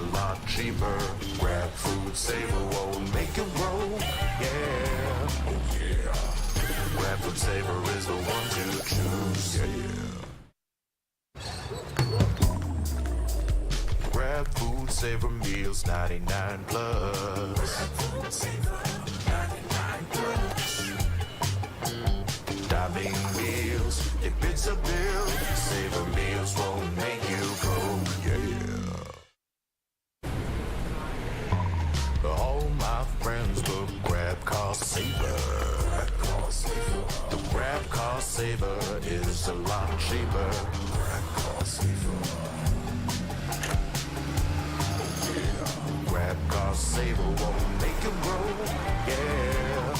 a lot cheaper. Grab food, saver, won't make it roll. Yeah, oh yeah. Grab food saver is the one to choose. Yeah. Grab food saver meals 99 plus. Grab food saver 99 plus. Diving meals, if it's a bill, saver meals won't make you go. Yeah. All my friends will grab cost saver. The grab cost saver is a lot cheaper. Grab cost saver. Grab cost saver won't make it roll. Yeah.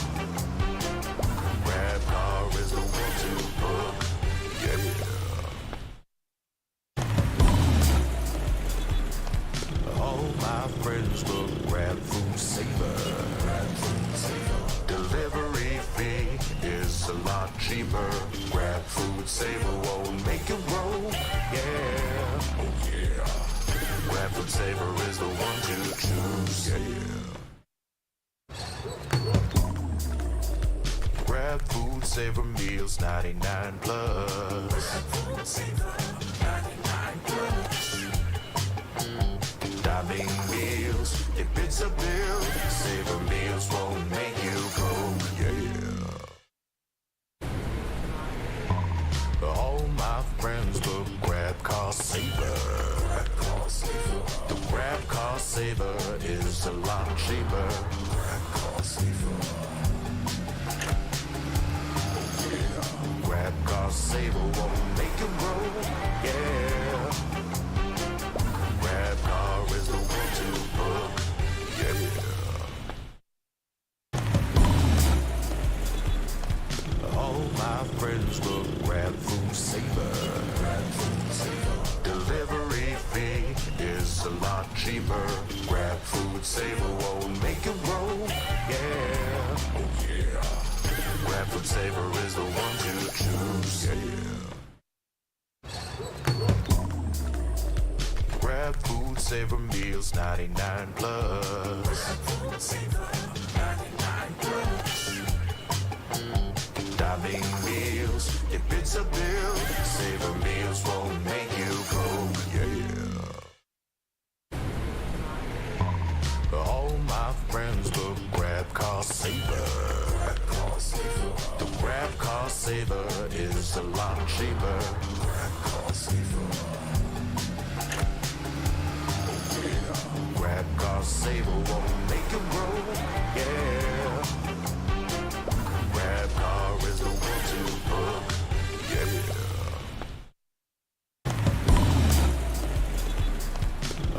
Grab car is the one to book. Yeah. All my friends will grab food saver. Delivery fee is a lot cheaper. Grab food saver won't make it roll. Yeah, oh yeah. Grab food saver is the one to choose. Yeah. Grab food saver meals 99 plus. Grab food saver 99 plus. Diving meals, if it's a bill, saver meals won't make you go. Yeah. All my friends will grab cost saver. The grab cost saver is a lot cheaper. Grab cost saver. Grab cost saver won't make it roll. Yeah. Grab car is the one to book. Yeah. All my friends will grab food saver. Delivery fee is a lot cheaper. Grab food saver won't make it roll. Yeah, oh yeah. Grab food saver is the one to choose. Yeah. Grab food saver meals 99 plus. Grab food saver 99 plus. Diving meals, if it's a bill, saver meals won't make you go. Yeah. All my friends will grab cost saver. The grab cost saver is a lot cheaper. Grab cost saver. Grab cost saver won't make it roll. Yeah. Grab car is the one to book. Yeah.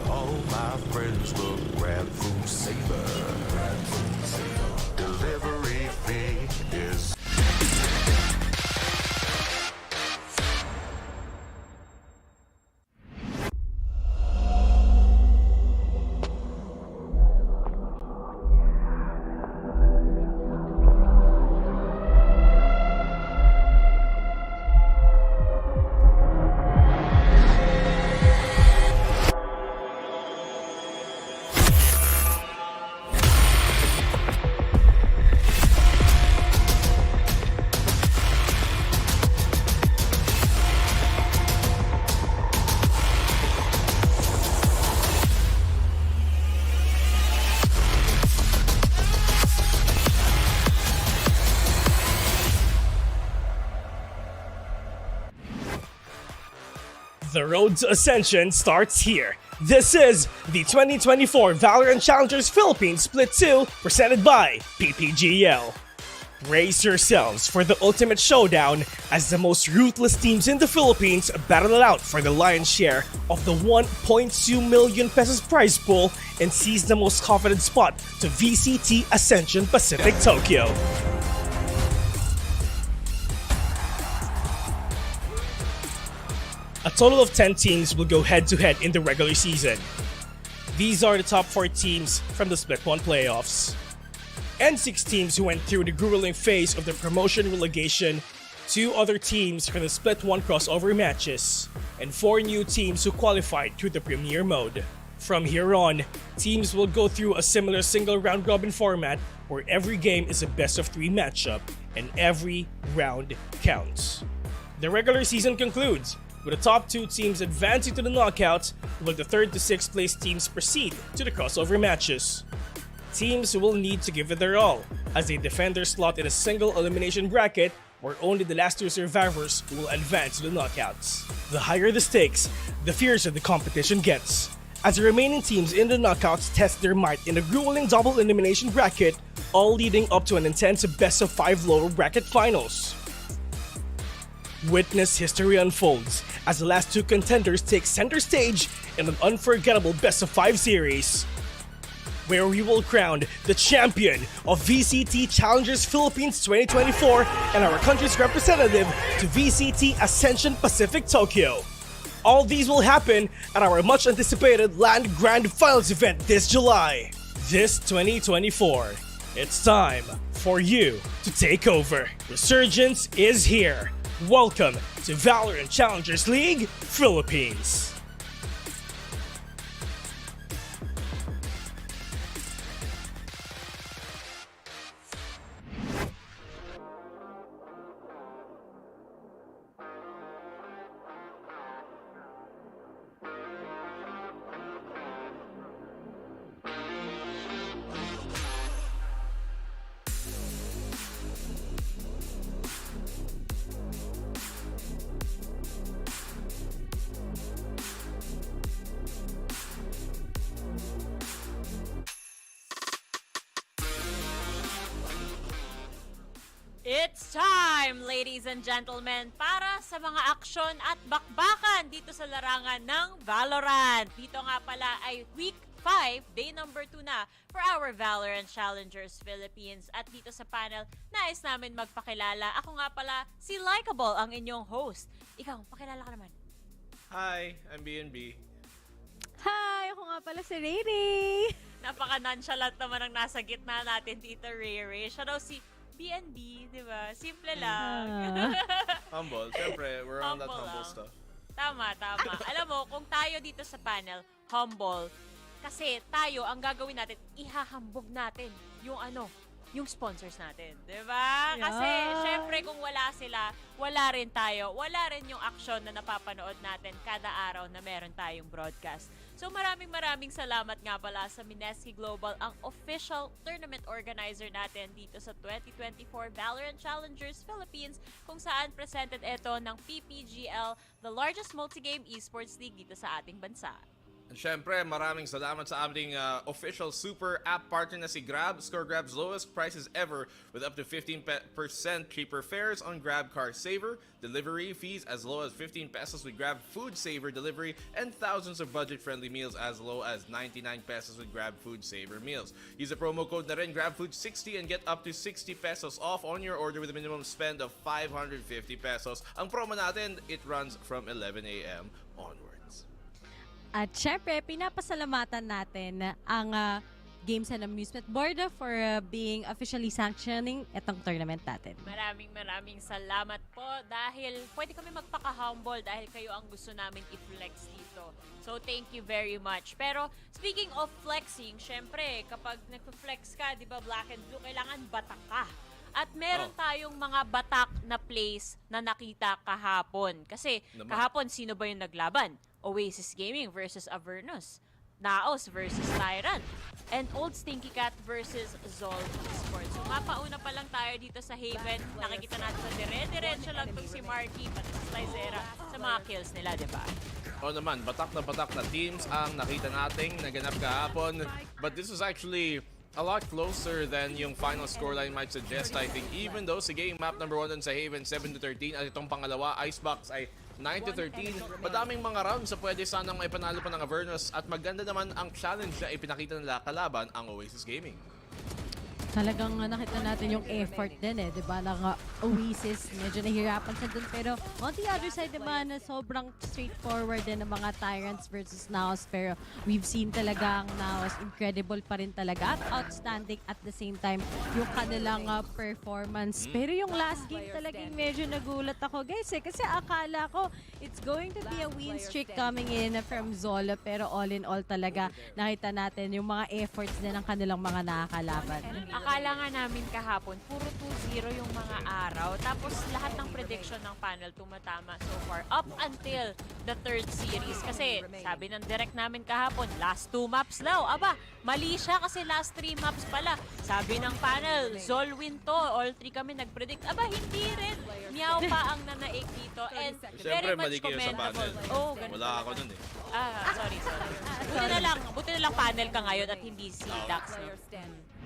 All my friends will grab food saver. Delivery fee is. The road to Ascension starts here. This is the 2024 VALORANT Challengers Philippines Split 2 presented by PPGL. Brace yourselves for the ultimate showdown as the most ruthless teams in the Philippines battle it out for the lion's share of the 1.2 million pesos prize pool and seize the most confident spot to VCT Ascension Pacific Tokyo. A total of 10 teams will go head-to-head in the regular season. These are the top 4 teams from the Split 1 playoffs. And 6 teams who went through the grueling phase of the promotion relegation, 2 other teams from the Split 1 crossover matches, and 4 new teams who qualified through the Premier mode. From here on, teams will go through a similar single round robin format where every game is a best of 3 matchup and every round counts. The regular season concludes with the top 2 teams advancing to the knockouts, while the 3rd to 6th place teams proceed to the crossover matches. Teams will need to give it their all as they defend their slot in a single elimination bracket where only the last 2 survivors will advance to the knockouts. The higher the stakes, the fiercer the competition gets, as the remaining teams in the knockouts test their might in a grueling double elimination bracket, all leading up to an intense best of 5 lower bracket finals. Witness history unfolds as the last 2 contenders take center stage in an unforgettable best of 5 series, where we will crown the champion of VCT Challengers Philippines 2024 and our country's representative to VCT Ascension Pacific Tokyo. All these will happen at our much anticipated LAN Grand Finals event this July. This 2024, it's time for you to take over. Resurgence is here. Welcome to VALORANT Challengers League Philippines. It's time, ladies and gentlemen, para sa mga aksyon at bakbakan dito sa larangan ng Valorant. Dito nga pala ay Week 5, Day number 2 na for our VALORANT Challengers Philippines. At dito sa panel, nais namin magpakilala. Ako nga pala, si Likeable, ang inyong host. Ikaw, pakilala ka naman. Hi, I'm BNB. Hi! Ako nga pala si Riri! Napaka-nonchalant naman ang nasa gitna natin dito, Riri. Siya daw si BNB, di ba? Simple lang. Humble. Siyempre, we're on that Humble humble lang. stuff. Tama, tama. Alam mo, kung tayo dito sa panel, humble, kasi tayo, ang gagawin natin, ihahambog natin yung yung sponsors natin. Diba? Kasi, syempre, kung wala sila, wala rin tayo. Wala rin yung action na napapanood natin kada araw na meron tayong broadcast. So, maraming salamat nga pala sa Mineski Global, ang official tournament organizer natin dito sa 2024 VALORANT Challengers Philippines, kung saan presented ito ng PPGL, the largest multi-game esports league dito sa ating bansa. And syempre, maraming salamat sa aming official super app partner na si Grab. Score Grab's lowest prices ever with up to 15% cheaper fares on Grab Car Saver, delivery fees as low as 15 pesos with Grab Food Saver delivery, and thousands of budget-friendly meals as low as 99 pesos with Grab Food Saver meals. Use the promo code na rin, GrabFood60, and get up to 60 pesos off on your order with a minimum spend of 550 pesos. Ang promo natin, it runs from 11 a.m. onwards. At syempre, pinapasalamatan natin ang Games and Amusement Board for being officially sanctioning itong tournament natin. Maraming salamat po dahil pwede kami magpaka-humble dahil kayo ang gusto namin i-flex dito. So, thank you very much. Pero, speaking of flexing, syempre, kapag nagpa-flex ka, di ba, black and blue, kailangan batak ka. At meron tayong mga batak na plays na nakita kahapon. Kasi, kahapon, sino ba yung naglaban? Oasis Gaming versus Avernus, NAOS versus Tyrant, and Old Stinky Cat versus Zol Esports. So mapauna pa lang tayo dito sa Haven. Nakikita natin na dire-diretso lang itong si Marky pati si Slicera sa mga kills nila, di ba? Oo naman, batak na teams ang nakita nating naganap kahapon. But this was actually a lot closer than yung final scoreline might suggest, I think. Even though sa game map number 1 dun sa Haven, 7-13, at itong pangalawa, Icebox ay 9-13. Madaming mga rounds sa pwede sanang may panalo pa ng Avernus, at maganda naman ang challenge na ipinakita nila kalaban ang Oasis Gaming. Talagang nakita natin yung effort din di ba? Ng Oasis, medyo nahirapan sa dun. Pero on the other side naman, sobrang straightforward din ng mga Tyrants versus NAOS. Pero we've seen talagang NAOS, incredible pa rin talaga at outstanding at the same time yung kanilang performance. Pero yung last game talagang medyo nagulat ako guys kasi akala ko it's going to be a win streak coming in from Zola. Pero all in all talaga nakita natin yung mga efforts din ng kanilang mga nakakalaban. Akala nga namin kahapon, puro 2-0 yung mga araw. Tapos lahat ng prediction ng panel tumatama so far up until the third series. Kasi sabi ng direct namin kahapon, last 2 maps daw. Aba, mali siya kasi last 3 maps pala. Sabi ng panel, Zol win to. All 3 kami nag-predict. Aba, hindi rin. Meow pa ang nanaig dito. And very Siyempre, much mali kayo sa commendable. panel. Oh, ganun Wala pala. ako dun eh. Sorry. Buti na lang panel ka ngayon at hindi si Dax.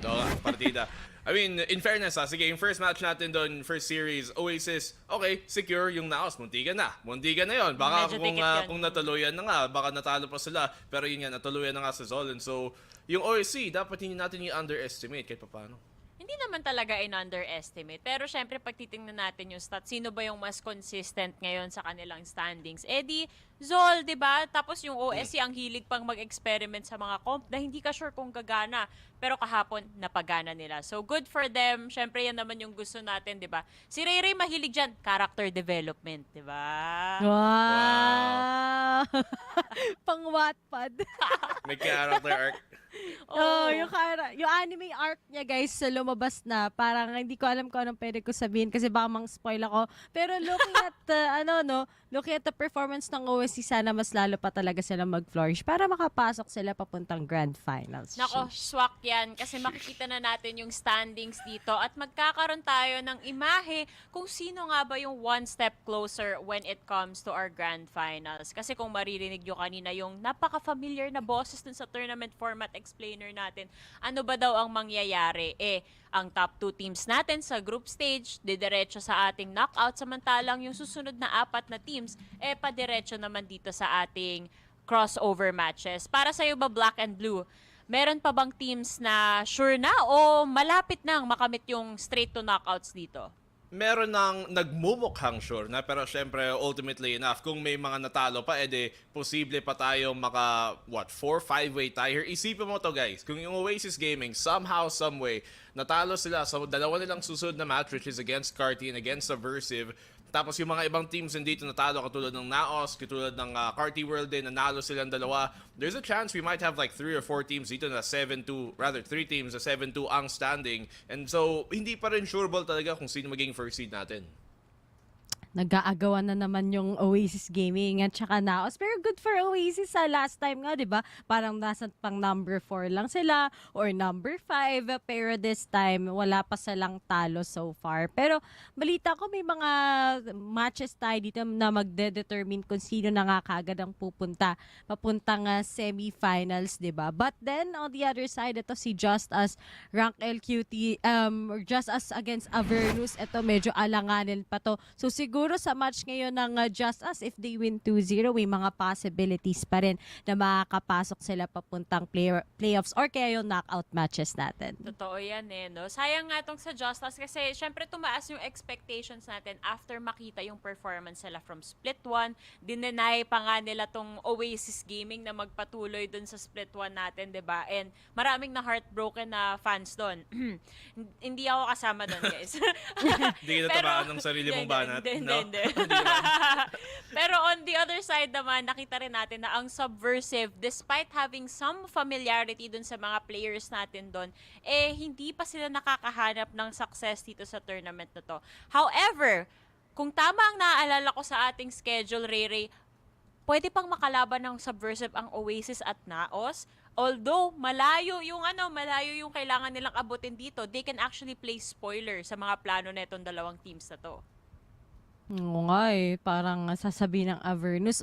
No? Oo nga, partida. I mean, in fairness sige, yung first match natin doon, first series, Oasis, okay, secure yung NAOS, muntikan na. Muntikan na yun. Baka Medyo dikit yun. kung natuluyan na nga, baka natalo pa sila. Pero yun nga, natuluyan na nga sa Zolan. So, yung OSC, dapat hindi natin i-underestimate kahit paano. Hindi naman talaga in-underestimate. Pero syempre, pag titingnan natin yung stats, sino ba yung mas consistent ngayon sa kanilang standings? Eh di, Zol, di ba? Tapos yung OSC ang hilig pang mag-experiment sa mga comp na hindi ka sure kung gagana. Pero kahapon, napagana nila. So, good for them. Syempre, yan naman yung gusto natin, di ba? Si Ray Ray mahilig dyan, character development, di ba? Wow! Pang Wattpad. May character arc. Oh, yung anime arc niya guys sa lumabas na. Parang hindi ko alam kung anong pwede ko sabihin kasi baka mang-spoil ako. Pero looking at looking at the performance ng OSC, sana mas lalo pa talaga sila mag-flourish para makapasok sila papuntang Grand Finals. Nako, swak yan kasi makikita na natin yung standings dito at magkakaroon tayo ng imahe kung sino nga ba yung one step closer when it comes to our Grand Finals. Kasi kung maririnig nyo kanina yung napaka-familiar na boses dun sa tournament format explainer natin, ano ba daw ang mangyayari? Ang top 2 teams natin sa group stage, didiretso sa ating knockout, samantalang yung susunod na 4 na teams, padiretso naman dito sa ating crossover matches. Para sa'yo ba, Black and Blue, meron pa bang teams na sure na o malapit nang makamit yung straight to knockouts dito? Meron nang nagmumukhang sure na, pero syempre ultimately enough, kung may mga natalo pa, posible pa tayo maka 4-5-way tie here. Isipin mo to guys, kung yung Oasis Gaming somehow, someway natalo sila sa dalawa nilang susunod na match, which is against Carti and against Subversive, tapos yung mga ibang teams hindi natalo katulad ng NAOS, katulad ng Carti World din, nanalo silang dalawa, there's a chance we might have like 3 or 4 teams dito na 7-2, rather 3 teams na 7-2 ang standing. And so, hindi pa rin sureball talaga kung sino maging first seed natin. Nag-aagawan na naman yung Oasis Gaming at saka NAOS. Pero good for Oasis sa last time nga, di ba? Parang nasa pang number 4 lang sila or number 5. Pero this time, wala pa silang talo so far. Pero balita ko may mga matches tayo dito na magde-determine kung sino na nga kagad ang papuntang semifinals, di ba? But then, on the other side, ito si JustUs, rank LQT, JustUs against Avernus. Ito medyo alanganin pa to. So siguro sa match ngayon ng JustUs, if they win 2-0, may mga possibilities pa rin na makakapasok sila papuntang playoffs or kaya yung knockout matches natin. Totoo yan no? Sayang nga tong sa JustUs kasi syempre tumaas yung expectations natin after makita yung performance nila from Split 1. Dinenay pa nga nila tong Oasis Gaming na magpatuloy dun sa Split 1 natin, diba? And maraming na heartbroken na fans dun. Hindi ako kasama dun, guys. Hindi kita tabaan ng sarili mong banat. Hindi. Pero on the other side naman, nakita rin natin na ang Subversive, despite having some familiarity dun sa mga players natin dun, hindi pa sila nakakahanap ng success dito sa tournament na to. However, kung tama ang naaalala ko sa ating schedule, Ray, pwede pang makalaban ng Subversive ang Oasis at NAOS. Although malayo yung kailangan nilang abutin dito, they can actually play spoiler sa mga plano netong dalawang teams na to. Oo nga parang sasabihin ng Avernus,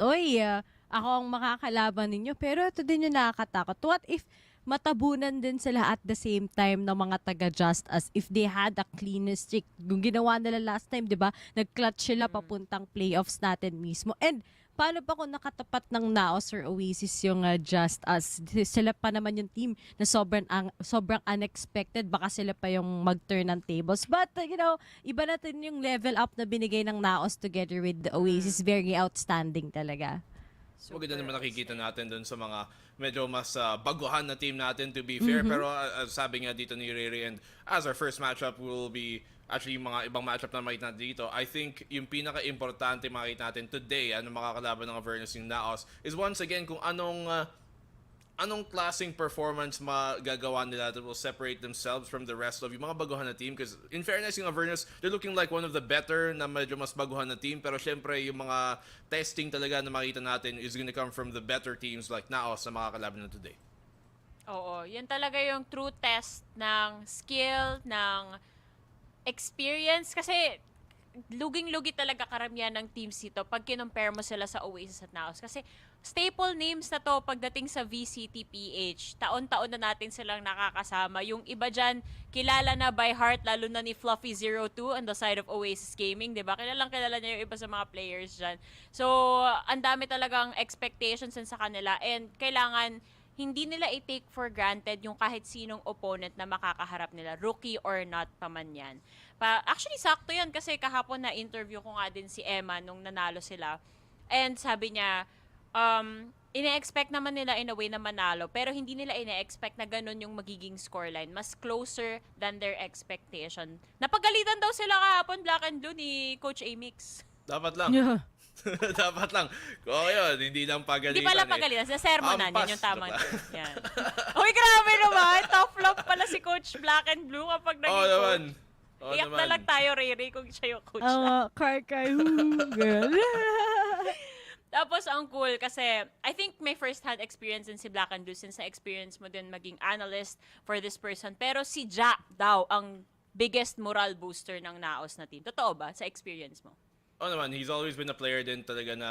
ako ang makakalaban ninyo, pero ito din yung nakakatakot. What if matabunan din sila at the same time ng mga taga-JustUs if they had a clean streak? Yung ginawa nila last time, di ba? Nag-clutch sila papuntang playoffs natin mismo. And paano pa kung nakatapat ng NAOS or Oasis yung JustUs? Sila pa naman yung team na sobrang unexpected. Baka sila pa yung mag-turn ng tables. But, iba natin yung level up na binigay ng NAOS together with the Oasis. Very outstanding talaga. Maganda naman nakikita natin dun sa mga medyo mas baguhan na team natin, to be fair. Pero sabi nga dito ni Riri, and as our first matchup will be actually yung mga ibang matchup na makita natin dito, I think yung pinaka-importante makita natin today, ano makakalaban ng Avernus yung NAOS, is once again kung anong klaseng performance magagawa nila that will separate themselves from the rest of yung mga baguhan na team. Because in fairness, yung Avernus, they're looking like one of the better na medyo mas baguhan na team. Pero syempre, yung mga testing talaga na makita natin is gonna come from the better teams like NAOS na makakalaban na today. Oo, yan talaga yung true test ng skill, ng experience. Kasi luging-lugi talaga karamihan ng teams dito pag kinompare mo sila sa Oasis at NAOS. Kasi staple names na to pagdating sa VCT PH. Taon-taon na natin silang nakakasama. Yung iba dyan, kilala na by heart, lalo na ni Fluffy02 on the side of Oasis Gaming, diba? Kilala niya yung iba sa mga players dyan. So, ang dami talagang expectations sa kanila, and kailangan hindi nila i-take for granted yung kahit sinong opponent na makakaharap nila, rookie or not pa man yan. Actually, sakto yan kasi kahapon na interview ko nga din si Emma nung nanalo sila. And sabi niya, ine-expect naman nila in a way na manalo, pero hindi nila ine-expect na ganun yung magiging scoreline. Mas closer than their expectation. Napagalitan daw sila kahapon, Black and Blue, ni Coach Amix. Dapat lang. Yeah. Dapat lang. Kung yun, hindi lang pagalitan. Hindi pala pagalitan. Sa sermonan, Ampas. yun yung tamang term. Yan. Uy, grabe naman. Tough love pala si Coach Black and Blue kapag naging coach. naman. Iyak na lang tayo, Riri, kung siya yung coach na. Kay girl. Tapos, ang cool kasi I think may first-hand experience din si Black and Blue since na-experience mo din maging analyst for this person. Pero si Ja daw ang biggest moral booster ng NAOS na team. Totoo ba sa experience mo? Naman, he's always been a player din talaga na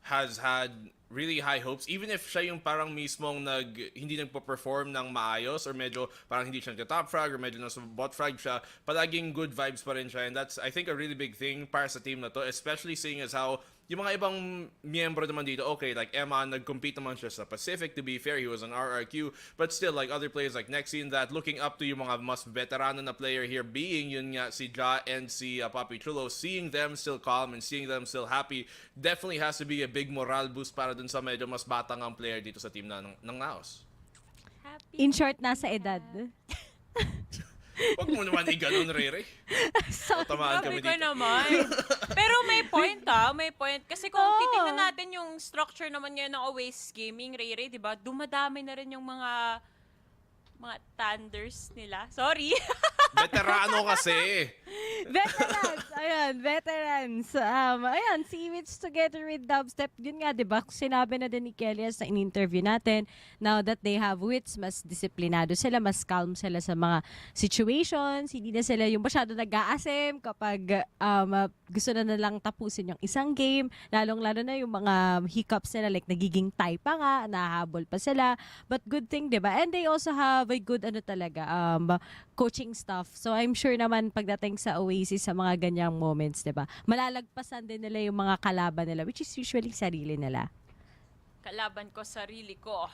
has had really high hopes. Even if siya yung parang mismong hindi nagpo-perform ng maayos or medyo parang hindi siya nagka-top frag or medyo nasa bot frag siya, palaging good vibes pa rin siya. And that's, I think, a really big thing para sa team na to, especially seeing as how yung mga ibang miyembro naman dito, okay, like Emma, nag-compete naman siya sa Pacific, to be fair, he was an RRQ, but still, like other players like Nexine, that looking up to yung mga mas veterano na player here, being yun nga si Ja and si Papi Chulo, seeing them still calm and seeing them still happy, definitely has to be a big moral boost para dun sa medyo mas batang ang player dito sa team ng NAOS. Happy. In short, nasa edad. Huwag mo naman i-ganon, Rere. Tamaan kami Sabi ko dito. naman. Pero may point may point. Kasi kung titingnan natin yung structure naman ngayon ng Oasis Gaming, Rere, di ba? Dumadami na rin yung mga thunders nila. Sorry. Veterano kasi. Veterans! Ayan, veterans. Ayan, si Wits together with Dubstep. Yun nga, di ba? Sinabi na din ni Kelly sa in-interview natin, now that they have Wits, mas disiplinado sila, mas calm sila sa mga situations. Hindi na sila yung masyado nag-aasim kapag gusto na lang tapusin yung isang game. Lalong-lalo na yung mga hiccups nila, like nagiging tie pa nga, nahabol pa sila. But good thing, di ba? And they also have a good coaching staff. So I'm sure naman pagdating sa Oasis sa mga ganyang moments, 'di ba? Malalagpasan din nila yung mga kalaban nila, which is usually sarili nila. Kalaban ko, sarili ko.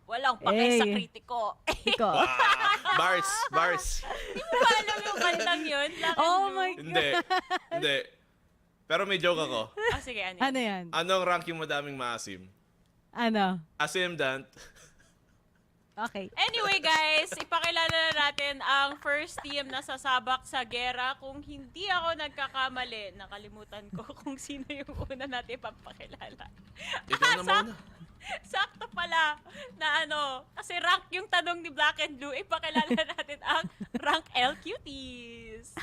Walang pake sa kritiko. Iko. Bars. Hindi mo ba alam yung kantang yun? Black and Oh Blue? my Hindi. Pero may joke ako. Sige, ano Ano yan? Anong rank yung madaming maasim? Ano? Asim Dant. Okay. Anyway guys, ipakilala na natin ang first team na sasabak sa gera. Kung hindi ako nagkakamali, nakalimutan ko kung sino yung una natin ipapakilala. Ikaw na muna. Sakto pala na kasi rank yung tanong ni Black and Blue, ipakilala natin ang rank L Cuties.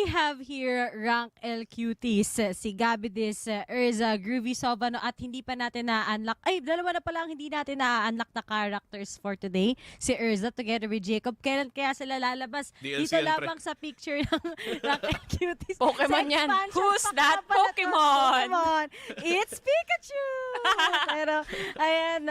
have here rank L Cuties, si Gabidis, Urza, Groovy Sovano, at hindi pa natin na-unlock. Ay, dalawa na pala ang hindi natin na-unlock na characters for today. Si Urza together with Jacob. Kailan kaya sila lalabas? DLC Dito yan, pre. lamang sa picture ng rank L Cuties. Pokemon Sa yan. expansion Who's pack that na pala to. Pokemon? It's Pikachu! Pero, ayan,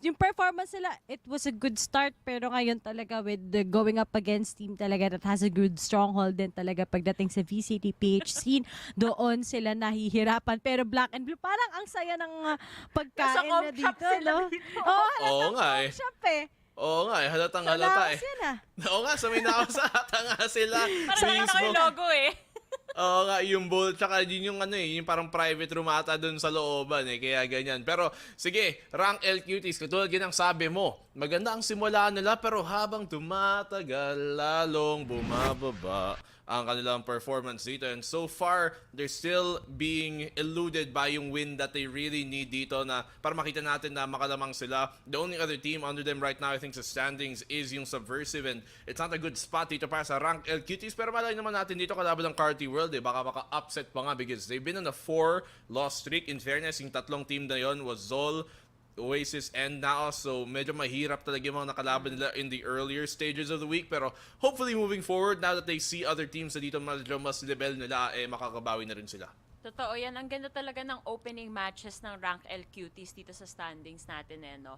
yung performance nila, it was a good start, pero ngayon talaga with the going up against team talaga that has a good stronghold din talaga pagdating sa VCT PH scene, doon sila nahihirapan. Pero Black and Blue, parang ang saya ng pagkain na comp shop dito, sila no? dito. Oo, Oo halatang nga eh. comp shop eh. Oo nga, halatang Sa halata laos eh. yan ah. Oo nga, sa may NAOS ata nga sila. Parang nakita ko yung logo eh. Oo nga, yung bowl, tsaka yun yung ano eh, yung parang private room ata dun sa looban eh, kaya ganyan. Pero sige, rank L Cuties, katulad yun ang sabi mo, maganda ang simula nila pero habang tumatagal, lalong bumababa ang kanilang performance dito. And so far, they're still being eluded by yung win that they really need dito na para makita natin na makalamang sila. The only other team under them right now, I think, sa standings is yung Subversive, and it's not a good spot dito para sa rank L Cuties. Pero malay naman natin dito kalaban ng Carti World eh. Baka maka-upset pa nga because they've been on a 4-loss streak. In fairness, yung tatlong team na yon was Zol, Oasis, and NAOS. So medyo mahirap talaga yung mga nakalaban nila in the earlier stages of the week. Pero hopefully moving forward, now that they see other teams na dito medyo mas level nila, eh makakabawi na rin sila. Totoo yan. Ang ganda talaga ng opening matches ng rank L Cuties dito sa standings natin eh, no?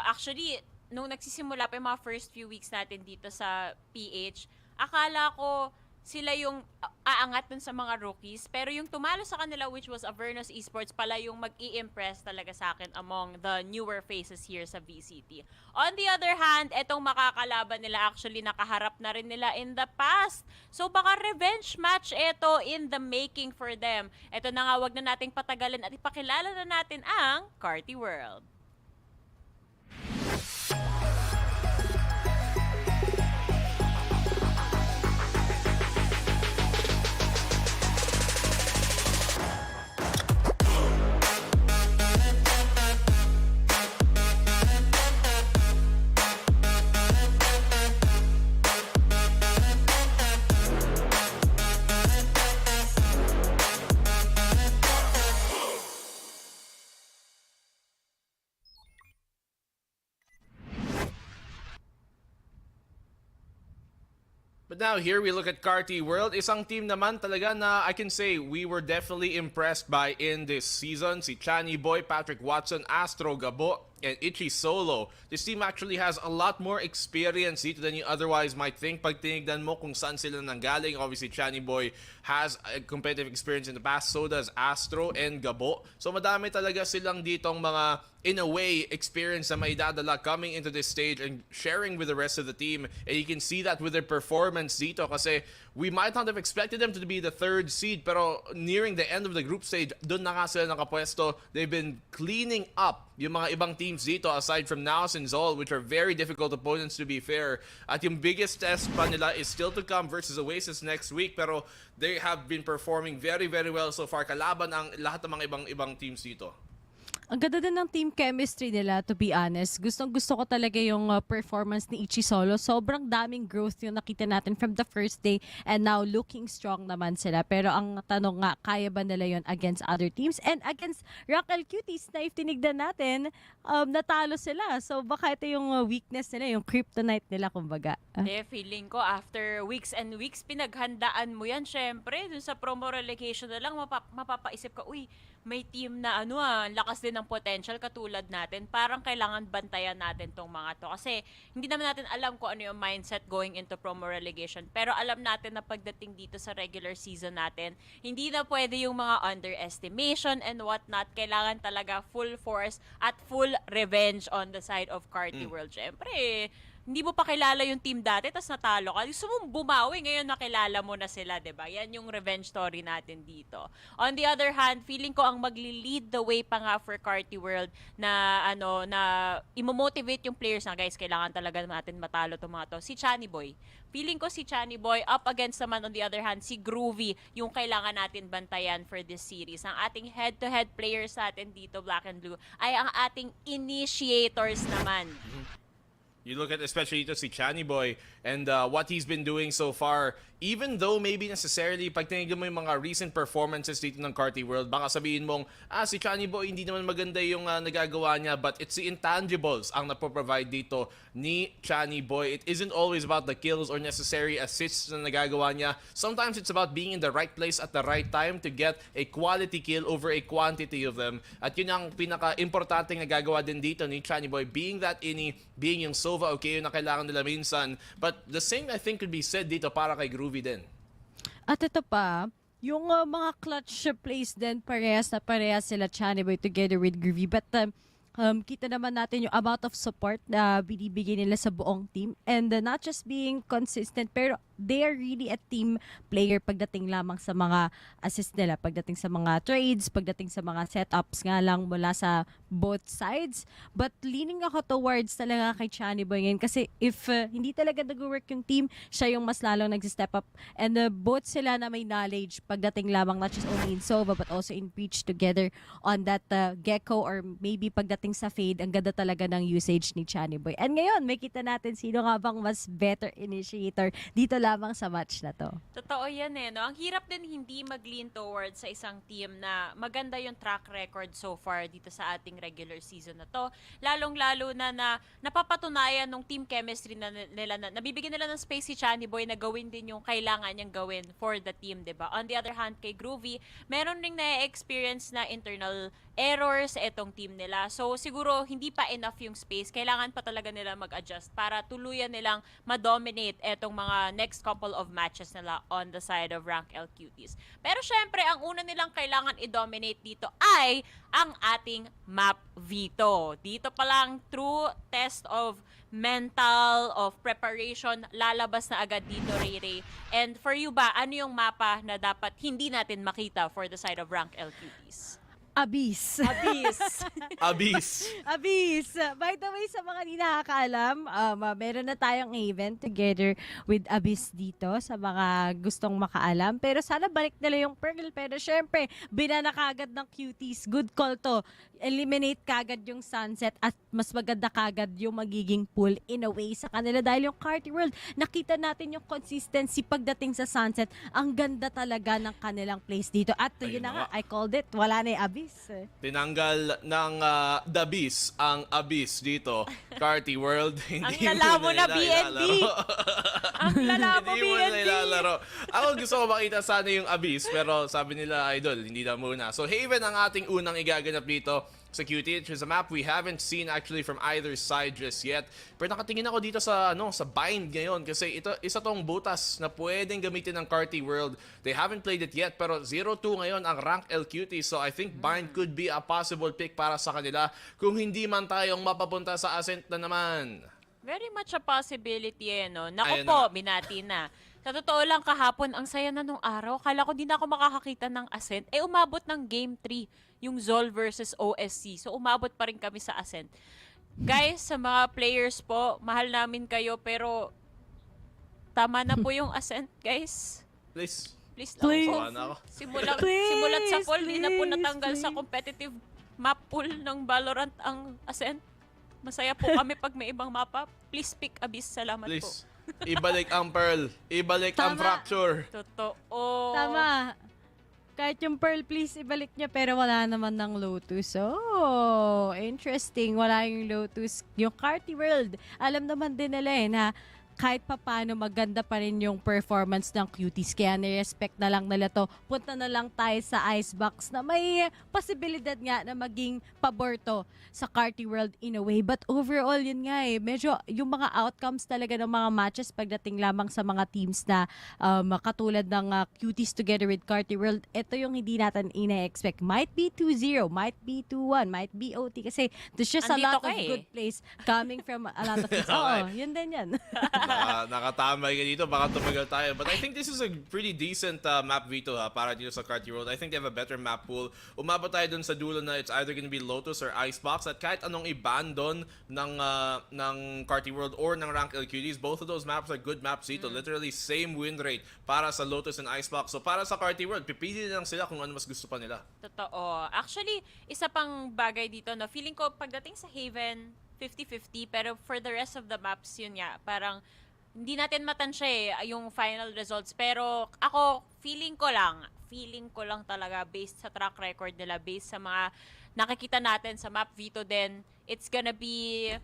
Actually, nung nagsisimula pa yung mga first few weeks natin dito sa PH, akala ko sila yung aangat dun sa mga rookies. Pero yung tumalo sa kanila, which was Avernus Esports, pala yung mag-i-impress talaga sa akin among the newer faces here sa VCT. On the other hand, etong makakalaban nila actually nakaharap na rin nila in the past. So baka revenge match eto in the making for them. Eto na nga, wag na nating patagalan at ipakilala na natin ang Carti World. But now here we look at Carti World. Isang team naman talaga na I can say we were definitely impressed by in this season. Si Chani Boy, Patrick Watson, Astro, Gabo, and Ichi Solo. This team actually has a lot more experience dito than you otherwise might think. Pag tinignan mo kung saan sila nanggaling, obviously Chani Boy has a competitive experience in the past. So does Astro and Gabo. So madami talaga silang ditong mga, in a way, experience na may dadala coming into this stage and sharing with the rest of the team. And you can see that with their performance dito kasi we might not have expected them to be the third seed, pero nearing the end of the group stage, doon na nga sila nakapwesto. They've been cleaning up yung mga ibang teams dito aside from NAOS and Zol, which are very difficult opponents to be fair. At yung biggest test pa nila is still to come versus Oasis next week, pero they have been performing very, very well so far. Kalaban ang lahat ng mga ibang teams dito. Ang ganda din ng team chemistry nila, to be honest. Gustong-gusto ko talaga yung performance ni Ichi Solo. Sobrang daming growth yung nakita natin from the first day and now looking strong naman sila. Pero ang tanong nga, kaya ba nila yon against other teams? And against Raquel Cuties na if tinignan natin, natalo sila. So baka ito yung weakness nila, yung kryptonite nila kumbaga. Feeling ko after weeks and weeks, pinaghandaan mo yan. Syempre, dun sa promo relegation na lang, mapapaisip ka, uy, may team na lakas din ng potential katulad natin. Parang kailangan bantayan natin tong mga to. Kasi hindi naman natin alam kung ano yung mindset going into promo relegation. Pero alam natin na pagdating dito sa regular season natin, hindi na pwede yung mga underestimation and whatnot. Kailangan talaga full force at full revenge on the side of Carti World. Syempre, hindi mo pa kilala yung team dati, tas natalo ka. Gusto mong bumawi, ngayon nakilala mo na sila, diba? Yan yung revenge story natin dito. On the other hand, feeling ko ang magli-lead the way pa nga for Carti World na, na imo-motivate yung players na, guys, kailangan talaga natin matalo itong mga to. Si Chani Boy. Feeling ko si Chani Boy, up against naman on the other hand, si Groovy, yung kailangan natin bantayan for this series. Ang ating head-to-head players natin dito, Black and Blue, ay ang ating initiators naman. You look at especially to si Chani Boy and what he's been doing so far, even though maybe necessarily pag tinignan mo yung mga recent performances dito ng Carti World, baka sabihin mong, si Chani Boy hindi naman maganda yung nagagawa niya, but it's the intangibles ang napoprovide dito ni Chani Boy. It isn't always about the kills or necessary assists na nagagawa niya. Sometimes it's about being in the right place at the right time to get a quality kill over a quantity of them. At yun ang pinaka-importante nagagawa din dito ni Chani Boy, being that ini, being yung Sova, okay, yun na kailangan nila minsan. But the same I think could be said dito para kay Groovy din. At ito pa, yung mga clutch plays din, parehas sila Chani Boy together with Groovy. But kita naman natin yung amount of support na binibigay nila sa buong team. And not just being consistent, pero they are really a team player pagdating lamang sa mga assist nila, pagdating sa mga trades, pagdating sa mga setups nga lang mula sa both sides. But leaning ako towards talaga kay Chani Boy ngayon kasi if hindi talaga nag-work yung team, siya yung mas lalong nag-step up. And both sila na may knowledge pagdating lamang not just only in Sova but also in Breach together on that Gecko or maybe pagdating sa Fade, ang ganda talaga ng usage ni Chani Boy. And ngayon, may kita natin sino nga bang mas better initiator dito lamang sa match na to. Totoo yan no? Ang hirap din hindi mag-lean towards sa isang team na maganda yung track record so far dito sa ating regular season na to. Lalong-lalo na napapatunayan ng team chemistry na nila, na nabibigyan nila ng space si Chani Boy na gawin din yung kailangan niyang gawin for the team, diba? On the other hand, kay Groovy, meron ring na-experience na internal errors etong team nila. So, siguro hindi pa enough yung space. Kailangan pa talaga nila mag-adjust para tuluyan nilang ma-dominate etong mga next couple of matches nila on the side of Rank L Cuties. Pero syempre, ang una nilang kailangan i-dominate dito ay ang ating map Vito. Dito pa lang, true test of mental, of preparation, lalabas na agad dito, Ray Ray. And for you ba, ano yung mapa na dapat hindi natin makita for the side of Rank L Cuties? Abyss. Abyss. Abyss. By the way, sa mga hindi nakakaalam, meron na tayong event together with Abyss dito sa mga gustong makaalam. Pero sana balik nila yung Pearl. Pero syempre, binana kagad ng Cuties. Good call to. Eliminate kagad yung Sunset at mas maganda kagad yung magiging pool in a way sa kanila. Dahil yung Carti World, nakita natin yung consistency pagdating sa Sunset. Ang ganda talaga ng kanilang place dito. At yun na nga, I called it. Wala na yung Abyss. Tinanggal ng The Beast ang Abyss dito. Carti World, hindi ang lala mo na nila BNB. Ang lala mo Hindi mo na BNB. ilalaro. Ako gusto ko makita sana yung Abyss, pero sabi nila, idol, hindi na muna. So Haven ang ating unang igaganap dito sa Cutie. It is a map we haven't seen actually from either side just yet. Pero nakatingin ako dito sa sa bind ngayon kasi ito isa tong butas na pwedeng gamitin ng Carti World. They haven't played it yet pero 0-2 ngayon ang rank L Cutie. So I think bind could be a possible pick para sa kanila kung hindi man tayong mapapunta sa Ascent na naman. Very much a possibility no. Naku Ayun po, na. binati na. Sa totoo lang kahapon, ang saya na nung araw. Kala ko di na ako makakakita ng Ascent. Umabot ng Game 3 yung Zol versus OSC. So, umabot pa rin kami sa Ascent. Guys, sa mga players po, mahal namin kayo, pero tama na po yung Ascent, guys. Please. Please lang Please. po. Sawa na ako. Simulat sa poll, di na po please, natanggal sa please. competitive map pool ng Valorant ang Ascent. Masaya po kami pag may ibang mapa. Please pick Abyss. Salamat po. Please. Ibalik ang Pearl. Ibalik ang Tama. Fracture. Totoo. Tama. Kahit yung Pearl, please, ibalik niya. Pero wala naman ng Lotus. Oh, interesting. Wala yung Lotus. Yung Carti World, alam naman din nila na kahit papano maganda pa rin yung performance ng Cuties. Kaya nirespect na lang nila to. Punta na lang tayo sa Icebox na may posibilidad nga na maging pabor to sa Carti World in a way. But overall, yun nga medyo yung mga outcomes talaga ng mga matches pagdating lamang sa mga teams na katulad ng Cuties together with Carti World, ito yung hindi natin ina-expect. Might be 2-0, might be 2-1, might be OT. Kasi there's just a Andito lot ka of good plays coming from a lot of teams. Oo, yun din yan. Nakatamay ka dito, baka tumagal tayo. But I think this is a pretty decent map Vito para dito sa Carti World. I think they have a better map pool. Umabot tayo dun sa dulo na it's either gonna be Lotus or Icebox. At kahit anong i-ban dun ng Carti World or ng Rank L Cuties, both of those maps are good maps dito. Literally same win rate para sa Lotus and Icebox. So para sa Carti World, pipili lang sila kung ano mas gusto pa nila. Totoo. Actually, isa pang bagay dito na feeling ko pagdating sa Haven, 50-50, pero for the rest of the maps, yun nga, parang hindi natin matansya yung final results. Pero ako, feeling ko lang talaga based sa track record nila, based sa mga nakikita natin sa map Vito din, it's gonna be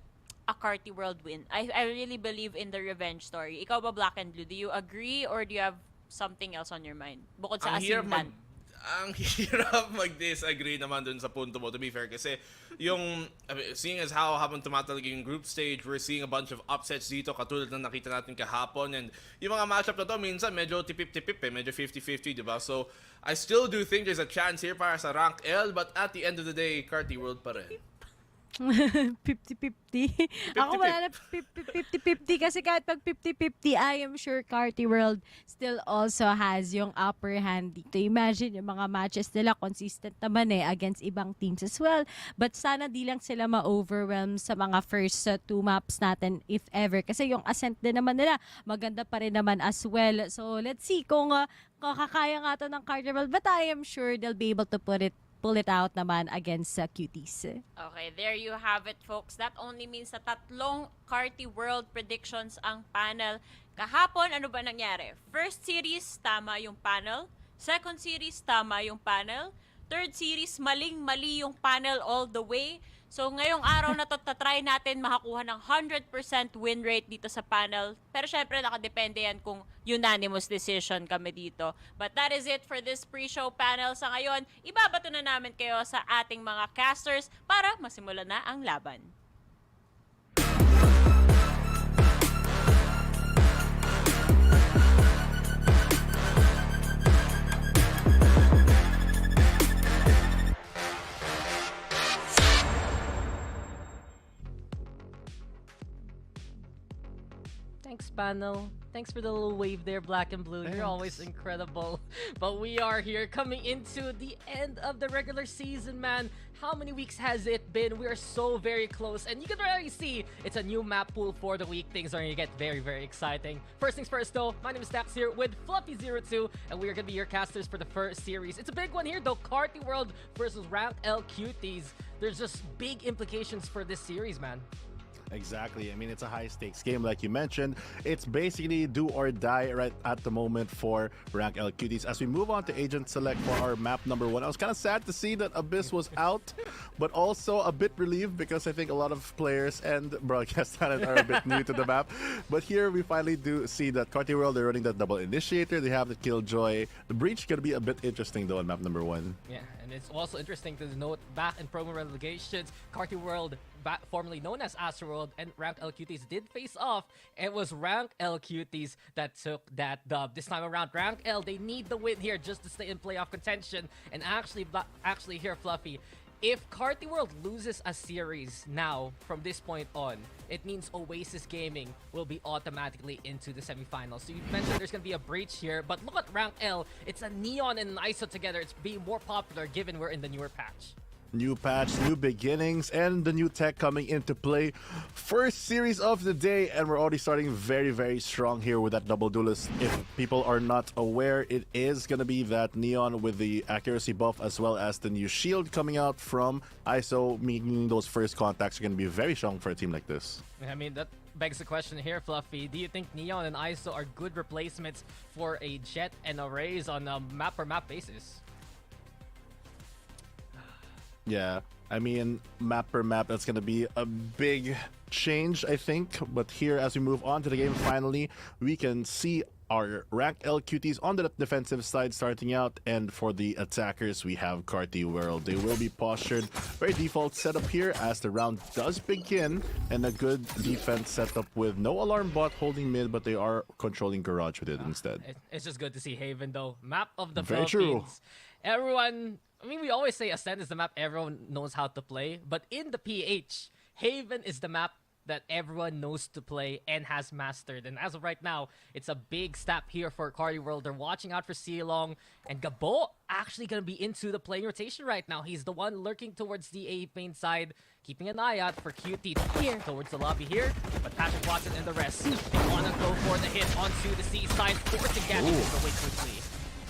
a Carti World win. I really believe in the revenge story. Ikaw ba, Black and Blue? Do you agree or do you have something else on your mind? Bukod sa Asintan. Ang hirap mag-disagree naman dun sa punto mo, to be fair, kasi yung seeing as how habang tumatalag yung group stage, we're seeing a bunch of upsets dito katulad ng nakita natin kahapon, and yung mga matchup na to minsan medyo tipip-tipip medyo 50-50, diba? So I still do think there's a chance here para sa rank L, but at the end of the day, Carti World pa rin. 50-50. Ako wala na 50-50 kasi kahit pag 50-50, I am sure Carti World still also has yung upper hand dito. Imagine yung mga matches nila consistent naman against ibang teams as well. But sana di lang sila ma-overwhelm sa mga first two maps natin if ever. Kasi yung Ascent din naman nila maganda pa rin naman as well. So let's see kung kakaya nga to ng Carti World, but I am sure they'll be able to pull it out naman against Cuties. Okay, there you have it, folks. That only means na 3 Carti World predictions ang panel. Kahapon, ano ba nangyari? First series, tama yung panel. Second series, tama yung panel. Third series, maling-mali yung panel all the way. So, ngayong araw na to, tatry natin makakuha ng 100% win rate dito sa panel. Pero syempre, nakadepende yan kung unanimous decision kami dito. But that is it for this pre-show panel. Sa ngayon, ibabato na namin kayo sa ating mga casters para masimulan na ang laban. Thanks, panel. Thanks for the little wave there, Black and Blue. You're always incredible. But we are here coming into the end of the regular season, man. How many weeks has it been? We are so very close. And you can already see it's a new map pool for the week. Things are going to get very, very exciting. First things first, though, my name is Dax here with Fluffy02. And we are going to be your casters for the first series. It's a big one here, though. Carti World versus Rank L Cuties. There's just big implications for this series, man. Exactly. I mean, it's a high-stakes game, like you mentioned. It's basically do or die right at the moment for Rank L Cuties. As we move on to Agent Select for our map number 1, I was kind of sad to see that Abyss was out, but also a bit relieved because I think a lot of players and broadcast talent are a bit new to the map. But here we finally do see that Carti World, they're running that double initiator. They have the Killjoy. The breach going to be a bit interesting, though, on map number 1. Yeah, and it's also interesting to note back in promo relegations, Carti World, formerly known as Astroworld, and Rank L Cuties did face off. It was Rank L Cuties that took that dub. This time around, Rank L, they need the win here just to stay in playoff contention. And actually here, Fluffy, if Carti World loses a series now from this point on, it means Oasis Gaming will be automatically into the semifinals. So you mentioned there's going to be a breach here, but look at Rank L. It's a Neon and an ISO together. It's being more popular given we're in the newer patch. New patch, new beginnings, and the new tech coming into play. First series of the day, and we're already starting very, very strong here with that double duelist. If people are not aware, it is going to be that Neon with the accuracy buff as well as the new shield coming out from ISO, meaning those first contacts are going to be very strong for a team like this. I mean, that begs the question here, Fluffy. Do you think Neon and ISO are good replacements for a Jet and a Raze on a map-per-map basis? Yeah, I mean, map per map, that's going to be a big change, I think. But here, as we move on to the game, finally, we can see our Rank L Cuties on the defensive side starting out. And for the attackers, we have Carti World. They will be postured. Very default setup here as the round does begin. And a good defense setup with no alarm bot holding mid, but they are controlling Garage with it instead. It's just good to see Haven, though. Map of the Very Philippines. true. Everyone... I mean, we always say Ascent is the map everyone knows how to play, but in the PH, Haven is the map that everyone knows to play and has mastered. And as of right now, it's a big step here for Carti World. They're watching out for Silong, and Gabo actually going to be into the playing rotation right now. He's the one lurking towards the A main side, keeping an eye out for Cutie here towards the lobby here. But Patrick Watson and the rest want to go for the hit onto the C side, forcing Gadget to go away quickly.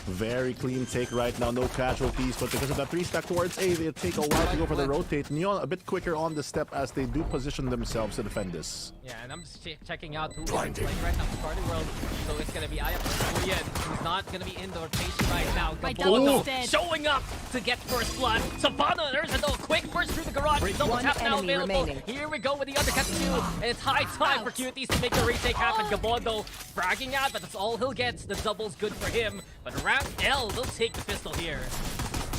Very clean take right now, no casualties, but because of that 3-stack towards A, they take a while to go for the rotate. Neon a bit quicker on the step as they do position themselves to defend this. Yeah, and I'm just checking out who's playing right now for Carti World. So it's gonna be Julian, who's not gonna be in the rotation right now. Gabondo showing up to get first blood. Savannah, there's a quick burst through the garage. Double tap now available. Here we go with the undercut too. And it's high time for Cuties to make the retake happen. Gabondo fragging out, but that's all he'll get. The double's good for him. But Rank L, they'll take the pistol here.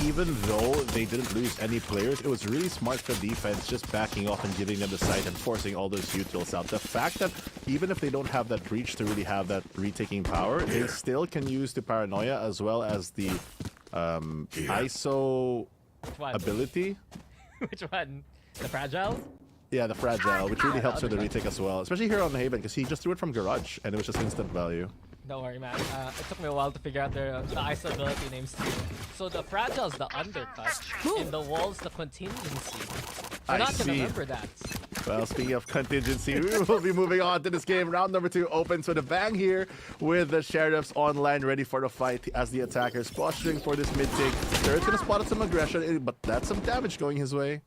Even though they didn't lose any players, it was really smart for defense just backing off and giving them the sight and forcing all those utils out. The fact that even if they don't have that reach to really have that retaking power, they still can use the paranoia as well as the ISO ability. Which one? The fragile? Yeah, the fragile, which really helps with the retake as well. Especially here on Haven, because he just threw it from garage and it was just instant value. Don't worry, man. It took me a while to figure out the ISO ability names too. So the fragile is the undercut, and the wall's the contingency. We're not gonna remember that. Well, speaking of contingency, we will be moving on to this game. Round number 2 opens with a bang here with the Sheriffs online, ready for the fight as the attackers posturing for this mid-take. Turret's gonna spot some aggression, but that's some damage going his way.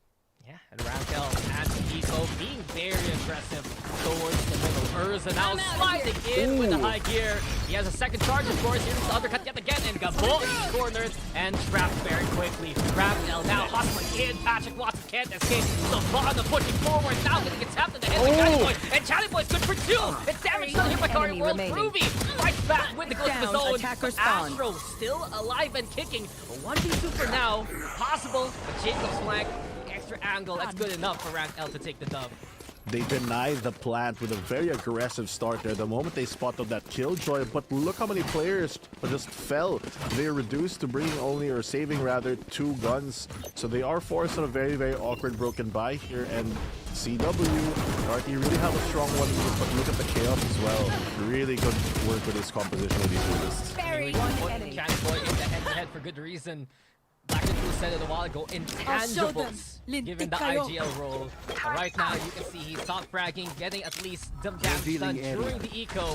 Yeah, and Rankel and Eco being very aggressive towards the middle. Urza now sliding in with the high gear. He has a second charge, of course. Here's the undercut yet again, and Gabo is cornered and trapped very quickly. Rankel now hustling in. Patrick Watson can't escape. Savannah pushing forward, now getting a tap in the head by Channy Boy. And Channy Boy's good for 2. It's damage done here by Carti World. Ruby fights back with the goes to the zone. Astro still alive and kicking. 1v2 for now. Possible, but Jacob's flank. Extra angle, that's good enough for Rank L to take the dub. They denied the plant with a very aggressive start there the moment they spotted that killjoy, but look how many players just fell. They're reduced to bringing only, or saving rather, 2 guns. So they are forced on a very, very awkward broken buy here, and CW, Carti really have a strong one, but look at the chaos as well. Really good work with this composition of these duelists. Very Channy Boy in the head-to-head for good reason. Black & Blue said it a while ago, intangibles, given the IGL role. But right now, you can see he's top fragging, getting at least some damage done during the eco.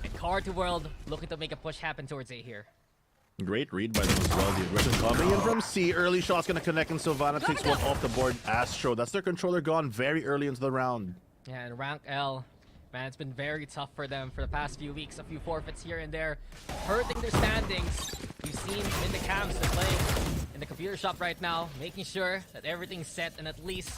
And Carti World looking to make a push happen towards A here. Great read by them as well. The aggression coming in from C. Early shot's gonna connect, and Savannah takes one off the board. Astro, that's their controller gone very early into the round. Yeah, and Rank L, man, it's been very tough for them for the past few weeks. A few forfeits here and there, hurting their standings. You've seen in the camps they're playing in the computer shop right now, making sure that everything's set, and at least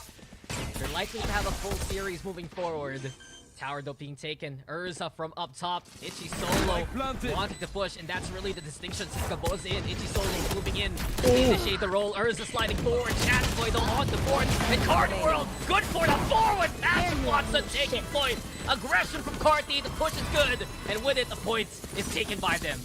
they're likely to have a full series moving forward. Tower though being taken. Urza from up top. Itchy solo wanting to push, and that's really the distinction since Gabo's in. Itchy solo moving in to initiate the roll. Urza sliding forward. Chanboy though on the board. And Carti World good for the forward. Patrick Watson taking point. Aggression from Carti. The push is good, and with it the point is taken by them.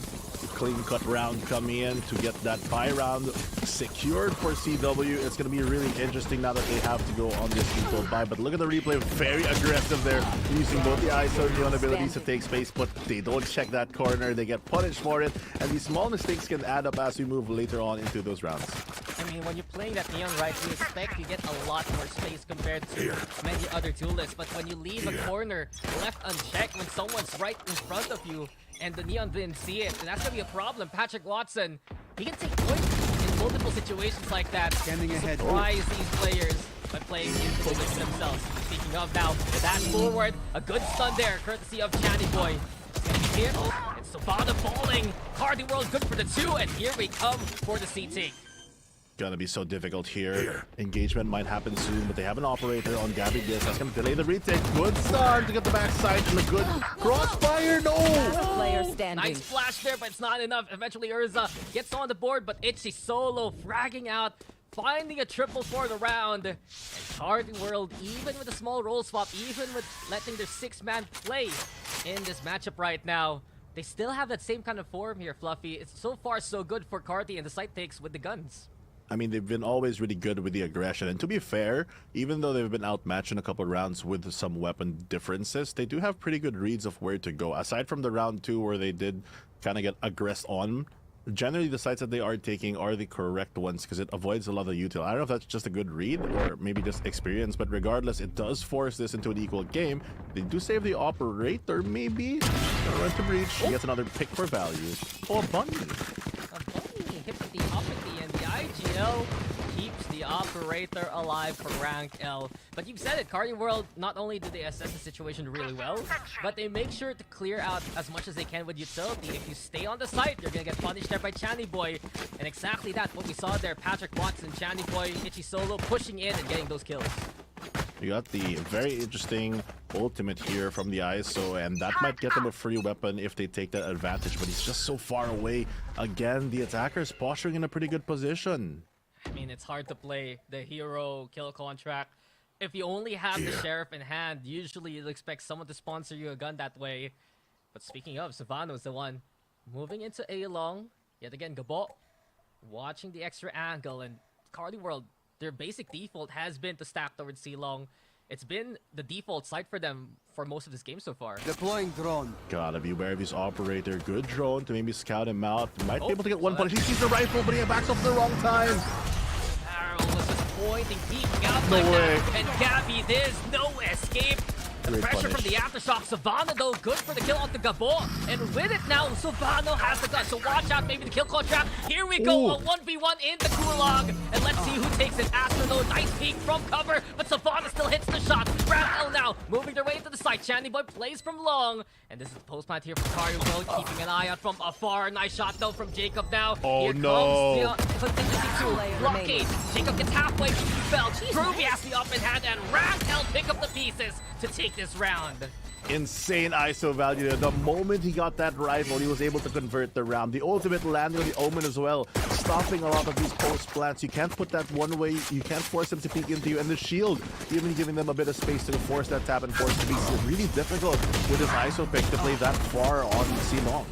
Clean cut round coming in to get that buy round secured for CW. It's going to be really interesting now that they have to go on this equal buy. But look at the replay, very aggressive there, using both the ISO and Neon abilities to take space, but they don't check that corner. They get punished for it, and these small mistakes can add up as we move later on into those rounds. I mean, when you're playing that Neon right, you expect you get a lot more space compared to many other duelists. But when you leave a corner left unchecked when someone's right in front of you, and the Neon didn't see it, and that's gonna be a problem. Patrick Watson, he can take points in multiple situations like that. Surprise these players by playing into the win themselves. Speaking of now, the dash forward, a good stun there, courtesy of Channy Boy. It's Savannah falling. Carti World good for the 2, and here we come for the CT. Gonna be so difficult here. Engagement might happen soon, but they have an operator on Gabby Diaz. That's gonna delay the retake. Good start to get the backside and a good crossfire. No! Player standing. Nice flash there, but it's not enough. Eventually Urza gets on the board, but Itchy solo fragging out, finding a triple for the round. And Carti World, even with a small roll swap, even with letting their 6-man play in this matchup right now, they still have that same kind of form here, Fluffy. It's so far so good for Carti and the site takes with the guns. I mean, they've been always really good with the aggression. And to be fair, even though they've been outmatched in a couple of rounds with some weapon differences, they do have pretty good reads of where to go. Aside from the round 2 where they did kind of get aggressed on, generally the sites that they are taking are the correct ones because it avoids a lot of util. I don't know if that's just a good read or maybe just experience, but regardless, it does force this into an equal game. They do save the operator, maybe. Run to breach. He gets another pick for value. Oh, Bunny. L keeps the operator alive for Rank L. But you've said it, Carti World, not only do they assess the situation really well, but they make sure to clear out as much as they can with utility. If you stay on the site, you're gonna get punished there by Channy Boy. And exactly that's what we saw there. Patrick Watson, Channy Boy, Itchy Solo pushing in and getting those kills. You got the very interesting ultimate here from the ISO, and that might get them a free weapon if they take that advantage, but he's just so far away. Again, the attacker's posturing in a pretty good position. I mean, it's hard to play the hero kill contract. If you only have the sheriff in hand, usually you'll expect someone to sponsor you a gun that way. But speaking of, Savannah is the one moving into A long. Yet again, Gabo watching the extra angle, and Carti World, their basic default has been to stack towards C long. It's been the default site for them for most of this game so far. Deploying drone. Gotta be aware of his operator. Good drone to maybe scout him out. Might be able to get one punch. He sees the rifle, but he backs off at the wrong time. Barrel was just pointing, peeking out No like way. that. And Gabby, there's no escape. The Great pressure punish. from the aftershock. Savannah, though, good for the kill on the Gabo. And with it now, Savannah has the gun. So watch out, maybe the kill contract. Here we go, Ooh. a 1v1 in the gulag. And let's see who takes it. Astro, though, nice peek from cover. But Savannah still hits the shot. Raphael now moving their way into the site. Channy Boy plays from long. And this is the post plant here from Carti World, keeping an eye out from afar. Nice shot, though, from Jacob now. Oh, Here no. comes the contingency too. Blockade. Jacob gets halfway. He fell. Groovy has the up in hand. And Raphael pick up the pieces to take this round. Insane ISO value there. The moment he got that rifle, he was able to convert the round. The ultimate landing on the Omen as well, stopping a lot of these post plants. You can't put that one way, you can't force them to peek into you. And the shield, even giving them a bit of space to force that tap and force to be really difficult with his ISO pick to play that far on C-Long.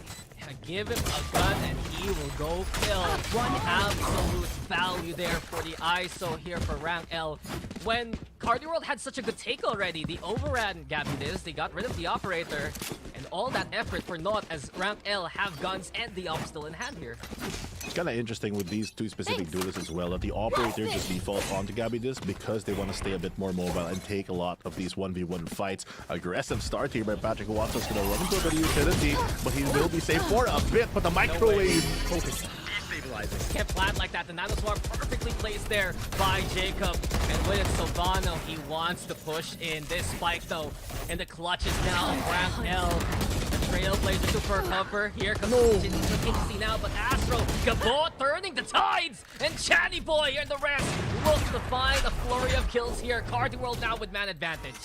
Give him a gun and he will go kill. One absolute value there for the ISO here for Rank L. When Carti World had such a good take already, the overran Gabby this, they got rid of the operator, and all that effort for naught as Rank L have guns and the op still in hand here. It's kind of interesting with these two specific duelists as well, that the operator just defaults onto Gabby this because they want to stay a bit more mobile and take a lot of these 1v1 fights. Aggressive start here by Patrick Watson's going to run into a bit of utility, but he will be safe for a bit, but the microwave focus. Can't plant like that. The nanoswarm perfectly placed there by Jacob. And with it, Savannah, he wants to push in. This spike, though, and the clutches now of Rank L. The Trailblazer super cover. Here comes the contingency now, but Astro, Gabo turning the tides, and Channy Boy and the rest look to find a flurry of kills here. Carti World now with man advantage.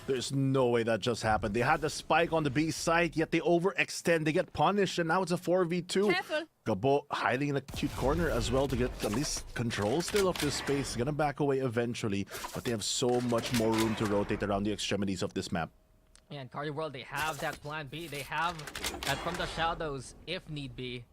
There's no way that just happened. They had the spike on the B side, yet they overextend. They get punished, and now it's a 4v2. Careful. Gabo hiding in a cute corner as well to get at least control still of this space. Gonna back away eventually, but they have so much more room to rotate around the extremities of this map. And Carti World, they have that plan B. They have that from the shadows if need be.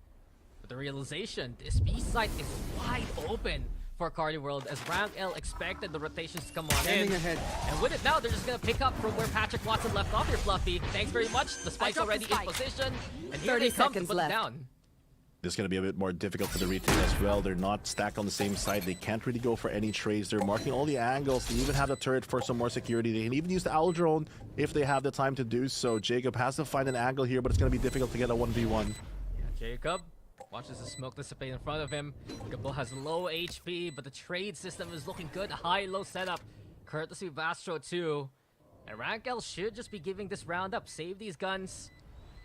But the realization, this B site is wide open for Carti World as Rank L expected the rotations to come on in. Standing ahead. And with it now, they're just gonna pick up from where Patrick Watson left off here, Fluffy. Thanks very much. The spike's dropped the already spike. in position. And here 30 they come to seconds put left. it down. This is going to be a bit more difficult for the retake as well. They're not stacked on the same side. They can't really go for any trades. They're marking all the angles. They even have the turret for some more security. They can even use the owl drone if they have the time to do so. Jacob has to find an angle here, but it's going to be difficult to get a 1v1. Jacob watches the smoke dissipate in front of him. Gabo has low HP, but the trade system is looking good. High-low setup, courtesy of Astro too. And Rank L should just be giving this round up. Save these guns.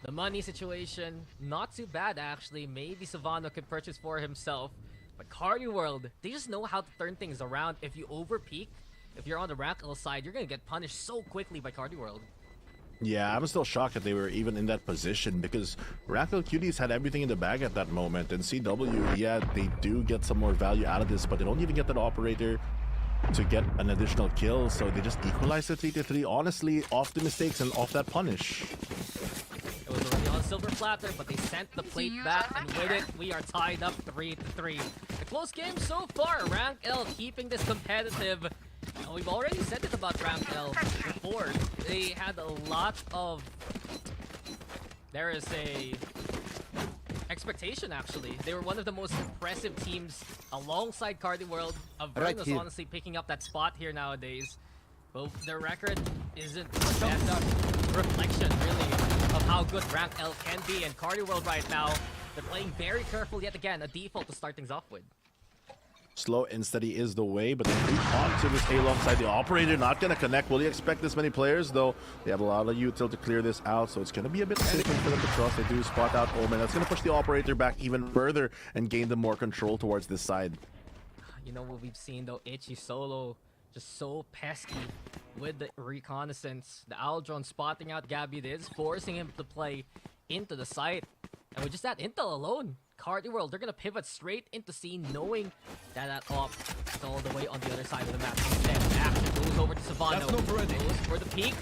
The money situation, not too bad actually. Maybe Savannah could purchase for himself. But Carti World, they just know how to turn things around. If you over-peak, if you're on the Rank L side, you're gonna get punished so quickly by Carti World. Yeah, I'm still shocked that they were even in that position because Rankle Cuties had everything in the bag at that moment. And CW, yeah, they do get some more value out of this, but they don't even get that operator to get an additional kill. So they just equalize the 3-3, honestly, off the mistakes and off that punish. It was already on silver platter, but they sent the plate back, and with it, we are tied up 3-3. A close game so far. Rank L keeping this competitive. We've already said it about Rank L before. They had a lot of... There is a... expectation, actually. They were one of the most impressive teams alongside Carti World. Avernus here. honestly picking up that spot here nowadays. But their record isn't the best reflection, really, of how good Rank L can be. And Carti World right now, they're playing very careful yet again. A default to start things off with. Slow and steady is the way, but they creep onto this A alongside the operator. Not going to connect. Will you expect this many players, though? They have a lot of util to clear this out, so it's going to be a bit safer for them to trust. They do spot out Omen. That's going to push the operator back even further and gain them more control towards this side. You know what we've seen though, Itchy solo just so pesky with the reconnaissance. The owl drone spotting out Gabby Diz, forcing him to play into the site. And with just that intel alone, Carti World, they're gonna pivot straight into C, knowing that that op is all the way on the other side of the map. Instead, action goes over to Savano. Goes for the peak.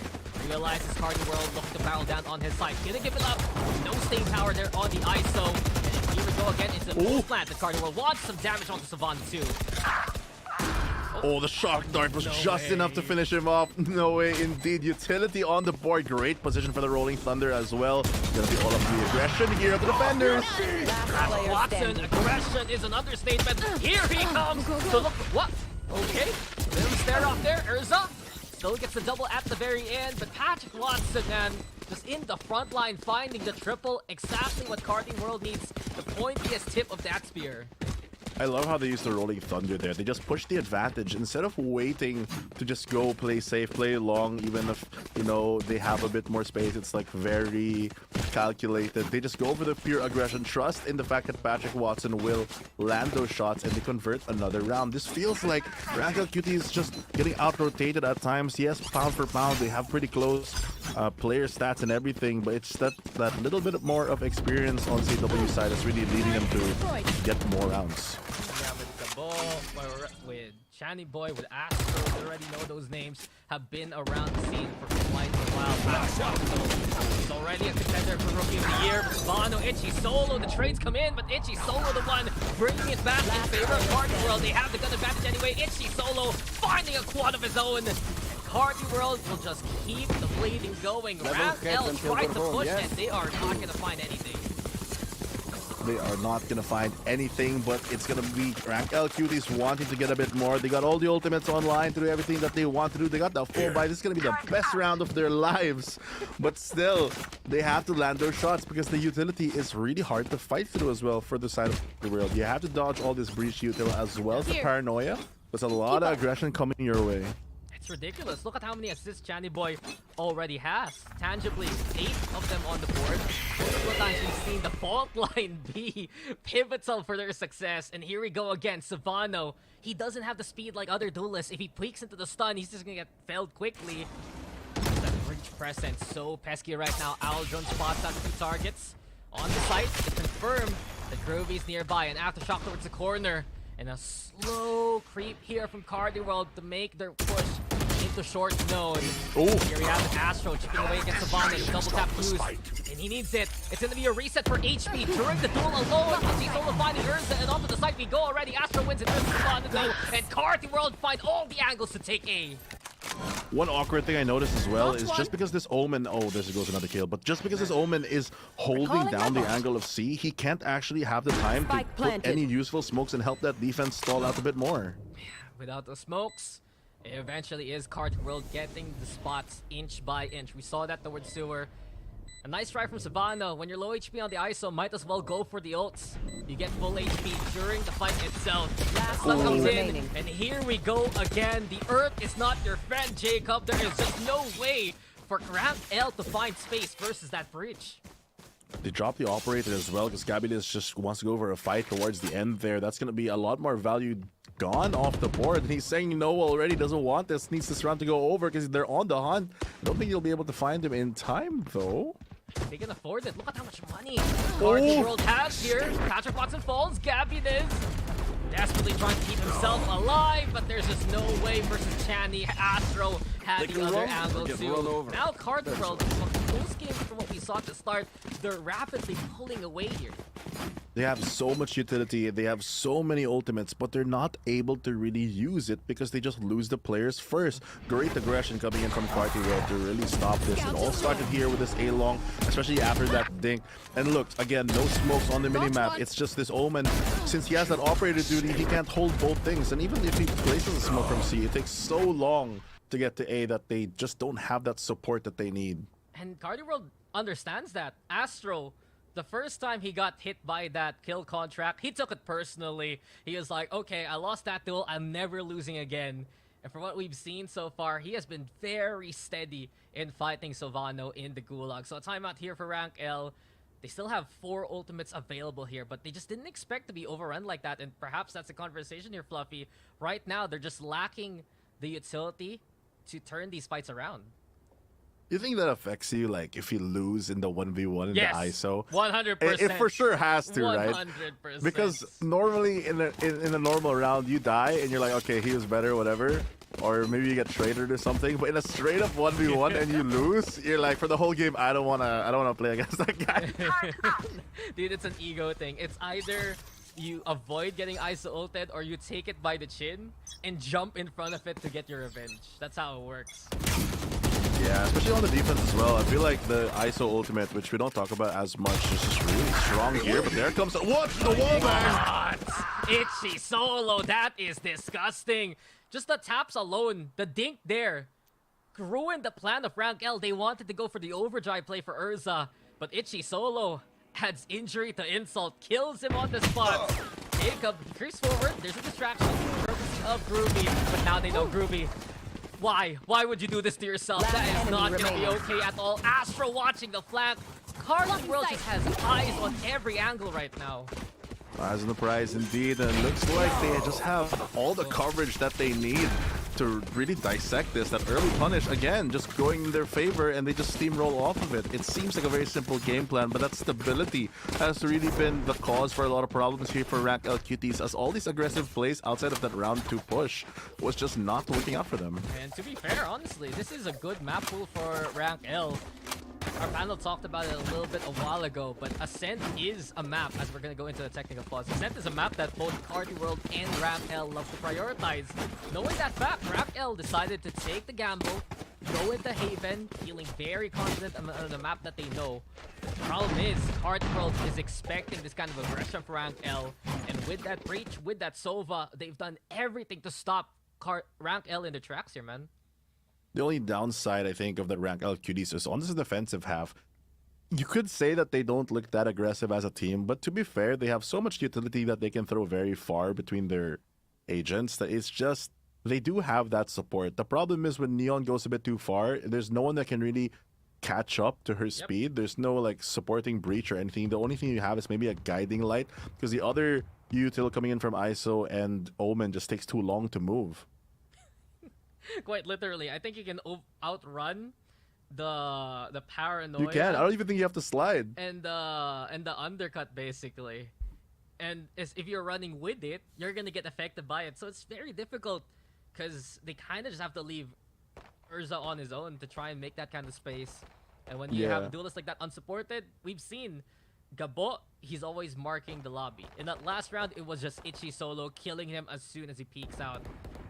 Realizes Carti World looking to barrel down on his side. Gonna give it up. No staying power there on the ISO. And here we go again. It's the full plant that Carti World wants some damage onto Savano too. Oh, the shock dart was just enough to finish him off. No way, indeed. Utility on the board. Great position for the Rolling Thunder as well. Gonna be all of the aggression here of the defenders. Watson, aggression is an understatement. Here he comes. So look, what? Okay, little stare off there. Urza still gets the double at the very end, but Patrick Watson, man, just in the front line, finding the triple. Exactly what Carti World needs. The pointiest tip of that spear. I love how they use the Rolling Thunder there. They just push the advantage instead of waiting to just go play safe, play long, even if, you know, they have a bit more space. It's like very calculated. They just go for the pure aggression, trust in the fact that Patrick Watson will land those shots and they convert another round. This feels like Rankel Cutie is just getting out-rotated at times. Yes, pound for pound, they have pretty close player stats and everything, but it's that little bit more of experience on CW side that's really leading them to get more rounds. Yeah, with the ball, with Shiny Boy, with Astro, you already know those names, have been around the scene for quite a while. He's already a contender for Rookie of the Year. Bono, Itchy Solo, the trades come in, but Itchy Solo the one bringing it back in favor of Carti World. They have the gun advantage anyway. Itchy Solo finding a quad of his own. Carti World will just keep the bleeding going. Ramp L tried to push and they are not going to find anything. They are not going to find anything, but it's going to be Rank L Cuties wanting to get a bit more. They got all the ultimates online to do everything that they want to do. They got the full buy. This is going to be the best round of their lives. But still, they have to land those shots because the utility is really hard to fight through as well for the side of the world. You have to dodge all this breach util as well as the paranoia. There's a lot of aggression coming your way. It's ridiculous. Look at how many assists Shiny Boy already has. Tangibly, 8 of them on the board. Multiple times we've seen the fault line be pivotal for their success. And here we go again. Savano, he doesn't have the speed like other duelists. If he peeks into the stun, he's just gonna get felled quickly. That breach presence so pesky right now. Owl Drone spots out 2 targets on the site to confirm the Groovy's nearby. And aftershock towards the corner. And a slow creep here from Carti World to make their push into short node. Oh. Here we have the Astro chipping away against Savannah. Double tap boost. And he needs it. It's going to be a reset for HP during the duel alone. He's solo finding Urza, and onto the site we go already. Astro wins it versus Savannah though. And Carti World find all the angles to take A. One awkward thing I noticed as well is just because this Omen, oh, there goes another kill, but just because this Omen is holding down the angle of C, he can't actually have the time to put any useful smokes and help that defense stall out a bit more. Without the smokes, it eventually is Carti World getting the spots inch by inch. We saw that towards Sewer. A nice try from Savannah. When you're low HP on the ISO, might as well go for the ults. You get full HP during the fight itself. Stun comes in, and here we go again. The Earth is not your friend, Jacob. There is just no way for Ramp L to find space versus that breach. They drop the operator as well because Gabilis just wants to go for a fight towards the end there. That's going to be a lot more value gone off the board. And he's saying no already, doesn't want this, needs this round to go over because they're on the hunt. I don't think you'll be able to find him in time though. They can afford it. Look at how much money Carti World has here. Patrick Watson falls. Gabby is desperately trying to keep himself alive, but there's just no way versus Channy. Astro had the other angle too. Now Carti World, those games from what we saw at the start, they're rapidly pulling away here. They have so much utility, they have so many ultimates, but they're not able to really use it because they just lose the players first. Great aggression coming in from Carti World to really stop this. It all started here with this A-Long, especially after that dink. And look, again, no smokes on the minimap. It's just this Omen. Since he has that operator duty, he can't hold both things. And even if he places a smoke from C, it takes so long to get to A that they just don't have that support that they need. And Carti World understands that. Astro The first time he got hit by that kill contract, he took it personally. He was like, okay, I lost that duel, I'm never losing again. And from what we've seen so far, he has been very steady in fighting Sovano in the Gulag. So a timeout here for Rank L. They still have 4 ultimates available here, but they just didn't expect to be overrun like that. And perhaps that's a conversation here, Fluffy. Right now, they're just lacking the utility to turn these fights around. You think that affects you, like, if you lose in the 1v1 in Yes, the ISO? 100%. It for sure has to, 100%. right? Because normally in a normal round, you die and you're like, okay, he was better, whatever. Or maybe you get traded or something. But in a straight up 1v1 and you lose, you're like, for the whole game, I don't wanna play against that guy. Dude, it's an ego thing. It's either you avoid getting ISO ulted or you take it by the chin and jump in front of it to get your revenge. That's how it works. Yeah, especially on the defense as well. I feel like the ISO ultimate, which we don't talk about as much, is just really strong here. But there comes what? The wallbang! Itchy solo, that is disgusting. Just the taps alone, the dink there, ruined the plan of Rank L. They wanted to go for the overdrive play for Urza, but Itchy solo adds injury to insult, kills him on the spot. Jacob creeps forward, there's a distraction, courtesy of Groovy, but now they know Groovy. Why? Why would you do this to yourself? That is not going to be okay at all. Astro watching the flank. Carti World just has eyes on every angle right now. Eyes on the prize indeed, and it looks like they just have all the coverage that they need to really dissect this. That early punish, again, just going in their favor, and they just steamroll off of it. It seems like a very simple game plan, but that stability has really been the cause for a lot of problems here for Rank L Cuties, as all these aggressive plays outside of that round 2 push was just not working out for them. And to be fair, honestly, this is a good map pool for Rank L. Our panel talked about it a little bit a while ago, but Ascent is a map, as we're going to go into the technical pause. Ascent is a map that both Carti World and Rank L love to prioritize. Knowing that fact, Rank L decided to take the gamble, go into Haven, feeling very confident on the map that they know. The problem is, Carti World is expecting this kind of aggression for Rank L, and with that breach, with that Sova, they've done everything to stop Rank L in their tracks here, man. The only downside, I think, of the Rank L Cuties is on this defensive half. You could say that they don't look that aggressive as a team, but to be fair, they have so much utility that they can throw very far between their agents that it's just, they do have that support. The problem is when Neon goes a bit too far, there's no one that can really catch up to her speed. There's no like supporting breach or anything. The only thing you have is maybe a guiding light, because the other util coming in from ISO and Omen just takes too long to move. Quite literally, I think you can outrun the paranoia. You can. I don't even think you have to slide. And the undercut basically. And if you're running with it, you're gonna get affected by it. So it's very difficult because they kind of just have to leave Urza on his own to try and make that kind of space. And when you have duelists like that unsupported, we've seen Gabo, he's always marking the lobby. In that last round, it was just Itchy solo, killing him as soon as he peeks out.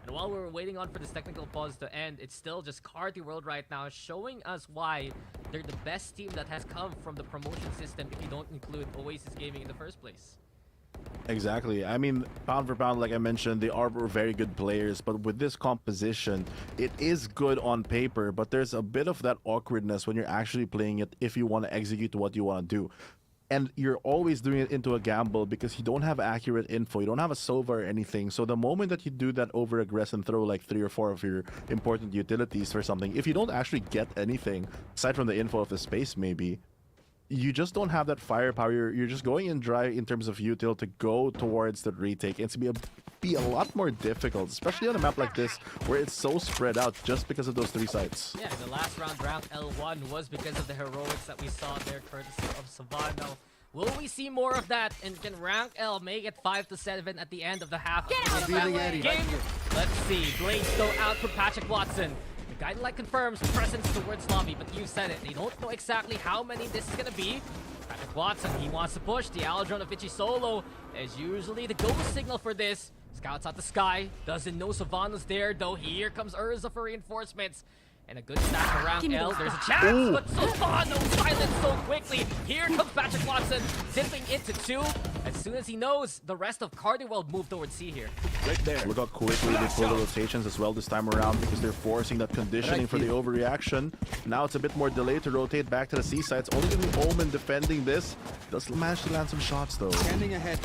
And while we're waiting on for this technical pause to end, it's still just Carti World right now, showing us why they're the best team that has come from the promotion system if you don't include Oasis Gaming in the first place. Exactly. I mean, pound for pound, like I mentioned, they are very good players, but with this composition, it is good on paper, but there's a bit of that awkwardness when you're actually playing it if you want to execute what you want to do. And you're always doing it into a gamble because you don't have accurate info. You don't have a Sova or anything. So the moment that you do that over-aggress and throw like 3 or 4 of your important utilities for something, if you don't actually get anything, aside from the info of the space maybe, you just don't have that firepower. You're just going in dry in terms of util to go towards the retake. It's be a lot more difficult, especially on a map like this where it's so spread out just because of those 3 sites. Yeah, the last round, round L1, was because of the heroics that we saw there, courtesy of Savano. Will we see more of that? And can Rank L make it 5-7 at the end of the half? Game. Let's see. Bladestow out for Patrick Watson. The guiding light confirms presence towards lobby, but you said it. They don't know exactly how many this is going to be. Patrick Watson, he wants to push. The Aldron of Itchy solo is usually the go signal for this. Scouts out the sky. Doesn't know Savannah's there, though. Here comes Urza for reinforcements. And a good stack around L. There's a chance, but Savannah silenced so quickly. Here comes Patrick Watson, zipping into 2. As soon as he knows, the rest of Carti World moved towards C here. Right there. Look how quickly they pull the rotations as well this time around because they're forcing that conditioning for the overreaction. Now it's a bit more delayed to rotate back to the C side. It's only going to be Omen defending this. Does manage to land some shots though. Standing ahead.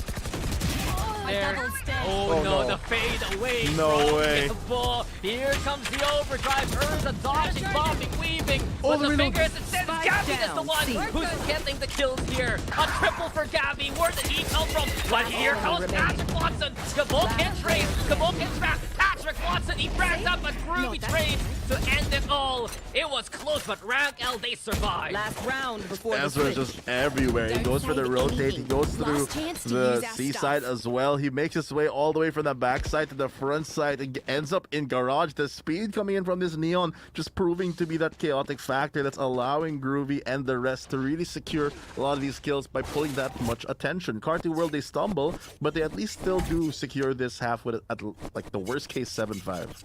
There. Oh, no, the fade away. No way. The ball. Here comes the overdrive. Urza dodging, bombing, weaving. Oh, With the the reload. fingers, it says Gabby is the one who's getting the kills here. A triple for Gabby. Where did he come from? But here comes Patrick Watson. Cabal can trade. Cabal can trap. Patrick Watson, he bragged up a groovy trade to end it all. It was close, but Rank L, they survived. Last round before the Ezra switch. just everywhere. He goes for the rotate. He goes through the C side as well. He makes his way all the way from the back side to the front side and ends up in garage. The speed coming in from this Neon just proving to be that chaotic factor that's allowing Groovy and the rest to really secure a lot of these kills by pulling that much attention. Carti World, they stumble, but they at least still do secure this half with at like the worst case 7-5.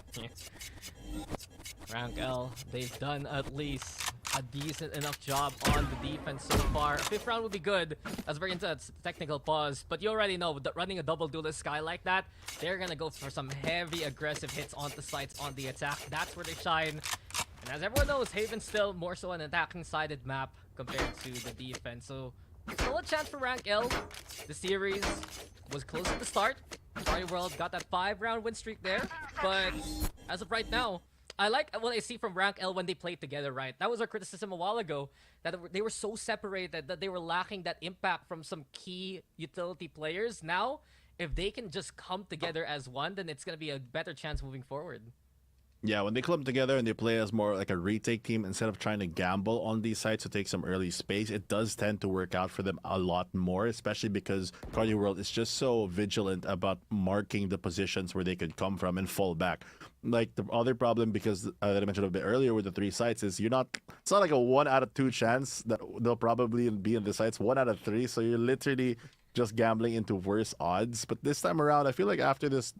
Rank L, they've done at least a decent enough job on the defense so far. Fifth round would be good as we're into a technical pause, but you already know that running a double duelist Sky like that, they're gonna go for some heavy aggressive hits onto sites on the attack. That's where they shine. And as everyone knows, Haven's still more so an attacking sided map compared to the defense. So still a chance for Rank L. The series was close at the start. Carti World got that 5-round win streak there, but as of right now, I like what I see from Rank L when they played together, right? That was our criticism a while ago, that they were so separated, that they were lacking that impact from some key utility players. Now, if they can just come together as one, then it's going to be a better chance moving forward. Yeah, when they clump together and they play as more like a retake team instead of trying to gamble on these sites to take some early space, it does tend to work out for them a lot more, especially because Carti World is just so vigilant about marking the positions where they could come from and fall back. Like the other problem, because that I mentioned a bit earlier with the 3 sites, is it's not like a 1 out of 2 chance that they'll probably be in the sites, 1 out of 3, so you're literally just gambling into worse odds. But this time around, I feel like after this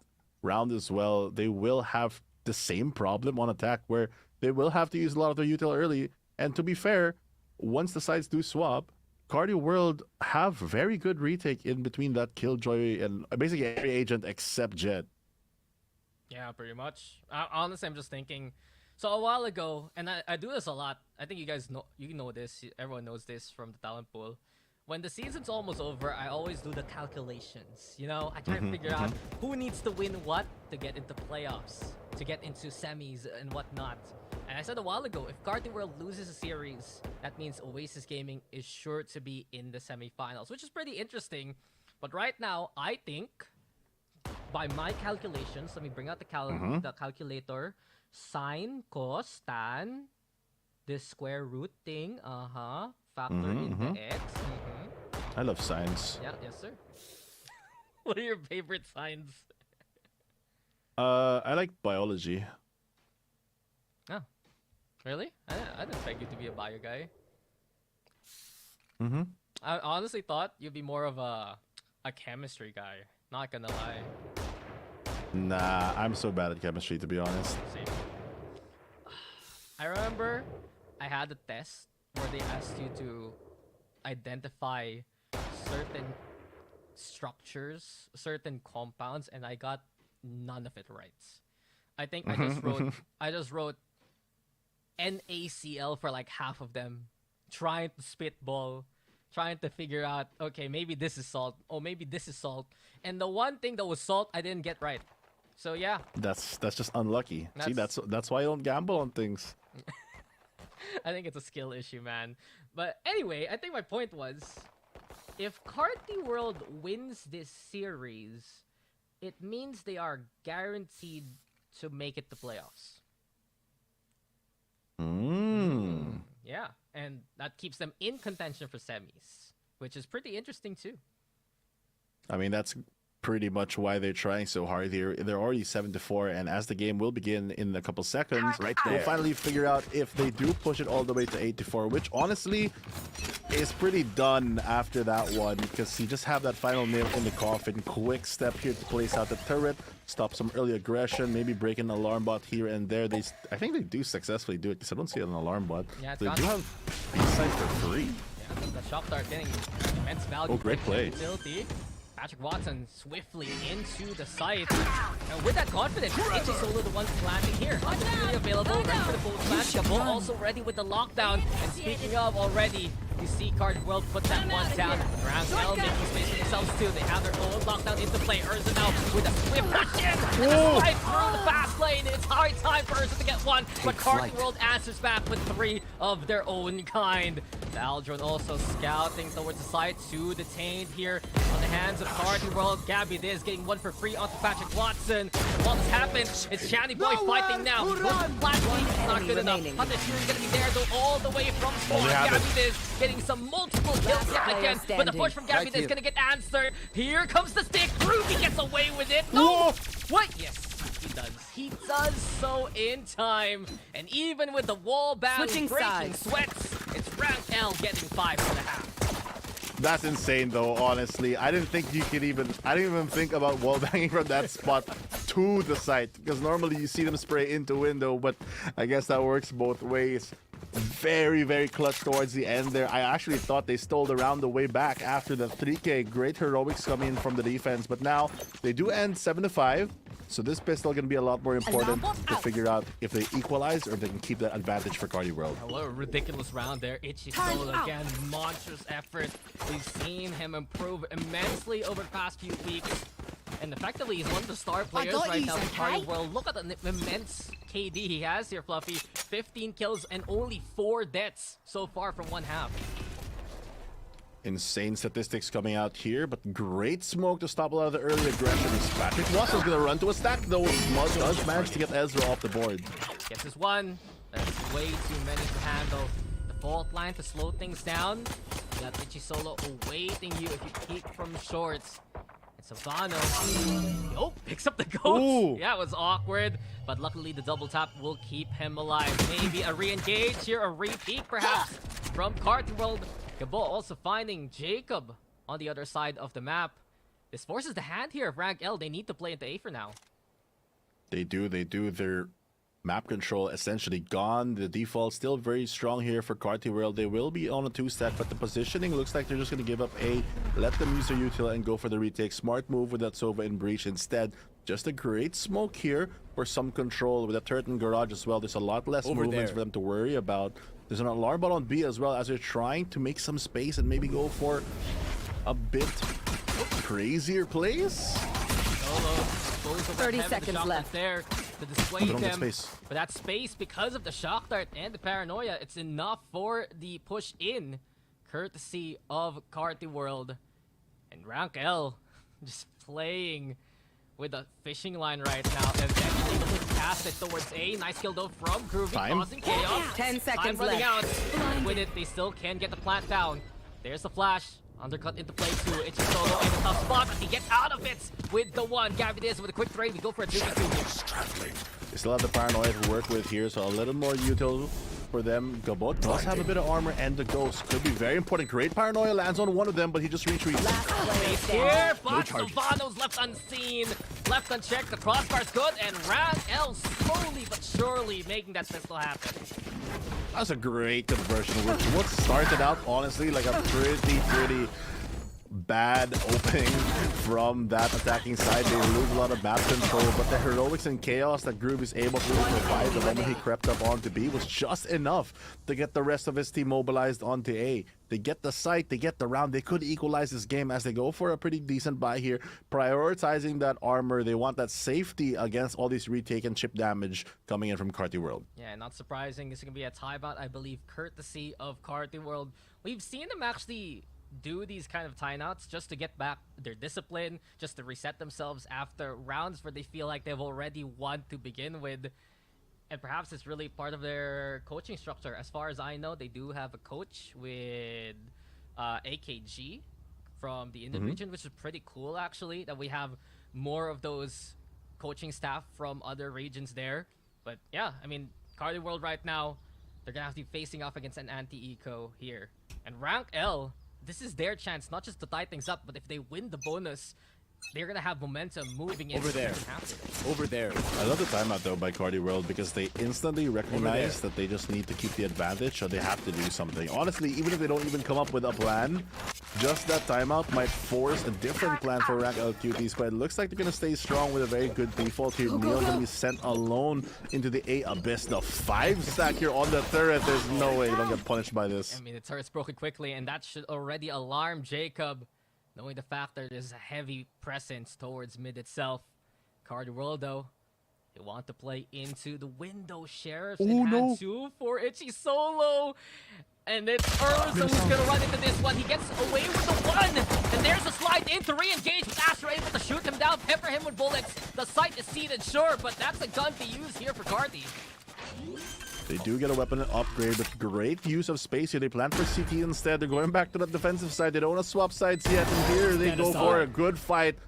round as well, they will have the same problem on attack where they will have to use a lot of their util early. And to be fair, once the sides do swap, Carti World have very good retake in between that Killjoy and basically every agent except Jet. Yeah, pretty much. Honestly, I'm just thinking. So a while ago, and I do this a lot. I think you guys know this. Everyone knows this from the talent pool. When the season's almost over, I always do the calculations. You know, I try to figure out who needs to win what to get into playoffs, to get into semis and whatnot. And I said a while ago, if Carti World loses a series, that means Oasis Gaming is sure to be in the semifinals, which is pretty interesting. But right now, I think, by my calculations, let me bring out the calculator. Sine, cos, tan, this square root thing, factor into x. I love science. Yeah, yes sir. What are your favorite signs? I like biology. Oh, really? I didn't expect you to be a bio guy. I honestly thought you'd be more of a chemistry guy. Not gonna lie. Nah, I'm so bad at chemistry, to be honest. Same. I remember I had a test where they asked you to identify certain structures, certain compounds, and I got none of it right. I think I just wrote NaCl for like half of them, trying to spitball, trying to figure out, okay, maybe this is salt, or maybe this is salt, and the one thing that was salt I didn't get right. So yeah, That's just unlucky. See, that's why I don't gamble on things. I think it's a skill issue, man. But anyway, I think my point was, if Carti World wins this series, it means they are guaranteed to make it to playoffs. Yeah, and that keeps them in contention for semis, which is pretty interesting too. I mean, that's pretty much why they're trying so hard here. They're already 7-4, and as the game will begin in a couple seconds, we'll finally figure out if they do push it all the way to 8-4, which honestly is pretty done after that one, because you just have that final nail in the coffin. Quick step here to place out the turret, stop some early aggression, maybe break an alarm bot here and there. I think they do successfully do it, because I don't see an alarm bot. Yeah, it's they gone. do have sight for free. The shock dart getting immense value. Oh, great play. Utility. Patrick Watson swiftly into the site. And with that confidence, Itchy Solo the one planting here. Really available, ready for the full flash. Gabo also ready with the lockdown. And speaking of already, you see Carti World put that one down. Rank L making space for themselves too. They have their own lockdown into play. Urza now with a swift push in. And a slide through the fast lane. It's hard time for Urza to get one. But Carti World answers back with 3 of their own kind. The Aldron also scouting towards the side to detained here on the hands of Carti World. Gabby Diz getting one for free onto Patrick Watson. What has happened? It's Shanny Boy fighting now. It's not good enough. Hunter Fury gonna be there though all the way from spawn. Gabby Diz getting some multiple kills yet again. But the push from Gabby Diz is gonna get answered. Here comes the stick. Ruby gets away with it. No! What? Yes. He does. He does so in time. And even with the wall battle breaking sweats, it's Rank L getting 5.5. That's insane though, honestly. I didn't even think about wall banging from that spot to the site. Because normally you see them spray into window, but I guess that works both ways. Very, very clutch towards the end there. I actually thought they stole the round the way back after the 3K. Great heroics coming in from the defense, but now they do end 7-5. So this pistol going to be a lot more important to figure out if they equalize or if they can keep that advantage for Carti World. What a ridiculous round there. Itchy Solo again, monstrous effort. We've seen him improve immensely over the past few weeks. And effectively, he's one of the star players right now in Carti World. Look at the immense KD he has here, Fluffy. 15 kills and only 4 deaths so far from one half. Insane statistics coming out here, but great smoke to stop a lot of the early aggression. Patrick Watson's going to run to a stack, though. Mud does manage to get Ezra off the board. Gets his one. That's way too many to handle. The fault line to slow things down. You got Itchy Solo awaiting you if you peek from shorts. And Savano, oh, picks up the ghost. Ooh. Yeah, it was awkward, but luckily the double tap will keep him alive. Maybe a re-engage here, a re-peek perhaps from Carti World. Gabo also finding Jacob on the other side of the map. This forces the hand here of Rank L. They need to play into A for now. They do. Their map control essentially gone. The default still very strong here for Carti World. They will be on a 2-stack, but the positioning looks like they're just going to give up A, let them use their util and go for the retake. Smart move with that Sova in breach instead. Just a great smoke here for some control with a turret in garage as well. There's a lot less movements for them to worry about. There's an alarm ball on B as well as they're trying to make some space and maybe go for a bit crazier plays. 30 seconds left there to dissuade don't get them. space. But that space, because of the shock dart and the paranoia, it's enough for the push in, courtesy of Carti World. And Rank L just playing with a fishing line right now, and then able to cast it towards A. Nice kill though from Groovy, causing chaos. 10 seconds Time running out. left. With it, they still can get the plant down. There's the flash. Undercut into play too. Itchy Solo in a tough spot, but he gets out of it with the one. Gabby Diz with a quick trade. We go for a 2v2. They still have the paranoia to work with here, so a little more util for them. Gabot does have a bit of armor, and the ghost could be very important. Great paranoia lands on one of them, but he just retreats. Here, but Savano's left unseen, left unchecked. The crossbar's good, and Rank L slowly but surely making that pistol happen. That's a great conversion, which what started out honestly like a pretty bad opening from that attacking side. They lose a lot of map control, but the heroics and chaos that Groove is able to provide the moment he crept up onto B was just enough to get the rest of his team mobilized onto A. They get the site, they get the round, they could equalize this game as they go for a pretty decent buy here, prioritizing that armor. They want that safety against all these retake and chip damage coming in from Carti World. Yeah, not surprising. This is going to be a timeout, I believe, courtesy of Carti World. We've seen them actually do these kind of timeouts just to get back their discipline, just to reset themselves after rounds where they feel like they've already won to begin with. And perhaps it's really part of their coaching structure. As far as I know, they do have a coach with AKG from the Indian region, which is pretty cool, actually, that we have more of those coaching staff from other regions there. But yeah, I mean, Carti World right now, they're going to have to be facing off against an anti-eco here. And Rank L, this is their chance, not just to tie things up, but if they win the bonus, they're gonna have momentum moving in Over there. Over there. I love the timeout though by Carti World because they instantly recognize that they just need to keep the advantage, so they have to do something. Honestly, even if they don't even come up with a plan, just that timeout might force a different plan for rank L Cuties, but it looks like they're gonna stay strong with a very good default here. Neil gonna be sent alone into the A Abyss. The 5-stack here on the turret. There's no way you don't get punished by this. I mean, the turret's broken quickly, and that should already alarm Jacob, knowing the fact that there's a heavy presence towards mid itself. Carti World, though, they want to play into the window. Sheriffs in hand 2 for Itchy Solo. And it's Urza who's gonna run into this one. He gets away with the 1. And there's a slide in to re-engage with Astra, able to shoot him down, pepper him with bullets. The site is seated, sure, but that's a gun to use here for Carti. They do get a weapon upgrade with great use of space here. They plan for CT instead. They're going back to the defensive side. They don't want to swap sides yet. And here they go for a good fight.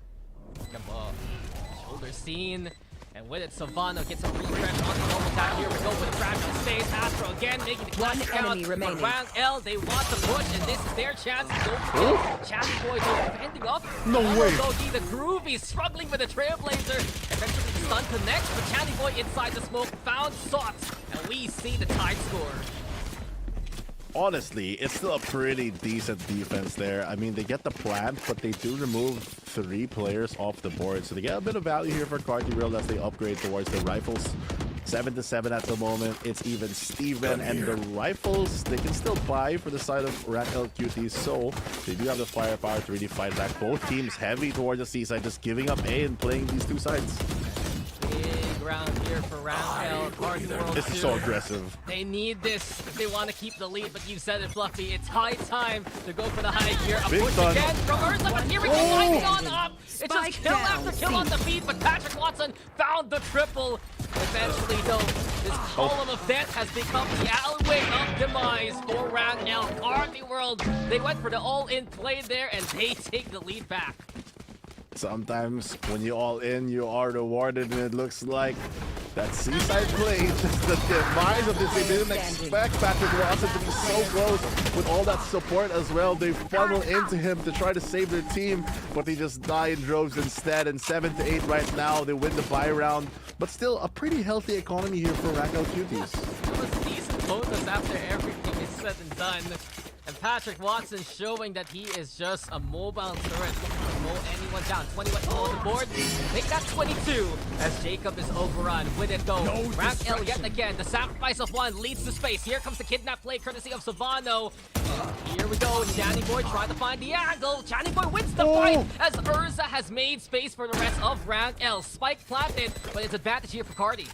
Shoulder seen. And with it, Savannah gets a refresh on the normal attack. Here we go with the fragile stays. Astro again making the clash count. But round L, they want to push, and this is their chance to go for it. Channy Boy though defending off. No way. Dogi, the Groovy struggling with the Trailblazer. Eventually stun connects, but Channy Boy inside the smoke found Sot. And we see the tie score. Honestly, it's still a pretty decent defense there. I mean, they get the plant, but they do remove 3 players off the board. So they get a bit of value here for Carti World as they upgrade towards the rifles. 7-7 at the moment. It's even Steven, and the rifles, they can still buy for the side of rank L Cuties. So they do have the firepower to really fight back. Both teams heavy towards the C side, just giving up A and playing these 2 sides. Big round here for round L. Carti World This is so aggressive. They need this if they want to keep the lead, but you said it, Fluffy. It's high time to go for the high here. A Big push stun. again from Urza, but here we go, lining on up. It's just kill after kill on the feed, but Patrick Watson found the triple. Eventually, though, this column of death has become the alleyway of demise for round L. Carti World, they went for the all-in play there, and they take the lead back. Sometimes when you all in, you are rewarded, and it looks like that seaside play, just the demise of this. They didn't expect Patrick Watson to be so close with all that support as well. They funnel into him to try to save their team, but they just die in droves instead. And 7-8 right now, they win the bye round, but still a pretty healthy economy here for rank L Cuties. It was decent bonus after everything is said and done. And Patrick Watson showing that he is just a mobile turret looking to mow anyone down. 21 on the board. Make that 22 as Jacob is overrun. With it though, rank L yet again. The sacrifice of 1 leads to space. Here comes the kidnap play courtesy of Savano. Here we go. Channy Boy trying to find the angle. Channy Boy wins the fight as Urza has made space for the rest of rank L. Spike planted, but it's advantage here for Carti.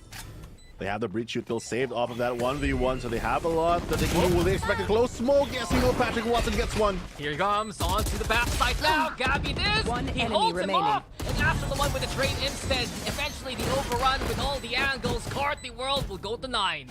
They have the breach shoot bill saved off of that 1v1, so they have a lot that they can do. Will they expect a close smoke? Yes, he will. Patrick Watson gets one. Here he comes, onto the backside now. Gabby this. He holds him off. And after the one with the trade instead, eventually the overrun with all the angles. Carti World will go to 9.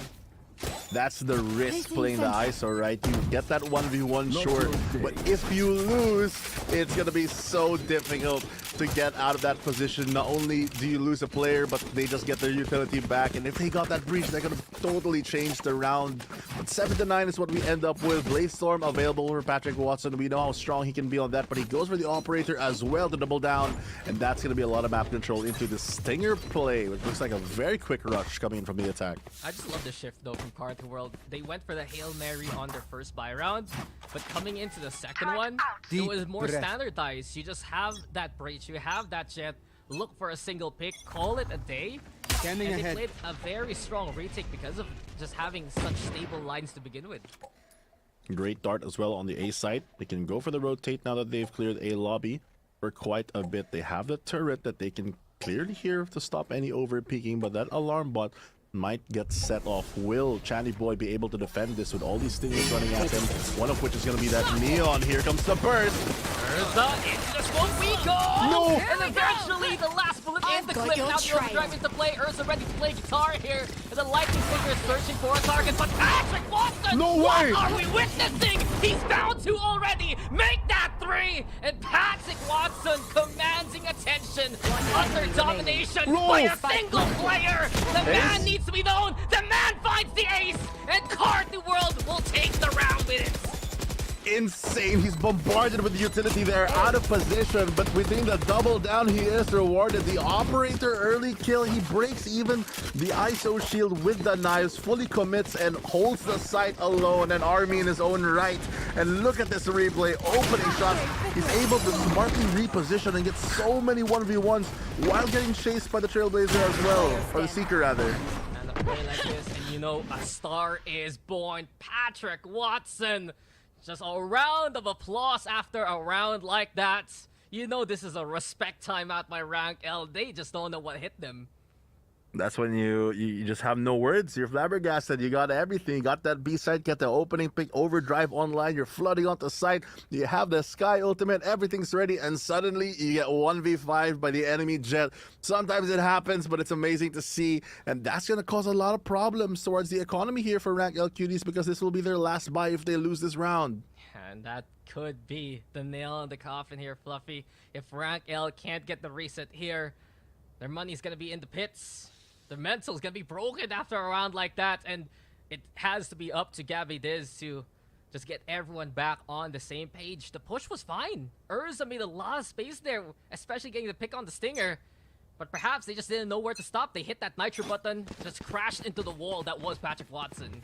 That's the risk playing the ISO, right? You get that 1v1 sure, but if you lose, it's gonna be so difficult to get out of that position. Not only do you lose a player, but they just get their utility back, and if they got that breach, they're gonna totally change the round. But 7-9 is what we end up with. Blade Storm available for Patrick Watson. We know how strong he can be on that, but he goes for the operator as well to double down, and that's gonna be a lot of map control into the Stinger play, which looks like a very quick rush coming in from the attack. I just love the shift though from Carti World. They went for the Hail Mary on their first buy round, but coming into the second one, it was more standardized. You just have that breach, you have that jet, look for a single pick, call it a day. And they played a very strong retake because of just having such stable lines to begin with. Great dart as well on the A side. They can go for the rotate now that they've cleared A lobby for quite a bit. They have the turret that they can clearly hear to stop any over peeking, but that alarm bot might get set off. Will Channy Boy be able to defend this with all these stingers running at him? One of which is going to be that Neon. Here comes the burst. Urza into the smoke we go! No! And eventually the last bullet in the clip. Now the overdrive into play. Urza ready to play guitar here. And the lightning finger is searching for a target, but Patrick Watson! No what way! are we witnessing? He's down 2 already! Make that 3! And Patrick Watson commanding attention. Utter domination by a single player! The man needs to be known! The man finds the ace! And Carti World will take the round with it! insane. He's bombarded with the utility there, out of position, but within the double down, he is rewarded. The operator early kill, he breaks even the ISO shield with the knives, fully commits and holds the site alone, and Army in his own right. And look at this replay, opening shots. He's able to smartly reposition and get so many 1v1s while getting chased by the Trailblazer as well, or the Seeker rather. And a play like this, and you know, a star is born. Patrick Watson. Just a round of applause after a round like that. You know this is a respect timeout by Rank L. They just don't know what hit them. That's when you just have no words. You're flabbergasted. You got everything. You got that B side, get the opening pick, overdrive online. You're flooding onto site. You have the Sky ultimate. Everything's ready, and suddenly you get 1v5 by the enemy jet. Sometimes it happens, but it's amazing to see, and that's gonna cause a lot of problems towards the economy here for Rank L Cuties, because this will be their last buy if they lose this round. And that could be the nail in the coffin here, Fluffy. If Rank L can't get the reset here, their money's gonna be in the pits. The mental's gonna be broken after a round like that, and it has to be up to Gabby Diz to just get everyone back on the same page. The push was fine. Urza made a lot of space there, especially getting the pick on the Stinger. But perhaps they just didn't know where to stop. They hit that nitro button, just crashed into the wall that was Patrick Watson.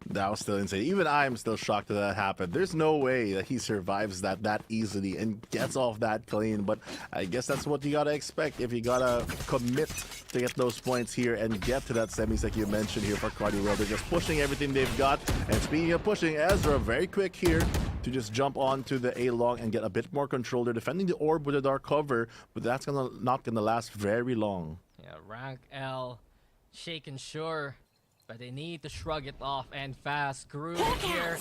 That was still insane. Even I am still shocked that happened. There's no way that he survives that easily and gets off that clean. But I guess that's what you gotta expect if you gotta commit to get those points here and get to that semis like you mentioned here for Carti World. They're just pushing everything they've got. And speaking of pushing, Ezra very quick here to just jump onto the A long and get a bit more control. They're defending the orb with a dark cover, but that's not gonna last very long. Yeah, Rank L, shaken sure. But they need to shrug it off and fast. Groove here.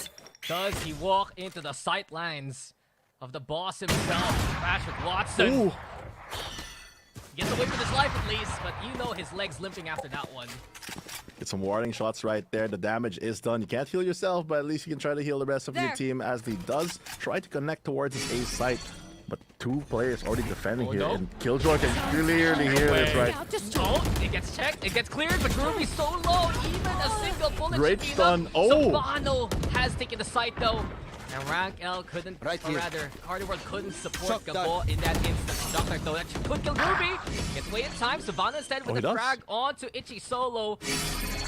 Does he walk into the sight lines of the boss himself, Patrick Watson? Ooh. Gets away with his life at least, but you know his leg's limping after that one. Get some warning shots right there. The damage is done. You can't heal yourself, but at least you can try to heal the rest of your team as he does try to connect towards his A site. But two players already defending here, and Killjoy can clearly hear this, right? Oh, it gets checked, it gets cleared, but Groovy's so low, even a single bullet Great should be stun. enough. Oh! Savano has taken the site though. And Rank L couldn't, or rather, Carti World couldn't support Gabo in that instance. Shock Dart though, that could kill Groovy. Gets away in time. Savannah instead with the frag onto Itchy solo.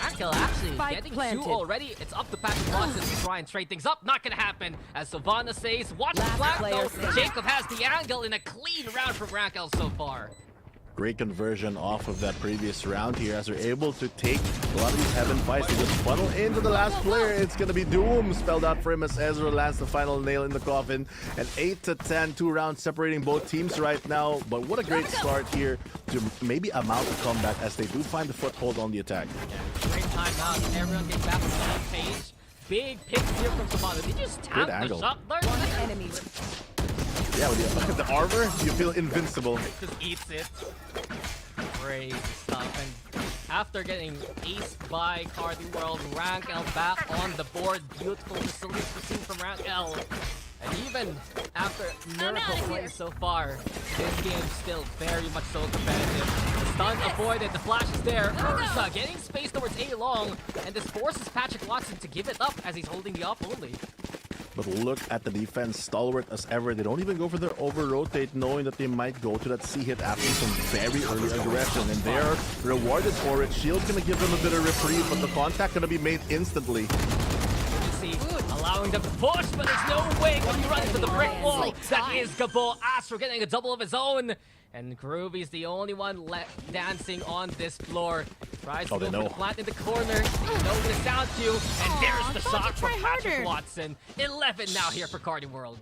Rank L actually getting two already. It's up to Patrick Watson to try and trade things up. Not gonna happen. As Savannah says, watch the flag though. Jacob has the angle in a clean round from Rank L so far. Great conversion off of that previous round here as they're able to take a lot of these heaven fights and just funnel into the last player. It's going to be doom spelled out for him as Ezra lands the final nail in the coffin. And 8-10, 2 rounds separating both teams right now. But what a great start here to maybe amount a comeback as they do find the foothold on the attack. Yeah, great timeout. Everyone gets back on the same page. Big picks here from Savannah. Did you just tap the shot dart? Enemy. Yeah, with the armor, you feel invincible. Just eats it. Crazy stuff. And after getting aced by Carti World, Rank L back on the board. Beautiful facilities we've seen from Rank L. And even after miracle plays so far, this game's still very much so competitive. The stun avoided, the flash is there. Urza getting space towards A long, and this forces Patrick Watson to give it up as he's holding the up only. But look at the defense, stalwart as ever. They don't even go for their over-rotate, knowing that they might go to that C-hit after some very early aggression. And they are rewarded for it. Shield's gonna give them a bit of reprieve, but the contact gonna be made instantly. Allowing them to push, but there's no way when you run into the brick wall. That is Gabo. Astro getting a double of his own. And Groovy's the only one left dancing on this floor. Tries to go for the plant in the corner. They know what it's down to. And there's the shot from Patrick Watson. 11 now here for Carti World.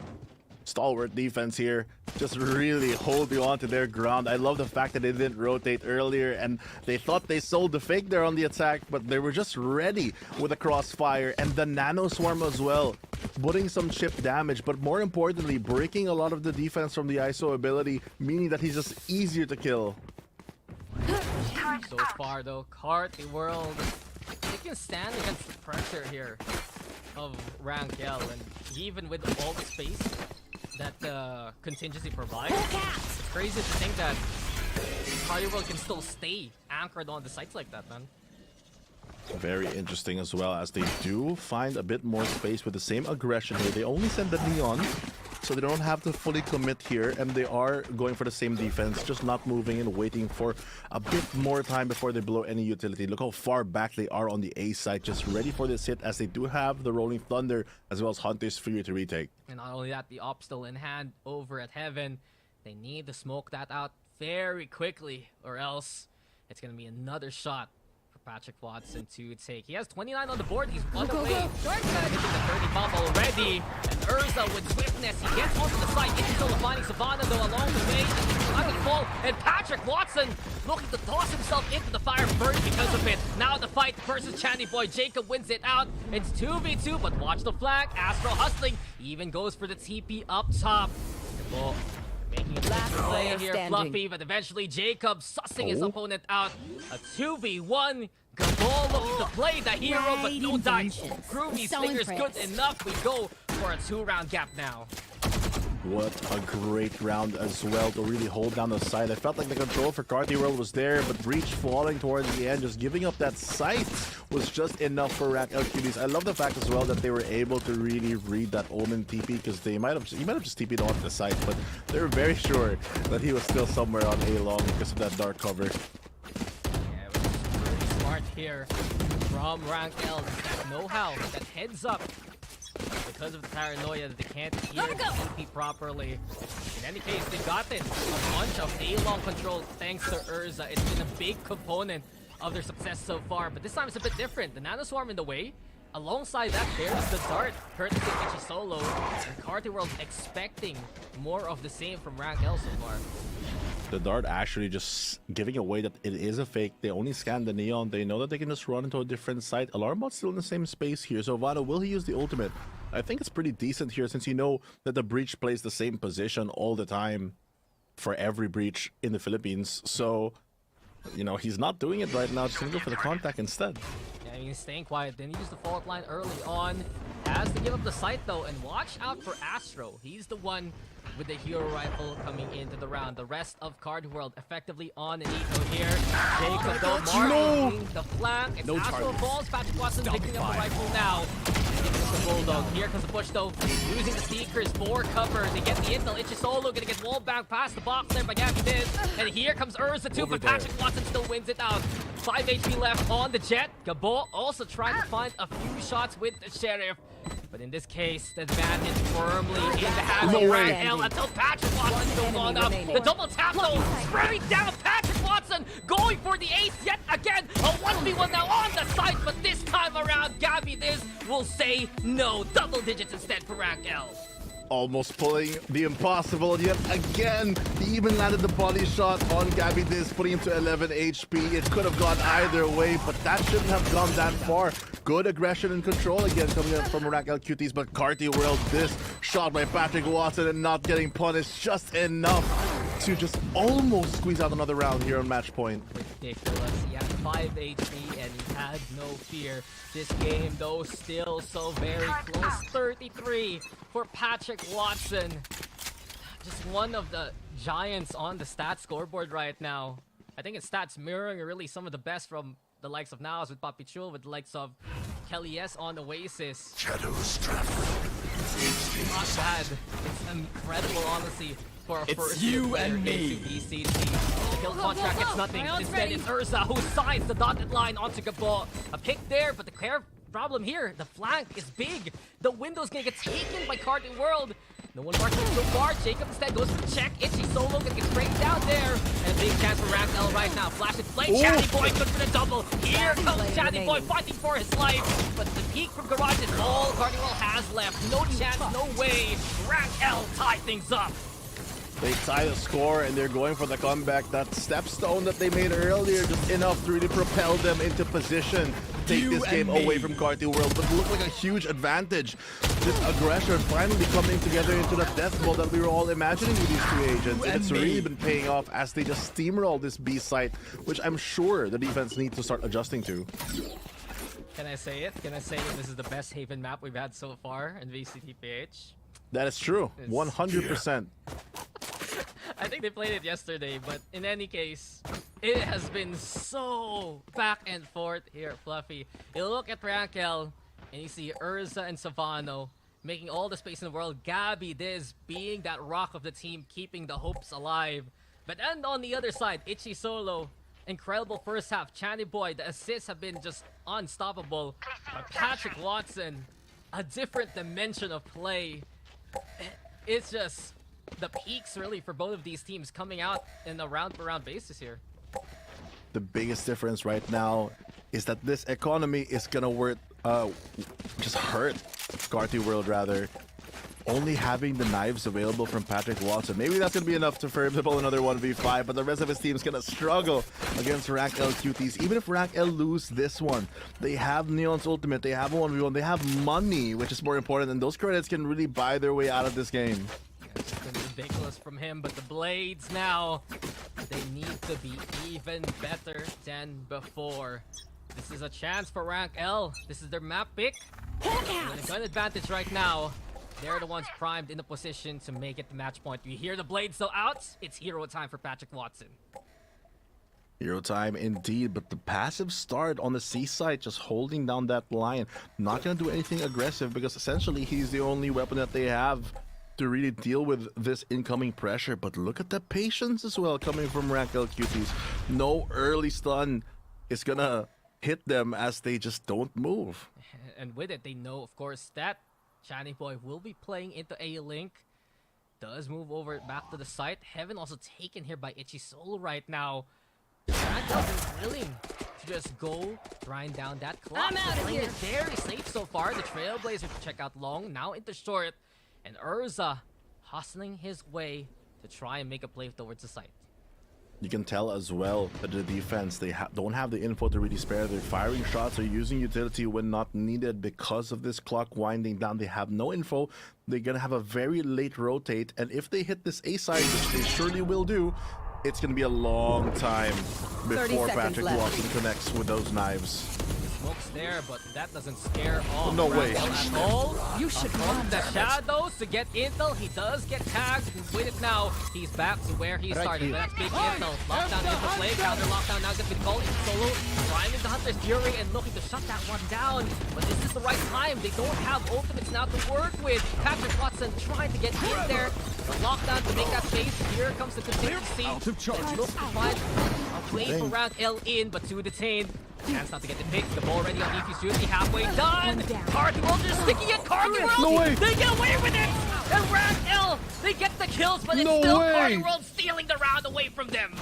Stalwart defense here, just really holding on to their ground. I love the fact that they didn't rotate earlier, and they thought they sold the fake there on the attack, but they were just ready with a crossfire and the nano swarm as well, putting some chip damage, but more importantly, breaking a lot of the defense from the ISO ability, meaning that he's just easier to kill. So far though, Carti World, they can stand against the pressure here of Rank L, and even with all the space that the contingency provides, it's crazy to think that Carti World can still stay anchored on the sites like that, man. Very interesting as well, as they do find a bit more space with the same aggression here. They only send the Neon, so they don't have to fully commit here, and they are going for the same defense, just not moving and waiting for a bit more time before they blow any utility. Look how far back they are on the A side, just ready for this hit, as they do have the Rolling Thunder as well as Hunter's Fury to retake. And not only that, the op still in hand over at Heaven. They need to smoke that out very quickly, or else it's going to be another shot for Patrick Watson to take. He has 29 on the board. He's on the way. Hitting the 30 bomb already. And Urza with swiftness. He gets onto the side. He's still finding Savannah though along the way. And the fall. And Patrick Watson looking to toss himself into the fire first because of it. Now the fight versus Channy Boy. Jacob wins it out. It's 2v2, but watch the flag. Astro hustling. Even goes for the TP up top. Well, making a last play here, Fluffy, but eventually Jacob sussing his opponent out. A 2v1. Gabol looking to play the hero, but no dice. Groovy Slinger's good enough. We go for a 2-round gap now. What a great round as well to really hold down the side. I felt like the control for Carti World was there, but Breach falling towards the end, just giving up that sight was just enough for Rank Cuties. I love the fact as well that they were able to really read that Omen TP, because he might have just TP'd off the site, but they were very sure that he was still somewhere on A long because of that dark cover. Yeah, it was pretty smart here from Rank L. That know-how, that heads up. Because of the paranoia that they can't hear the TP properly. In any case, they got it. A bunch of A-long control thanks to Urza. It's been a big component of their success so far, but this time it's a bit different. The Nano Swarm in the way. Alongside that, there's the Dart, courtesy of Ichi Solo. And Carti World expecting more of the same from Rank L so far. The Dart actually just giving away that it is a fake. They only scan the Neon. They know that they can just run into a different site. Alarmbot's still in the same space here. So Vado, will he use the ultimate? I think it's pretty decent here, since you know that the Breach plays the same position all the time for every Breach in the Philippines. So, you know, he's not doing it right now. Just gonna go for the contact instead. Yeah, he's staying quiet. Then he used the fault line early on. Has to give up the site though, and watch out for Astro. He's the one with the hero rifle coming into the round. The rest of Carti World effectively on an eco here. Jacob though marking the flank. It's Astro falls. Patrick Watson picking up the rifle now. The Bulldog. Here comes the push though. Using the Seekers for cover. They get the intel. Ichi Solo gonna get walled back past the box there by Gabby Diz. And here comes Urza too, but Patrick Watson still wins it out. 5 HP left on the Jet. Gabo also trying to find a few shots with the Sheriff. But in this case, the advantage firmly in the hands of Rank L until Patrick Watson still on up. The double tap though, spreading down Patrick Watson, going for the ace yet again. A 1v1 now on the site, but this time around, Gabby Diz will say no. Double digits instead for Rank L. Almost pulling the impossible yet again. He even landed the body shot on Gabby Diz, putting him to 11 HP. It could have gone either way, but that shouldn't have gone that far. Good aggression and control again coming in from Rank L Cuties, but Carti World, this shot by Patrick Watson and not getting punished just enough to just almost squeeze out another round here on match point. Ridiculous. He had 5 HP and he had no fear. This game though still so very close. 33 for Patrick Watson. Just one of the giants on the stats scoreboard right now. I think it's stats mirroring really some of the best from the likes of NAOS with Papi Chul, with the likes of Kelly S on Oasis. Shadows travel. Not bad. It's incredible, honestly, for a first you player and me. into VCT. The kill contract gets nothing. Instead, it's Urza who signs the dotted line onto Gabo. A pick there, but the clear problem here, the flank is big. The window's gonna get taken by Carti World. No one marking so far. Jacob instead goes for the check. Ichi Solo gonna get sprayed down there. And a big chance for Rank L right now. Flash and play. Channy Boy good for the double. Here comes Channy Boy fighting for his life. But the peak from Garage is all Carti World has left. No chance, no way. Rank L tie things up. They tie the score and they're going for the comeback. That stepstone that they made earlier, just enough to really propel them into position to take this game away from Carti World. But looked like a huge advantage. This aggression finally coming together into the death ball that we were all imagining with these two agents. And it's really been paying off as they just steamroll this B site, which I'm sure the defense needs to start adjusting to. Can I say it? Can I say that this is the best Haven map we've had so far in VCT PH? That is true. 100%. I think they played it yesterday, but in any case, It has been so back and forth here, Fluffy. You look at Rankel, and you see Urza and Savano making all the space in the world. Gabby Diz being that rock of the team, keeping the hopes alive. But and on the other side, Itchy Solo, incredible first half. Channy Boy, the assists have been just unstoppable. But Patrick Watson, a different dimension of play. It's just the peaks really for both of these teams coming out in a round-per-round basis here. The biggest difference right now is that this economy is gonna just hurt Carti World rather. Only having the knives available from Patrick Watson. Maybe that's gonna be enough to formidable another 1v5, but the rest of his team's gonna struggle against Rank L Cuties. Even if Rank L lose this one, they have Neon's ultimate, they have a 1v1, they have money, which is more important, and those credits can really buy their way out of this game. It's been ridiculous from him, but the Blades now, they need to be even better than before. This is a chance for Rank L. This is their map pick. And a gun advantage right now. They're the ones primed in the position to make it the match point. You hear the Blades still out. It's hero time for Patrick Watson. Hero time indeed, but the passive start on the C side, just holding down that line. Not gonna do anything aggressive because essentially he's the only weapon that they have to really deal with this incoming pressure. But look at the patience as well coming from Rank L Cuties. No early stun is gonna hit them as they just don't move. And with it, they know, of course, that Channy Boy will be playing into A-Link. Does move over back to the site. Heaven also taken here by Itchy Solo right now. Rankel is willing to just go grind down that clock. I'm out of Playing here. it very safe so far. The Trailblazer to check out long, now into short. And Urza hustling his way to try and make a play towards the site. You can tell as well that the defense, they don't have the info to really spare. They're firing shots or using utility when not needed because of this clock winding down. They have no info. They're going to have a very late rotate. And if they hit this A side, which they surely will do, it's going to be a long time before Patrick Watson connects with those knives. Smoke's there, but that doesn't scare off No way. Rankel at all. You should From run. the shadows to get intel, he does get tagged. With it now, he's back to where he started. That's big intel. Lockdown in the play. Counter lockdown now gets been called. Solo priming the Hunter's Fury and looking to shut that one down. But this is the right time. They don't have ultimates now to work with. Patrick Watson trying to get in there. The lockdown to make that space. Here comes the contingency. Looks to find a play for Rank L in, but two detained. Chance not to get the pick. The ball ready on Eefy's Juicy. Halfway done. Carti World just sticking it. Carti World. No way. They get away with it. And Rank L, they get the kills, but it's No still way. Carti World stealing the round away from them.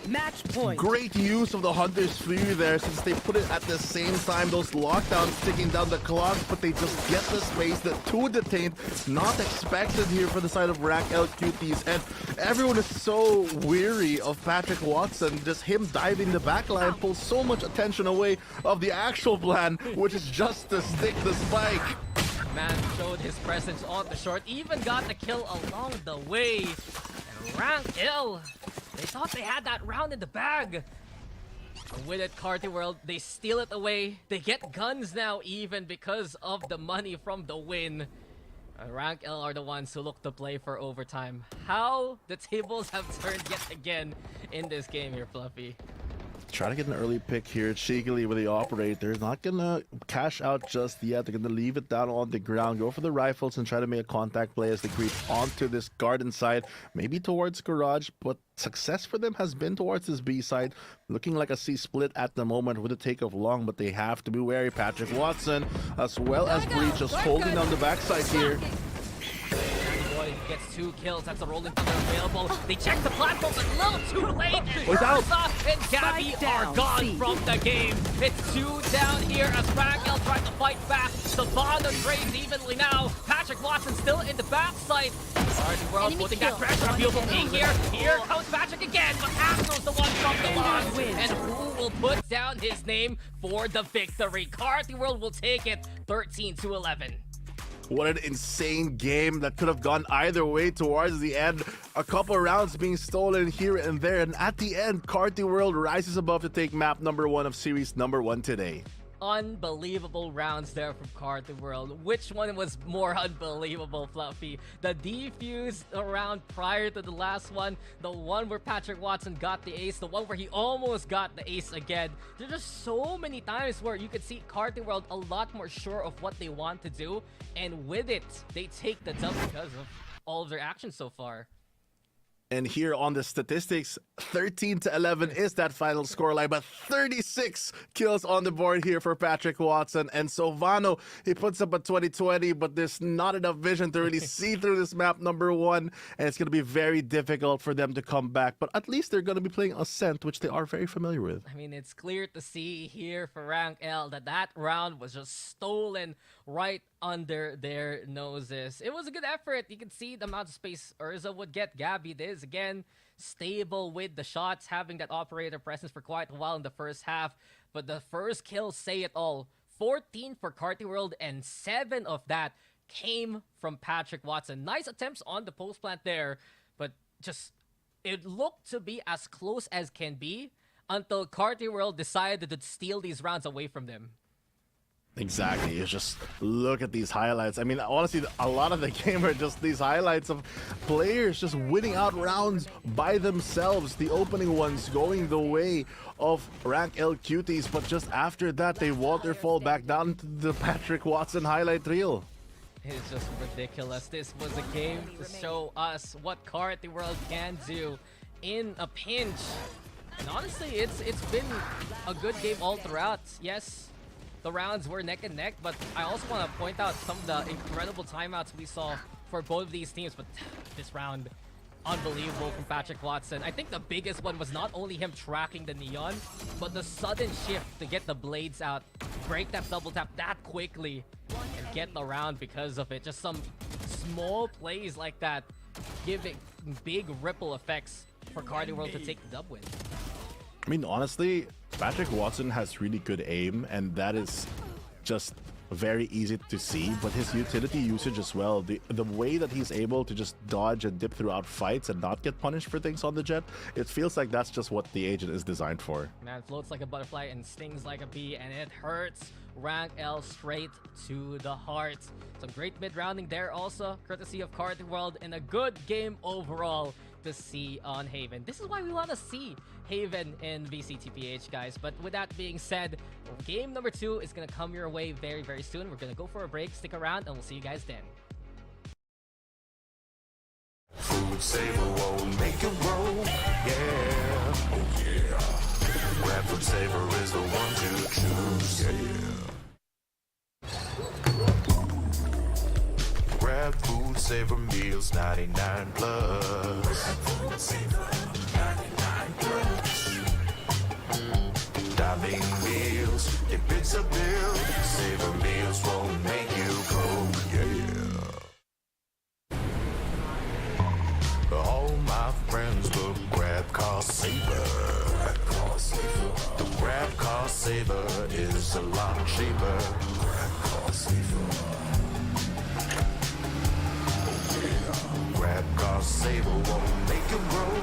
Match point. Great use of the Hunter's Fury there since they put it at the same time. Those lockdowns ticking down the clock, but they just get the space. The two detained, not expected here for the side of Rank L Cuties. And everyone is so weary of Patrick Watson. Just him diving the backline pulls so much attention away of the actual plan, which is just to stick the spike. Man showed his presence on the short, even got the kill along the way. And Rank L, they thought they had that round in the bag. But with it, Carti World, they steal it away. They get guns now even because of the money from the win. Rank L are the ones who look to play for overtime. How the tables have turned yet again in this game here, Fluffy. Try to get an early pick here cheekily with the operator. Not gonna cash out just yet. They're gonna leave it down on the ground, go for the rifles and try to make a contact play as they creep onto this garden side, maybe towards garage, but success for them has been towards this B side. Looking like a C split at the moment with a take of long, but they have to be wary. Patrick Watson as well as Breach just holding on the backside here. Boy gets 2 kills. That's a rolling thunder available. They check the platform, but a little too late. Without- Urza and Gabby Spike are down, gone C. from the game. It's 2 down here as Rankel tries to fight back. Savannah trades evenly now. Patrick Watson still in the backside. Carti World Enemy putting kill. that pressure on beautiful King here. Here comes Patrick again, but Astro's the one from the box. win. And who will put down his name for the victory? Carti World will take it 13-11. What an insane game that could have gone either way towards the end. A couple rounds being stolen here and there. And at the end, Carti World rises above to take map number 1 of series number 1 today. unbelievable rounds there from Carti World. Which one was more unbelievable, Fluffy? The defuse round prior to the last one, the one where Patrick Watson got the ace, the one where he almost got the ace again. There's just so many times where you could see Carti World a lot more sure of what they want to do, and with it, they take the dub because of all of their actions so far. And here on the statistics, 13-11 is that final scoreline, but 36 kills on the board here for Patrick Watson. And Sovano, he puts up a 2020, but there's not enough vision to really see through this map, number one. And it's going to be very difficult for them to come back. But at least they're going to be playing Ascent, which they are very familiar with. I mean, it's clear to see here for Rank L that that round was just stolen right under their noses. It was a good effort. You can see the amount of space Urza would get. Gabby is again stable with the shots, having that operator presence for quite a while in the first half. But the first kills say it all. 14 for Carti World, and 7 of that came from Patrick Watson. Nice attempts on the post plant there, but just it looked to be as close as can be until Carti World decided to steal these rounds away from them. Exactly. You just look at these highlights. I mean, honestly, a lot of the game are just these highlights of players just winning out rounds by themselves. The opening ones going the way of Rank L Cuties, but just after that, they waterfall back down to the Patrick Watson highlight reel. It's just ridiculous. This was a game to show us what Carti World can do in a pinch. And honestly, it's been a good game all throughout. Yes, the rounds were neck and neck, but I also want to point out some of the incredible timeouts we saw for both of these teams. But this round, unbelievable from Patrick Watson. I think the biggest one was not only him tracking the Neon, but the sudden shift to get the blades out, break that double tap that quickly, and get the round because of it. Just some small plays like that giving big ripple effects for Carti World to take the dub win. I mean, honestly, Patrick Watson has really good aim, and that is just very easy to see, but his utility usage as well, the way that he's able to just dodge and dip throughout fights and not get punished for things on the jet, it feels like that's just what the agent is designed for. Man, floats like a butterfly and stings like a bee, and it hurts Rank L straight to the heart. Some great mid-rounding there also, courtesy of Carti World, and a good game overall to see on Haven. This is why we want to see Haven in VCT PH, guys. But with that being said, game number 2 is going to come your way very, very soon. We're going to go for a break. Stick around, and we'll see you guys then. Food saver won't make it roll, yeah, oh yeah. Grab Food Saver is the one to choose, yeah. Grab Food Saver meals 99 plus. Food Saver 99 plus. Diving meals, if it's a bill, Saver meals won't make you broke, yeah. All my friends will grab Car Saver. The grab Car Saver is a lot cheaper. Grab Car Saver. Grab Car Saver won't make it roll,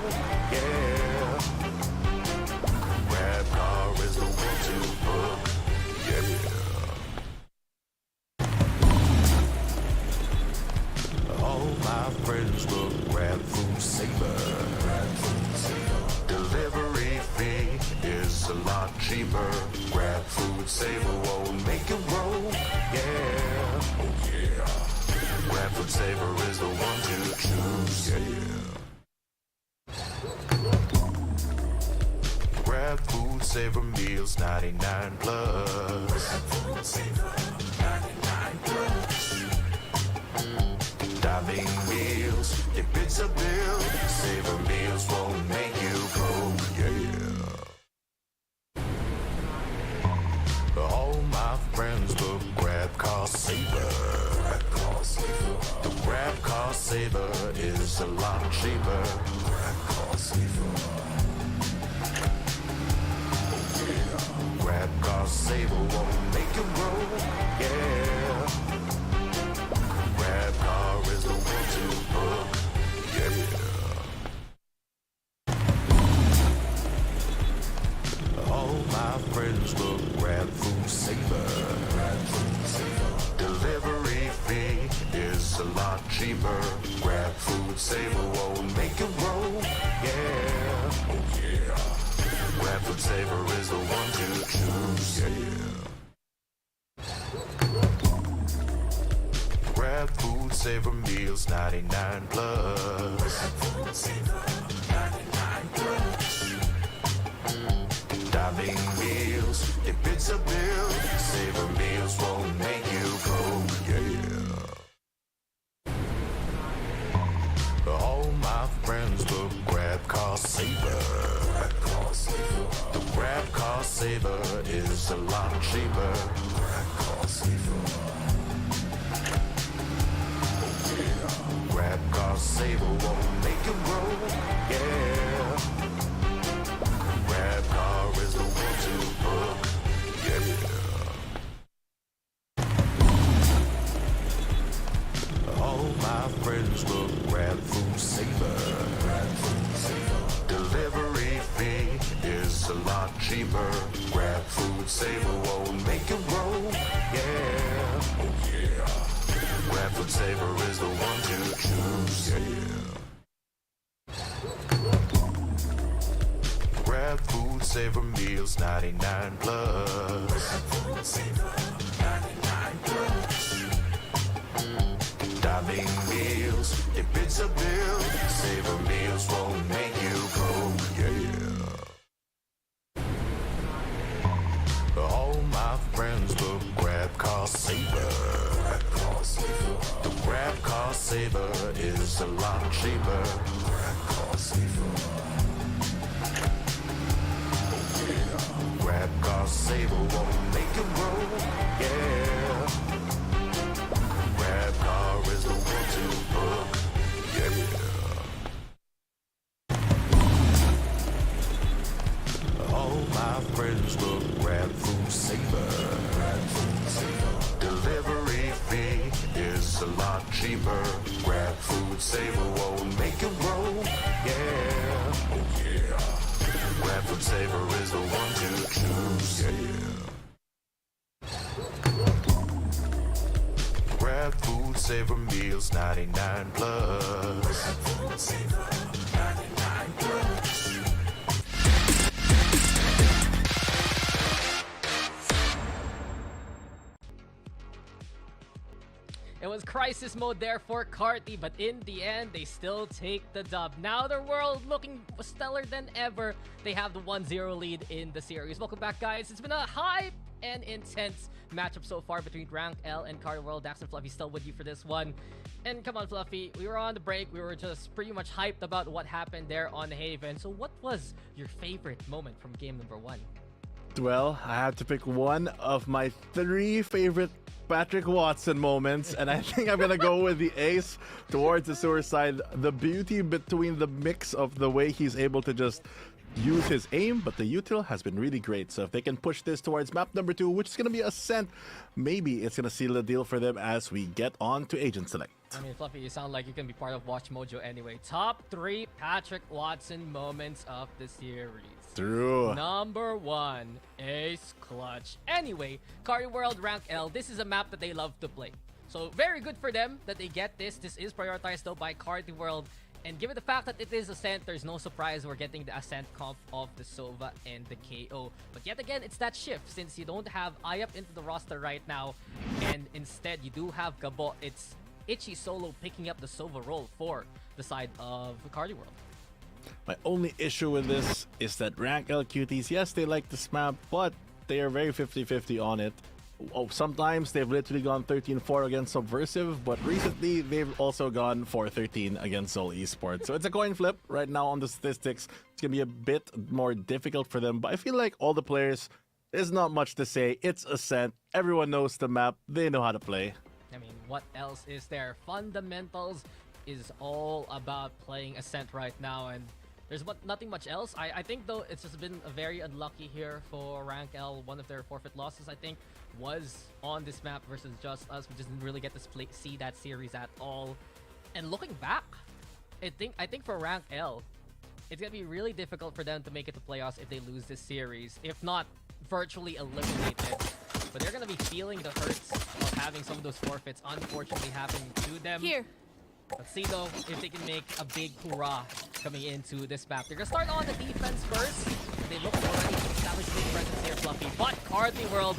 yeah. Grab Car is the one to book, yeah. All my friends will grab Food Saver. Delivery fee is a lot cheaper. Grab Food Saver won't make it roll, yeah. Oh yeah. Grab Food Saver is the one to choose, yeah. Grab Food Saver meals 99 plus. Grab Food Saver 99 plus. Diving meals, if it's a bill, Saver meals won't make you broke, yeah. All my friends will grab Car Saver. The grab Car Saver is a lot cheaper. Grab Car Saver. Grab Car Saver won't make it roll, yeah. Grab Car is the one to book, yeah. All my friends will grab Food Saver. lot cheaper. Grab food, saver, won't make it roll. Yeah, oh yeah. Grab food saver is the one to choose. Yeah. Grab food saver meals 99 plus. Grab food saver 99 plus. Dining meals, if it's a bill, saver meals won't make you go. Yeah. All my friends look grab cost saver. The grab cost saver is a lot cheaper. Grab cost saver. Grab cost saver won't make it roll. Yeah. Grab car is the one to book. Yeah. All my friends will grab food saver. Delivery fee is a lot cheaper. Grab food saver won't make it roll. Yeah, oh yeah. Grab food saver is the one to choose. Yeah. Grab food saver meals 99 plus. Grab food saver 99 plus. Dining meals, if it's a bill, saver meals won't make you go. Yeah. All my friends will grab cost saver. The grab cost saver is a lot cheaper. Grab cost saver. Grab cost saver won't make it roll. Yeah. Grab car is the one to book. Yeah. All my friends will grab food saver. Delivery fee is a lot cheaper. Grab food saver won't make it roll. Yeah, oh yeah. Grab food saver is the one to choose. Yeah. Grab food saver meals 99 plus. Grab food saver 99 plus. It was crisis mode there for Carti, but in the end, they still take the dub. Now their world looking stellar than ever. They have the 1-0 lead in the series. Welcome back, guys. It's been a hype and intense matchup so far between Rank L and Carti World. Dax and Fluffy still with you for this one. And come on, Fluffy, we were on the break. We were just pretty much hyped about what happened there on Haven. So what was your favorite moment from game number 1? Well, I have to pick one of my 3 favorite Patrick Watson moments, and I think I'm gonna go with the ace towards the sewer side. The beauty between the mix of the way he's able to just use his aim, but the util has been really great. So if they can push this towards map number 2, which is gonna be Ascent, maybe it's gonna seal the deal for them as we get on to Agent Select. I mean, Fluffy, you sound like you can be part of Watch Mojo anyway. Top 3 Patrick Watson moments of the series. True. Number 1, Ace Clutch. Anyway, Carti World Rank L, this is a map that they love to play. So very good for them that they get this. This is prioritized though by Carti World. And given the fact that it is Ascent, there's no surprise we're getting the Ascent comp of the Sova and the KO. But yet again, it's that shift since you don't have Ayap into the roster right now. And instead, you do have Gabo. It's Itchy solo picking up the Sova role for the side of Carti World. My only issue with this is that Rank L Cuties, yes, they like this map, but they are very 50-50 on it. Oh, sometimes they've literally gone 13-4 against Subversive, but recently they've also gone 4-13 against Seoul Esports. So it's a coin flip right now on the statistics. It's going to be a bit more difficult for them, but I feel like all the players, there's not much to say. It's Ascent. Everyone knows the map. They know how to play. I mean, what else is there? Fundamentals is all about playing Ascent right now, and there's nothing much else. I think, though, it's just been a very unlucky here for Rank L. One of their forfeit losses, I think, was on this map versus JustUs. We just didn't really get to see that series at all. And looking back, I think for Rank L, it's going to be really difficult for them to make it to playoffs if they lose this series. If not, virtually eliminated. but they're gonna be feeling the hurts of having some of those forfeits unfortunately happening to them. Here. Let's see though if they can make a big hurrah coming into this map. They're gonna start on the defense first. They look already to establish big presence here, Fluffy. But Carti World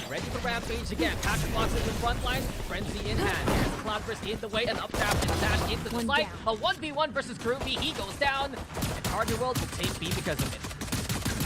ready to rampage again. Patrick Watson in the front line, frenzy in hand. There's the Cloud Burst in the way, and up tap and dash into the site. A 1v1 versus Groovy. He goes down, and Carti World will take B because of it.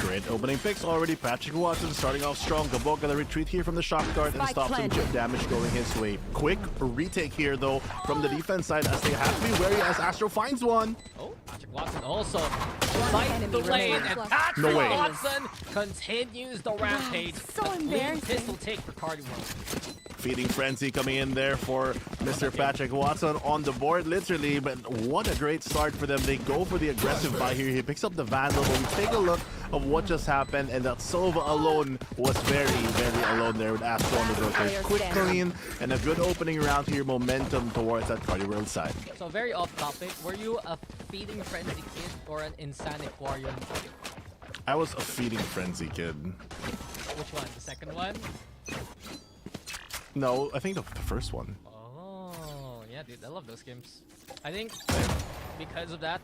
Great opening picks already. Patrick Watson starting off strong. Gabok gonna retreat here from the shock dart and stop some chip damage going his way. Quick retake here though from the defense side as they have to be wary as Astro finds one. Oh, Patrick Watson also sight the lane, and Patrick No way. Watson continues the rampage. so The clean embarrassing. pistol take for Carti World. Feeding frenzy coming in there for Mr. Patrick Watson on the board, literally. But what a great start for them. They go for the aggressive buy here. He picks up the Vandal, but we take a look of what just happened, and that Sova alone was very, very alone there with Astro on the rotate. Quick clean and a good opening round here. Momentum towards that Carti World side. So very off topic. Were you a feeding frenzy kid or an insane aquarium kid? I was a feeding frenzy kid. Which one? The second one? No, I think the first one. Oh, yeah, dude. I love those games. I think because of that,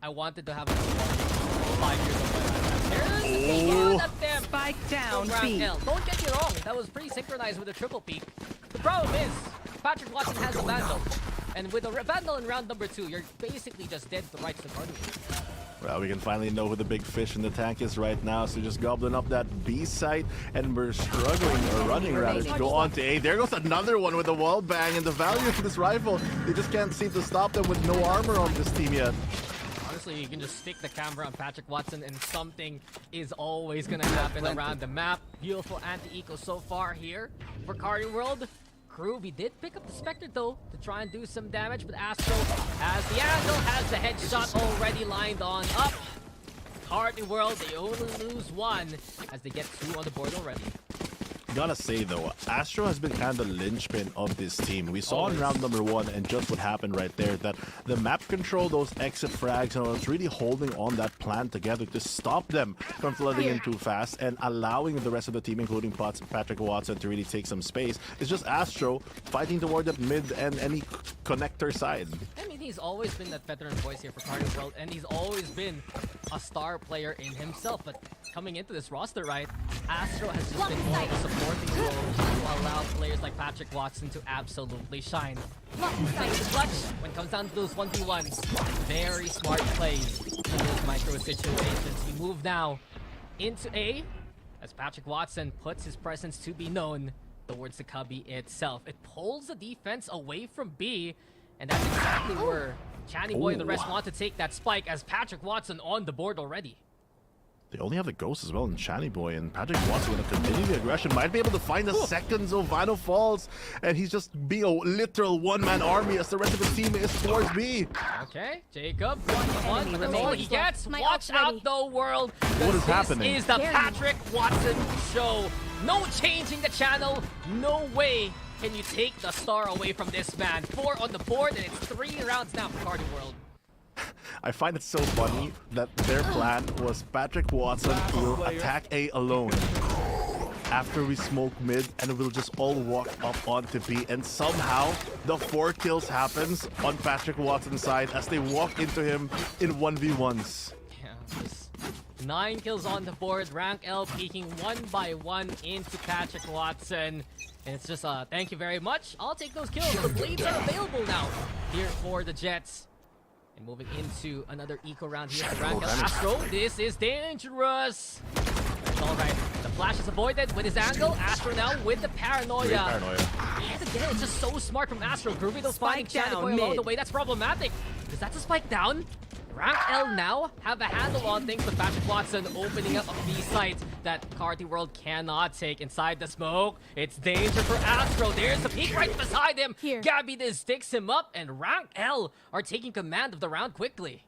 I wanted to have a 5 years of my life. There's a Oh. attempt Spike down from B. Raquel. Don't get me wrong, that was pretty synchronized with a triple peak. The problem is, Patrick Watson has a Vandal. And with a Vandal in round number 2, you're basically just dead to the rights of the party. Well, we can finally know who the big fish in the tank is right now. So just gobbling up that B site, and we're struggling, or running rather, to go on to A. There goes another one with a wall bang, and the value of this rifle, they just can't seem to stop them with no armor on this team yet. Honestly, you can just stick the camera on Patrick Watson and something is always gonna happen around the map. Beautiful anti-eco so far here for Carti World. Groovy did pick up the Spectre though to try and do some damage, but Astro has the angle, has the headshot already lined on up. Carti World, they only lose 1 as they get 2 on the board already. Gotta say though, Astro has been kind of the linchpin of this team. We saw in round number 1 and just what happened right there, that the map control, those exit frags, and it's really holding on that plan together to stop them from flooding in too fast and allowing the rest of the team, including Patrick Watson, to really take some space. It's just Astro fighting toward that mid and any connector side. I mean, he's always been that veteran voice here for Carti World, and he's always been a star player in himself. But coming into this roster, right, Astro has just been more of a supporting role to allow players like Patrick Watson to absolutely shine. Thanks to Clutch when it comes down to those 1v1s. Very smart plays in those micro situations. We move now into A as Patrick Watson puts his presence to be known towards the cubby itself. It pulls the defense away from B, and that's exactly where Channy Boy and the rest want to take that spike as Patrick Watson on the board already. They only have the Ghost as well, and Channy Boy and Patrick Watson going to continue the aggression. Might be able to find the second Zovano falls, and he's just being a literal one-man army as the rest of his team is towards B. Okay, Jacob, 1-1, but that's all he gets. Watch out though, world. What is happening? This is the Patrick Watson show. No changing the channel. No way can you take the star away from this man. 4 on the board, and it's 3 rounds now for Carti World. I find it so funny that their plan was Patrick Watson will attack A alone after we smoke mid, and we'll just all walk up onto B, and somehow the 4 kills happens on Patrick Watson's side as they walk into him in 1v1s. Yeah, just 9 kills on the board. Rank L peeking 1 by 1 into Patrick Watson. And it's just thank you very much. I'll take those kills. The blades are available now here for the Jets. And moving into another eco round here for Rank L. Astro, this is dangerous. That's all right. The flash is avoided with his angle. Astro now with the paranoia. Great paranoia. Yet again, it's just so smart from Astro. Groovy though finding Spike Channy down Boy along mid. the way. That's problematic. Because that's a spike down. Rank L now have a handle on things, with Patrick Watson opening up a B site that Carti World cannot take inside the smoke. It's danger for Astro. There's the peek right beside him. Gabby this sticks him up, and Rank L are taking command of the round quickly.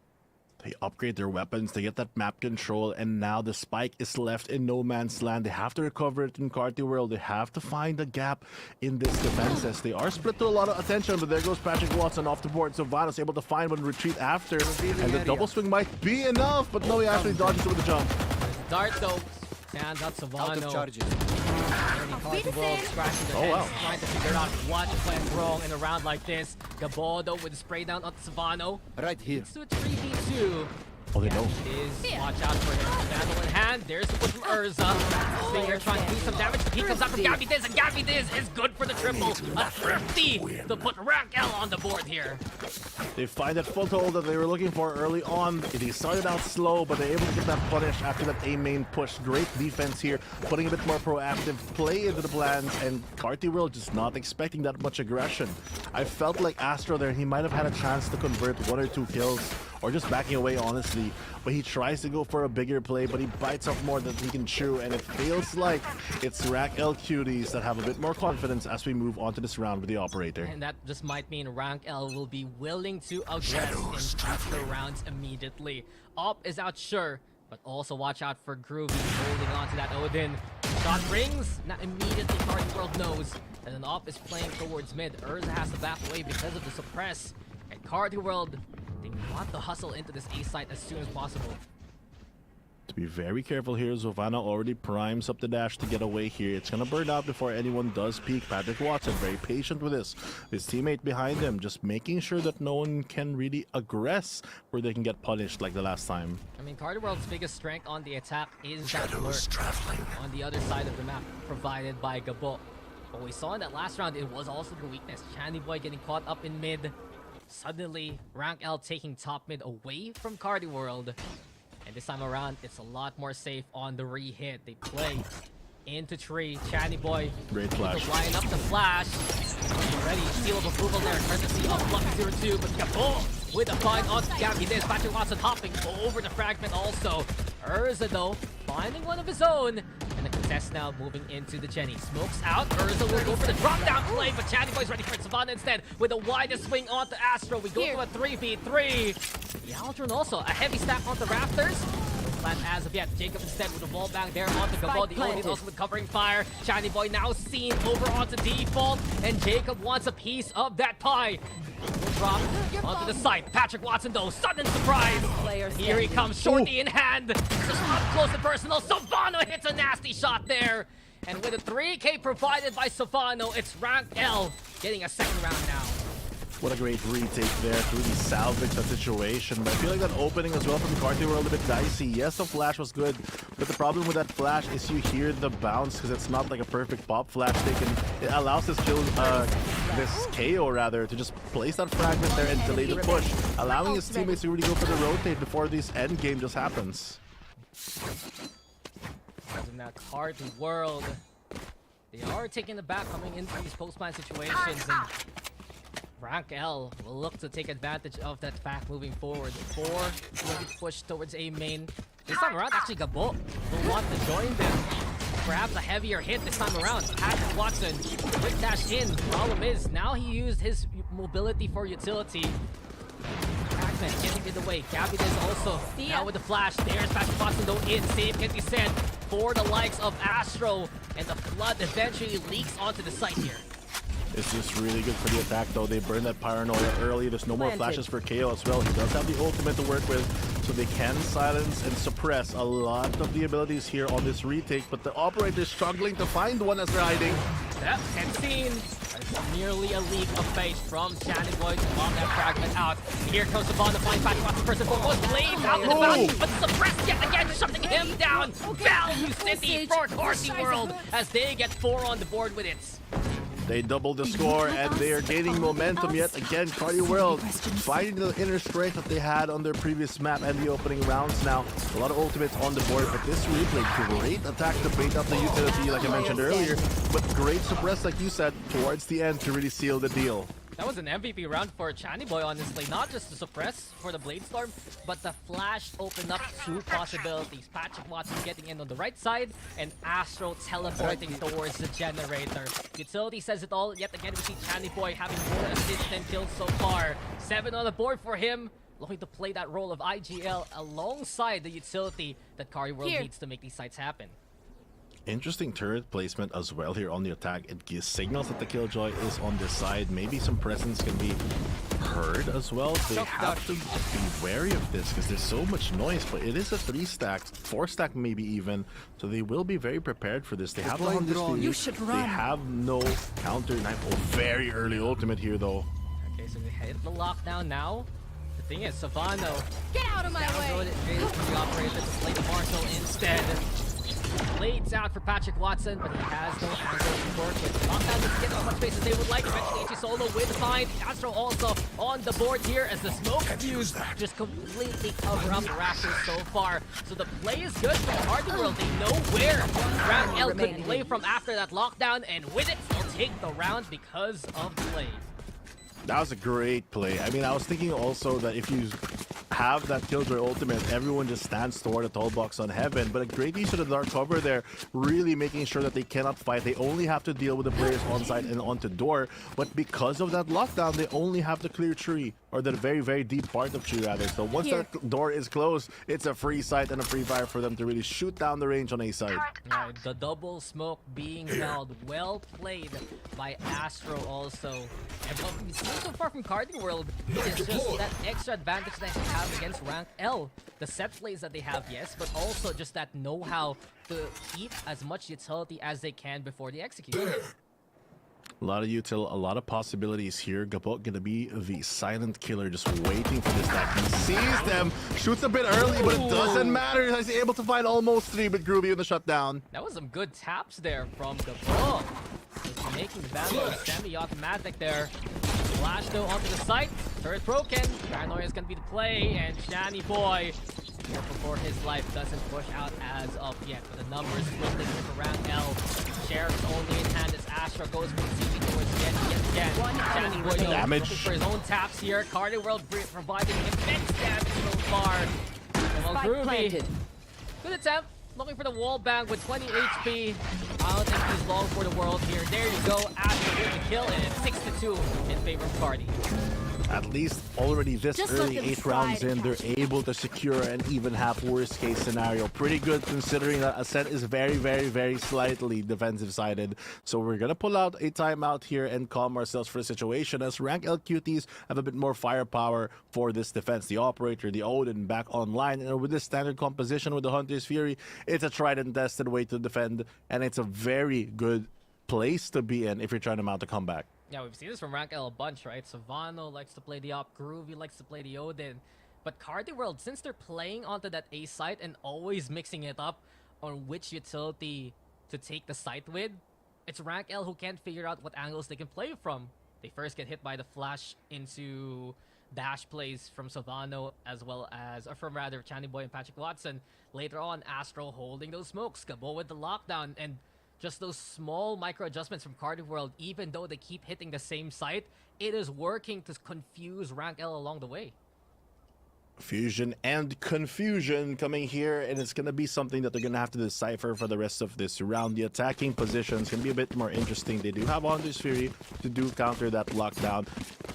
They upgrade their weapons, they get that map control, and now the spike is left in no man's land. They have to recover it in Carti World. They have to find a gap in this defenses. They are split to a lot of attention, but there goes Patrick Watson off the board. So Vanos able to find one retreat after, and the double swing might be enough, but no, he actually dodges it with a jump. Dart though, stands out Savano. Out of charges. Already Carti World scratching their heads, trying to figure out what went wrong in a round like this. Gabo though with the spray down on Savano. Right here. It's to a 3v2. Oh, they know. Watch out for him. Vandal in hand. There's the push from Urza. Stinger trying to do some damage. He comes out from Gabby Diz, and Gabby Diz is good for the triple. A thrifty to put Rank L on the board here. They find that foothold that they were looking for early on. They started out slow, but they're able to get that punish after that A main push. Great defense here, putting a bit more proactive play into the plans, and Carti World just not expecting that much aggression. I felt like Astro there, he might have had a chance to convert 1 or 2 kills, or just backing away, honestly. But he tries to go for a bigger play, but he bites off more than he can chew, and it feels like it's Rank L Cuties that have a bit more confidence as we move on to this round with the operator. And that just might mean Rank L will be willing to aggress in future rounds immediately. Op is out, sure, but also watch out for Groovy holding on to that Odin. Shot rings, not immediately Carti World knows that an Op is playing towards mid. Urza has to back away because of the suppress, and Carti World, they want to hustle into this A site as soon as possible. To be very careful here, Zovana already primes up the dash to get away here. It's gonna burn out before anyone does peek. Patrick Watson, very patient with this. His teammate behind him, just making sure that no one can really aggress where they can get punished like the last time. I mean, Carti World's biggest strength on the attack is that lurk on the other side of the map, provided by Gabo. But we saw in that last round, it was also the weakness. Channy Boy getting caught up in mid. Suddenly, Rank L taking top mid away from Carti World. And this time around, it's a lot more safe on the re-hit. They play into tree. Channy Boy. Great flash. Line up the flash. Already seal of approval there. Courtesy of Fluffy 02. But Gabo with a find on Gabby Diz. Patrick Watson hopping over the fragment also. Urza though, finding one of his own. And the contest now moving into the Jenny. Smokes out. Urza will go for the drop down play, but Channy Boy's ready for it. Savannah instead with the widest swing onto Astro. We go to a 3v3. The Aldrin also a heavy stack onto Raptors. Plan as of yet. Jacob instead with a wall bang there onto Gabo. The Odin also with covering fire. Channy Boy now seen over onto default, and Jacob wants a piece of that pie. Drop onto the side. Patrick Watson though, sudden surprise. Here he comes, shorty in hand. Just up close and personal. Savano hits a nasty shot there. And with a 3K provided by Savano, it's Rank L getting a second round now. What a great retake there to really salvage that situation. But I feel like that opening as well from Carti were a little bit dicey. Yes, the flash was good, but the problem with that flash is you hear the bounce because it's not like a perfect pop flash taken. It allows this KO rather, to just place that fragment there and delay the push, allowing his teammates to really go for the rotate before this end game just happens. In that Carti World, they are taking the back coming into these post-plan situations, and Rank L will look to take advantage of that fact moving forward. 4 will be pushed towards A main. This time around, actually, Gabo will want to join them. Perhaps a heavier hit this time around. Patrick Watson, quick dash in. Problem is, now he used his mobility for utility. Pac-Man getting in the way. Gabby is also now with the flash. There's Patrick Watson though in. Save can be said for the likes of Astro. And the flood eventually leaks onto the site here. It's just really good for the attack though. They burn that paranoia early. There's no more flashes for KO as well. He does have the ultimate to work with, so they can silence and suppress a lot of the abilities here on this retake, but the operator is struggling to find one as they're hiding. Yep, and seen. It's nearly a leap of faith from Channy Boy to bomb that fragment out. Here comes the bomb to find Patrick Watson first and foremost. Blades out in the back, but suppressed yet again, shutting him down. Value City for Carti World as they get 4 on the board with it. They double the score and they are gaining momentum yet again. Carti World finding the inner strength that they had on their previous map and the opening rounds now. A lot of ultimates on the board, but this replay, great attack to bait up the utility like I mentioned earlier, but great suppress like you said towards the end to really seal the deal. That was an MVP round for Channy Boy, honestly. Not just the suppress for the Blade Storm, but the flash opened up 2 possibilities. Patrick Watson getting in on the right side, and Astro teleporting towards the generator. Utility says it all. Yet again, we see Channy Boy having more assists than kills so far. 7 on the board for him. Looking to play that role of IGL alongside the utility that Carti World needs to make these sites happen. Interesting turret placement as well here on the attack. It gives signals that the Killjoy is on this side. Maybe some presence can be heard as well. They have to be wary of this because there's so much noise, but it is a 3-stack, 4-stack maybe even. So they will be very prepared for this. They have on this They have no counter knife. Oh, very early ultimate here though. Okay, so they hit the lockdown now. The thing is, Savano Get out of my way! the operator to play the Marshall instead. Blades out for Patrick Watson, but he has no angle to work with. Lockdown doesn't get as much space as they would like. Eventually, Ichi Solo with the find. Astro also on the board here as the smoke fuse just completely cover up the Raptors so far. So the play is good for the Carti World. They know where Round L could play from after that lockdown, and with it, they'll take the round because of the play. That was a great play. I mean, I was thinking also that if you have that Killjoy ultimate, everyone just stands toward the tall box on Heaven. But a great use of the dark cover there, really making sure that they cannot fight. They only have to deal with the players on site and onto door. But because of that lockdown, they only have to clear tree, or the very, very deep part of tree rather. So once that door is closed, it's a free site and a free fire for them to really shoot down the range on A side. Right, the double smoke being held, well played by Astro also. And what we've seen so far from Carti World is just that extra advantage that they have against Rank L. The set plays that they have, yes, but also just that know-how to keep as much utility as they can before they execute. A lot of util, a lot of possibilities here. Gabot gonna be the silent killer, just waiting for this stack. He sees them, shoots a bit early, but it doesn't matter. He's able to find almost 3 with Groovy in the shutdown. That was some good taps there from Gabot. Just making the battle semi-automatic there. Flash though onto the site. Turret broken. Paranoia is gonna be the play, and Shani Boy, careful for his life, doesn't push out as of yet. But the numbers quickly for Round L. Sheriff's only in hand as Astra goes for the CP towards the end yet again. Shani Boy though, damage looking for his own taps here. Carti World providing immense damage so far. And well, Groovy, good attempt. Looking for the wall bang with 20 HP. I don't think he's long for the world here. There you go. Astra with the kill, and it's 6-2 in favor of Carti. At least already this early, 8 rounds in, they're able to secure an even half worst case scenario. Pretty good considering that Ascent is very, very, very slightly defensive sided. So we're gonna pull out a timeout here and calm ourselves for the situation as Rank L Cuties have a bit more firepower for this defense. The Operator, the Odin back online, and with this standard composition with the Hunter's Fury, it's a tried and tested way to defend, and it's a very good place to be in if you're trying to mount a comeback. Yeah, we've seen this from Rank L a bunch, right? Savano likes to play the Op, Groovy likes to play the Odin. But Carti World, since they're playing onto that A site and always mixing it up on which utility to take the site with, it's Rank L who can't figure out what angles they can play from. They first get hit by the flash into dash plays from Savano, as well as, or from rather, Chani Boy and Patrick Watson. Later on, Astro holding those smokes, Gabo with the lockdown, and just those small micro adjustments from Carti World, even though they keep hitting the same site, it is working to confuse Rank L along the way. Fusion and confusion coming here, and it's going to be something that they're going to have to decipher for the rest of this round. The attacking position is going to be a bit more interesting. They do have Hunter's Fury to do counter that lockdown.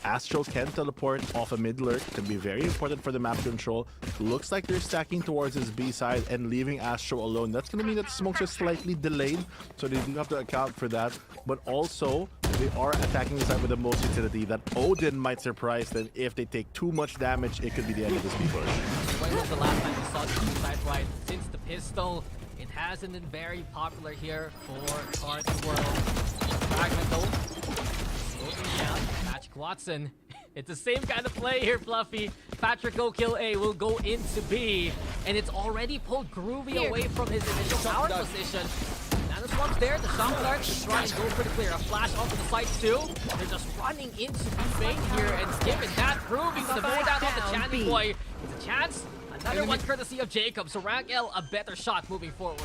Astro can teleport off a mid lurk, can be very important for the map control. Looks like they're stacking towards his B side and leaving Astro alone. That's going to mean that the smokes are slightly delayed, so they do have to account for that. But also, they are attacking the side with the most utility. That Odin might surprise them. If they take too much damage, it could be the end of this B push. When was the last time we saw this side right? Since the pistol, it hasn't been very popular here for Carti World. Fragment though. Yeah, Patrick Watson. It's the same kind of play here, Fluffy. Patrick go kill A, will go into B, and it's already pulled Groovy away from his initial power position. Swamp's there, the shock dart is trying to go pretty clear. A flash onto the sites too. They're just running into B-Bane here, and given that, Groovy with the bow down on the Chani Boy. It's a chance. Another one courtesy of Jacob. So Rank L, a better shot moving forward.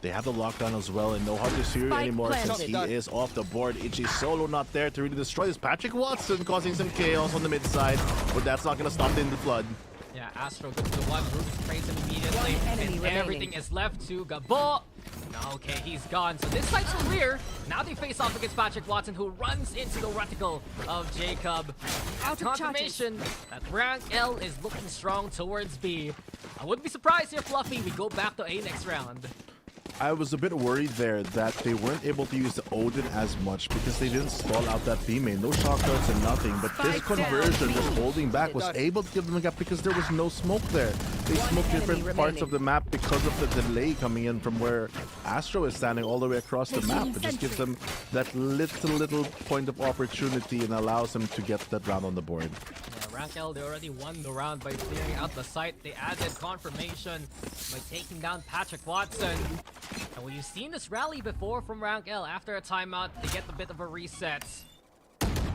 They have the lockdown as well, and no Hunter's Fury anymore since he is off the board. Ichi Solo not there to really destroy this. Patrick Watson causing some chaos on the mid side, but that's not going to stop the flood. Yeah, Astro goes to the one. Groovy sprays him immediately, and everything is left to Gabo. Okay, he's gone. So this side's clear. Now they face off against Patrick Watson, who runs into the reticle of Jacob. Confirmation that Rank L is looking strong towards B. I wouldn't be surprised here, Fluffy. We go back to A next round. I was a bit worried there that they weren't able to use the Odin as much because they didn't stall out that B main. No shock darts and nothing. But this conversion, just holding back, was able to give them a gap because there was no smoke there. They smoked different parts of the map because of the delay coming in from where Astro is standing all the way across the map. It just gives them that little point of opportunity and allows them to get that round on the board. Yeah, Rank L, they already won the round by clearing out the site. They added confirmation by taking down Patrick Watson. And we've seen this rally before from Rank L. After a timeout, they get a bit of a reset.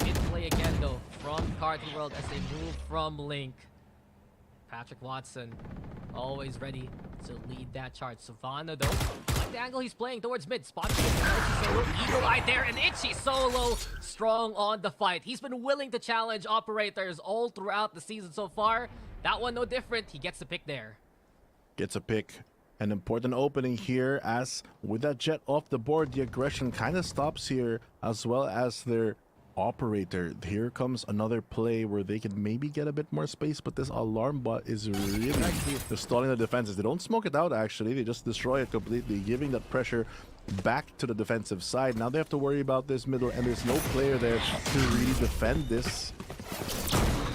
Mid play again though from Carti World as they move from Link. Patrick Watson always ready to lead that charge. Savannah though, like the angle he's playing towards mid. Spot Solo, Eagle Eye there, and Itchy Solo strong on the fight. He's been willing to challenge operators all throughout the season so far. That one no different. He gets the pick there. Gets a pick. An important opening here, as with that jet off the board, the aggression kind of stops here, as well as their operator. Here comes another play where they can maybe get a bit more space, but this alarm bot is really stalling the defenses. They don't smoke it out, actually. They just destroy it completely, giving that pressure back to the defensive side. Now they have to worry about this middle, and there's no player there to really defend this.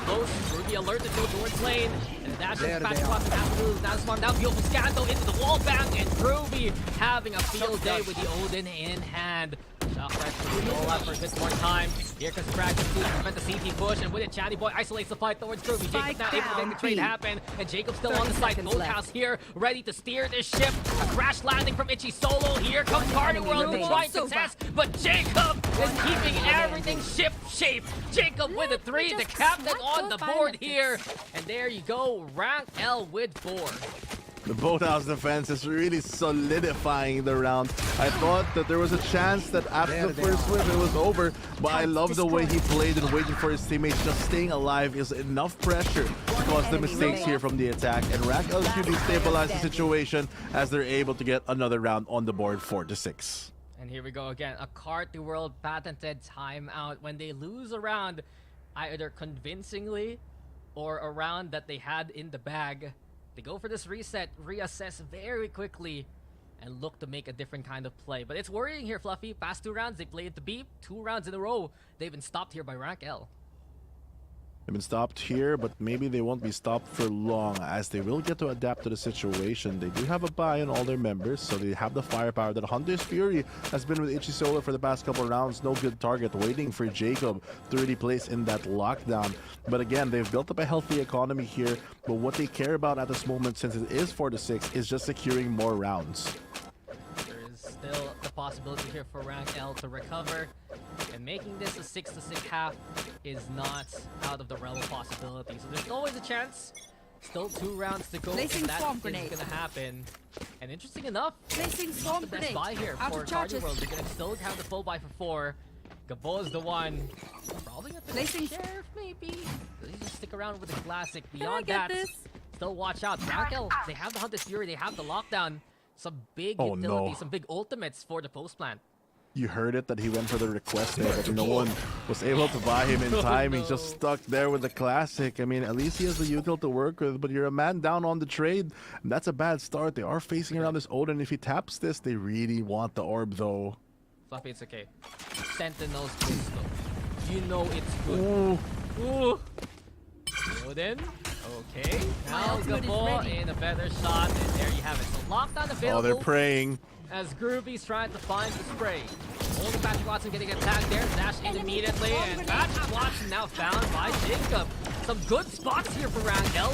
Close, Ruby alerted to towards lane, and the dash is Patrick Watson has to lose. Now Swarm down, beautiful scan though into the wall bang, and Ruby having a field day with the Odin in hand. Shock Dash roll out for a bit more time. Here comes Brad to prevent the CT push, and with it, Channy Boy isolates the fight towards Ruby. Jacob now able to make the trade happen, and Jacob still on the side. Gold House here, ready to steer this ship. A crash landing from Itchy Solo. Here comes Carti World to try and contest, but Jacob is keeping everything ship shape. Jacob with a 3, the captain on the board here, and there you go, Rank L with 4. The boathouse defense is really solidifying the round. I thought that there was a chance that after the first whip it was over, but I love the way he played and waited for his teammates. Just staying alive is enough pressure to cause the mistakes here from the attack, and Rank L Cuties stabilize the situation as they're able to get another round on the board, 4-6. And here we go again, a Carti World patented timeout. When they lose a round, either convincingly or a round that they had in the bag, they go for this reset, reassess very quickly, and look to make a different kind of play. But it's worrying here, Fluffy. Past 2 rounds, they played the beep. 2 rounds in a row, they've been stopped here by Rank L. They've been stopped here, but maybe they won't be stopped for long, as they will get to adapt to the situation. They do have a buy on all their members, so they have the firepower. That Hunter's Fury has been with Itchy Solo for the past couple of rounds. No good target, waiting for Jacob to really place in that lockdown. But again, they've built up a healthy economy here, but what they care about at this moment, since it is 4-6, is just securing more rounds. There is still the possibility here for Rank L to recover, and making this a 6-6 half is not out of the realm of possibility. So there's always a chance. Still 2 rounds to go, and that is gonna happen. And interesting enough, not the best buy here for Carti World. They're gonna still have the full buy for 4. Gabo is the one. Probably at the sheriff, maybe. They just stick around with the classic. Beyond that, still watch out. Rank L, they have the Hunter's Fury, they have the lockdown. Some big utility, some big ultimates for the post plant. You heard it, that he went for the request there, but no one was able to buy him in time. He's just stuck there with the classic. I mean, at least he has the util to work with, but you're a man down on the trade. And that's a bad start. They are facing around this Odin. If he taps this, they really want the orb, though. Fluffy, it's okay. Sentinel's good, though. You know it's good. Ooh. Odin. Okay. Now Gabo in a better shot, and there you have it. So lockdown available. Oh, they're praying. As Groovy's trying to find the spray. Only Patrick Watson getting attacked there. Dash in immediately, and Patrick Watson now found by Jacob. Some good spots here for Rank L.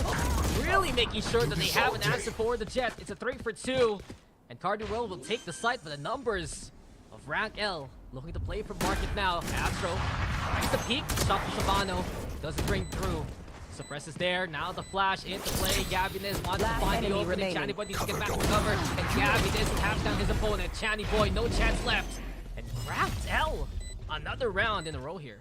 Really making sure that they have an answer for the jet. It's a 3 for 2. And Carti World will take the site for the numbers of Rank L. Looking to play for market now. Astro tries to peek. Shot from Savano. Doesn't bring through. Suppresses there. Now the flash into play. Gabinez wants to find the opening. Channy Boy needs to get back to cover. And Gabinez taps down his opponent. Channy Boy, no chance left. And Rank L, another round in a row here.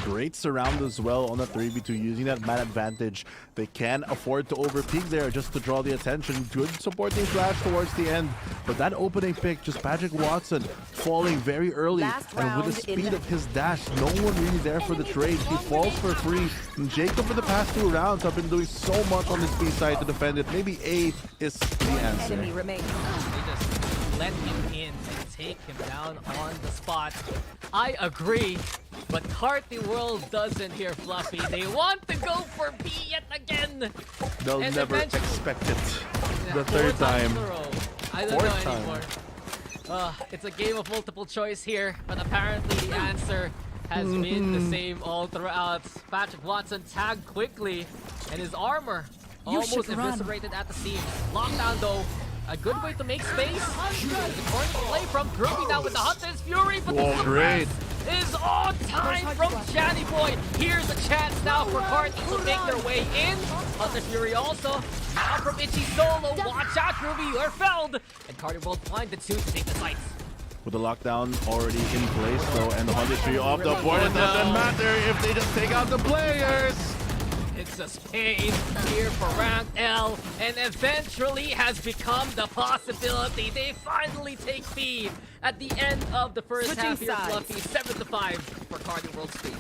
Great surround as well on the 3v2, using that man advantage. They can afford to overpeak there just to draw the attention. Good supporting flash towards the end, but that opening pick, just Patrick Watson falling very early, and with the speed of his dash, no one really there for the trade. He falls for free, and Jacob for the past 2 rounds have been doing so much on this B side to defend it. Maybe A is the answer. They just let him in and take him down on the spot. I agree, but Carti World doesn't hear Fluffy. They want to go for B yet again. They'll And never eventually- expect it. The Four third times time. in a row. I don't Fourth know time. anymore. It's a game of multiple choice here, but apparently the answer has been the same all throughout. Patrick Watson tagged quickly, and his armor almost eviscerated at the seams. Lockdown though, a good way to make space. The corner play from Groovy now with the Hunter's Fury, but Whoa, the great. suppress is on time from Johnny Boy. Here's a chance now for Carti to make their way in. Hunter's Fury also. Now from Itchy solo. Watch out, Groovy, you're felled. And Carti will find the two to take the sights. With the lockdown already in place though, and the 103 off the board, it doesn't matter if they just take out the players. It's a spade here for Rank L, and eventually has become the possibility. They finally take B at the end of the first half here, Fluffy. 7-5 for Carti World Speed.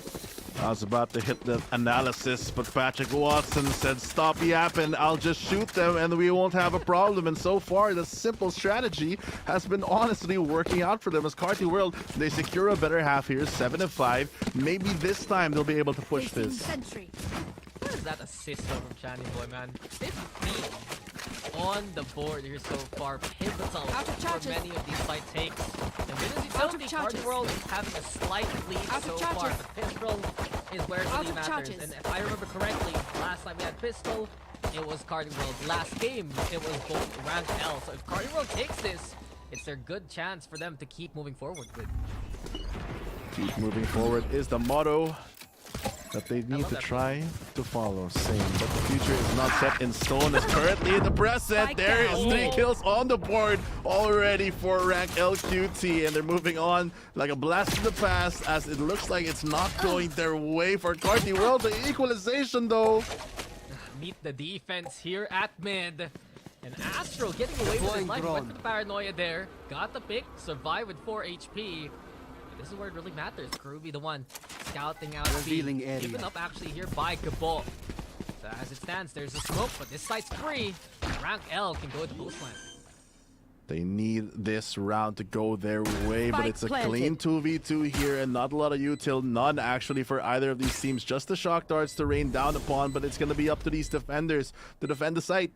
I was about to hit the analysis, but Patrick Watson said, stop yapping, I'll just shoot them and we won't have a problem. And so far, the simple strategy has been honestly working out for them as Carti World, they secure a better half here, 7-5. Maybe this time they'll be able to push this. Where is that assist though from Johnny Boy, man? 15 on the board here so far. Pivotal for many of these side takes. And with his utility, Carti World is having a slight lead so far. The pistol is where it really matters. And if I remember correctly, last time we had pistol, it was Carti World. Last game, it was both Rank L. So if Carti World takes this, it's their good chance for them to keep moving forward with. Keep moving forward is the motto that they need to try to follow. Same, but the future is not set in stone as currently in the present. There is 3 kills on the board already for Rank LQT, and they're moving on like a blast from the past as it looks like it's not going their way for Carti World. The equalization though. Meet the defense here at mid. And Astro getting away with his life. Went for the paranoia there. Got the pick. Survived with 4 HP. This is where it really matters. Groovy the one scouting out Revealing B. area. Given up actually here by Gabo. So as it stands, there's a smoke, but this site's free. Rank L can go to boost line. They need this round to go their way, but Spike it's a planted. clean 2v2 here and not a lot of util, none actually for either of these teams. Just the shock darts to rain down upon, but it's going to be up to these defenders to defend the site.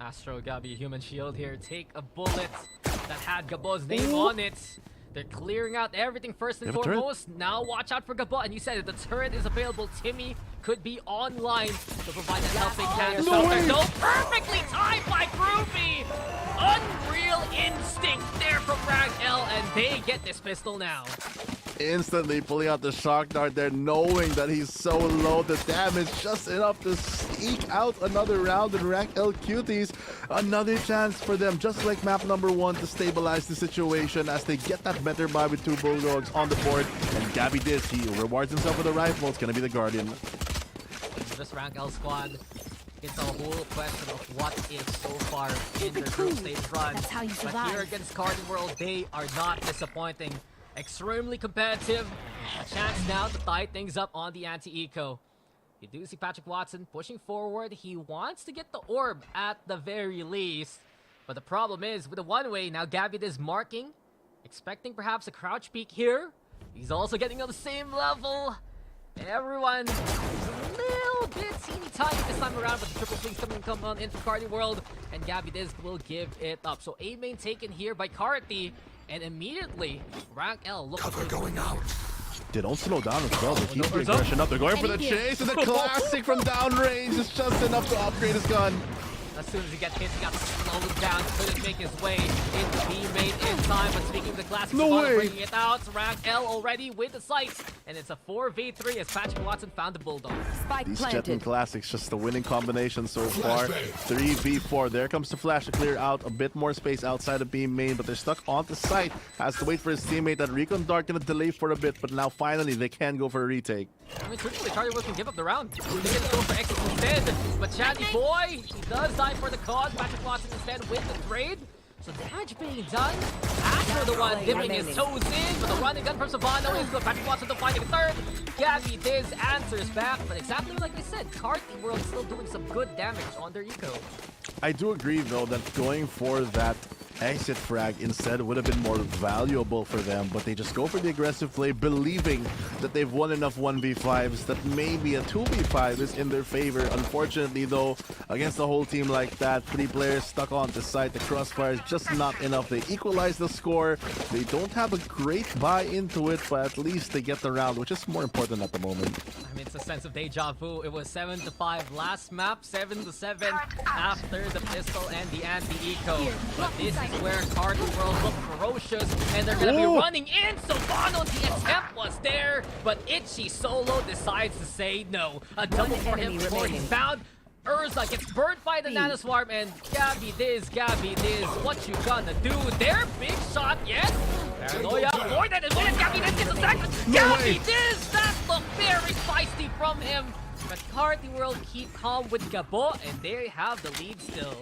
Astro gotta be a human shield here. Take a bullet that had Gabo's name on it. They're clearing out everything first and They have a turret? foremost. Now watch out for Gabo. And you said it, the turret is available. Timmy could be online to provide that helping hand. No way! No, perfectly timed by Groovy. Unreal instinct there from Rank L, and they get this pistol now. Instantly pulling out the shock dart there, knowing that he's so low. The damage just enough to eke out another round in Rank L Cuties. Another chance for them, just like map number 1, to stabilize the situation as they get that better buy with 2 Bulldogs on the board. And Gabby Diz, he rewards himself with a rifle. It's going to be the Guardian. This Rank L squad, it's a whole question of what is so far in their group stage run. That's how you But survive. here against Carti World, they are not disappointing. Extremely competitive. A chance now to tie things up on the anti-eco. You do see Patrick Watson pushing forward. He wants to get the orb at the very least. But the problem is, with the one-way, now Gabby is marking. Expecting perhaps a crouch peek here. He's also getting on the same level. Everyone is a little bit teeny tiny this time around, but the triple things come on into Carti World, and Gabby Diz will give it up. So A main taken here by Carti, and immediately Rank L looks Cover going out. They don't slow down as well. They keep the doors up. aggression up. They're going for the Anything. chase, and the classic from downrange is just enough to upgrade his gun. As soon as he gets hit, he got slowed down. Couldn't make his way into B main in time. But speaking of the classic, No way. bringing it out. Rank L already with the sights. And it's a 4v3 as Patrick Watson found the Bulldog. Spike These Jet and planted. Classics, just the winning combination so far. 3v4. There comes the flash to clear out a bit more space outside of B main, but they're stuck on the site. Has to wait for his teammate. That Recon Dart gonna delay for a bit, but now finally they can go for a retake. I mean, truthfully, Carti World can give up the round. They're gonna go for exit instead. But Chatty Boy, he does die for the cause. Patrick Watson instead with the trade. So damage being done. Astro the one dipping his toes in, but the running gun from Savano is good. Patrick Watson to finding a third. Gabby Diz answers back, but exactly like I said, Carti World still doing some good damage on their eco. I do agree though that going for that exit frag instead would have been more valuable for them, but they just go for the aggressive play, believing that they've won enough 1v5s that maybe a 2v5 is in their favor. Unfortunately though, against a whole team like that, 3 players stuck on the site, the crossfire is just not enough. They equalize the score. They don't have a great buy into it, but at least they get the round, which is more important at the moment. I mean, it's a sense of deja vu. It was 7-5 last map, 7-7 after the pistol and the anti-eco. But this is where Carti World look ferocious, and they're gonna be running in. So Bono, the attempt was there, but Itchy Solo decides to say no. A double for him before he's found. Urza gets burned by the nanoswarm, and Gabby Diz, what you gonna do there? Big shot, yes! Paranoia avoided, and when Gabby Diz gets a second! Gabby Diz! That looked very feisty from him! But Carti World keep calm with Gabo, and they have the lead still.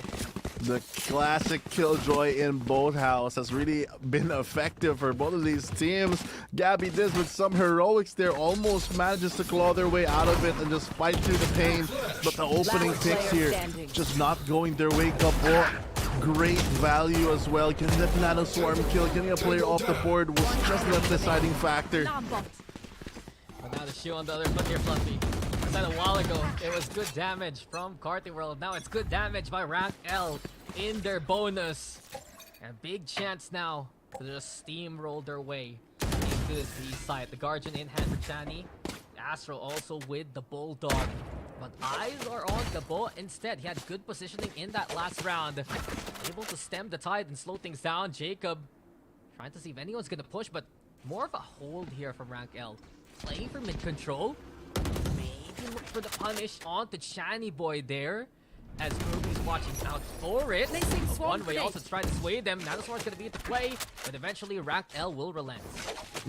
The classic killjoy in both house has really been effective for both of these teams. Gabby Diz with some heroics there almost manages to claw their way out of it and just fight through the pain. But the opening picks here just not going their way. Gabo, great value as well. Getting that nano swarm kill, getting a player off the board was just the deciding factor. But now the shoe on the other foot here, Fluffy. Said a while ago, it was good damage from Carti World. Now it's good damage by Rank L in their bonus. And big chance now to just steamroll their way into this B side. The Guardian in hand for Chani. Astro also with the Bulldog. But eyes are on Gabo instead. He had good positioning in that last round. Able to stem the tide and slow things down. Jacob trying to see if anyone's gonna push, but more of a hold here from Rank L. Playing for mid control. Look for the punish onto Chani Boy there, as Ruby's watching out for it. One way also trying to sway them. Nanoswar's gonna be at the play, but eventually Rank L will relent.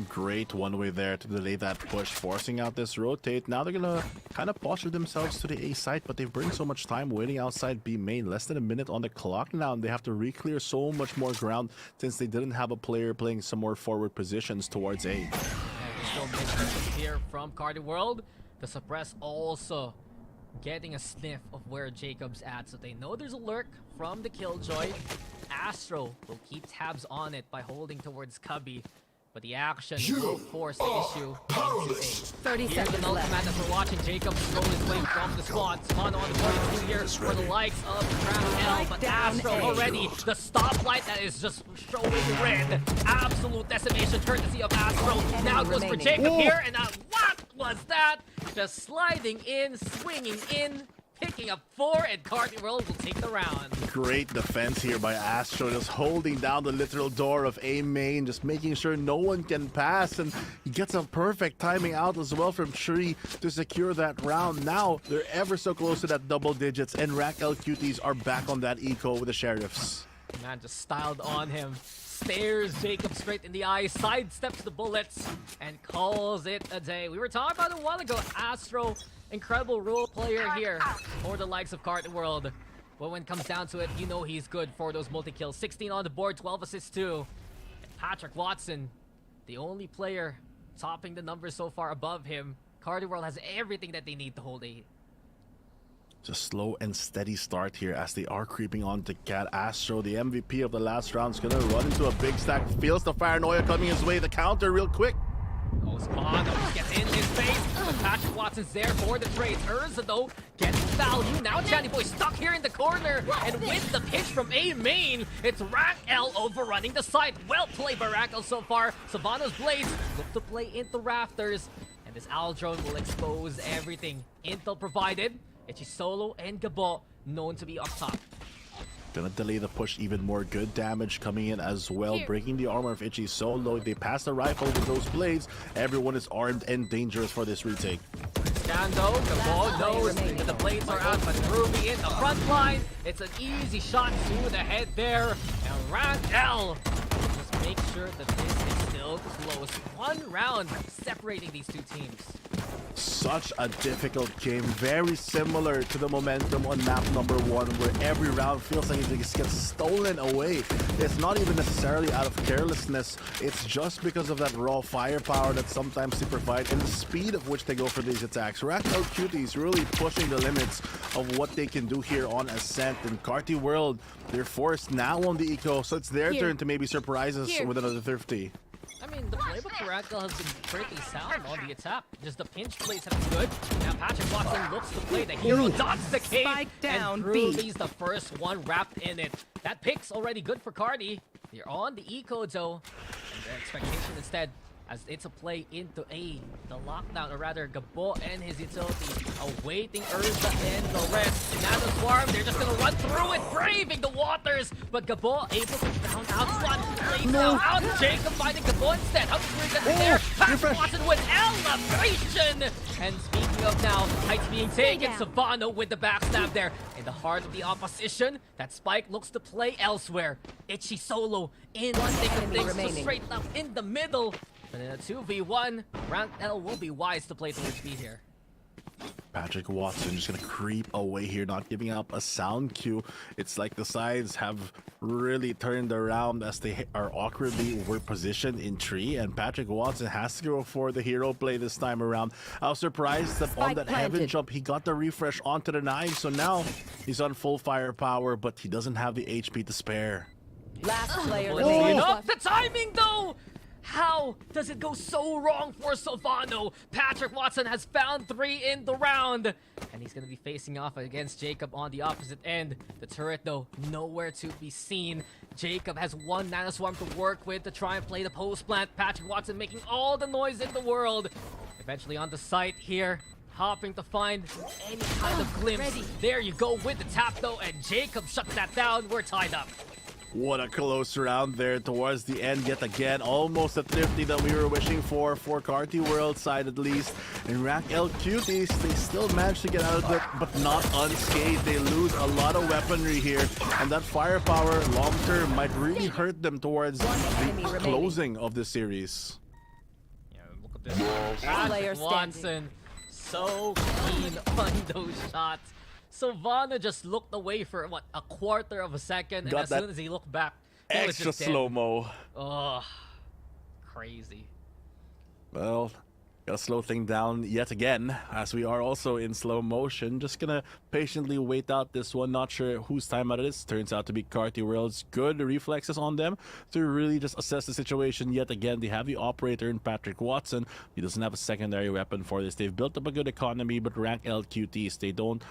Great one way there to delay that push, forcing out this rotate. Now they're gonna kind of posture themselves to the A site, but they've burned so much time waiting outside B main. Less than a minute on the clock now, and they have to re-clear so much more ground since they didn't have a player playing some more forward positions towards A. And still mid here from Carti World. The suppress also getting a sniff of where Jacob's at, so they know there's a lurk from the Killjoy. Astro will keep tabs on it by holding towards Cubby, but the action will force the issue into A. 30 Here's seconds the left. ultimate as we're watching Jacob throw his way from the spot. Spawn on the board here for the likes of Rank L, but Astro already, the stoplight that is just showing red. Absolute decimation courtesy of Astro. Now goes for Jacob here, and what was that? Just sliding in, swinging in, picking up 4, and Carti World will take the round. Great defense here by Astro, just holding down the literal door of A main, just making sure no one can pass, and he gets a perfect timing out as well from Tree to secure that round. Now they're ever so close to that double digits, and Rank L Cuties are back on that eco with the Sheriffs. Man just styled on him. Stares Jacob straight in the eye, sidesteps the bullets, and calls it a day. We were talking about it a while ago. Astro, incredible role player here for the likes of Carti World. But when it comes down to it, you know he's good for those multi-kills. 16 on the board, 12 assists too. And Patrick Watson, the only player topping the numbers so far above him. Carti World has everything that they need to hold A. Just slow and steady start here as they are creeping on to Cat. Astro, the MVP of the last round, is gonna run into a big stack. Feels the paranoia coming his way. The counter real quick. Oh, Spawn gets in his face. But Patrick Watson's there for the trades. Urza, though, gets value. Now Chani Boy stuck here in the corner. And with the pitch from A main, it's Rank L overrunning the site. Well played by Rank L so far. Savannah's Blades look to play into rafters. And this Owl Drone will expose everything. Intel provided. Itchy Solo and Gabo known to be up top. Gonna delay the push even more. Good damage coming in as well, breaking the armor of Itchy Solo. They pass the rifle with those blades. Everyone is armed and dangerous for this retake. Scando, Gabo knows that the blades are out, but Ruby in the front line. It's an easy shot to the head there. And Rank L just make sure that this is still close. One round separating these two teams. Such a difficult game, very similar to the momentum on map number 1, where every round feels like it just gets stolen away. It's not even necessarily out of carelessness, it's just because of that raw firepower that sometimes they provide and the speed of which they go for these attacks. Racked out Cuties really pushing the limits of what they can do here on Ascent. And Carti World, they're forced now on the eco, so it's their turn to maybe surprise us with another thrifty. I mean, the playbook for Ragdoll has been pretty sound on the attack. Just the pinch plays have been good. Now Patrick Watson looks to play the hero, dodges the cave, down, and Ruby's the first one wrapped in it. That pick's already good for Carti. They're on the eco though, and their expectation instead, as it's a play into the lockdown, or rather Gabo and his utility awaiting Urza and the rest. And now the Swarm, they're just gonna run through it, braving the waters, but Gabo able to round out one. Plays now out, Jacob finding Gabo instead. How does Urza get there? Patrick Watson with elevation! And speaking of now, heights being taken, Savano with the backstab there. In the heart of the opposition, that Spike looks to play elsewhere. Itchy solo in the thick of things, so straight up in the middle. But in a 2v1, Rank L will be wise to play towards B here. Patrick Watson just gonna creep away here, not giving up a sound cue. It's like the sides have really turned around as they are awkwardly were positioned in tree, and Patrick Watson has to go for the hero play this time around. I was surprised that on that heaven jump, he got the refresh onto the 9, so now he's on full firepower, but he doesn't have the HP to spare. Last player remaining. The timing though! How does it go so wrong for Savano? Patrick Watson has found 3 in the round. And he's going to be facing off against Jacob on the opposite end. The turret, though, nowhere to be seen. Jacob has one Nano Swarm to work with to try and play the post plant. Patrick Watson making all the noise in the world. Eventually on the site here, hopping to find any kind of glimpse. There you go with the tap, though, and Jacob shuts that down. We're tied up. What a close round there towards the end yet again. Almost a thrifty that we were wishing for Carti World side at least. And Rank L Cuties, they still managed to get out of it, but not unscathed. They lose a lot of weaponry here. And that firepower long term might really hurt them towards the closing of the series. Yeah, look at this. Patrick Watson, so keen on those shots. Savannah just looked away for, what, a quarter of a second, and as soon as he looked back, he was just slow-mo. Oh, crazy. Well, gotta slow things down yet again, as we are also in slow motion. Just gonna patiently wait out this one. Not sure whose time it is. Turns out to be Carti World's. Good reflexes on them to really just assess the situation yet again. They have the operator in Patrick Watson. He doesn't have a secondary weapon for this. They've built up a good economy, but Rank L Cuties, they don't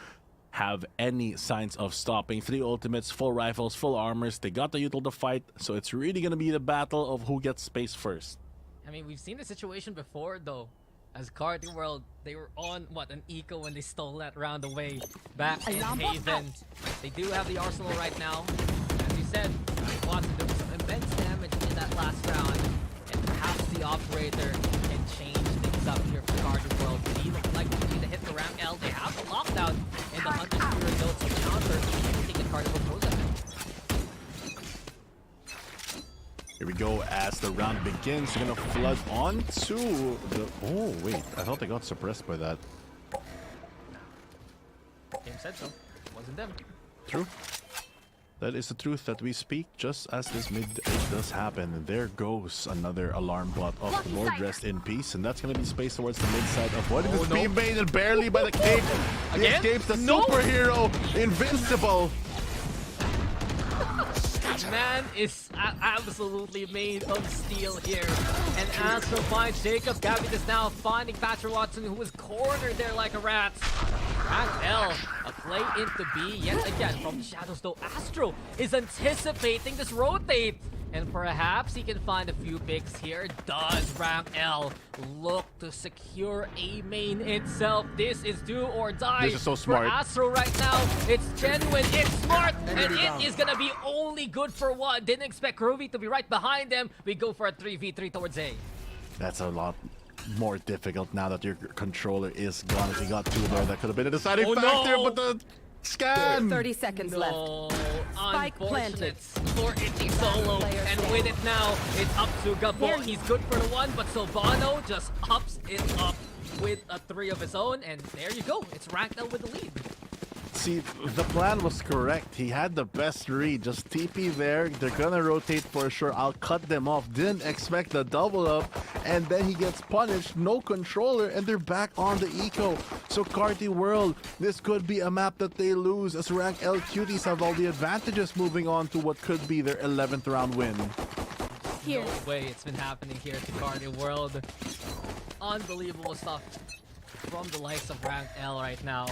have any signs of stopping. 3 ultimates, full rifles, full armors. They got the util to fight, so it's really gonna be the battle of who gets space first. I mean, we've seen the situation before, though. As Carti World, they were on, what, an eco when they stole that round away back in Haven. They do have the arsenal right now. As you said, Watson doing some immense damage in that last round, and perhaps the operator can change things up here for Carti World. He looks like to be the hit for Rank L. They have the lockdown, and the Hunter Spirit notes to counter anything that Carti World throws at him. Here we go as the round begins. They're gonna flood onto the... Oh, wait. I thought they got suppressed by that. Game said so. Wasn't them. True. That is the truth that we speak just as this mid does happen. There goes another alarm bot of the Lord Rest in Peace, and that's going to be space towards the mid side of what is being made barely by the cave. He escapes the superhero, Invincible. Man is absolutely made of steel here. And Astro finds Jacob. Gavin is now finding Patrick Watson, who was cornered there like a rat. Rank L, a play into B yet again from the shadows, though Astro is anticipating this rotate. And perhaps he can find a few picks here. Does Rank L look to secure A main itself? This is do or die. This is so smart. For Astro right now. It's genuine, it's smart, and it is gonna be only good for one. Didn't expect Ruby to be right behind them. We go for a 3v3 towards A. That's a lot more difficult now that your controller is gone. If you got 2 there, that could have been a deciding factor, but the scan! 30 seconds left. Spike planted. For Itchy Solo, and with it now, it's up to Gabo. He's good for the one, but Silvano just ups it up with a 3 of his own, and there you go. It's Ranknell with the lead. See, the plan was correct. He had the best read. Just TP there. They're gonna rotate for sure. I'll cut them off. Didn't expect the double up. And then he gets punished. No controller. And they're back on the eco. So Carti World, this could be a map that they lose as Rank L Cuties have all the advantages moving on to what could be their 11th round win. No way it's been happening here to Carti World. Unbelievable stuff from the likes of Rank L right now.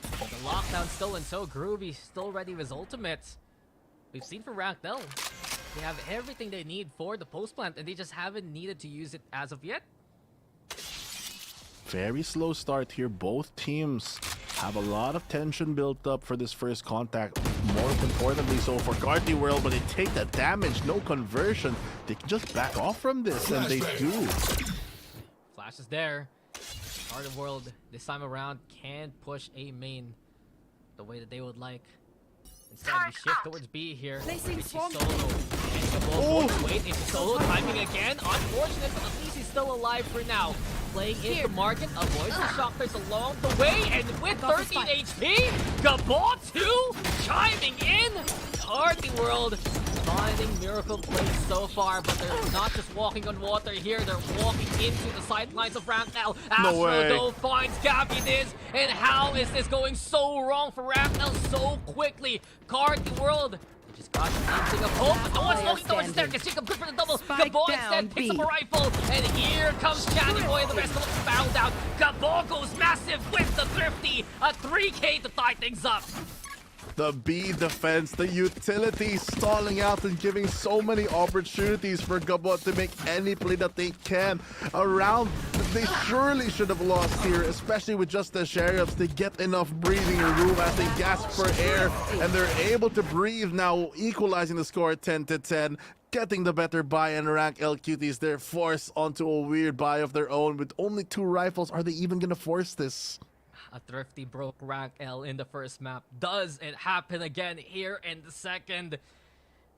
The lockdown still and so groovy, still ready with his ultimates. We've seen from Rank L, they have everything they need for the post plant, and they just haven't needed to use it as of yet. Very slow start here. Both teams have a lot of tension built up for this first contact. More importantly, so for Carti World, but they take the damage, no conversion. They can just back off from this, and they do. Flash is there. Carti World this time around can't push A main the way that they would like. Instead, we shift towards B here. Richie solo. Oh! Wait, it's solo timing again. Unfortunate, but at least he's still alive for now. Playing into market, avoids the shockers along the way, and with 13 HP, Gabon 2 chiming in. Carti World finding miracle plays so far, but they're not just walking on water here, they're walking into the sidelines of Ranknell. No way. Astro finds Capitis, and how is this going so wrong for Ranknell so quickly? Carti World, they just got something of hope, but no one's looking towards the staircase. Jacob good for the double. Gabon instead picks up a rifle, and here comes Channy Boy, and the rest of them found out. Gabon goes massive with the Thrifty, a 3K to tie things up. The B defense, the utility stalling out and giving so many opportunities for Gabon to make any play that they can. Around, they surely should have lost here, especially with just the Sheriffs. They get enough breathing room as they gasp for air, and they're able to breathe now, equalizing the score 10-10. Getting the better buy, and Rank L Cuties, they're forced onto a weird buy of their own with only 2 rifles. Are they even gonna force this? A Thrifty broke Rank L in the first map. Does it happen again here in the second?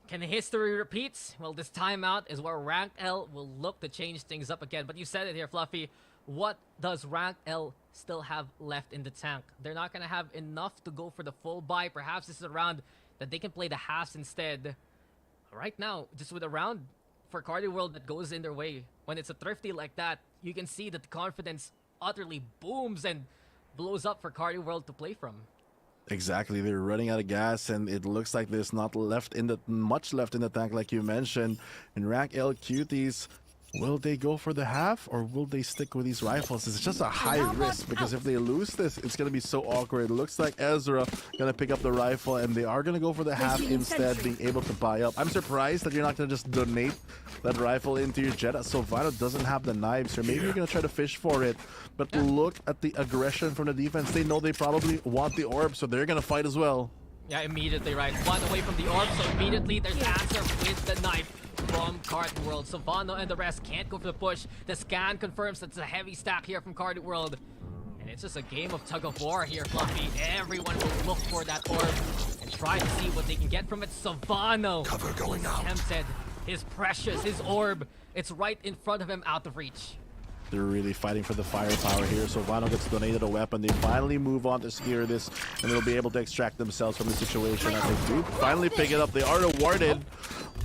Can history repeat? Well, this timeout is where Rank L will look to change things up again. But you said it here, Fluffy. What does Rank L still have left in the tank? They're not going to have enough to go for the full buy. Perhaps this is a round that they can play the halves instead. Right now, just with a round for Carti World that goes in their way. When it's a Thrifty like that, you can see that the confidence utterly booms and blows up for Carti World to play from. Exactly, they're running out of gas, and it looks like there's not much left in the tank, like you mentioned. And Rank L Cuties, will they go for the half, or will they stick with these rifles? It's just a high risk, because if they lose this, it's going to be so awkward. It looks like Ezra going to pick up the rifle, and they are going to go for the half instead, being able to buy up. I'm surprised that you're not going to just donate that rifle into your jet. Sovano doesn't have the knives, or maybe you're going to try to fish for it. But look at the aggression from the defense. They know they probably want the orb, so they're going to fight as well. Yeah, immediately, right? One away from the orb, so immediately there's answer with the knife from Carti World. Sovano and the rest can't go for the push. The scan confirms that it's a heavy stack here from Carti World. And it's just a game of tug of war here, Fluffy. Everyone will look for that orb and try to see what they can get from it. Sovano tempted. His precious, his orb. It's right in front of him, out of reach. They're really fighting for the firepower here. Sovano gets donated a weapon. They finally move on to secure this, and they'll be able to extract themselves from the situation as they do finally pick it up. They are rewarded.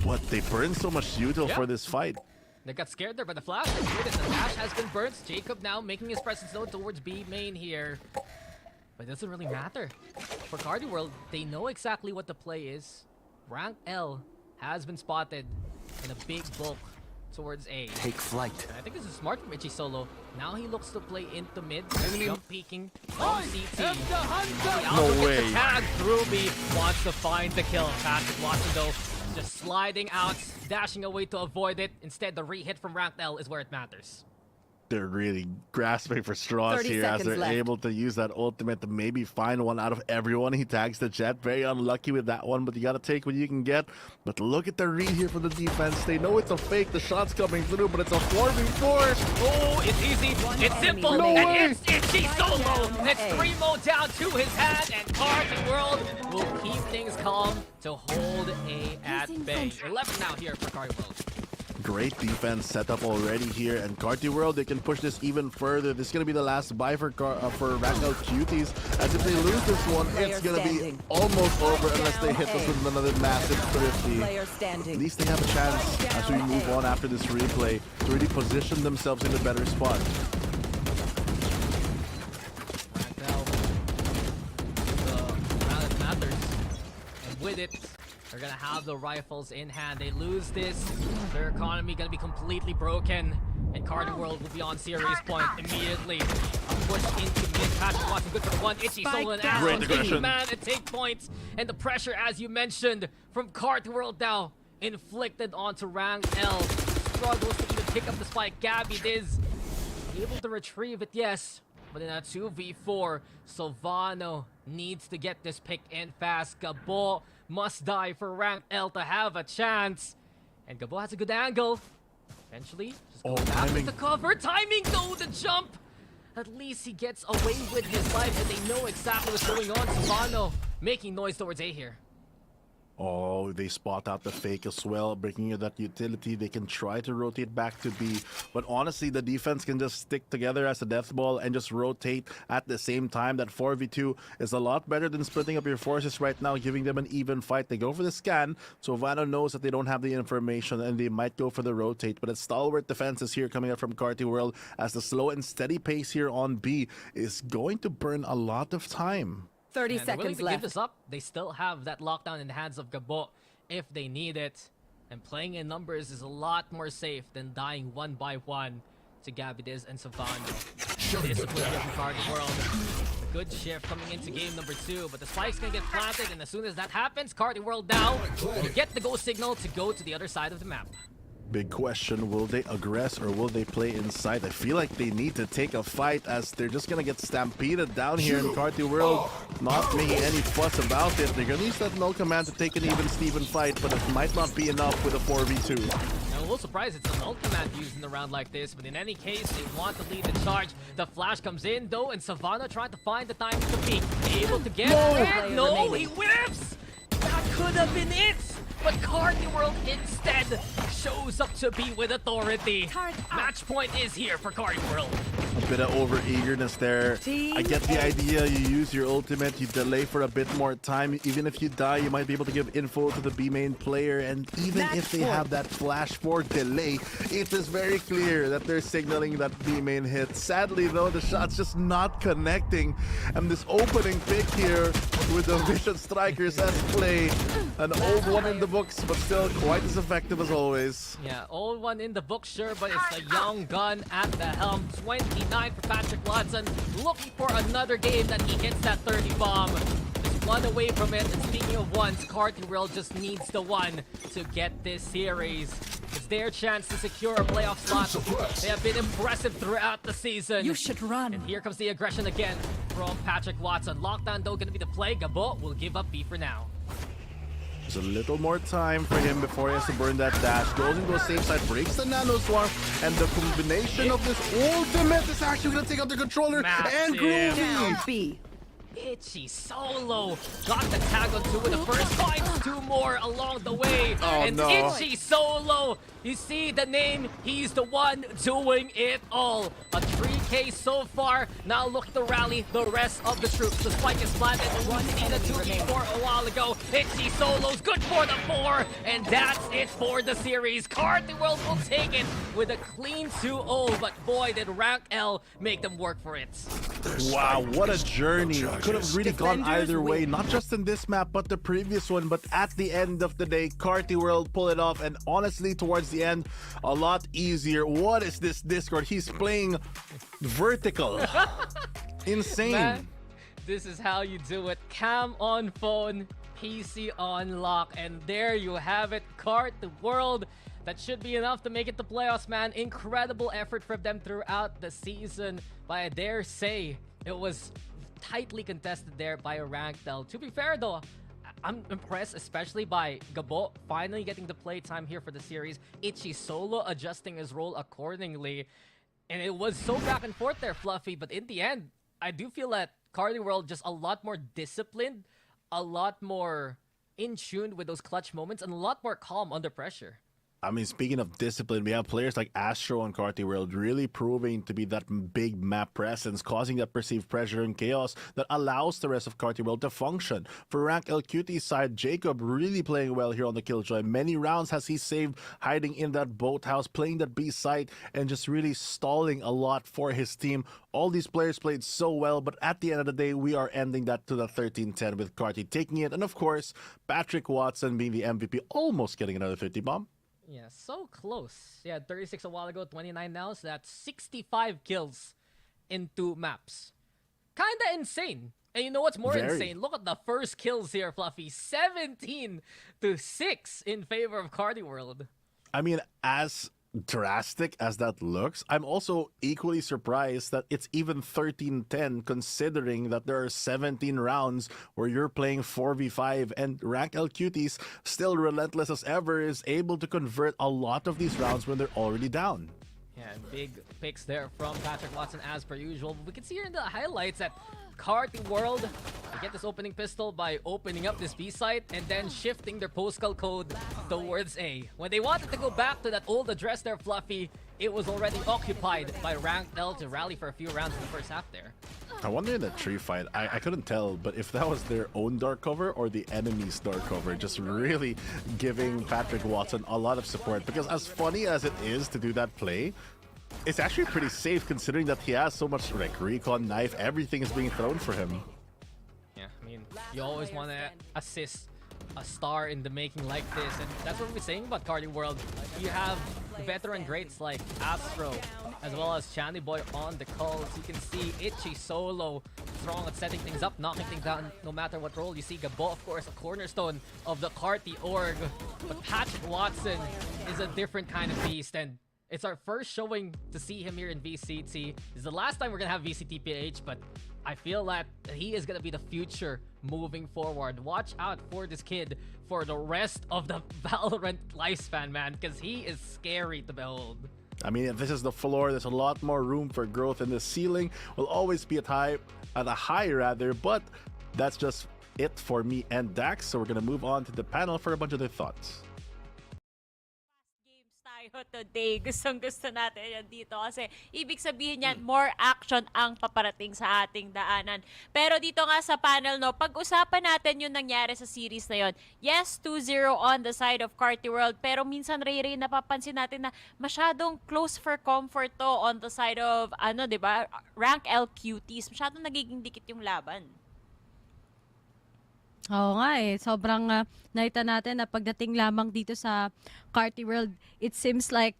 What? They burned so much util for this fight. They got scared there by the flash. The dash has been burnt. Jacob now making his presence known towards B main here. But it doesn't really matter. For Carti World, they know exactly what the play is. Rank L has been spotted in a big bulk towards A. Take flight. And I think this is smart from Ichi Solo. Now he looks to play into mid. Jump peeking on CT. No way. The tag through B. Wants to find the kill. Patrick Watson though, just sliding out, dashing away to avoid it. Instead, the re-hit from Rank L is where it matters. They're really grasping for straws here as they're able to use that ultimate to maybe find one out of everyone. He tags the jet. Very unlucky with that one, but you got to take what you can get. But look at the read here from the defense. They know it's a fake. The shot's coming through, but it's a 4v4. Oh, it's easy. It's simple. No and way. it's Ichi Solo. It's 3-mo down to his hand, and Carti World will keep things calm to hold A at bay. 11 now here for Carti World. great defense set up already here, and Carti World, they can push this even further. This is going to be the last buy for Rank L Cuties, as if they lose this one, it's going to be almost over unless they hit us with another massive thrifty. At least they have a chance as we move on after this replay to really position themselves in a better spot. It matters, and with it, they're gonna have the rifles in hand. They lose this, their economy gonna be completely broken, and Carti World will be on series point immediately. A push into mid. Patrick Watson, good for the one. Itchy solo and Great aggression. man, and take points. And the pressure, as you mentioned, from Carti World now inflicted onto Rank L. Struggles to even pick up the spike. Gabby is able to retrieve it, yes. But in a 2v4, Sylvano needs to get this pick in fast. Gabo must die for Rank L to have a chance. And Gabo has a good angle. Eventually, just goes back with the cover. Timing though, the jump. At least he gets away with his life, and they know exactly what's going on. Sylvano making noise towards A here. Oh, they spot out the fake as well, breaking in that utility. They can try to rotate back to B, but honestly, the defense can just stick together as a death ball and just rotate at the same time. That 4v2 is a lot better than splitting up your forces right now, giving them an even fight. They go for the scan, so Vano knows that they don't have the information and they might go for the rotate, but it's stalwart defenses here coming up from Carti World, as the slow and steady pace here on B is going to burn a lot of time. 30 And they're willing seconds to left. give this up. They still have that lockdown in the hands of Gabo if they need it. And playing in numbers is a lot more safe than dying one by one to Gavidiz and Savano. Discipline here from Carti World. A good shift coming into game number 2, but the spike's gonna get planted, and as soon as that happens, Carti World now will get the go signal to go to the other side of the map. Big question, will they aggress or will they play inside? I feel like they need to take a fight, as they're just gonna get stampeded down here in Carti World, not making any fuss about it. They're gonna use that null command to take an even Steven fight, but it might not be enough with a 4v2. I'm a little surprised it's an ult command used in a round like this, but in any case, they want to lead the charge. The flash comes in though, and Savannah trying to find the time to peek. Able to get it. No, he whiffs! That could have been it! But Carti World instead shows up to be with authority. Match point is here for Carti World. A bit of over-eagerness there. I get the idea. You use your ultimate, you delay for a bit more time. Even if you die, you might be able to give info to the B main player. And even if they have that flash for delay, it is very clear that they're signaling that B main hit. Sadly, though, the shot's just not connecting. And this opening pick here with the Vision Strikers as play. An old one in the books, but still quite as effective as always. Yeah, old one in the book, sure, but it's a young gun at the helm. 29 for Patrick Watson, looking for another game that he hits that 30 bomb. Just one away from it, and speaking of ones, Carti World just needs the one to get this series. It's their chance to secure a playoff slot. They have been impressive throughout the season. You should run. And here comes the aggression again from Patrick Watson. Lockdown though gonna be the play. Gabo will give up B for now. There's a little more time for him before he has to burn that dash. Goes into a safe side, breaks the nano swarm, and the combination of this ultimate is actually going to take out the controller and Groovy. Down B. Itchy Solo got the tag on 2 with the first fight. 2 more along the way. Oh, and no. Itchy Solo, you see the name, he's the one doing it all. A 3K so far, now look to rally the rest of the troops. The spike is planted, and we see the 2v4 a while ago. Itchy Solo's good for the 4, and that's it for the series. Carti World will take it with a clean 2-0, but boy, did Rank L make them work for it. Wow, what a journey. Could have really gone either way, not just in this map, but the previous one. But at the end of the day, Carti World pull it off, and honestly, towards the end, a lot easier. What is this Discord? He's playing vertical. Insane. Man, this is how you do it. Cam on phone, PC on lock, and there you have it. Carti World. That should be enough to make it to playoffs, man. Incredible effort from them throughout the season. But I dare say, it was tightly contested there by a ranked L. To be fair though, I'm impressed especially by Gabo finally getting the play time here for the series. Itchy Solo adjusting his role accordingly. And it was so back and forth there, Fluffy. But in the end, I do feel that Carti World just a lot more disciplined, a lot more in tune with those clutch moments, and a lot more calm under pressure. I mean, speaking of discipline, we have players like Astro and Carti World really proving to be that big map presence, causing that perceived pressure and chaos that allows the rest of Carti World to function. For Rank LQT's side, Jacob really playing well here on the Killjoy. Many rounds has he saved hiding in that boathouse, playing that B site, and just really stalling a lot for his team. All these players played so well, but at the end of the day, we are ending that to the 13-10 with Carti taking it. And of course, Patrick Watson being the MVP, almost getting another 50 bomb. Yeah, so close. Yeah, 36 a while ago, 29 now, so that's 65 kills in 2 maps. Kinda insane. And you know what's more insane? Look at the first kills here, Fluffy. 17-6 in favor of Carti World. I mean, as drastic as that looks, I'm also equally surprised that it's even 13-10 considering that there are 17 rounds where you're playing 4v5 and Rank LQTs, still relentless as ever, is able to convert a lot of these rounds when they're already down. Yeah, and big picks there from Patrick Watson as per usual. We can see here in the highlights that Carti World, they get this opening pistol by opening up this B site and then shifting their postal code towards A. When they wanted to go back to that old address there, Fluffy, it was already occupied by Rank L to rally for a few rounds in the first half there. I wonder in the tree fight, I couldn't tell, but if that was their own dark cover or the enemy's dark cover, just really giving Patrick Watson a lot of support. Because as funny as it is to do that play, it's actually pretty safe considering that he has so much like recon, knife, everything is being thrown for him. Yeah, I mean, you always want to assist a star in the making like this, and that's what we're saying about Carti World. You have veteran greats like Astro, as well as Channy Boy on the calls. You can see Itchy solo strong at setting things up, knocking things down no matter what role. You see Gabo, of course, a cornerstone of the Carti org. But Patrick Watson is a different kind of beast, and it's our first showing to see him here in VCT. It's the last time we're gonna have VCT PH, but I feel that he is gonna be the future moving forward. Watch out for this kid for the rest of the Valorant lifespan, man, because he is scary to behold. I mean, if this is the floor, there's a lot more room for growth, and the ceiling will always be at a high rather, but that's just it for me and Dax. So we're gonna move on to the panel for a bunch of their thoughts. Today, gustong-gusto natin yan dito kasi ibig sabihin yan, more action ang paparating sa ating daanan. Pero dito nga sa panel, no, pag-usapan natin yung nangyari sa series na yon. Yes, 2-0 on the side of Carti World, pero minsan Ray napapansin natin na masyadong close for comfort to on the side of, di ba, Rank LQTs. Masyadong nagiging dikit yung laban. Oo nga eh. Sobrang nakita natin na pagdating lamang dito sa Carti World, it seems like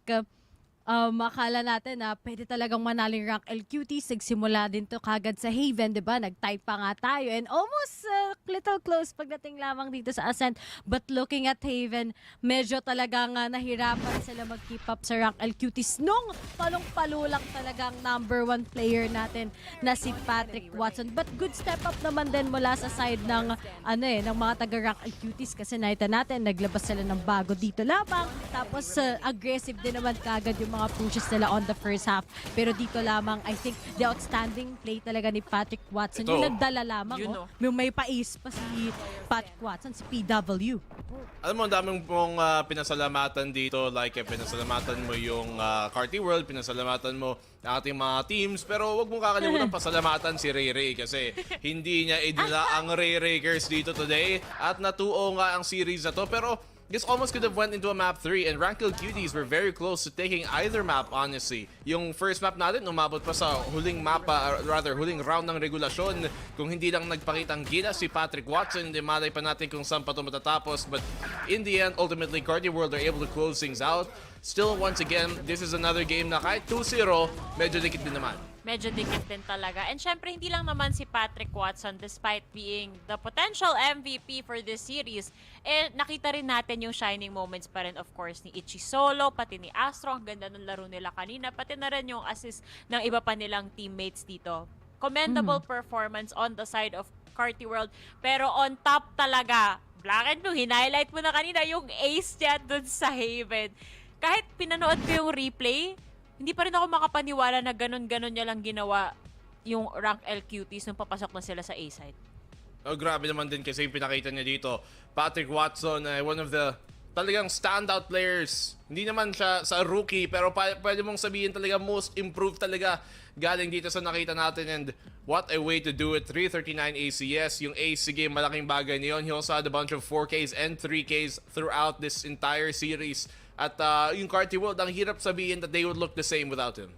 akala natin na pwede talagang manaling Rank LQT. Sigsimula din to kagad sa Haven, di ba? Nag-type pa nga tayo and almost little close pagdating lamang dito sa Ascent. But looking at Haven, medyo talagang nahirapan sila mag-keep up sa Rank LQTs nung palong-palo lang talagang #1 player natin na si Patrick Watson. But good step up naman din mula sa side ng ng mga taga-Rank LQTs kasi nakita natin naglabas sila ng bago dito lamang. Tapos aggressive din naman kagad yung mga pushes nila on the first half. Pero dito lamang, I think, the outstanding play talaga ni Patrick Watson. Yung nagdala lamang, yung may pais pa si Patrick Watson, si PW. Alam mo, ang daming pong pinasalamatan dito. Like, pinasalamatan mo yung Carti World, pinasalamatan mo ang ating mga teams. Pero wag mong kakalimutan pasalamatan si Ray kasi hindi niya idila ang Ray Rakers dito today. At natuo nga ang series na to. Pero this almost could have went into a map 3 and Rank Cuties were very close to taking either map, honestly. Yung first map natin, umabot pa sa huling mapa, huling round ng regulasyon. Kung hindi lang nagpakitang gila si Patrick Watson, di malay pa natin kung saan pa ito matatapos. But in the end, ultimately, Carti World are able to close things out. Still, once again, this is another game na kahit 2-0, medyo dikit din naman. Medyo dikit din talaga. And syempre, hindi lang naman si Patrick Watson, despite being the potential MVP for this series, nakita rin natin yung shining moments pa rin, of course, ni Itchy Solo, pati ni Astro. Ang ganda ng laro nila kanina. Pati na rin yung assist ng iba pa nilang teammates dito. Commendable performance on the side of Carti World. Pero on top talaga, black and blue, hinighlight mo na kanina yung ace niya dun sa Haven. Kahit pinanood ko yung replay, hindi pa rin ako makapaniwala na ganun-ganun niya lang ginawa yung Rank LQTs nung papasok na sila sa A-side. Oh, grabe naman din kasi yung pinakita niya dito. Patrick Watson, one of the talagang standout players. Hindi naman siya sa rookie, pero pwede mong sabihin talaga most improved talaga galing dito sa nakita natin. And what a way to do it. 339 ACS. Yung AC game, malaking bagay niyon. He also had a bunch of 4Ks and 3Ks throughout this entire series. At yung Carti World, ang hirap sabihin that they would look the same without him.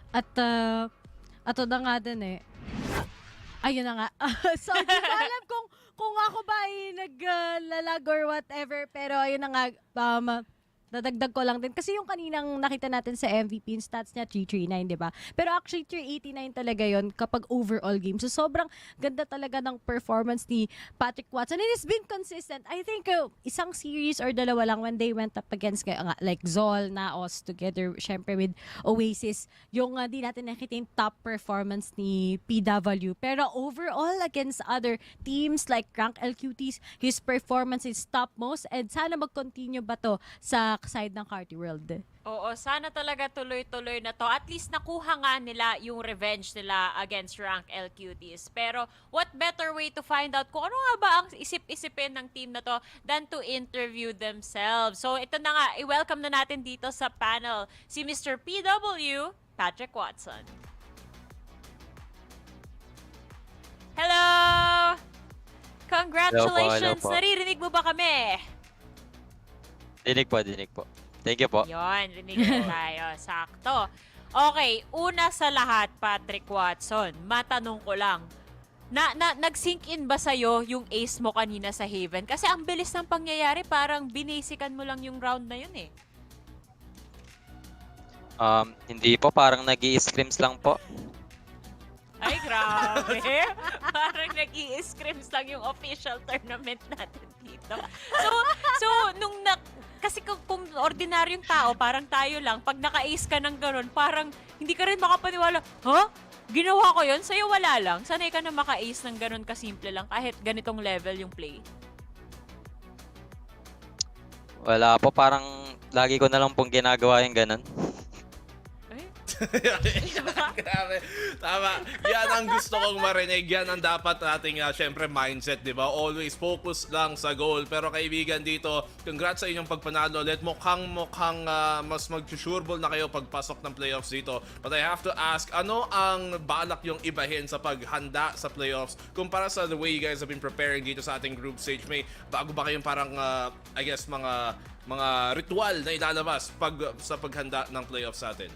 At ato na nga din eh. Ayun na nga. So, di ko alam kung ako ba ay naglalag or whatever. Pero ayun na nga, dadagdag ko lang din. Kasi yung kaninang nakita natin sa MVP, yung stats niya 339, di ba? Pero actually, 389 talaga yon kapag overall game. So, sobrang ganda talaga ng performance ni Patrick Watson. And he's been consistent. I think isang series or dalawa lang when they went up against like Zol, NAOS together, syempre with Oasis, yung di natin nakita yung top performance ni PW. Pero overall, against other teams like Rank Cuties, his performance is topmost. And sana mag-continue ba to sa side ng Carti World? Oo, sana talaga tuloy-tuloy na to. At least nakuha nga nila yung revenge nila against Rank Cuties. Pero what better way to find out kung ano nga ba ang isip-isipin ng team na to than to interview themselves. So ito na nga, i-welcome na natin dito sa panel si Mr. PW, Patrick Watson. Hello! Congratulations! Hello po. Naririnig mo ba kami? Dinig po. Thank you po. Yon, rinig na tayo. Sakto. Okay, una sa lahat, Patrick Watson, matanong ko lang, nag-sync in ba sa'yo yung ace mo kanina sa Haven? Kasi ang bilis ng pangyayari, parang binasican mo lang yung round na yun eh. Hindi po, parang nag-i-scrims lang po. Ay, grabe. Parang nag-i-scrims lang yung official tournament natin dito. So kasi kung ordinaryong tao, parang tayo lang, pag naka-ace ka ng ganun, parang hindi ka rin makapaniwala, ha? Ginawa ko yun? Sa'yo wala lang. Sanay ka na maka-ace ng ganun kasimple lang, kahit ganitong level yung play. Wala po, parang lagi ko na lang pong ginagawa yung ganun. Grabe. Tama. Yan ang gusto kong marinig. Yan ang dapat nating syempre mindset, di ba? Always focus lang sa goal. Pero kaibigan dito, congrats sa inyong pagpanalo. Let mukhang mas mag-sureball na kayo pagpasok ng playoffs dito. But I have to ask, ano ang balak yung ibahin sa paghanda sa playoffs kumpara sa the way you guys have been preparing dito sa ating group stage? May bago ba kayong parang, I guess, mga ritual na ilalabas sa paghanda ng playoffs sa atin?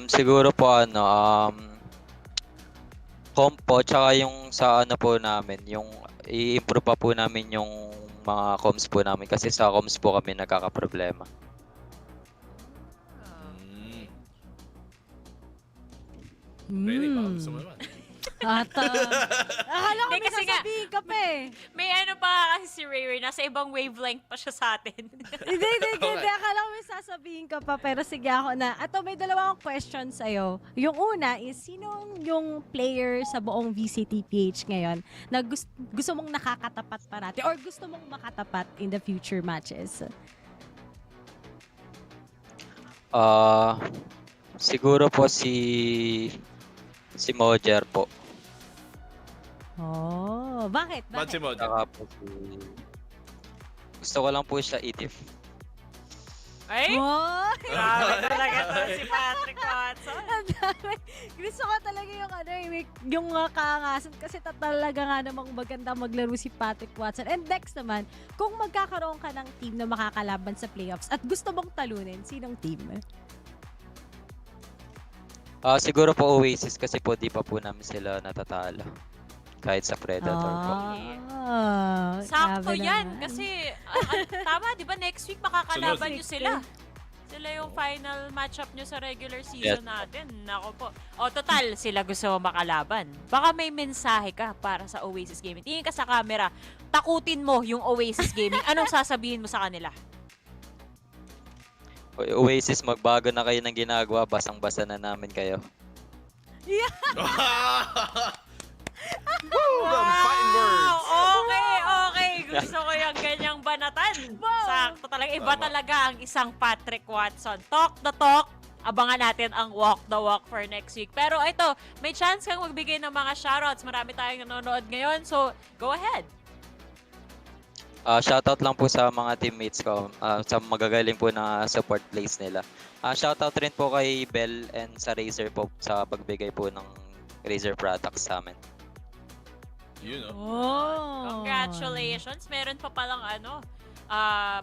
Siguro po compo, tsaka yung sa ano po namin, yung i-improve pa po namin yung mga comms po namin kasi sa comms po kami nagkakaproblema. Really? Baka gusto mo naman. Akala ko may Kasi nga, sasabihin ka pa eh. May ano pa kasi si Ray Ray, nasa ibang wavelength pa siya sa atin. Hindi. Akala ko may sasabihin ka pa, pero sige ako na. Ato, may dalawang question sa'yo. Yung una is, sino yung player sa buong VCT PH ngayon na gusto mong nakakatapat parati or gusto mong makatapat in the future matches? Siguro po si Mojer po. Oh, bakit? Ba't si Mojo? Saka po gusto ko lang po siya itif. Ay! Oh, Grabe talaga to si Patrick Watson. ang dami. Gusto ko talaga yung kaangasan kasi talaga nga namang maganda maglaro si Patrick Watson. And next naman, kung magkakaroon ka ng team na makakalaban sa playoffs at gusto mong talunin, sinong team? Siguro po Oasis kasi po di pa po namin sila natatalo. Kahit sa Predator po. Sakto grabe yan. naman. Kasi, tama, di ba next week makakalaban nyo sila. Sila yung final matchup nyo sa regular season natin. Nako po. O, total, sila gusto mo makalaban. Baka may mensahe ka para sa Oasis Gaming. Tingin ka sa camera, takutin mo yung Oasis Gaming. Anong sasabihin mo sa kanila? Oasis, magbago na kayo ng ginagawa. Basang-basa na namin kayo. Fine words! Okay. Gusto ko yung ganyang banatan. Sakto talaga. Iba talaga ang isang Patrick Watson. Talk the talk, abangan natin ang walk the walk for next week. Pero ito, may chance kang magbigay ng mga shoutouts. Marami tayong nanonood ngayon, so go ahead. Shoutout lang po sa mga teammates ko, sa magagaling po na support plays nila. Shoutout rin po kay Bell and sa Razer po sa pagbigay po ng Razer products sa amin. You know. Oh. Congratulations. Meron pa palang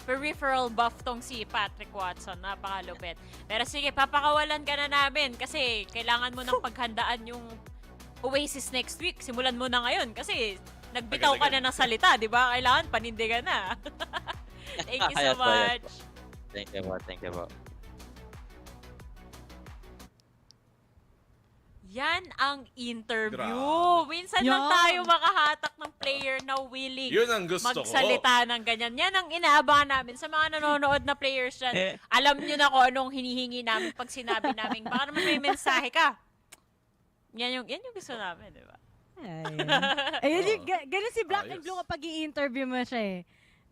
peripheral buff tong si Patrick Watson. Napakalupit. Pero sige, papakawalan ka na namin kasi kailangan mo nang paghandaan yung Oasis next week. Simulan mo na ngayon kasi nagbitaw ka na ng salita, di ba? Kailangan panindigan na. Thank you so much. Thank you po. Yan ang interview. Grabe. Minsan lang tayo makahatak ng player na willing Yun ang gusto magsalita ng ganyan. Yan ang inaabangan namin sa mga nanonood na players dyan. Alam nyo na kung anong hinihingi namin pag sinabi namin. Baka naman may mensahe ka. Yan yung gusto namin, di ba? Ayun, ganun si Black and Blue kapag i-interview mo siya eh.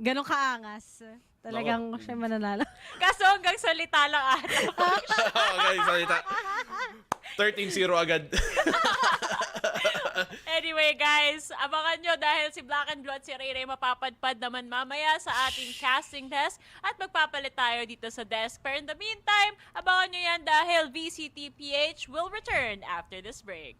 Ganon kaangas. Talagang siya mananalo. Kaso hanggang salita lang ata. Okay, salita. 13-0 agad. Anyway guys, abangan nyo dahil si Black and Blue at si Ray Ray mapapadpad naman mamaya sa ating casting desk at magpapalit tayo dito sa desk. Pero in the meantime, abangan nyo yan dahil VCT PH will return after this break.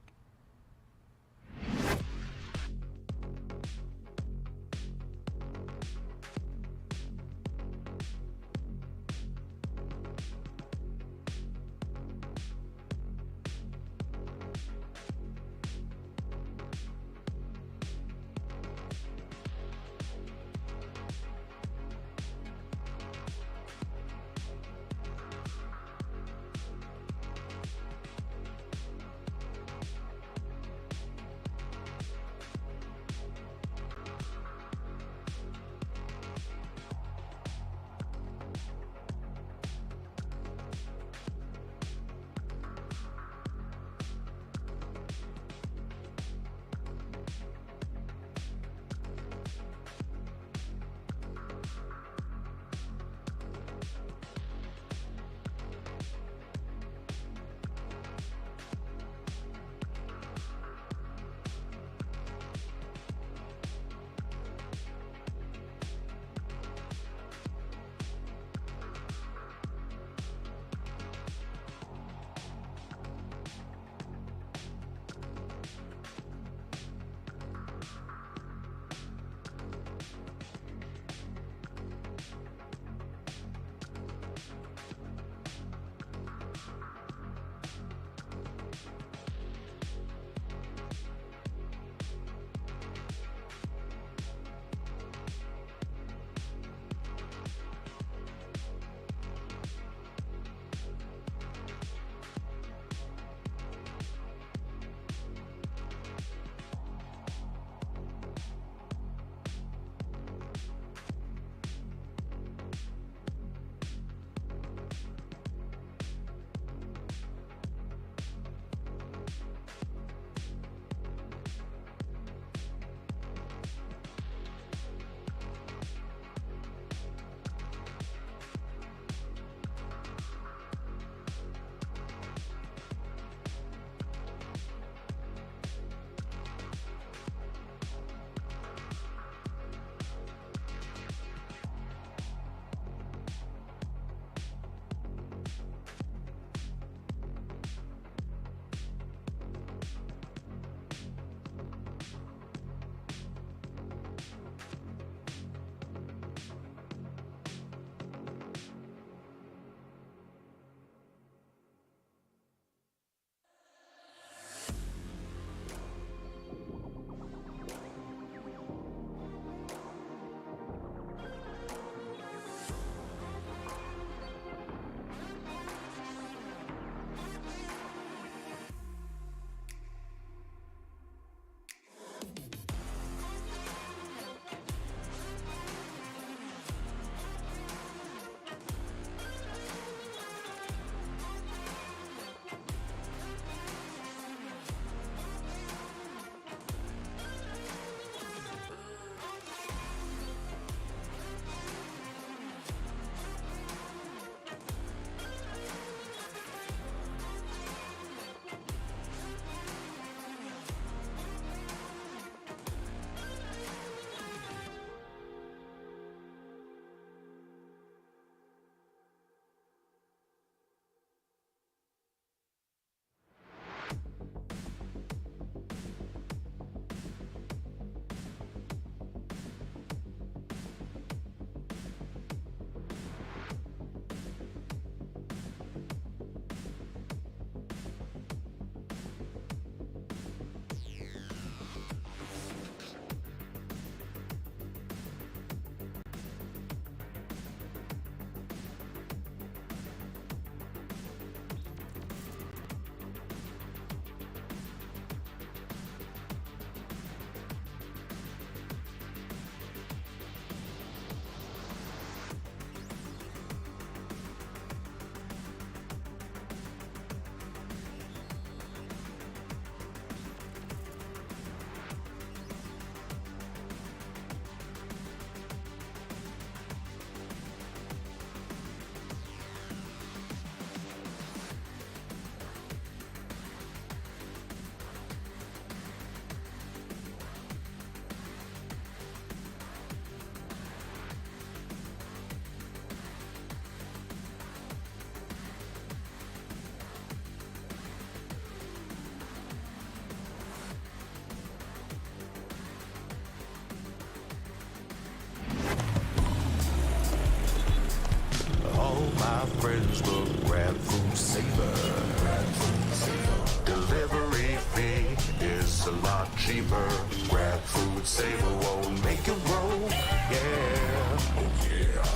cheaper. Grab food saver, won't make it roll. Yeah, oh yeah.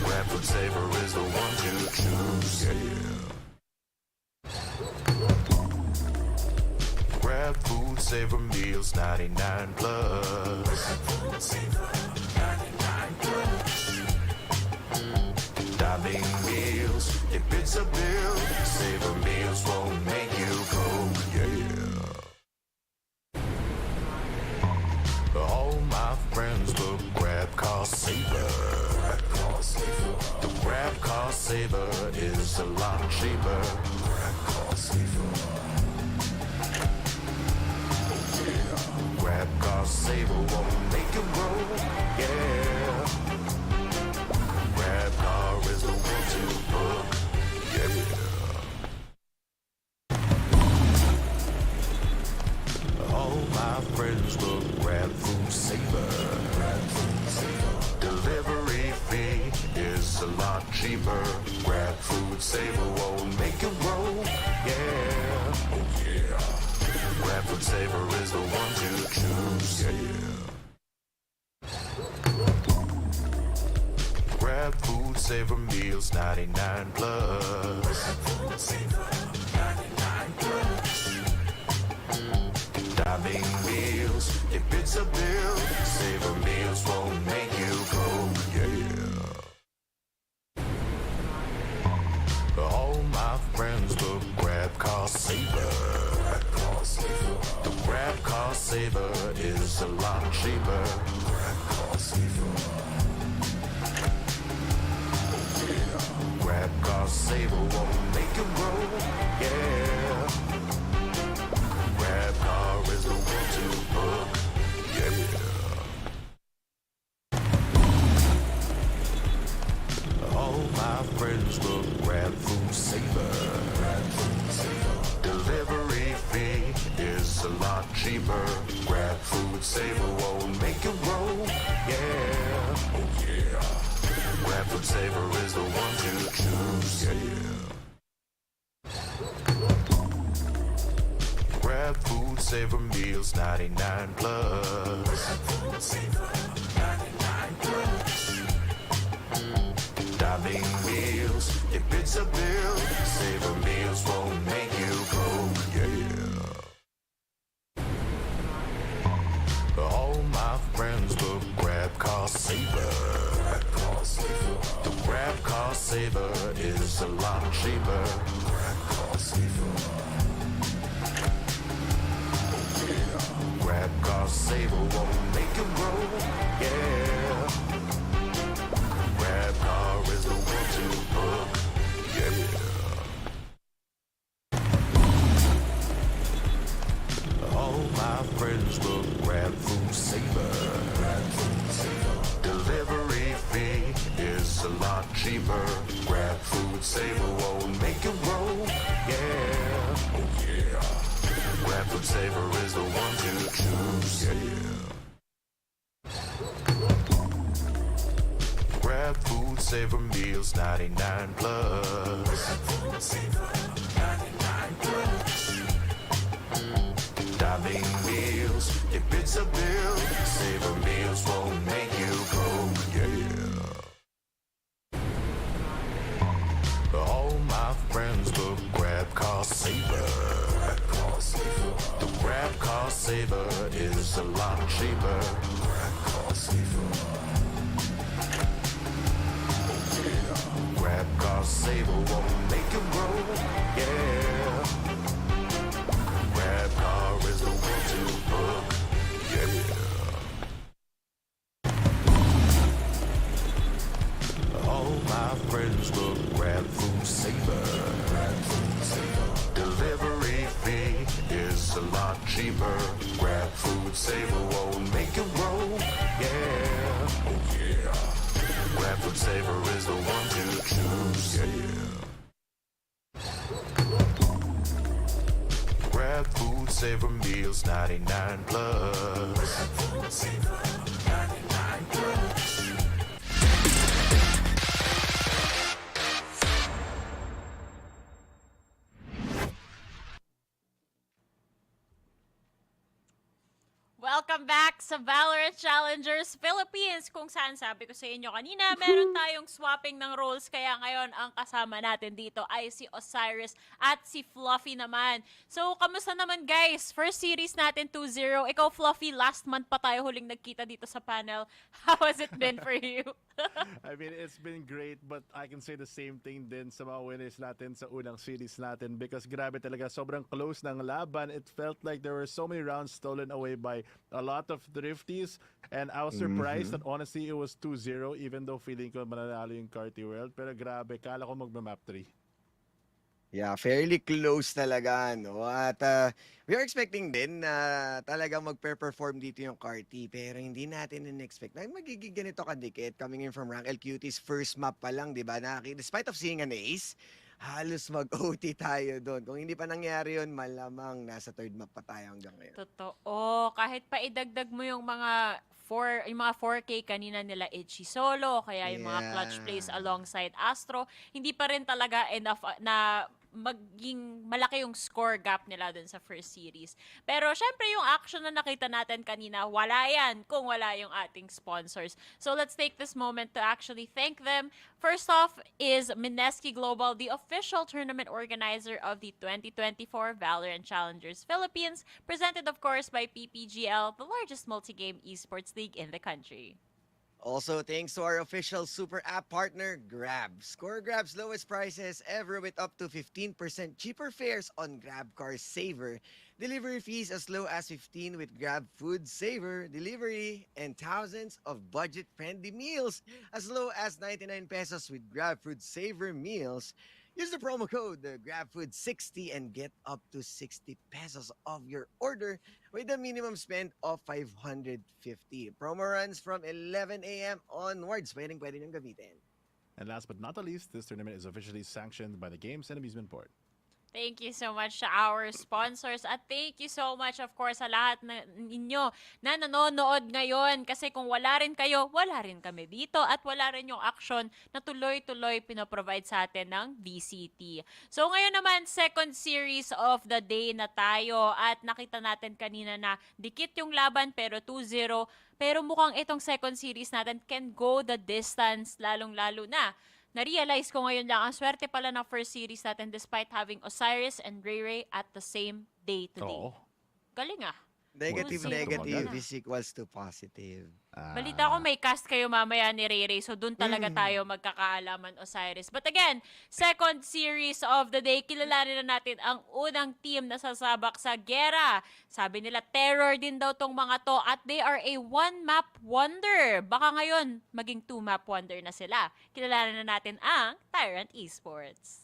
Grab food saver is the one to choose. Yeah. Grab food saver meals 99 plus. Dining meals, if it's a bill, saver meals won't make you go. Yeah. All my friends will grab car saver. The grab car saver is a lot cheaper. Grab car saver. Grab car saver won't make it roll. Yeah. Grab car is the one to book. Yeah. All my friends will grab food saver. Delivery fee is a lot cheaper. Grab food saver won't make it roll. Yeah. Oh yeah. Grab food saver is the one to choose. Yeah. Grab food saver meals 99 plus. Dining meals, if it's a bill, saver meals won't make you go. Yeah. All my friends will grab car saver. The grab car saver is a lot cheaper. Grab car saver. Grab car saver won't make it roll. Yeah. Grab car is the one to book. Yeah. All my friends will grab food saver. Delivery fee is a lot cheaper. Grab food saver won't make it roll. Yeah. Oh yeah. Grab food saver is the one to choose. Yeah. Grab food saver meals 99 plus. Dining meals, if it's a bill, saver meals won't make you go. Yeah. All my friends will grab car saver. The grab car saver is a lot cheaper. Grab car saver. Grab car saver won't make it roll. Yeah. Grab car is the one to book. Yeah. All my friends will grab food saver. Delivery fee is a lot cheaper. Grab food saver won't make it roll. Yeah. Oh yeah. Grab food saver is the one to choose. Yeah. Grab food saver meals 99 plus. Dining meals, if it's a bill, saver meals won't make you go. Yeah. All my friends will grab car saver. The grab car saver is a lot cheaper. Grab car saver. Grab car saver won't make it roll. Yeah. Grab car is the one to book. Yeah. All my friends will grab food saver. Delivery fee is a lot cheaper. Grab food saver won't make it roll. Yeah. Oh yeah. Grab food saver is the one to choose. Yeah. Grab food saver meals 99 plus. Welcome back sa VALORANT Challengers Philippines, kung saan sabi ko sa inyo kanina, meron tayong swapping ng roles, kaya ngayon ang kasama natin dito ay si Osiris at si Fluffy naman. So, kamusta naman guys? First series natin 2-0. Ikaw Fluffy, last month pa tayo huling nagkita dito sa panel. How has it been for you? I mean, it's been great, but I can say the same thing din sa mga winners natin sa unang series natin because grabe talaga, sobrang close ng laban. It felt like there were so many rounds stolen away by a lot of thrifties, and I was surprised that honestly it was 2-0 even though feeling ko mananalo yung Carti World, pero grabe, kala ko magma-map 3. Yeah, fairly close talaga, no? At we are expecting din na talagang magpe-perform dito yung Carti, pero hindi natin in-expect na magiging ganito kadikit coming in from Rank L Cuties first map pa lang, di ba? Despite of seeing an ace, halos mag-OT tayo doon. Kung hindi pa nangyari yun, malamang nasa third map pa tayo hanggang ngayon. Totoo. Kahit pa idagdag mo yung mga 4K kanina nila Itchy solo, kaya yung mga clutch plays alongside Astro, hindi pa rin talaga enough na maging malaki yung score gap nila dun sa first series. Pero syempre yung action na nakita natin kanina, wala yan kung wala yung ating sponsors. So let's take this moment to actually thank them. First off is Mineski Global, the official tournament organizer of the 2024 VALORANT Challengers Philippines, presented of course by PPGL, the largest multi-game esports league in the country. Also, thanks to our official super app partner, Grab. Score Grab's lowest prices ever with up to 15% cheaper fares on Grab Car Saver. Delivery fees as low as 15 with Grab Food Saver delivery, and thousands of budget-friendly meals as low as 99 pesos with Grab Food Saver meals. Use the promo code GrabFood60 and get up to 60 pesos off your order with a minimum spend of 550. Promo runs from 11 a.m. onwards. Pwede niyong gamitin. And last but not the least, this tournament is officially sanctioned by the Games and Amusement Board. Thank you so much sa our sponsors at thank you so much of course sa lahat ninyo na nanonood ngayon, kasi kung wala rin kayo, wala rin kami dito at wala rin yung action na tuloy-tuloy pinoprovide sa atin ng VCT. So ngayon naman, second series of the day na tayo at nakita natin kanina na dikit yung laban pero 2-0, pero mukhang itong second series natin can go the distance, lalong-lalo na na-realize ko ngayon lang, ang swerte pala ng first series natin despite having Osiris and Ray Ray at the same day today. Oo. Galing ah. Negative is equals to positive. Balita ko may cast kayo mamaya ni Ray Ray, so dun talaga tayo magkakaalaman, Osiris. But again, second series of the day, kilalanin na natin ang unang team na sasabak sa gera. Sabi nila, terror din daw tong mga to at they are a one-map wonder. Baka ngayon, maging two-map wonder na sila. Kilalanin na natin ang Tyrant Esports.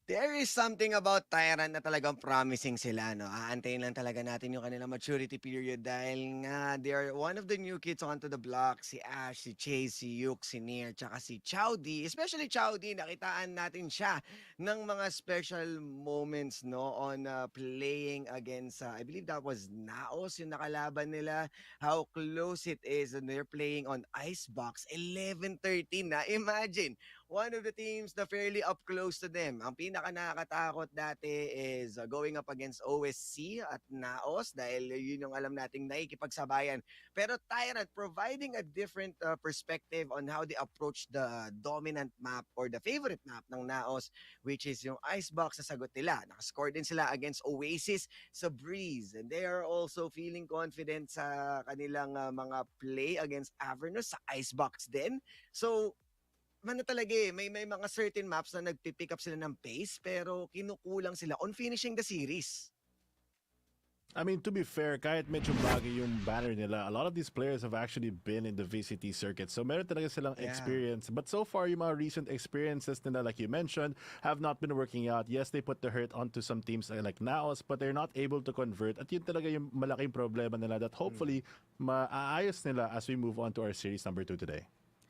There is something about Tyrant na talagang promising sila, no? Aantayin lang talaga natin yung kanilang maturity period dahil nga they are one of the new kids onto the block. Si Ash, si Chase, si Yuk, si Nier, tsaka si Chowdy. Especially Chowdy, nakitaan natin siya ng mga special moments, no? On playing against, I believe that was NAOS, yung nakalaban nila. How close it is and they're playing on Icebox. 11-13 na. Imagine, one of the teams na fairly up close to them. Ang pinaka nakakatakot dati is going up against OSC at NAOS dahil yun yung alam nating nakikipagsabayan. Pero Tyrant providing a different perspective on how they approach the dominant map or the favorite map ng NAOS, which is yung Icebox sa sagot nila. Nakascore din sila against Oasis sa Breeze. And they are also feeling confident sa kanilang mga play against Avernus sa Icebox din. So, talaga may mga certain maps na nagpipick up sila ng pace pero kinukulang sila on finishing the series. I mean, to be fair, kahit medyo bagay yung banner nila, a lot of these players have actually been in the VCT circuit. So meron talaga silang experience. But so far, yung mga recent experiences nila, like you mentioned, have not been working out. Yes, they put the hurt onto some teams like NAOS, but they're not able to convert. At yun talaga yung malaking problema nila that hopefully maaayos nila as we move on to our series number 2 today.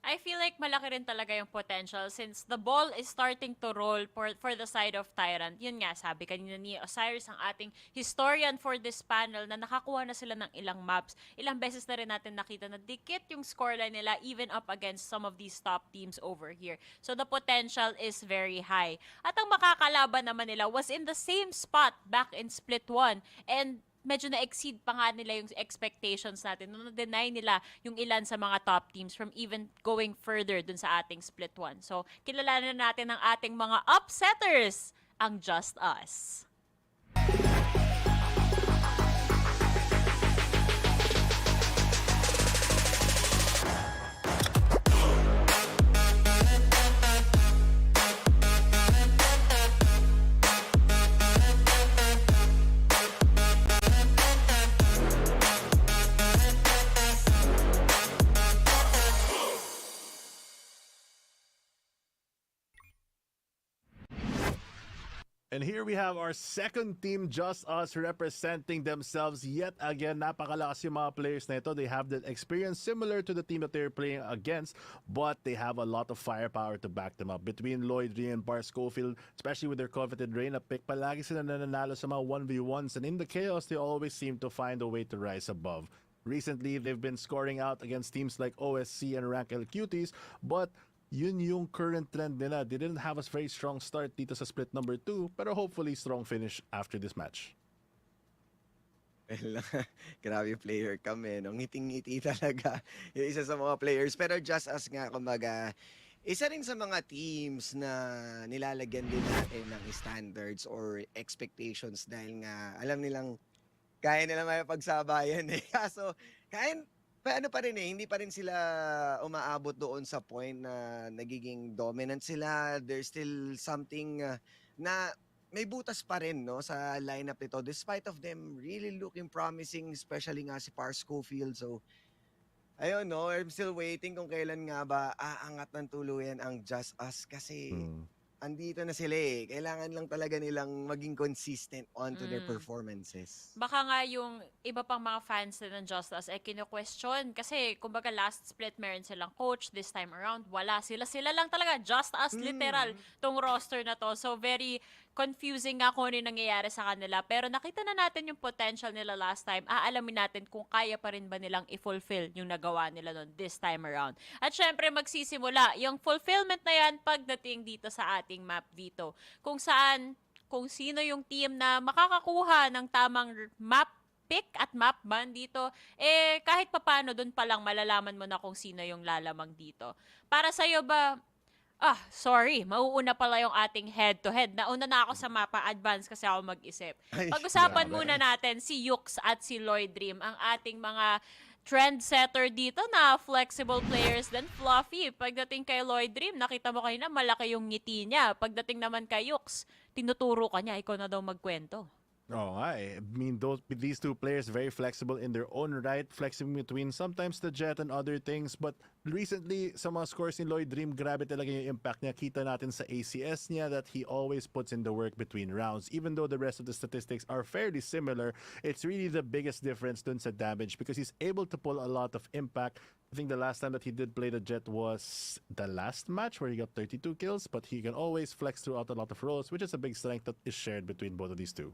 I feel like malaki rin talaga yung potential since the ball is starting to roll for the side of Tyrant. Yun nga, sabi kanina ni Osiris, ang ating historian for this panel, na nakakuha na sila ng ilang maps. Ilang beses na rin natin nakita na dikit yung scoreline nila even up against some of these top teams over here. So the potential is very high. At ang makakalaban naman nila was in the same spot back in Split 1. And medyo na-exceed pa nga nila yung expectations natin. Na-deny nila yung ilan sa mga top teams from even going further dun sa ating Split 1. So, kilalanan natin ang ating mga upsetters, ang JustUs. And here we have our second team, JustUs, representing themselves yet again. Napakalakas yung mga players na ito. They have that experience similar to the team that they're playing against, but they have a lot of firepower to back them up. Between Lloyd Lee and Bar Schofield, especially with their coveted Reyna pick, palagi sila nananalo sa mga 1v1s, and in the chaos, they always seem to find a way to rise above. Recently, they've been scoring out against teams like OSC and Rank Cuties, but yun yung current trend nila. They didn't have a very strong start dito sa split number 2, pero hopefully strong finish after this match. Well, grabe player kami, no? Ngiting-ngiti talaga yung isa sa mga players. Pero JustUs nga, kumbaga, isa rin sa mga teams na nilalagyan din natin ng standards or expectations dahil nga alam nilang kaya nila may pagsabayan eh. Kaso, ano pa rin eh, hindi pa rin sila umaabot doon sa point na nagiging dominant sila. There's still something na may butas pa rin, no, sa lineup nito despite of them really looking promising, especially nga si Par Schofield. So, ayun, no, I'm still waiting kung kailan nga ba aangat ng tuluyan ang JustUs kasi andito na sila eh. Kailangan lang talaga nilang maging consistent onto their performances. Baka nga yung iba pang mga fans na ng JustUs ay kino-question kasi kumbaga last split meron silang coach, this time around wala. Sila lang talaga, JustUs literal tong roster na to. So very confusing nga kung ano yung nangyayari sa kanila. Pero nakita na natin yung potential nila last time. Aalamin natin kung kaya pa rin ba nilang i-fulfill yung nagawa nila nun this time around. At syempre magsisimula yung fulfillment na yan pagdating dito sa ating map dito. Kung sino yung team na makakakuha ng tamang map pick at map ban dito, eh kahit papano dun pa lang malalaman mo na kung sino yung lalamang dito. Para sa'yo ba, sorry, mauuna pala yung ating head-to-head. Nauna na ako sa mapa, advance kasi ako mag-isip. Pag-usapan muna natin si Yux at si Lloyd Dream, ang ating mga trendsetter dito na flexible players then Fluffy. Pagdating kay Lloyd Dream, nakita mo kanina malaki yung ngiti niya. Pagdating naman kay Yux, tinuturo ka niya, ikaw na daw magkwento. Oh, I mean, these two players very flexible in their own right, flexing between sometimes the jet and other things. But recently, sa mga scores ni Lloyd Dream, grabe talaga yung impact niya. Kita natin sa ACS niya that he always puts in the work between rounds. Even though the rest of the statistics are fairly similar, it's really the biggest difference dun sa damage because he's able to pull a lot of impact. I think the last time that he did play the jet was the last match where he got 32 kills, but he can always flex throughout a lot of roles, which is a big strength that is shared between both of these two.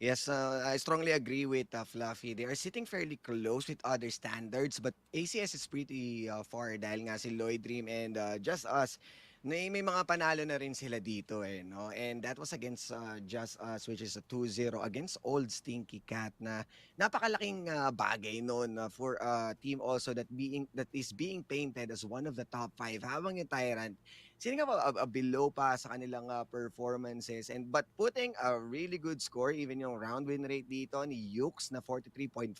Yes, I strongly agree with Fluffy. They are sitting fairly close with other standards, but ACS is pretty far dahil nga si Lloyd Dream and JustUs, may mga panalo na rin sila dito eh, no? And that was against JustUs, which is a 2-0 against Old Stinky Cat na napakalaking bagay noon for a team also that is being painted as one of the top 5 habang yung Tyrant sino nga ba below pa sa kanilang performances but putting a really good score, even yung round win rate dito ni Yux na 43.5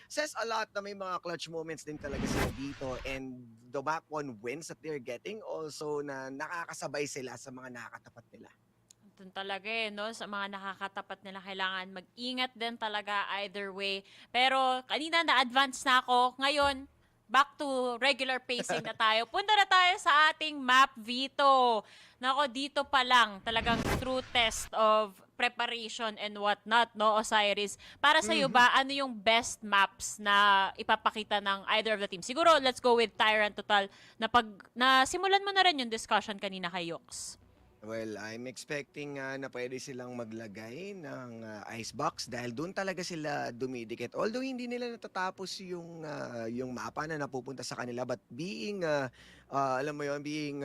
says a lot na may mga clutch moments din talaga sila dito, and the map 1 wins that they're getting also na nakakasabay sila sa mga nakakatapat nila. Doon talaga no? Sa mga nakakatapat nila, kailangan mag-ingat din talaga either way. Pero kanina na-advance na ako. Ngayon, back to regular pacing na tayo. Punta na tayo sa ating map, Vito. Nako, dito pa lang talagang true test of preparation and whatnot, no, Osiris? Para sa iyo ba, ano yung best maps na ipapakita ng either of the team? Siguro, let's go with Tyrant total na simulan mo na rin yung discussion kanina kay Yox. Well, I'm expecting na pwede silang maglagay ng icebox dahil doon talaga sila dumidikit. Although hindi nila natatapos yung mapa na napupunta sa kanila, but being alam mo yon, being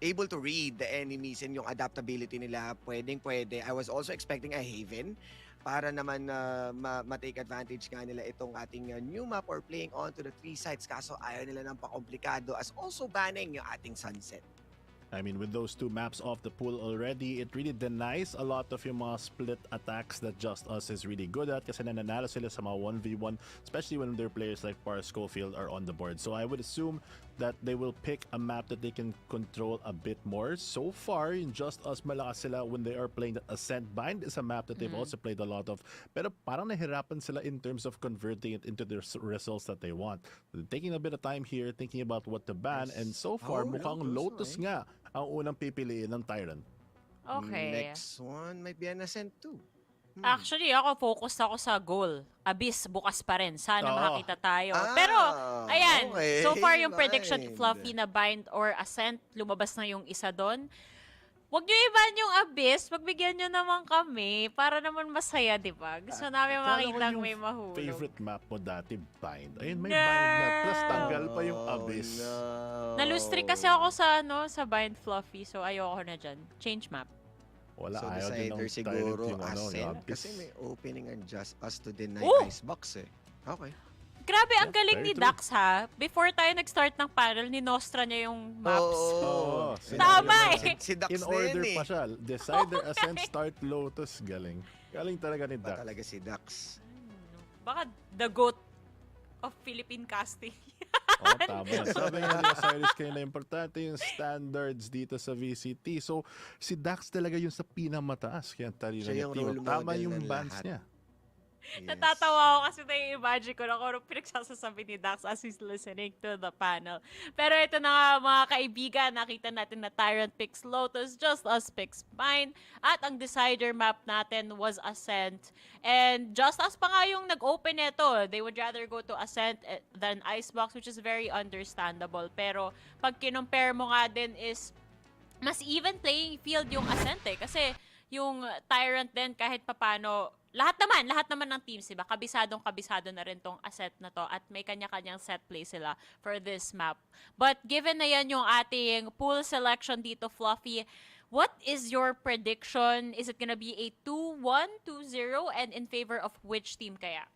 able to read the enemies and yung adaptability nila, pwede. I was also expecting a haven para naman ma-take advantage nga nila itong ating new map or playing onto the 3 sites, kaso ayaw nila ng pakomplikado, as also banning yung ating sunset. I mean, with those 2 maps off the pool already, it really denies a lot of yung mga split attacks that JustUs is really good at kasi nananalo sila sa mga 1v1, especially when their players like Par Schofield are on the board. So I would assume that they will pick a map that they can control a bit more. So far, in JustUs, malakas sila when they are playing that Ascent. Bind is a map that they've also played a lot of. Pero parang nahirapan sila in terms of converting it into the results that they want. They're taking a bit of time here, thinking about what to ban, and so far, mukhang Lotus nga ang unang pipiliin ng Tyrant. Okay. Next one might be an Ascent too. Actually, ako focus ako sa goal. Abyss, bukas pa rin. Sana Oo. makakita tayo. Ah, Pero, ayan, okay. so far yung prediction Bind. Fluffy na Bind or Ascent, lumabas na yung isa doon. Huwag nyo iban yung Abyss, pagbigyan nyo naman kami para naman masaya, di ba? Gusto namin Akala ko makita yung may mahulog. favorite map mo dati, Bind. Ayun, may No! Bind na. Plus tanggal pa yung Abyss. No. Nalustri kasi ako sa sa Bind Fluffy, so ayoko na dyan. Change map. Wala, So ayaw din ng decider Tyrant siguro yung yung Ascent Abyss. kasi may opening and JustUs to deny Oh! icebox eh. Okay. Grabe, ang Yeah, galing very ni true. Dax ha. Before tayo nag-start ng panel, ninostra niya yung maps. Oo. Tama eh. Si Dax In na order yan eh. pa siya. Decider, Ascent, Start, Lotus. Galing. Galing talaga ni Ba Dax. talaga si Dax? Baka the GOAT of Philippine casting. Oo, tama. Sabi nga ni Osiris kanina, importante yung standards dito sa VCT. So, si Dax talaga yung sa pinamataas. Kaya talino Siya niya. yung Timo. role Tama model yung ng bans lahat. niya. Yes. Natatawa ako kasi na-imagine ko na kung ano pinagsasasabi ni Dax as he's listening to the panel. Pero ito na nga mga kaibigan, nakita natin na Tyrant picks Lotus, JustUs picks Bind, at ang decider map natin was Ascent. And JustUs pa nga yung nag-open nito. They would rather go to Ascent than Icebox, which is very understandable. Pero pag kinompare mo nga din is mas even playing field yung Ascent eh. Kasi yung Tyrant din kahit papano, lahat naman ng teams, diba? Kabisado na rin tong Ascent na to at may kanya-kanyang set play sila for this map. But given na yan yung ating pool selection dito, Fluffy, what is your prediction? Is it gonna be a 2-1, 2-0, and in favor of which team kaya?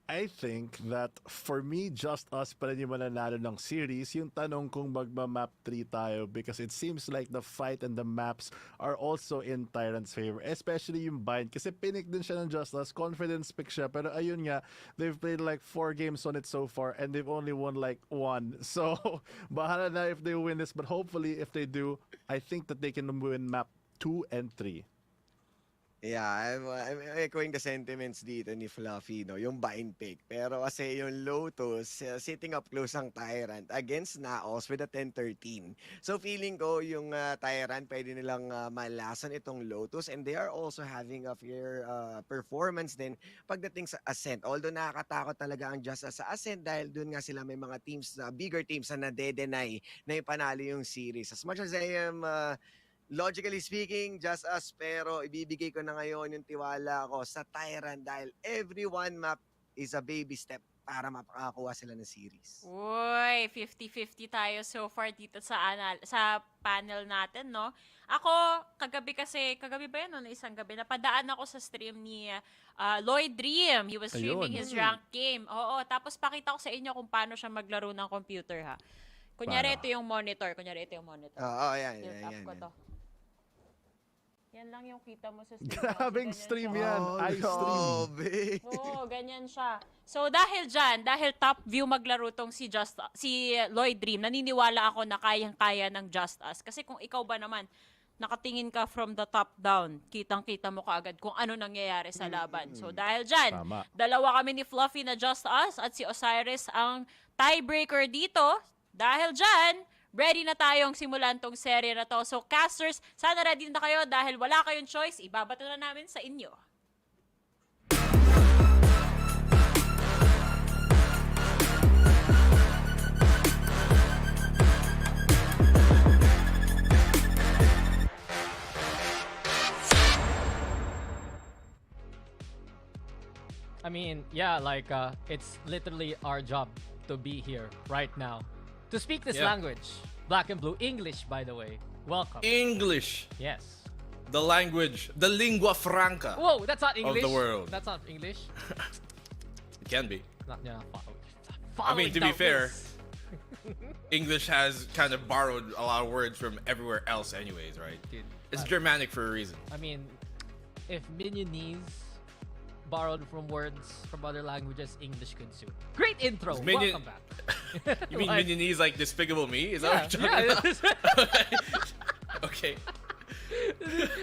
I think that for me, JustUs pa rin yung mananalo ng series. Yung tanong kung magma-map 3 tayo because it seems like the fight and the maps are also in Tyrant's favor. Especially yung Bind kasi pinik din siya ng JustUs. Confidence pick siya. Pero ayun nga, they've played like 4 games on it so far and they've only won like 1. So, bahala na if they win this. But hopefully, if they do, I think that they can win map 2 and 3. Yeah, I'm echoing the sentiments dito ni Fluffy, no? Yung Bind pick. Pero kasi yung Lotus, sitting up close ang Tyrant against NAOS with a 10-13. So feeling ko yung Tyrant, pwede nilang malasan itong Lotus and they are also having a fair performance din pagdating sa Ascent. Although nakakatakot talaga ang JustUs sa Ascent dahil doon nga sila may mga teams, bigger teams na nade-deny na ipanalo yung series. As much as I am logically speaking, JustUs, pero ibibigay ko na ngayon yung tiwala ko sa Tyrant dahil every one map is a baby step para mapakakuha sila ng series. Uy, 50-50 tayo so far dito sa panel natin, no? Ako, kagabi ba yun? No? Isang gabi, napadaan ako sa stream ni Lloyd Dream. He was streaming his ranked game. Oo, tapos pakita ko sa inyo kung paano siya maglaro ng computer, ha? Kunyari, ito yung monitor. Oo, yan. Tilt up ko to. Yan lang yung kita mo sa stream. Grabing Ganyan stream siya. yan. I stream. Oo, ganyan siya. So dahil top view maglaro tong si Lloyd Dream, naniniwala ako na kayang-kaya ng JustUs. Kasi kung ikaw ba naman, nakatingin ka from the top down. Kitang-kita mo kaagad kung ano nangyayari sa laban. So dahil dyan, Tama. dalawa kami ni Fluffy na JustUs at si Osiris ang tiebreaker dito. Dahil dyan, ready na tayong simulan tong serye na to. So casters, sana ready na kayo dahil wala kayong choice. Ibabato na namin sa inyo. I mean, yeah, like, it's literally our job to be here right now. To speak this language. Black and blue. English, by the way. Welcome. English, Yes. the language, the lingua franca. Whoa, that's not English. the world. That's not English. It can be. Not, yeah, I mean, to be following fair, doubtless. English has kind of borrowed a lot of words from everywhere else anyways, right? Dude, It's Germanic for a reason. I mean, if Minionese borrowed from words from other languages, English could suit. Great intro. Minion- Welcome back. You mean Like- Minionese like Despicable Me? Is that Yeah, what you're talking yeah. about? Okay.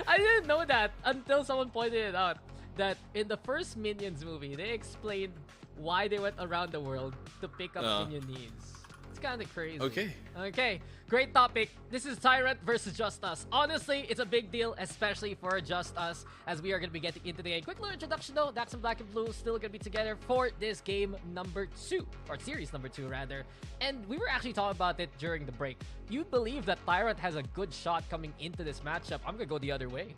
I didn't know that until someone pointed it out. That in the first Minions movie, they explained why they went around the world to pick up Minionese. It's kind of crazy. Okay. Okay. Great topic. This is Tyrant versus JustUs. Honestly, it's a big deal, especially for JustUs, as we are going to be getting into the game. Quick little introduction though. Dax and Black and Blue still going to be together for this game number 2, or series number 2 rather. And we were actually talking about it during the break. You believe that Tyrant has a good shot coming into this matchup? I'm going to go the other way.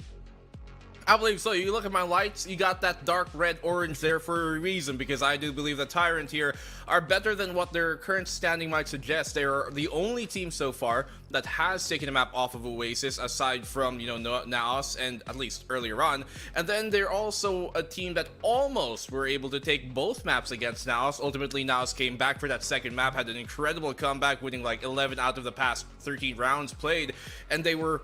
I believe so. You look at my lights, you got that dark red orange there for a reason, because I do believe the Tyrant here are better than what their current standing might suggest. They are the only team so far that has taken a map off of Oasis, aside from, you know, NAOS, and at least earlier on. And then they're also a team that almost were able to take both maps against NAOS. Ultimately, NAOS came back for that second map, had an incredible comeback, winning like 11 out of the past 13 rounds played, and they were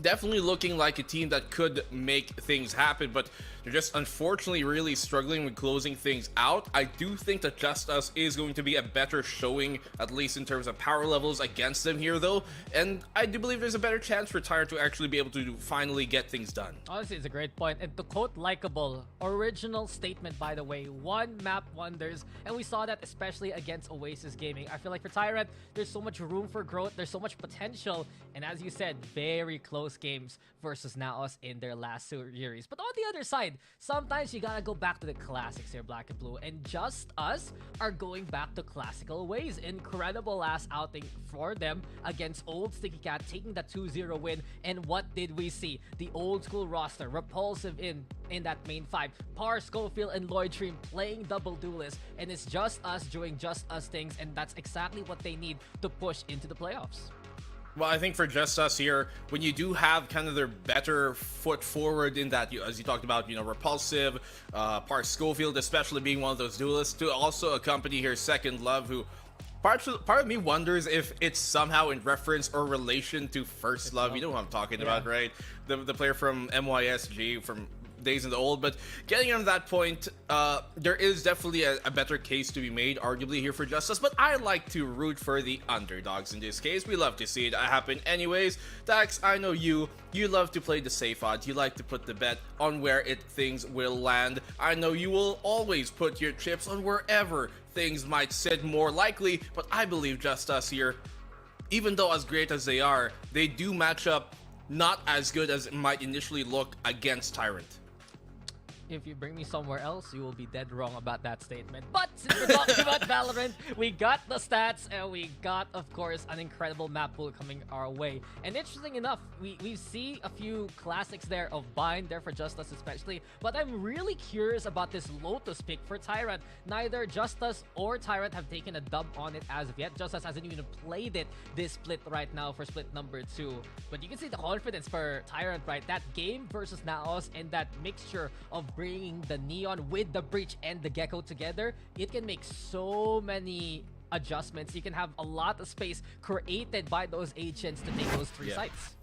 definitely looking like a team that could make things happen, but they're just unfortunately really struggling with closing things out. I do think that JustUs is going to be a better showing, at least in terms of power levels against them here though, and I do believe there's a better chance for Tyrant to actually be able to finally get things done. Honestly, it's a great point. And to quote Likeable, original statement by the way, one map wonders, and we saw that especially against Oasis Gaming. I feel like for Tyrant, there's so much room for growth, there's so much potential, and as you said, very close games versus NAOS in their last series. But on the other side, sometimes you gotta go back to the classics here, Black and Blue, and JustUs are going back to classical ways. Incredible last outing for them against old Sticky Cat, taking that 2-0 win. And what did we see? The old school roster, Repulsive in that main 5, Par, Schofield, and Lloyd Dream playing double duelist, and it's JustUs doing JustUs things, and that's exactly what they need to push into the playoffs. Well, I think for JustUs here, when you do have kind of their better foot forward in that, as you talked about, you know, Repulsive, Park Schofield especially being one of those duelists, to also accompany here Second Love, who part of me wonders if it's somehow in reference or relation to First Love. You know who I'm talking about, right? The player from MYSG, from days in the old. But getting on that point, there is definitely a better case to be made, arguably, here for JustUs, but I like to root for the underdogs in this case. We love to see it happen anyways. Dax, I know you love to play the safe odds. You like to put the bet on where things will land. I know you will always put your chips on wherever things might sit more likely, but I believe JustUs here, even though as great as they are, they do match up not as good as it might initially look against Tyrant. If you bring me somewhere else, you will be dead wrong about that statement. But since we're talking about Valorant, we got the stats, and we got, of course, an incredible map pool coming our way. And interesting enough, we see a few classics there of Bind there for JustUs especially, but I'm really curious about this Lotus pick for Tyrant. Neither JustUs or Tyrant have taken a dub on it as of yet. JustUs hasn't even played it this split right now for split number 2. But you can see the confidence for Tyrant, right? That game versus NAOS and that mixture of bringing the Neon with the Breach and the Gecko together, it can make so many adjustments. You can have a lot of space created by those agents to take those 3 sites.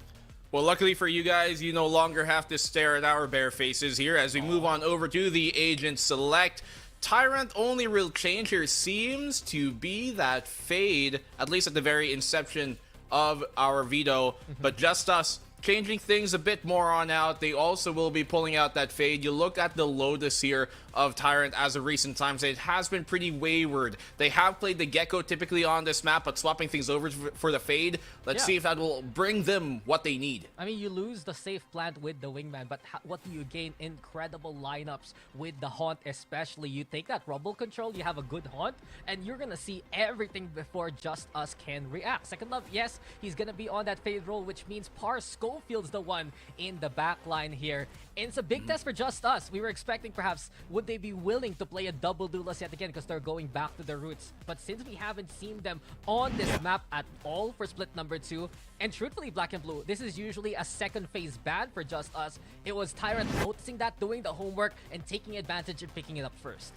Well, luckily for you guys, you no longer have to stare at our bare faces here as we move on over to the agent select. Tyrant only real change here seems to be that fade, at least at the very inception of our veto, but JustUs changing things a bit more on out. They also will be pulling out that fade. You look at the Lotus here of Tyrant as of recent times. It has been pretty wayward. They have played the Gecko typically on this map, but swapping things over for the fade. Let's see if that will bring them what they need. I mean, you lose the safe plant with the Wingman, but what do you gain? Incredible lineups with the Haunt especially. You take that Rumble control, you have a good Haunt, and you're gonna see everything before JustUs can react. Second Love, yes, he's gonna be on that fade roll, which means Schofield's the one in the back line here. And it's a big test for JustUs. We were expecting perhaps, would they be willing to play a double duelist yet again because they're going back to their roots. But since we haven't seen them on this map at all for split number 2, and truthfully, Black and Blue, this is usually a second phase ban for JustUs. It was Tyrant noticing that, doing the homework, and taking advantage and picking it up first.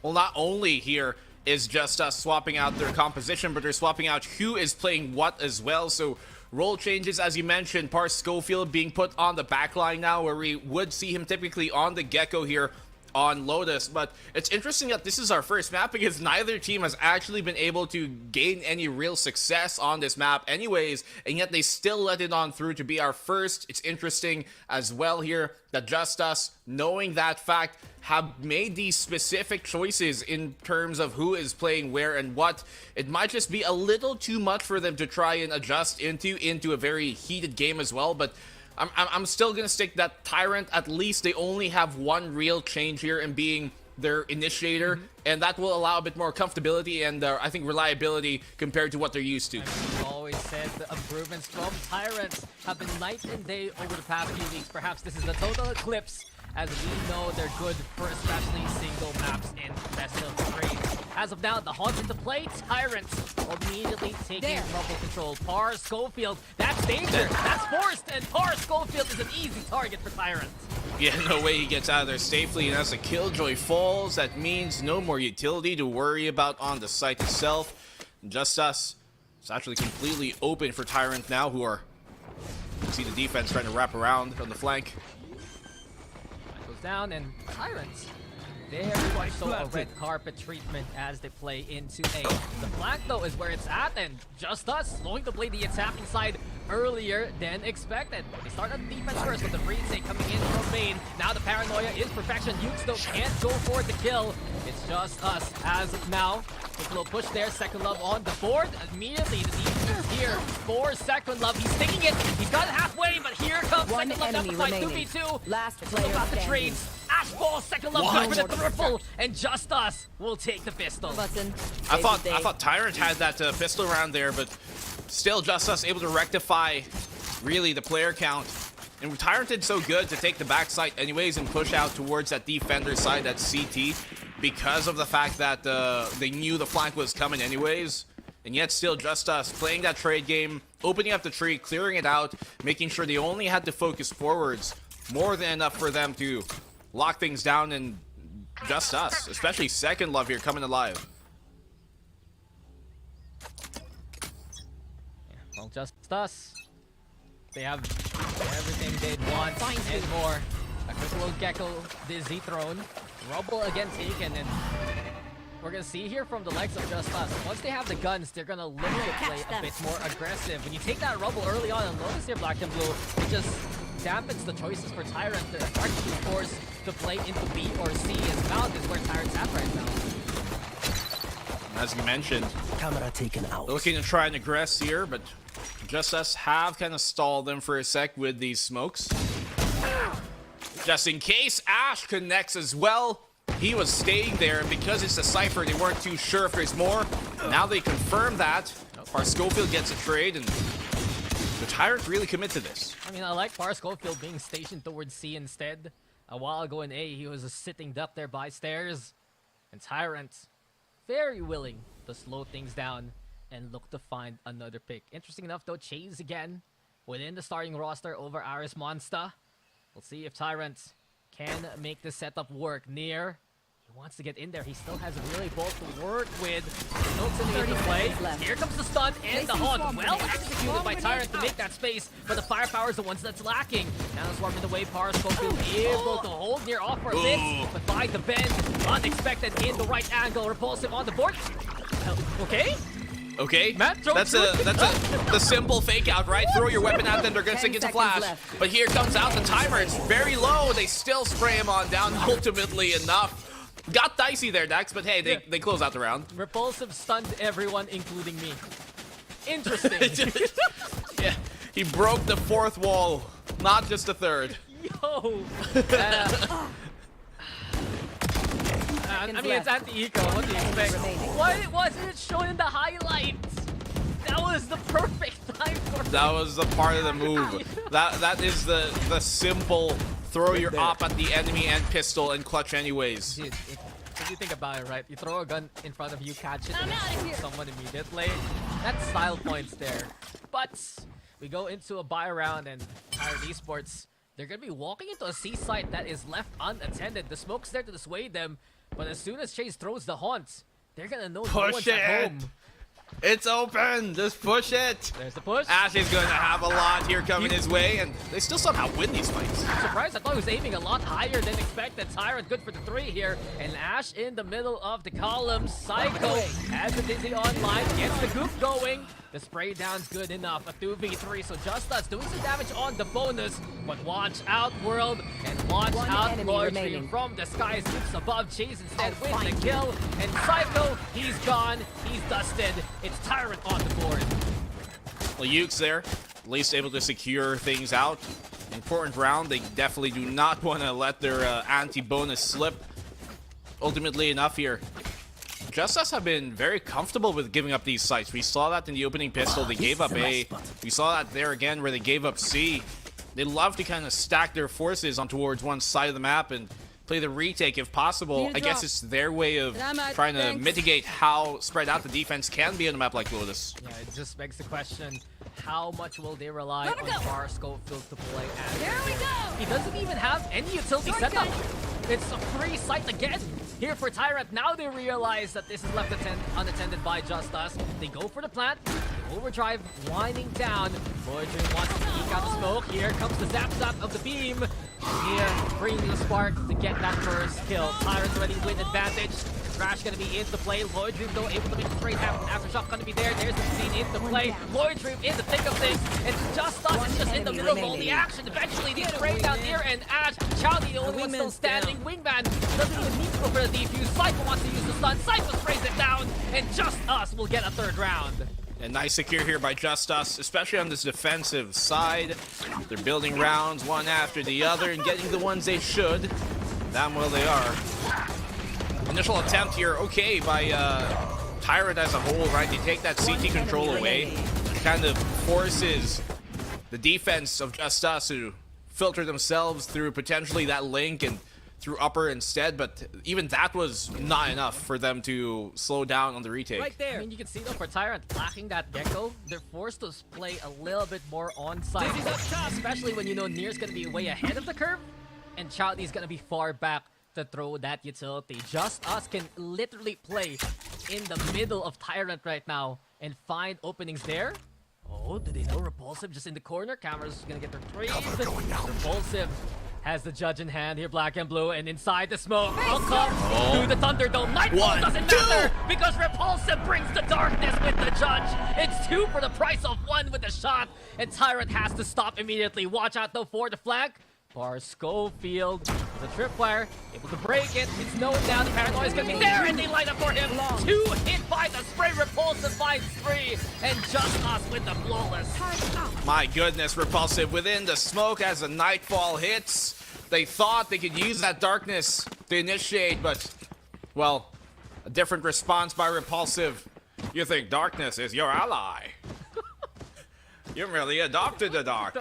Well, not only here is JustUs swapping out their composition, but they're swapping out who is playing what as well. So role changes, as you mentioned, Schofield being put on the backline now, where we would see him typically on the Gecko here on Lotus. But it's interesting that this is our first map because neither team has actually been able to gain any real success on this map anyways, and yet they still let it on through to be our first. It's interesting as well here that JustUs, knowing that fact, have made these specific choices in terms of who is playing where and what. It might just be a little too much for them to try and adjust into a very heated game as well, but I'm still gonna stick that Tyrant, at least they only have one real change here in being their initiator, and that will allow a bit more comfortability and I think reliability compared to what they're used to. I've always said the improvements from Tyrants have been night and day over the past few weeks. Perhaps this is a total eclipse, as we know they're good for especially single maps in best of 3. As of now, the Haunt into play, Tyrant immediately taking Rumble control. Schofield, that's danger, that's forced, and Schofield is an easy target for Tyrant. Yeah, no way he gets out of there safely, and as the Killjoy falls, that means no more utility to worry about on the site itself. JustUs is actually completely open for Tyrant now, who are, you can see the defense trying to wrap around on the flank. Goes down, and Tyrants very much so a red carpet treatment as they play into A. The flank, though, is where it's at, and JustUs slowing to play the attacking side earlier than expected. They start on the defense first with the freeze coming in from main. Now the paranoia is perfection. Ukes, though, can't go for the kill. It's JustUs as of now. Quick little push there. Second Love on the board. Immediately, the defense is here for Second Love. He's sticking it. He's got it halfway, but here comes One Second Love down to enemy fight remaining. 2v2. Last It's player about the standing. trades. Ashball, Second Love going for the triple, and JustUs will take the pistol. Button. I thought Tyrant had that pistol round there, but still JustUs able to rectify really the player count. And Tyrant did so good to take the backside anyways and push out towards that defender side, that CT, because of the fact that they knew the flank was coming anyways. And yet still JustUs playing that trade game, opening up the tree, clearing it out, making sure they only had to focus forwards. More than enough for them to lock things down, and JustUs, especially Second Love here, coming alive. Well, JustUs, they have everything they'd want and more. A quick little Gecko, the Z-Throne. Rumble again taken, and we're gonna see here from the likes of JustUs, once they have the guns, they're gonna look to play a bit more aggressive. When you take that Rumble early on, and notice here Black and Blue, it just dampens the choices for Tyrant. They're actually forced to play into B or C, and Mount is where Tyrant's at right now. As you mentioned, Camera taken out. looking to try and aggress here, but JustUs have kind of stalled them for a sec with these smokes. Just in case, Ash connects as well. He was staying there, and because it's a Cypher, they weren't too sure if there's more. Now they confirm that. Schofield gets a trade, and the Tyrant really commit to this. I mean, I like Schofield being stationed towards C instead. A while ago in A, he was just sitting up there by stairs. And Tyrant, very willing to slow things down and look to find another pick. Interesting enough, though, Chase again within the starting roster over Aris Monsta. We'll see if Tyrant can make the setup work. Near, he wants to get in there. He still has really both to work with. Notes in the play. Here comes the stun and the haunt. Well executed by Tyrant to make that space, but the firepower is the ones that's lacking. Now the swarm in the way. Schofield able to hold near off for a bit, but by the bend, unexpected in the right angle. Repulsive on the board. Okay. Okay, Matt, throw that's it. the simple fake out, right? Throw your weapon out, then they're gonna 10 think it's a seconds flash. left. But here comes out the timer. It's very low. They still spray him on down. Ultimately enough. Got dicey there, Dax, but hey, they close out the round. Repulsive stunned everyone, including me. Interesting. Yeah, he broke the fourth wall, not just the third. Yo! I mean, it's anti-eco. What do you expect? Why wasn't it shown in the highlights? That was the perfect time for That was the part of the move. That is the simple throw your op at the enemy and pistol and clutch anyways. Dude, if you think about it, right? You throw a gun in front of you, catch it, and shoot someone immediately. That's style points there. But we go into a buy round, and Tyrant Esports, they're gonna be walking into a C site that is left unattended. The smoke's there to dissuade them, but as soon as Chase throws the haunt, they're gonna know no one's at home. It's open. Just push it. There's the push. Ash is going to have a lot here coming his way, and they still somehow win these fights. I'm surprised. I thought he was aiming a lot higher than expected. Tyrant good for the 3 here. And Ash in the middle of the column. Psycho has the Dizzy online. Gets the goop going. The spray down's good enough. A 2v3. So JustUs doing some damage on the bonus. But watch out, World. And watch out, Lordstream from the sky. Sweeps above. Chase instead with the kill. And Psycho, he's gone. He's dusted. It's Tyrant on the board. Well, Yuke's there. At least able to secure things out. Important round. They definitely do not want to let their anti-bonus slip. Ultimately enough here. JustUs have been very comfortable with giving up these sites. We saw that in the opening pistol. They gave up A. We saw that there again where they gave up C. They love to kind of stack their forces on towards one side of the map and play the retake if possible. I guess it's their way of trying to mitigate how spread out the defense can be on a map like Lotus. Yeah, it just begs the question, how much will they rely on Bar Schofield to play as? There we go! He doesn't even have any utility setup. It's a free site again here for Tyrant. Now they realize that this is left unattended by JustUs. They go for the plant. Overdrive winding down. Voyager wants to peek out the smoke. Here comes the zap of the beam. And here, bringing the spark to get that first kill. Tyrant's already with advantage. Crash gonna be into play. Lloydream though able to make the trade happen. Aftershock gonna be there. There's the scene into play. Lloydream in the thick of things. And JustUs is just in the middle of all the action. Eventually they spray down here and Ash. Charlie, the only one still standing. Wingman doesn't even need to go for the defuse. Cypher wants to use the stun. Cypher sprays it down. And JustUs will get a 3rd round. And nice secure here by JustUs, especially on this defensive side. They're building rounds one after the other and getting the ones they should. Damn well they are. Initial attempt here, okay, by Tyrant as a whole, right? They take that CT control away. Kind of forces the defense of JustUs to filter themselves through potentially that link and through upper instead, but even that was not enough for them to slow down on the retake. Right there. I mean, you can see though, for Tyrant lacking that gecko, they're forced to play a little bit more on site, especially when you know Nier's gonna be way ahead of the curve and Chowdy's gonna be far back to throw that utility. JustUs can literally play in the middle of Tyrant right now and find openings there. Oh, do they know Repulsive just in the corner? Camera's gonna get their trees. Repulsive has the judge in hand here, black and blue, and inside the smoke will come through the Thunderdome. Nightfall doesn't matter because Repulsive brings the darkness with the judge. It's 2 for the price of 1 with the shot, and Tyrant has to stop immediately. Watch out though for the flank. Bar Schofield, the tripwire, able to break it. It's known now the Paranoia's gonna be there, and they light up for him. 2 hit by the spray. Repulsive finds 3, and JustUs with the flawless. My goodness, Repulsive within the smoke as the Nightfall hits. They thought they could use that darkness to initiate, but, well, a different response by Repulsive. You think darkness is your ally. You really adopted the dark.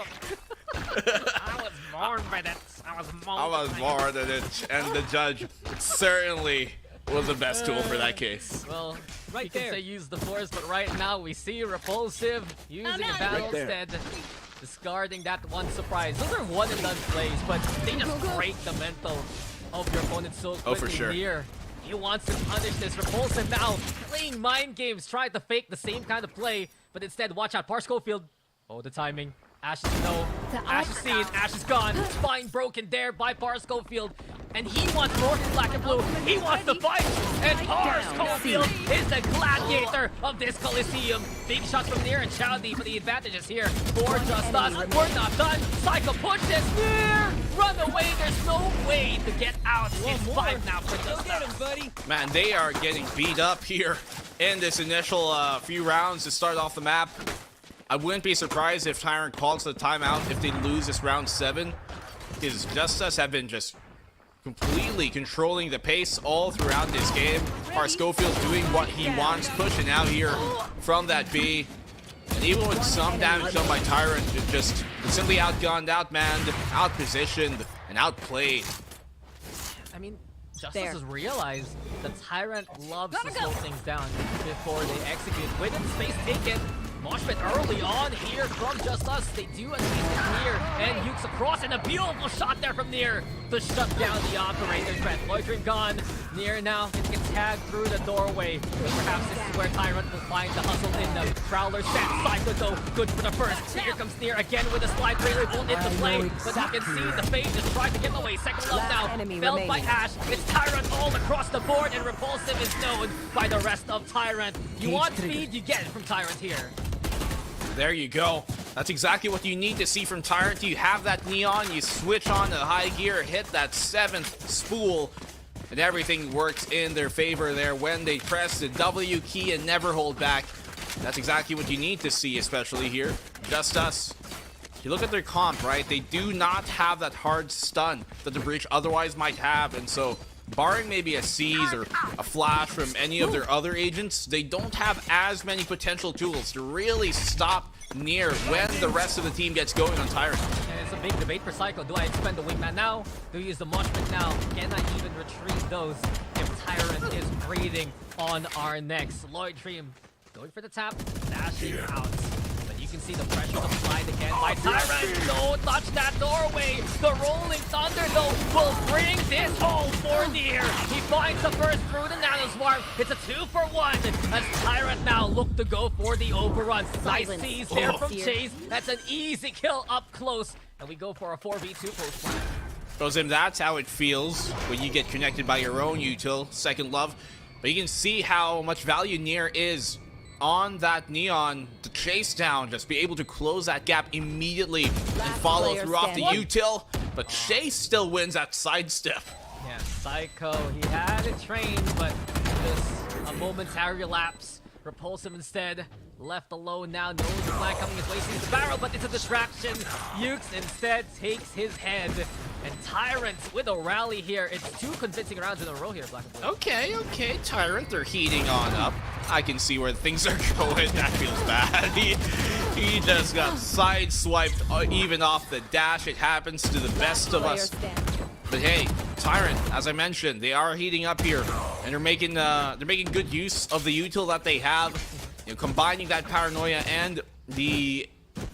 I was born with it. I was born in it, and the judge certainly was the best tool for that case. Well, you can say use the force, but right now we see Repulsive using a battle instead, discarding that one surprise. Those are one and done plays, but they just break the mental of your opponent so quickly. Oh, for sure. Here. He wants to punish this. Repulsive now playing mind games, trying to fake the same kind of play, but instead, watch out, Bar Schofield. Oh, the timing. Ash is no. Ash is seen. Ash is gone. Spine broken there by Bar Schofield. and he wants more from Black and Blue. He wants to fight, and Pars Caulfield is the gladiator of this Coliseum. Big shots from Nier and Chowdy for the advantages here for JustUs. We're not done. Psycho pushes Nier. Run away. There's no way to get out. It's 5 now for JustUs. Man, they are getting beat up here in this initial few rounds to start off the map. I wouldn't be surprised if Tyrant calls the timeout if they lose this round 7, because JustUs have been just completely controlling the pace all throughout this game. Schofield doing what he wants, pushing out here from that B. And even with some damage done by Tyrant, just simply outgunned, outmanned, outpositioned, and outplayed. I mean, JustUs has realized that Tyrant loves to slow things down before they execute. With it, space taken. Moshpit early on here from JustUs. They do at least get Nier and Ukes across, and a beautiful shot there from Nier to shut down the operator's threat. Loitering gone. Nier now can tag through the doorway. But perhaps this is where Tyrant will find the hustle in the Prowler set. Psycho though, good for the first. Here comes Nier again with a slide trailer pulled into play. But you can see the Fade just tried to get away. Second love now. Felled by Ash. It's Tyrant all across the board, and Repulsive is known by the rest of Tyrant. You want speed, you get it from Tyrant here. There you go. That's exactly what you need to see from Tyrant. You have that Neon, you switch on to high gear, hit that 7th spool, and everything works in their favor there when they press the W key and never hold back. That's exactly what you need to see, especially here. JustUs. If you look at their comp, right, they do not have that hard stun that the Breach otherwise might have, and so barring maybe a Seize or a Flash from any of their other agents, they don't have as many potential tools to really stop Nier when the rest of the team gets going on Tyrant. And it's a big debate for Psycho. Do I expend the Wingman now? Do I use the Moshpit now? Can I even retrieve those if Tyrant is breathing on our necks? Lloyd Dream going for the tap, dashing out. But you can see the pressure applied again by Tyrant. Don't touch that doorway. The Rolling Thunder, though, will bring this home for Nier. He finds the first through the Nanoswarm. It's a 2-for-1 as Tyrant now look to go for the overrun. Nice Seize there from Chase. That's an easy kill up close. And we go for a 4v2 post plan. Shows him that's how it feels when you get connected by your own util, Second Love. But you can see how much value Nier is on that Neon to chase down, just be able to close that gap immediately and follow through off the util. But Chase still wins that sidestep. Yeah, Psycho, he had it trained, but just a momentary lapse. Repulsive instead, left alone now, knows the flag coming his way, sees the barrel, but it's a distraction. Ukes instead takes his head, and Tyrant with a rally here. It's 2 convincing rounds in a row here, Black and Blue. Okay, Tyrant, they're heating on up. I can see where things are going. That feels bad. He just got sideswiped even off the dash. It happens to the best of us. But hey, Tyrant, as I mentioned, they are heating up here, and they're making good use of the util that they have. You know, combining that paranoia and the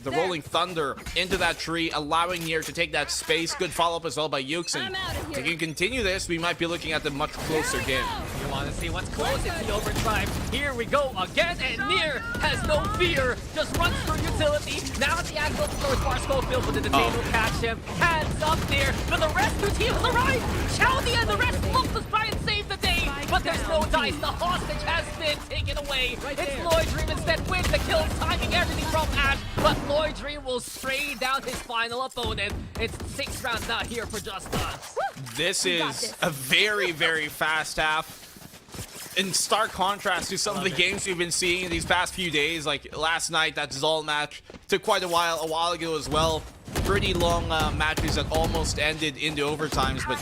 Rolling Thunder into that tree, allowing Nier to take that space. Good follow-up as well by Ukes. And if you can continue this, we might be looking at the much closer game. You want to see what's close? It's the overdrive. Here we go again, and Nier has no fear. Just runs through utility. Now at the angle towards Pars Caulfield, but the Detain will catch him. Hands up there, but the rescue team will arrive. Chowdy and the rest look to try and save the day, but there's no dice. The hostage has been taken away. It's Lloyd Dream instead with the kill, timing everything from Ash, but Lloyd Dream will stray down his final opponent. It's 6 rounds now here for JustUs. This is a very, very fast half. In stark contrast to some of the games we've been seeing in these past few days, like last night, that Zol match took quite a while ago as well. Pretty long matches that almost ended into overtimes, but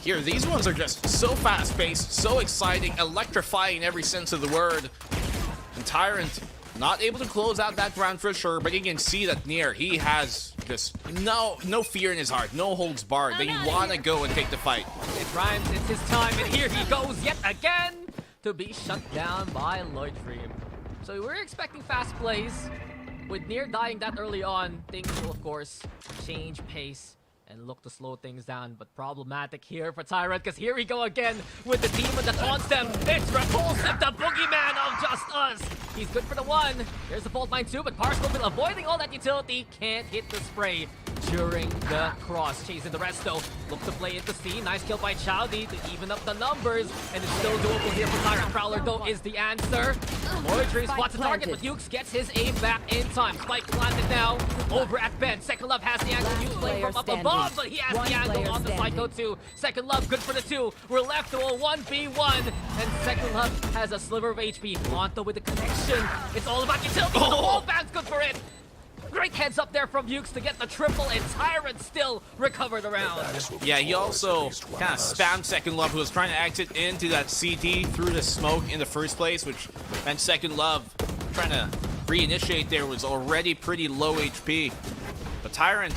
here, these ones are just so fast-paced, so exciting, electrifying in every sense of the word. And Tyrant, not able to close out that round for sure, but you can see that Nier, he has just no fear in his heart, no holds barred. They want to go and take the fight. It rhymes, it's his time, and here he goes yet again to be shut down by Lloyd Dream. So we're expecting fast plays. With Nier dying that early on, things will of course change pace and look to slow things down, but problematic here for Tyrant, because here we go again with the demon that taunts them. It's Repulsive, the boogeyman of JustUs. He's good for the 1. There's the fault line too, but Pars Caulfield avoiding all that utility, can't hit the spray. during the cross. Chasing the rest though. Look to play into C. Nice kill by Chowdy to even up the numbers. And it's still doable here for Tyrant. Prowler though is the answer. Dream spots the target, but Ukes gets his aim back in time. Spike planted now over at Ben. Second Love has the angle. Ukes playing from up above, but he has the angle on the Psycho too. Second Love good for the 2. We're left to a 1v1. And Second Love has a sliver of HP. Monto with the connection. It's all about utility. The wall band's good for it. Great heads up there from Ukes to get the triple, and Tyrant still recovered around. Yeah, he also kind of spammed Second Love, who was trying to exit into that CT through the smoke in the first place, which meant Second Love trying to reinitiate there was already pretty low HP. But Tyrant,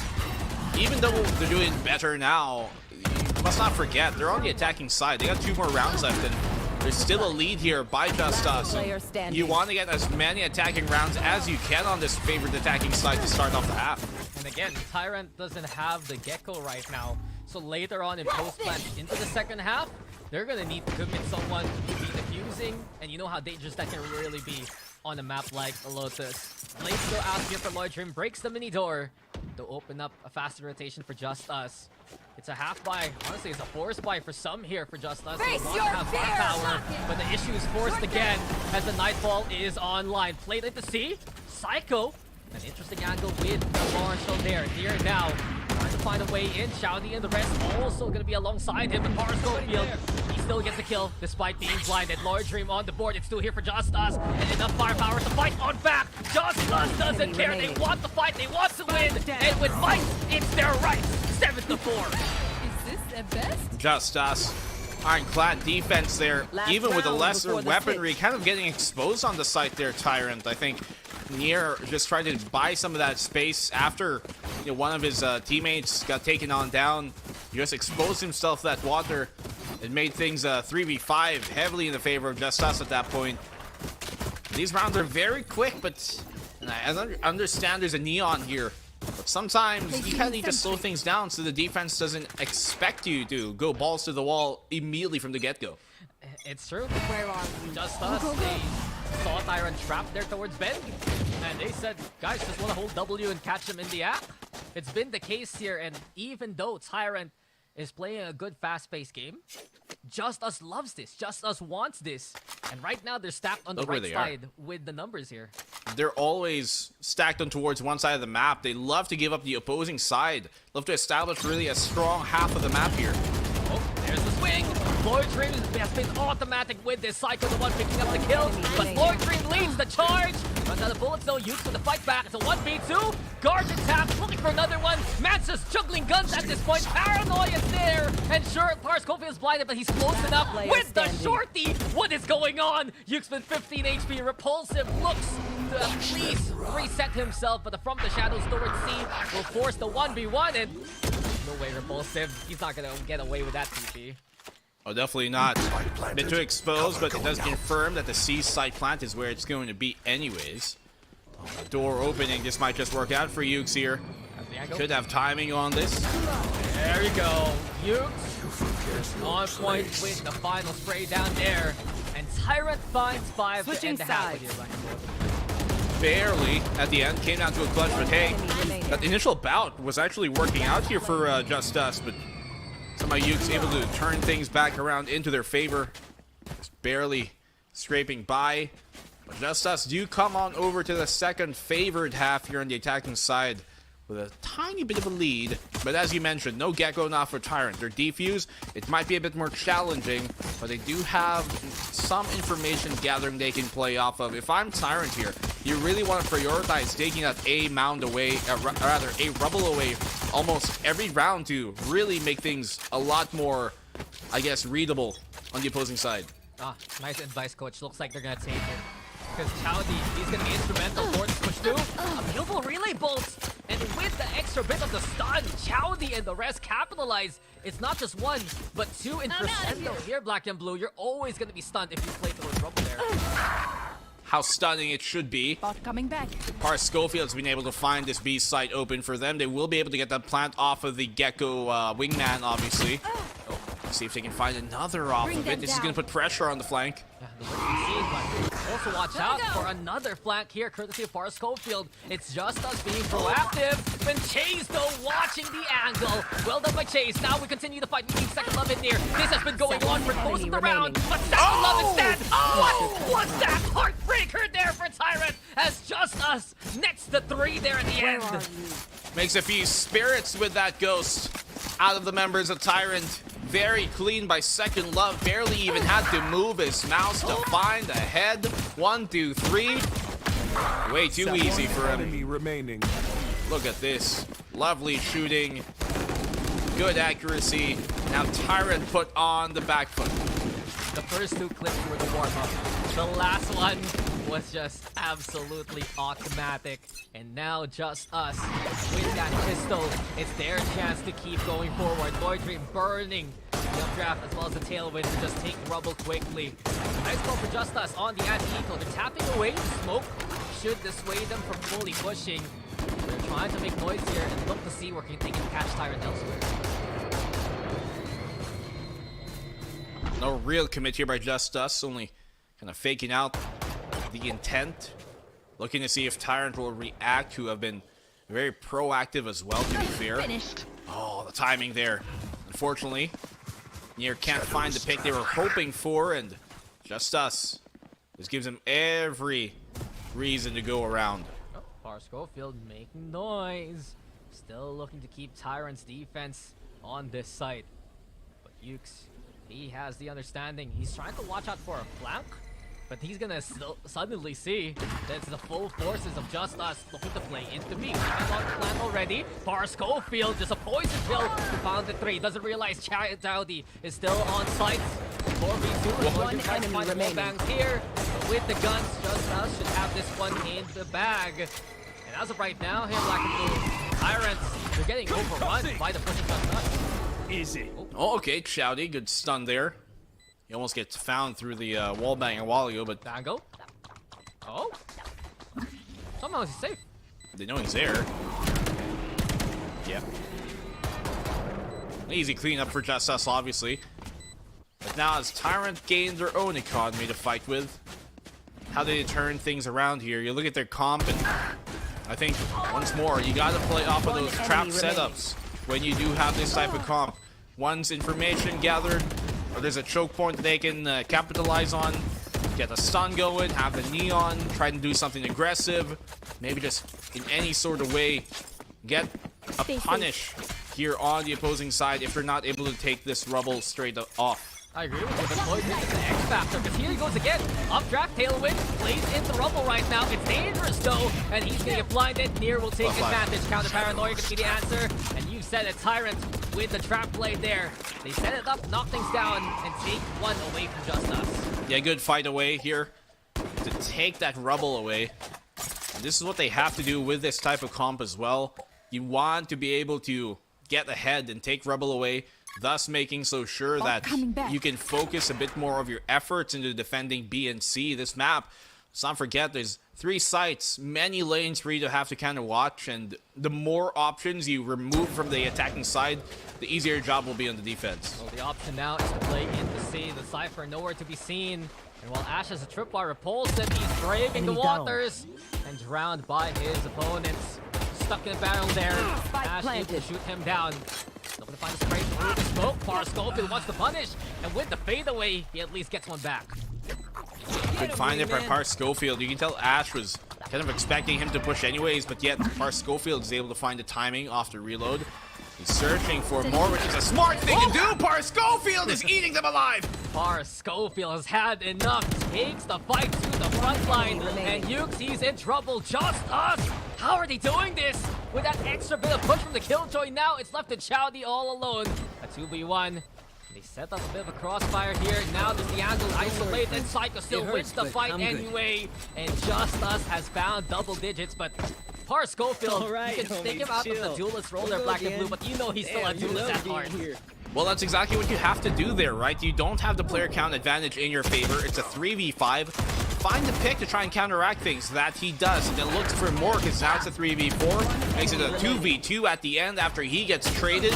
even though they're doing better now, you must not forget, they're on the attacking side. They got 2 more rounds left, and there's still a lead here by JustUs. You want to get as many attacking rounds as you can on this favored attacking side to start off the half. And again, Tyrant doesn't have the Gecko right now. So later on in post-plant into the second half, they're going to need to commit someone to be defusing. And you know how dangerous that can really be on a map like Lotus. Blaze still out here for Lloyd Dream, breaks the mini door to open up a faster rotation for JustUs. It's a half buy. Honestly, it's a force buy for some here for JustUs. They want to have firepower, but the issue is forced again as the Nightfall is online. Played it to see. Psycho. An interesting angle with the Marshall there. Near now. Trying to find a way in. Chowdy and the rest also going to be alongside him. But Power Schofield, he still gets a kill despite being blinded. Lord Dream on the board. It's still here for JustUs. And enough firepower to fight on back. JustUs doesn't care. They want the fight. They want to win. And with fight, it's their right. 7-4. Is this the best? JustUs, ironclad defense there, even with a lesser weaponry, kind of getting exposed on the site there, Tyrant. I think Nier just tried to buy some of that space after one of his teammates got taken on down. He just exposed himself to that water. It made things 3v5 heavily in the favor of JustUs at that point. These rounds are very quick, but I understand there's a Neon here. But sometimes you kind of need to slow things down so the defense doesn't expect you to go balls to the wall immediately from the get-go. It's true. JustUs, they saw Tyrant trapped there towards Ben, and they said, guys, just want to hold W and catch him in the act. It's been the case here, and even though Tyrant is playing a good fast-paced game, JustUs loves this. JustUs wants this. And right now, they're stacked on the right side with the numbers here. They're always stacked on towards one side of the map. They love to give up the opposing side. Love to establish really a strong half of the map here. Oh, there's the swing. Lloyd Dream has been automatic with this. Psycho, the one picking up the kill. But Lloyd Dream leads the charge. Runs out of bullets, though. Used for the fight back. It's a 1v2. Guardian tap, looking for another one. Mansa's juggling guns at this point. Paranoia is there. And sure, Pars Cofield is blinded, but he's close enough with the shorty. What is going on? Yuke's been 15 HP. Repulsive looks to at least reset himself, but from the shadows towards C will force the 1v1. And no way, Repulsive. He's not going to get away with that TP. Oh, definitely not. A bit too exposed, but it does confirm that the C side plant is where it's going to be anyways. Door opening, this might just work out for Ukes here. Could have timing on this. There you go. Ukes on point with the final spray down there. And Tyrant finds 5 to end the half with here. Barely at the end, came down to a clutch, but hey, that initial bout was actually working out here for JustUs, but somehow Ukes able to turn things back around into their favor. Just barely scraping by. But JustUs do come on over to the second favored half here on the attacking side with a tiny bit of a lead. But as you mentioned, no Gecko now for Tyrant. Their defuse, it might be a bit more challenging, but they do have some information gathering they can play off of. If I'm Tyrant here, you really want to prioritize taking that A mound away, rather A rubble away almost every round to really make things a lot more, I guess, readable on the opposing side. Ah, nice advice, coach. Looks like they're gonna take it. Because Chowdy, he's gonna be instrumental for this push through. A beautiful relay bolt. And with the extra bit of the stun, Chowdy and the rest capitalize. It's not just one, but 2 in percento here, Black and Blue. You're always gonna be stunned if you play towards rubble there. How stunning it should be. Coming back. Pars Schofield's been able to find this B site open for them. They will be able to get that plant off of the Gecko wingman, obviously. See if they can find another off of it. This is going to put pressure on the flank. Yeah, the Also watch out for another flank here, courtesy of Forrest Schofield. It's just us being proactive. And Chase, though, watching the angle. Well done by Chase. Now we continue the fight. We need Second Love in here. This has been going on for most of the round. But Second Love instead. What was that? Heartbreaker there for Tyrant. As just us next to 3 there at the end. Makes a few spirits with that ghost out of the members of Tyrant. Very clean by Second Love. Barely even had to move his mouse to find a head. 1, 2, 3. Way too easy for him. Enemy remaining. Look at this. Lovely shooting. Good accuracy. Now Tyrant put on the back foot. The first 2 clips were the warm-up. The last one was just absolutely automatic. And now just us with that pistol. It's their chance to keep going forward. Lloyd Dream burning the updraft as well as the tailwind to just take rubble quickly. Nice call for just us on the anti-eco. They're tapping away the smoke. Should dissuade them from fully pushing. They're trying to make noise here and look to see where they can catch Tyrant elsewhere. No real commit here by Just Us, only kind of faking out the intent. Looking to see if Tyrant will react, who have been very proactive as well, to be fair. Oh, the timing there. Unfortunately, Nier can't find the pick they were hoping for, and Just Us. This gives him every reason to go around. Oh, Forrest Schofield making noise. Still looking to keep Tyrant's defense on this site. But Ukes, he has the understanding. He's trying to watch out for a flank, but he's gonna suddenly see that it's the full forces of Just Us looking to play into me. He's on the plan already. Forrest Schofield, just a poison pill who found the 3. Doesn't realize Dowdy is still on site. 4v2. One enemy remaining. Bangs here. But with the guns, Just Us should have this one in the bag. And as of right now, here Black and Blue Tyrants, they're getting overrun by the pushing Just Us. Easy. Oh, okay, Shouty, good stun there. He almost gets found through the wall bang a while ago, but Dango. Oh. Somehow he's safe. they know he's there. Yep. Easy cleanup for Just Us, obviously. But now as Tyrant gains their own economy to fight with, how do they turn things around here? You look at their comp, and I think, once more, you gotta play off of those trap setups when you do have this type of comp. Once information gathered, or there's a choke point that they can capitalize on, get a stun going, have the neon, try to do something aggressive, maybe just in any sort of way get a punish here on the opposing side if they're not able to take this rubble straight off. I agree with you, but Lloyd is the X factor, because here he goes again. Updraft, tailwind, plays into rubble right now. It's dangerous though, and he's gonna get blinded. Nier will take advantage. Counter paranoia gonna be the answer, and you said it, Tyrant with the trap play there. They set it up, knock things down, and take one away from Just Us. Yeah, good fight away here to take that rubble away. And this is what they have to do with this type of comp as well. You want to be able to get ahead and take rubble away, thus making so sure that you can focus a bit more of your efforts into defending B and C. This map, let's not forget, there's 3 sites, many lanes for you to have to kind of watch, and the more options you remove from the attacking side, the easier your job will be on the defense. So the option now is to play into C. The Cypher nowhere to be seen. And while Ash has a tripwire repulsive, he's braving the waters and drowned by his opponents. Stuck in a barrel there. Ash able to shoot him down. Looking to find a spray through the smoke. Forrest Schofield wants to punish, and with the fadeaway, he at least gets one back. Good find there by Par Schofield. You can tell Ash was kind of expecting him to push anyways, but yet Par Schofield is able to find the timing off the reload. He's searching for more, which is a smart thing to do. Par Schofield is eating them alive. Par Schofield has had enough. Takes the fight to the front line, and Ukes, he's in trouble. Just Us. How are they doing this? With that extra bit of push from the Killjoy, now it's left to Chowdy all alone. A 2v1. They set up a bit of a crossfire here. Now there's the angle isolate, and Psycho still wins the fight anyway. And Just Us has found double digits, but Par Schofield, you can take him out of the duelist role there, Black and Blue, but you know he's still a duelist at heart. Well, that's exactly what you have to do there, right? You don't have the player count advantage in your favor. It's a 3v5. Find the pick to try and counteract things. That he does, and then looks for more, because now it's a 3v4. Makes it a 2v2 at the end after he gets traded.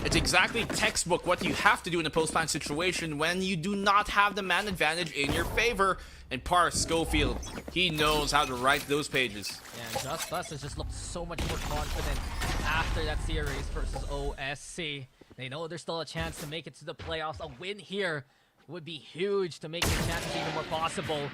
It's exactly textbook what you have to do in a post-plant situation when you do not have the man advantage in your favor. And Par Schofield, he knows how to write those pages. Yeah, JustUs has just looked so much more confident after that series versus OSC. They know there's still a chance to make it to the playoffs. A win here would be huge to make the chances even more possible.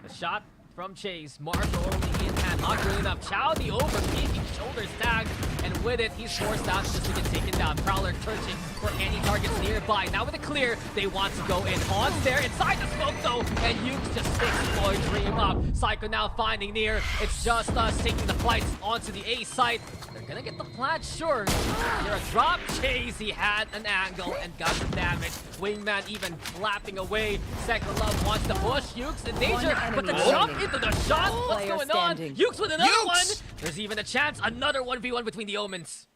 The shot from Chase, Marshall only in hand, not good enough. Chowdy over, peeking, shoulders tagged, and with it, he's forced out just to get taken down. Prowler searching for any targets nearby. Now with a clear, they want to go in. Hans there, inside the smoke though, and Ukes just sticks Floyd Dream up. Psycho now finding near. It's JustUs taking the flights onto the A site. They're gonna get the plant, sure. They're a drop chase. He had an angle and got the damage. Wingman even flapping away. Second Love wants to push. Ukes in danger, but the jump into the shot. What's going on? Ukes with another one. There's even a chance, another 1v1 between the Omens.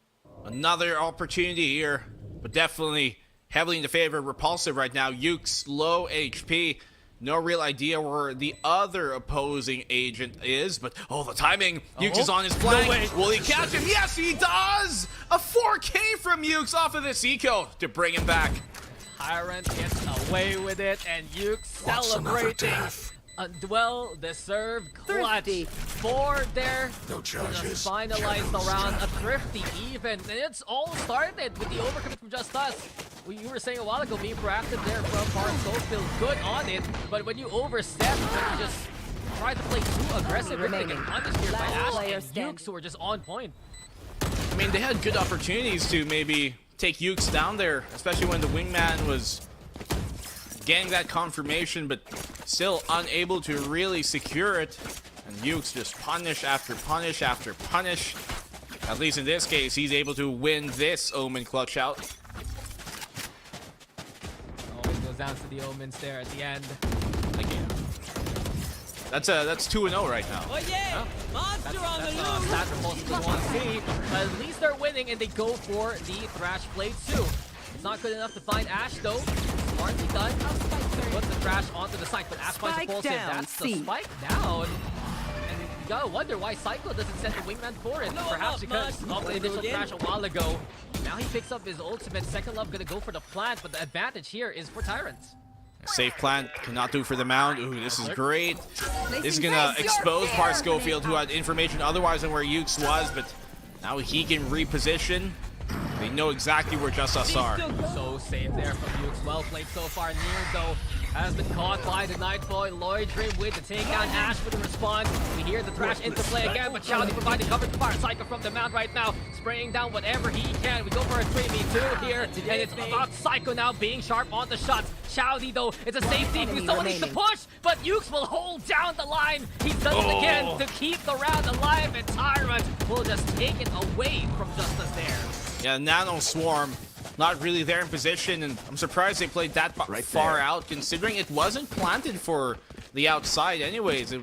Another opportunity here, but definitely heavily in the favor of Repulsive right now. Ukes low HP. No real idea where the other opposing agent is, but the timing. Ukes is on his flank. No, will he catch him? Yes, he does! A 4K from Ukes off of this eco to bring him back. Tyrant gets away with it, and Ukes celebrating. A well-deserved clutch. 4 there. No charges. Finalized the round. A thrifty even. And it's all started with the overcommit from JustUs. You were saying a while ago, being proactive there from Par Schofield, good on it. But when you overstep, when you just try to play too aggressive, you're getting punished here by Ash and Ukes, who are just on point. I mean, they had good opportunities to maybe take Ukes down there, especially when the wingman was getting that confirmation, but still unable to really secure it. And Ukes just punish after punish after punish. At least in this case, he's able to win this Omen clutch out. Always goes down to the Omens there at the end. Again. That's 2-0 right now. Oh yeah! Monster on the loose! That's Repulsive to 1C. But at least they're winning and they go for the Thrash Blade too. It's not good enough to find Ash though. Smartly done. Put the Thrash onto the site, but Ash finds Repulsive. That's the spike down. And you gotta wonder why Psycho doesn't send the wingman for it. Perhaps because of the initial Thrash a while ago. Now he picks up his ultimate. Second Love gonna go for the plant, but the advantage here is for Tyrants. Safe plant, cannot do for the mound. Ooh, this is great. This is gonna expose Par Schofield, who had information otherwise on where Ukes was, but now he can reposition. They know exactly where JustUs are. So safe there from Ukes. Well played so far. Near though has been caught by the Nightfall. Lloyd Dream with the takedown. Ash with the response. We hear the Thrash into play again, but Chowdy providing cover to Fire Psycho from the mount right now, spraying down whatever he can. We go for a 3v2 here, and it's about Psycho now being sharp on the shots. Chowdy though, it's a safety. Someone needs to push, but Ukes will hold down the line. He's done it again to keep the round alive, and Tyrant will just take it away from JustUs there. Yeah, Nano Swarm, not really there in position, and I'm surprised they played that far out, considering it wasn't planted for the outside anyways. It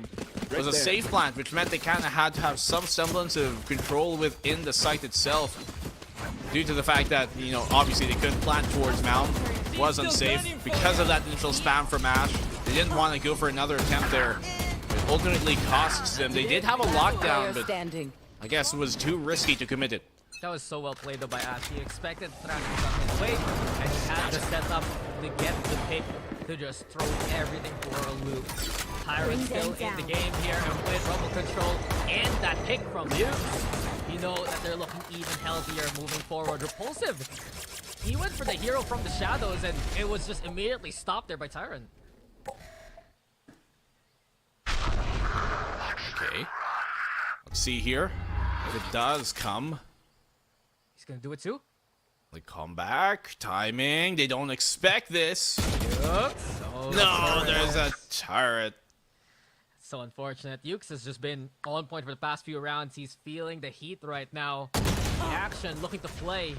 was a safe plant, which meant they kind of had to have some semblance of control within the site itself, due to the fact that, you know, obviously they couldn't plant towards Mount. It was unsafe because of that initial spam from Ash. They didn't want to go for another attempt there. It ultimately costs them. They did have a lockdown, but I guess it was too risky to commit it. That was so well played though by Ash. He expected Thrash to come his way, and he had the setup to get the pick to just throw everything for a loop. Tyrant still in the game here, and with Rumble Control and that pick from Ukes, you know that they're looking even healthier moving forward. Repulsive, he went for the hero from the shadows, and it was just immediately stopped there by Tyrant. Okay. Let's see here. If it does come. He's gonna do it too. They come back. Timing. They don't expect this. Yep. No, there's a turret. So unfortunate. Ukes has just been on point for the past few rounds. He's feeling the heat right now. The action looking to play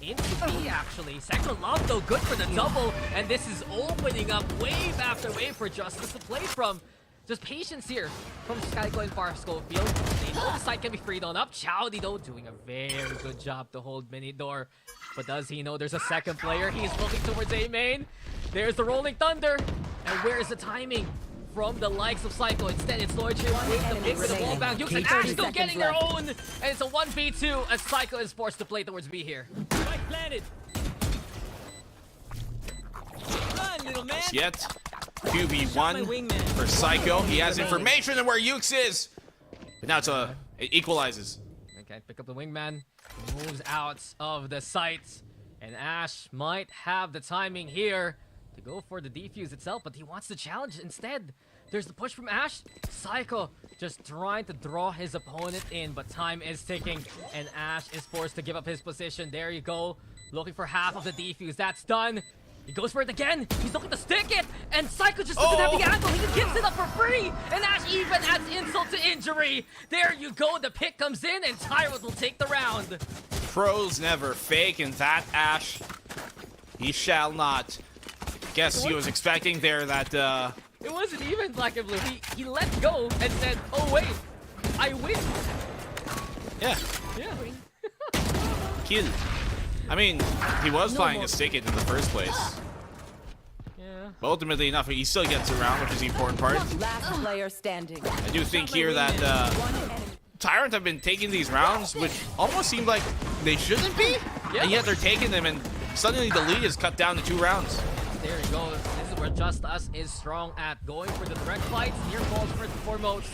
into B actually. Second Love though, good for the double. And this is opening up wave after wave for JustUs to play from. Just patience here from Skygo and Par Schofield. They know the site can be freed on up. Chowdy though doing a very good job to hold mini door. But does he know there's a second player? He's looking towards A main. There's the Rolling Thunder. And where is the timing from the likes of Psycho? Instead, it's Lloyd Dream with the pick for the wallbound. Ukes and Ash still getting their own. And it's a 1v2 as Psycho is forced to play towards B here. Spike planted. Run, little man. Yet, My 2v1 wingman. for Psycho. He has information on where Ukes is. But now it equalizes. Okay, pick up the wingman. Moves out of the sight. And Ash might have the timing here to go for the defuse itself, but he wants the challenge instead. There's the push from Ash. Psycho just trying to draw his opponent in, but time is ticking, and Ash is forced to give up his position. There you go. Looking for half of the defuse. That's done. He goes for it again. He's looking to stick it, and Psycho just doesn't have the angle. He just gives it up for free, and Ash even adds insult to injury. There you go. The pick comes in, and Tyrant will take the round. Pros never fake, and that Ash, he shall not. Guess he was expecting there that, It wasn't even Black and Blue. He let go and said, oh wait, I win. yeah, Yeah. kill. I mean, he was planning to stick it in the first place. Yeah. But ultimately enough, he still gets around, which is the important part. Last player standing. I do think here that Tyrant have been taking these rounds, which almost seem like they shouldn't be, and yet they're taking them, and suddenly the lead is cut down to 2 rounds. There he goes. This is where JustUs is strong at. Going for the direct fights. Near falls first and foremost.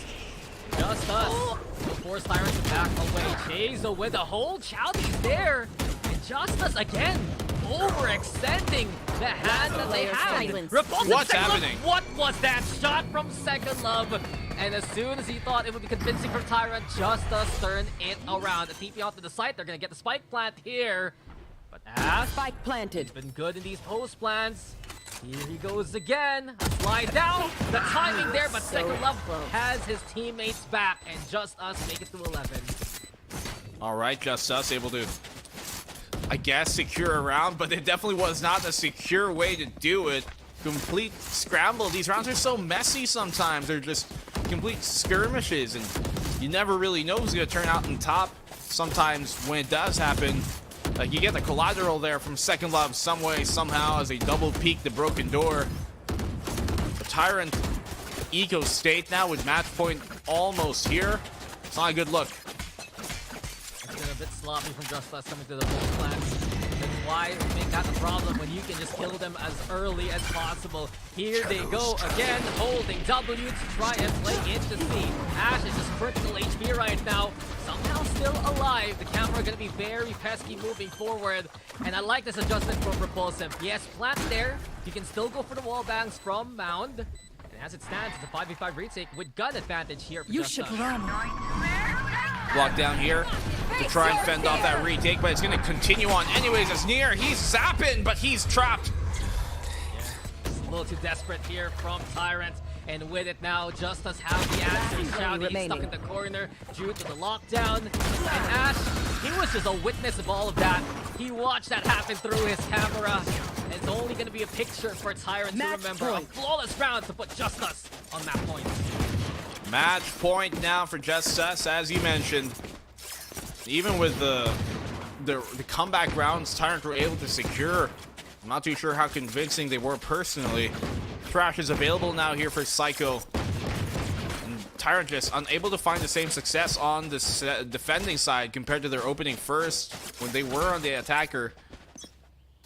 JustUs will force Tyrant to back away. Chazo with a hold. Chowdy's there. And JustUs again overextending the hand that they had. Repulsive What's Second Love. happening? What was that shot from Second Love? And as soon as he thought it would be convincing for Tyrant, JustUs turn it around. A TP onto the site. They're going to get the spike plant here. But Ash Spike planted. been good in these post plans. Here he goes again. A slide down. The timing there, but Second Love has his teammates back, and JustUs make it to 11. All right, JustUs able to, I guess, secure a round, but it definitely was not a secure way to do it. Complete scramble. These rounds are so messy sometimes. They're just complete skirmishes, and you never really know who's going to turn out on top. Sometimes when it does happen, like you get the collateral there from Second Love some way, somehow, as they double peek the broken door. The Tyrant eco state now with match point almost here. It's not a good look. It's been a bit sloppy from JustUs coming to the post plans. That's why we make that the problem when you can just kill them as early as possible. Here they go again, holding W to try and play into C. Ash is just critical HP right now. Somehow still alive. The camera gonna be very pesky moving forward. And I like this adjustment from Repulsive. Yes, plant there. You can still go for the wall bangs from Mound. And as it stands, it's a 5v5 retake with gun advantage here for JustUs. Block down here to try and fend off that retake, but it's going to continue on anyways as Near. He's zapping, but he's trapped. It's a little too desperate here from Tyrant. And with it now, JustUs have the answer. Shouty stuck in the corner due to the lockdown. And Ash, he was just a witness of all of that. He watched that happen through his camera. And it's only going to be a picture for Tyrant to remember. A flawless round to put JustUs on that point. Match point now for JustUs, as you mentioned. Even with the comeback rounds Tyrant were able to secure, I'm not too sure how convincing they were personally. Thrash is available now here for Psycho. And Tyrant just unable to find the same success on the defending side compared to their opening first when they were on the attacker.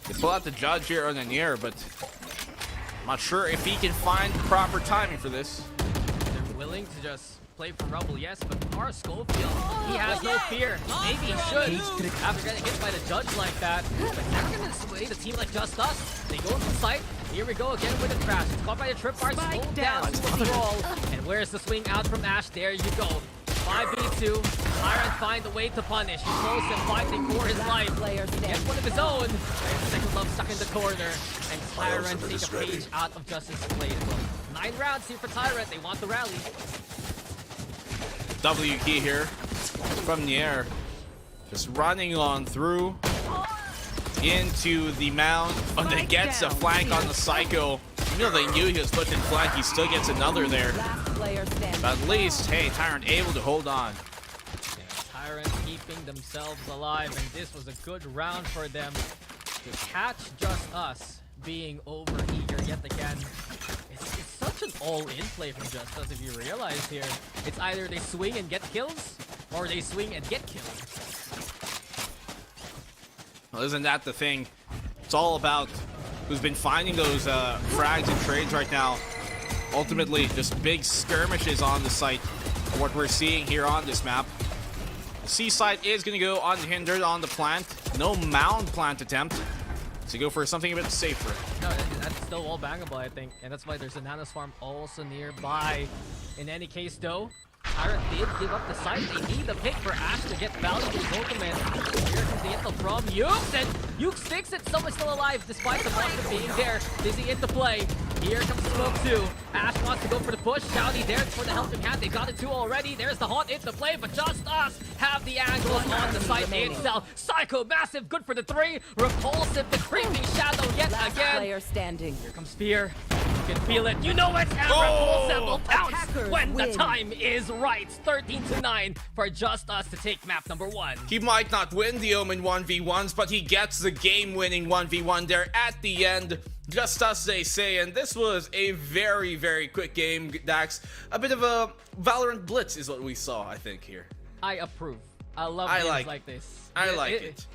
They pull out the judge here on the Near, but I'm not sure if he can find the proper timing for this. They're willing to just play for Rumble, yes, but R. Schofield, he has no fear. Maybe he should, after getting hit by the judge like that. But never gonna sway the team like JustUs. They go to the site. Here we go again with the crash. It's caught by the trip bar, slowed down to the roll. And where's the swing out from Ash? There you go. 5v2. Tyrant find a way to punish. He's close and fighting for his life. Gets one of his own. And Second Love stuck in the corner. And Tyrant take a page out of JustUs' playbook. 9 rounds here for Tyrant. They want the rally. W key here from the air. Just running on through into the Mound. And then gets a flank on the Psycho. You know, they knew he was pushing flank. He still gets another there. But at least, hey, Tyrant able to hold on. Tyrant keeping themselves alive, and this was a good round for them to catch JustUs being over-eager yet again. It's such an all-in play from JustUs if you realize here. It's either they swing and get kills, or they swing and get killed. Well, isn't that the thing? It's all about who's been finding those frags and trades right now. Ultimately, just big skirmishes on the site. What we're seeing here on this map. The seaside is going to go unhindered on the plant. No mound plant attempt. So go for something a bit safer. No, that's still all bangable, I think. And that's why there's a NAOS farm also nearby. In any case, though, Tyrant did give up the site. They need the pick for Ash to get value to his ultimate. Here comes the intel from Yukes, and Yukes takes it. Someone's still alive despite the monster being there. Dizzy into play. Here comes Smoke 2. Ash wants to go for the push. Shouty there for the helping hand. They got it 2 already. There's the haunt into play, but JustUs have the angles on the site itself. Psycho, massive, good for the 3. Repulsive, the creeping shadow yet again. Player standing. Here comes Fear. You can feel it. You know it. And Repulsive will pounce when the time is right. 13-9 for JustUs to take map number 1. He might not win the Omen 1v1s, but he gets the game-winning 1v1 there at the end. JustUs, they say, and this was a very, very quick game, Dax. A bit of a Valorant blitz is what we saw, I think, here. I approve. I love games like this. I like it.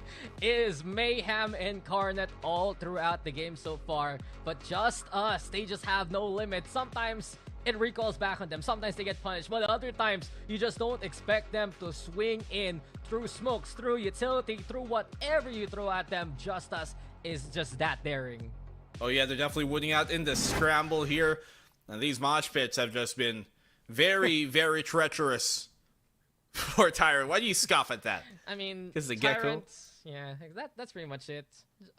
It is mayhem incarnate all throughout the game so far, but JustUs, they just have no limit. Sometimes it recalls back on them, sometimes they get punished, but other times you just don't expect them to swing in through smokes, through utility, through whatever you throw at them. JustUs is just that daring. Oh yeah, they're definitely winning out in the scramble here. And these mosh pits have just been very, very treacherous for Tyrant. Why do you scoff at that? I mean, because the gecko. Yeah, that's pretty much it.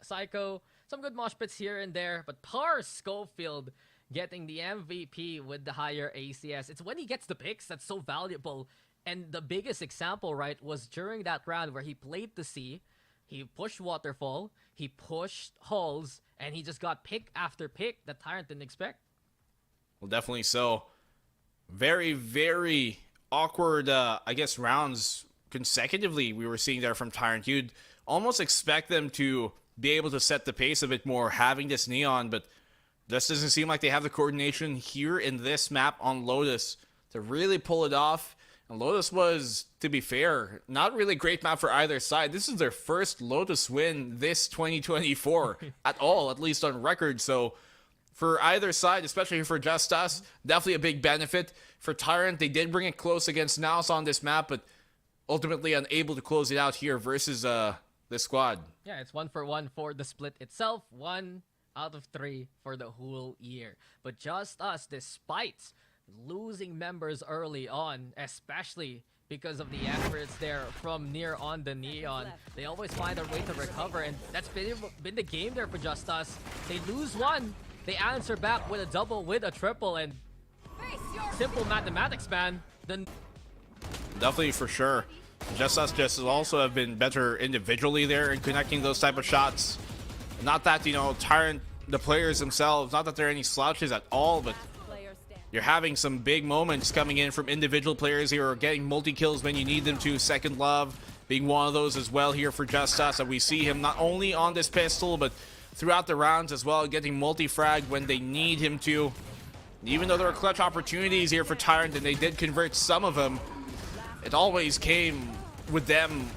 Psycho, some good mosh pits here and there, but Par Schofield getting the MVP with the higher ACS. It's when he gets the picks that's so valuable. And the biggest example, right, was during that round where he played the C, he pushed Waterfall, he pushed Halls, and he just got pick after pick that Tyrant didn't expect. Well, definitely so. Very, very awkward, I guess, rounds consecutively we were seeing there from Tyrant. You'd almost expect them to be able to set the pace a bit more, having this Neon, but this doesn't seem like they have the coordination here in this map on Lotus to really pull it off. And Lotus was, to be fair, not really a great map for either side. This is their first Lotus win this 2024 at all, at least on record. So for either side, especially for JustUs, definitely a big benefit. For Tyrant, they did bring it close against NAOS on this map, but ultimately unable to close it out here versus this squad. Yeah, it's 1-for-1 for the split itself. 1 out of 3 for the whole year. But JustUs, despite losing members early on, especially because of the efforts there from near on the Neon, they always find a way to recover, and that's been the game there for JustUs. They lose 1, they answer back with a double, with a triple, and simple mathematics, man. Definitely, for sure. JustUs just also have been better individually there in connecting those type of shots. Not that, you know, Tyrant, the players themselves, not that they're any slouches at all, but you're having some big moments coming in from individual players here, or getting multi-kills when you need them to. Second Love being one of those as well here for JustUs. And we see him not only on this pistol, but throughout the rounds as well, getting multi-frag when they need him to. Even though there are clutch opportunities here for Tyrant, and they did convert some of them, it always came with them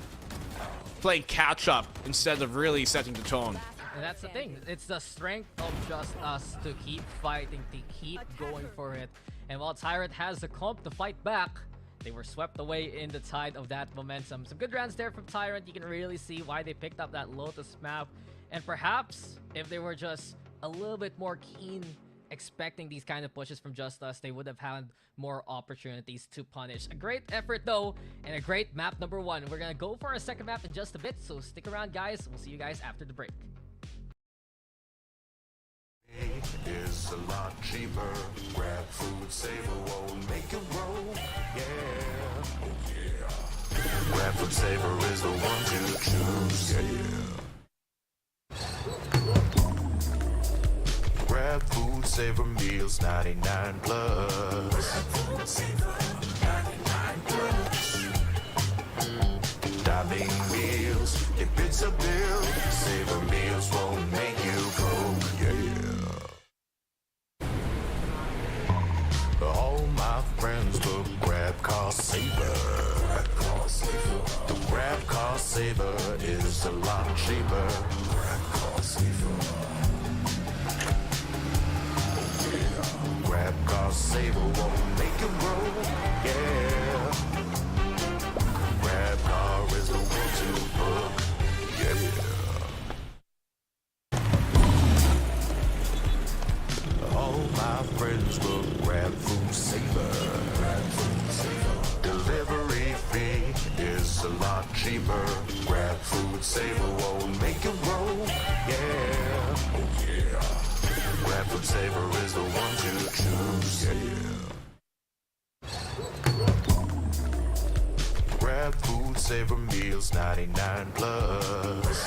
playing catch-up instead of really setting the tone. And that's the thing. It's the strength of JustUs to keep fighting, to keep going for it. And while Tyrant has the comp to fight back, they were swept away in the tide of that momentum. Some good rounds there from Tyrant. You can really see why they picked up that Lotus map. And perhaps if they were just a little bit more keen expecting these kind of pushes from JustUs, they would have had more opportunities to punish. A great effort though, and a great map number 1. We're gonna go for a second map in just a bit, so stick around guys. We'll see you guys after the break. Is a lot cheaper. Grab food, saver won't make it roll. Yeah, oh yeah. Grab food saver is the one to choose. Yeah. Grab food saver meals 99 plus. Grab food saver 99 plus. Dining meals, if it's a bill, saver meals won't make you broke. Yeah. All my friends book Grab Car Saver. The Grab Car Saver is is a lot cheaper. Grab car saver won't make it roll. Yeah. Grab car is the one to book. Yeah. All my friends will grab food saver. Delivery fee is a lot cheaper. Grab food saver won't make it roll. Yeah. Oh yeah. Grab food saver is the one to choose. Yeah. Grab food saver meals 99 plus.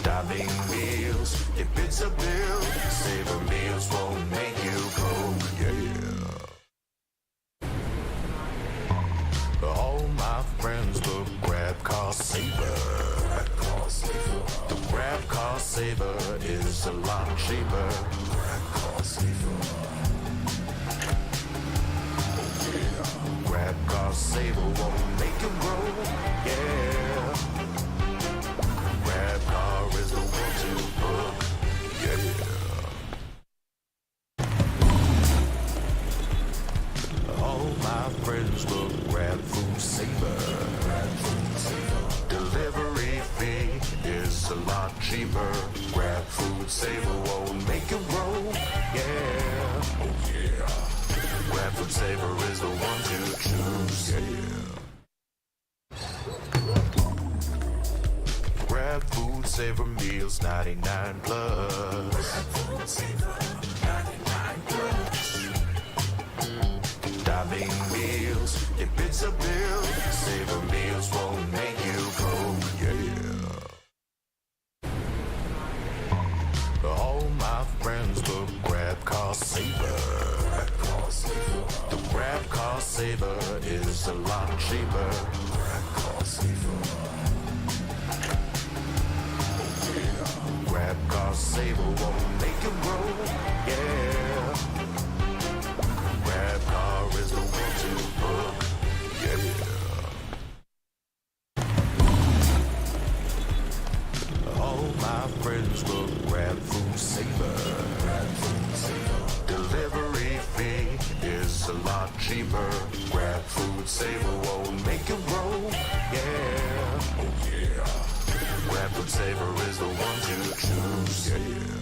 Dining meals, if it's a bill, saver meals won't make you go. Yeah. All my friends will grab car saver. The grab car saver is a lot cheaper. Grab car saver won't make it roll. Yeah. Grab car is the one to book. Yeah. All my friends will grab food saver. Delivery fee is a lot cheaper. Grab food saver won't make it roll. Yeah. Oh yeah. Grab food saver is the one to choose. Yeah. Grab food saver meals 99 plus. Dining meals, if it's a bill, saver meals won't make you go. Yeah. All my friends will grab car saver. The grab car saver is a lot cheaper. Grab car saver won't make it roll. Yeah. Grab car is the one to book. Yeah. All my friends will grab food saver. Delivery fee is a lot cheaper. Grab food saver won't make it roll. Yeah. Oh yeah. Grab food saver is the one to choose. Yeah.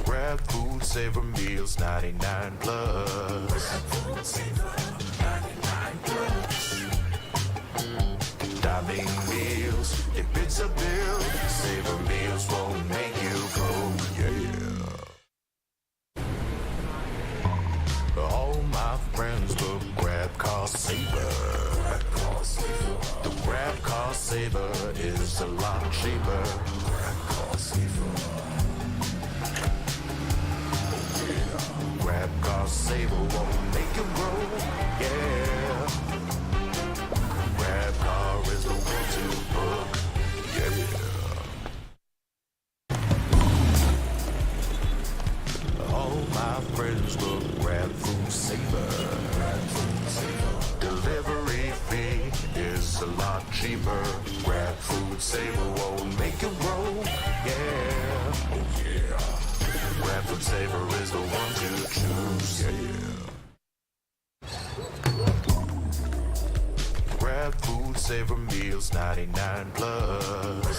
Grab food saver meals 99 plus. Dining meals, if it's a bill, saver meals won't make you go. Yeah. All my friends will grab car saver. The grab car saver is a lot cheaper. Grab car saver won't make it roll. Yeah. Grab car is the one to book. Yeah. All my friends will grab food saver. Delivery fee is a lot cheaper. Grab food saver won't make it roll. Yeah. Oh yeah. Grab food saver is the one to choose. Yeah. Grab food saver meals 99 plus.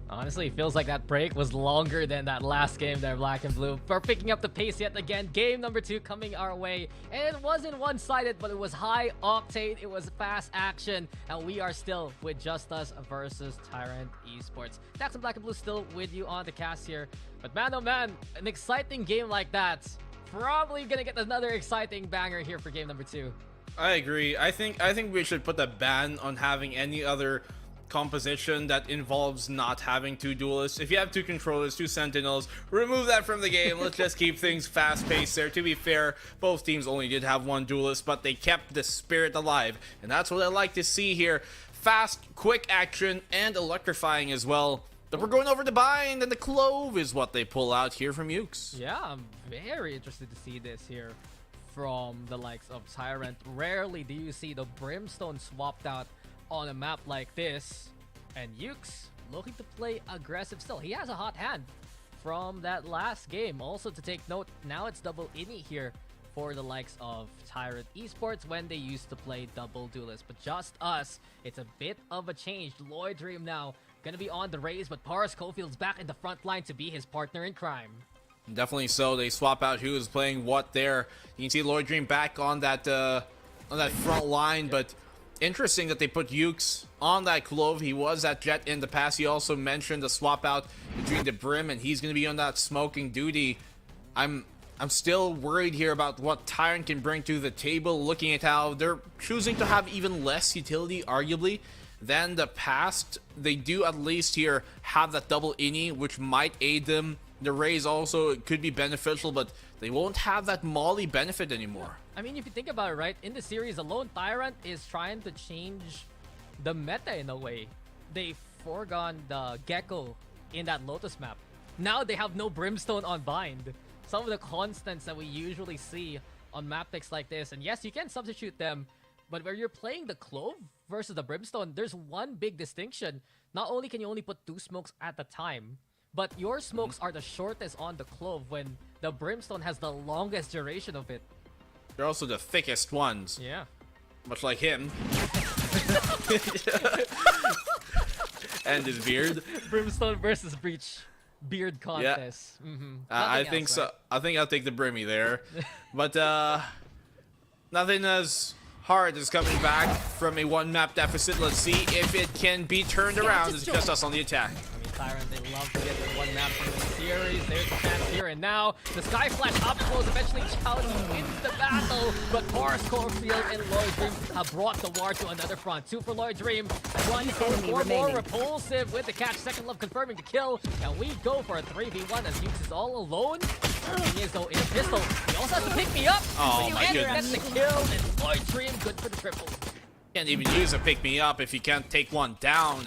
Honestly, it feels like that break was longer than that last game there, Black and Blue. We're picking up the pace yet again. Game number 2 coming our way. And it wasn't one-sided, but it was high octane. It was fast action. And we are still with JustUs versus Tyrant Esports. Dax and Black and Blue still with you on the cast here. But man, oh man, an exciting game like that. Probably gonna get another exciting banger here for game number 2. I agree. I think we should put a ban on having any other composition that involves not having 2 duelists. If you have 2 controllers, 2 sentinels, remove that from the game. Let's just keep things fast-paced there. To be fair, both teams only did have 1 duelist, but they kept the spirit alive, and that's what I like to see here. Fast, quick action, and electrifying as well. But we're going over to bind, and the clove is what they pull out here from Ukes. Yeah, I'm very interested to see this here from the likes of Tyrant. Rarely do you see the Brimstone swapped out on a map like this. And Ukes looking to play aggressive still. He has a hot hand from that last game. Also to take note, now it's double innie here for the likes of Tyrant Esports when they used to play double duelist. But JustUs, it's a bit of a change. Lloyd Dream now gonna be on the raise, but Paris Cofield's back in the front line to be his partner in crime. Definitely so. They swap out who is playing what there. You can see Lloyd Dream back on that front line, but interesting that they put Ukes on that Clove. He was at Jet in the past. He also mentioned the swap out between the Brim, and he's going to be on that smoking duty. I'm still worried here about what Tyrant can bring to the table, looking at how they're choosing to have even less utility, arguably, than the past. They do at least here have that double innie, which might aid them. The raise also could be beneficial, but they won't have that Molly benefit anymore. I mean, if you think about it, right, in the series alone, Tyrant is trying to change the meta in a way. They foregone the Gecko in that Lotus map. Now they have no Brimstone on bind. Some of the constants that we usually see on map picks like this, and yes, you can substitute them, but where you're playing the Clove versus the Brimstone, there's one big distinction. Not only can you only put 2 smokes at a time, but your smokes are the shortest on the Clove when the Brimstone has the longest duration of it. They're also the thickest ones. Yeah. Much like him. And his beard. Brimstone versus Breach beard contest. Yeah. Mm-hmm. I think so. I think I'll take the Brimmy there. But nothing as hard as coming back from a 1-map deficit. Let's see if it can be turned around. It's JustUs on the attack. I mean, Tyrant, they love to get the 1-map from the series. There's a chance here and now. The Sky Flash up close, eventually Chowdy wins the battle. But Forrest Corfield and Lloyd Dream have brought the war to another front. 2 for Lloyd Dream. 1 for more repulsive with the catch. Second Love confirming the kill. And we go for a 3v1 as Ukes is all alone. He is though in a pistol. He also has to pick me up. Oh my That's goodness. the kill. And Lloyd Dream good for the triple. Can't even use a pick me up if you can't take one down.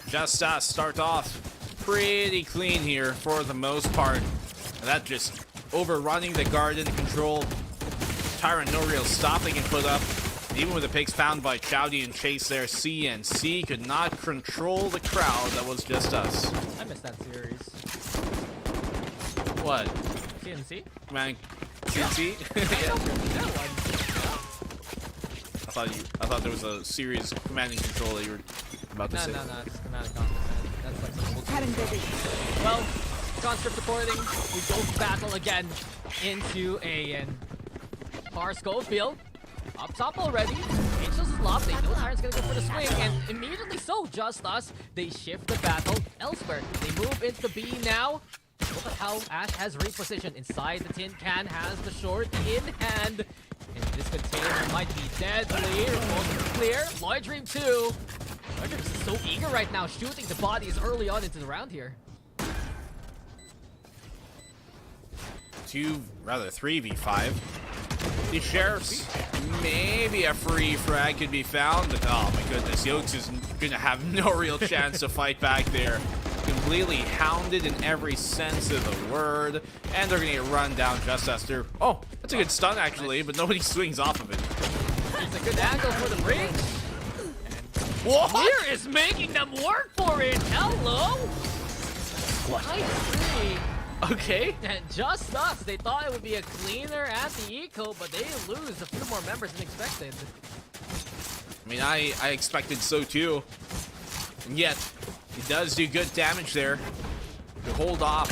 JustUs start off pretty clean here for the most part. And that just overrunning the garden control. Tyrant no real stop they can put up. Even with the picks found by Chowdy and Chase there, CNC could not control the crowd that was JustUs. I missed that series. What? CNC? Man, CNC? I thought there was a series of command and control that you were about to say. No, it's command and conquer. That's like some bullshit. Well, conscript recording. We go battle again into a and Bar Schofield up top already. Angels is locked. They know Tyrant's gonna go for the swing, and immediately so, JustUs, they shift the battle elsewhere. They move into B now. Look at how Ash has repositioned inside the tin can, has the short in hand. And this container might be deadly. Almost clear. Lloyd Dream 2. Lloyd Dream is so eager right now, shooting the bodies early on into the round here. 3v5. The Sheriffs, maybe a free frag could be found, but oh my goodness, Ukes is gonna have no real chance to fight back there. Completely hounded in every sense of the word, and they're gonna get run down JustUs through. Oh, that's a good stun actually, but nobody swings off of it. It's a good angle for the breach. What? Clear is making them work for it. Hello. I Okay. And JustUs, they thought it would be a cleaner at the eco, but they lose a few more members than expected. I mean, I expected so too, and yet he does do good damage there to hold off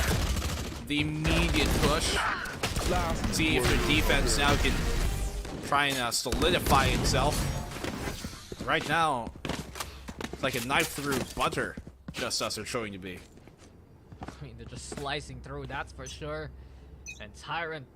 the immediate push. See if their defense now can try and solidify itself. Right now, it's like a knife through butter. JustUs are showing to be. I mean, they're just slicing through, that's for sure. And Tyrant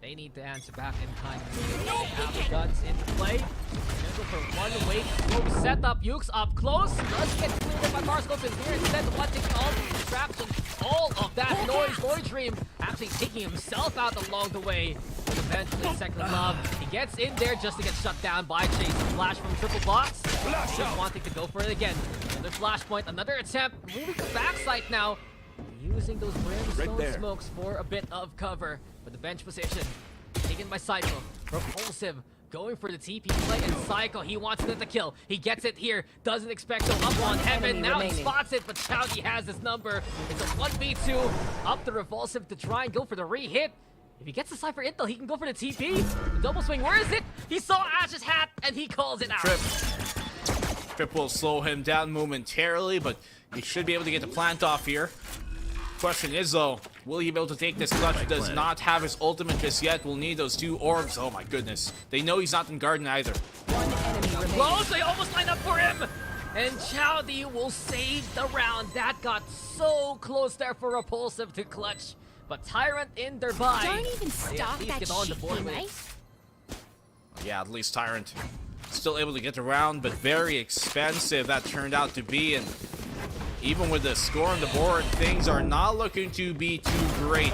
They need to answer back in time. They have the guns into play. Gonna go for one way slow setup. Yuke's up close. Does get cleared by Barscope in here instead of taking all the distractions. All of that noise. Voidream actually taking himself out along the way. But eventually, Second Love, he gets in there just to get shut down by Chase. Flash from Triple Box. Just wanting to go for it again. Another flashpoint, another attempt. Moving to backside now. Using those brimstone smokes for a bit of cover. But the bench position taken by Psycho. Repulsive going for the TP play, and Psycho, he wants the kill. He gets it here. Doesn't expect to up on Heaven. Now he spots it, but Chowdy has his number. It's a 1v2. Up the Repulsive to try and go for the re-hit. If he gets the Cypher intel, he can go for the TP. The double swing, where is it? He saw Ash's hat, and he calls it out. Trip will slow him down momentarily, but he should be able to get the plant off here. Question is though, will he be able to take this clutch? Does not have his ultimate just yet. Will need those 2 orbs. Oh my goodness. They know he's not in garden either. One enemy remaining. Close, they almost line up for him. And Chowdy will save the round. That got so close there for Repulsive to clutch. But Tyrant in their buy. Don't even stop that get on the shit, board with right? it. Yeah, at least Tyrant still able to get around, but very expensive that turned out to be. And even with the score on the board, things are not looking to be too great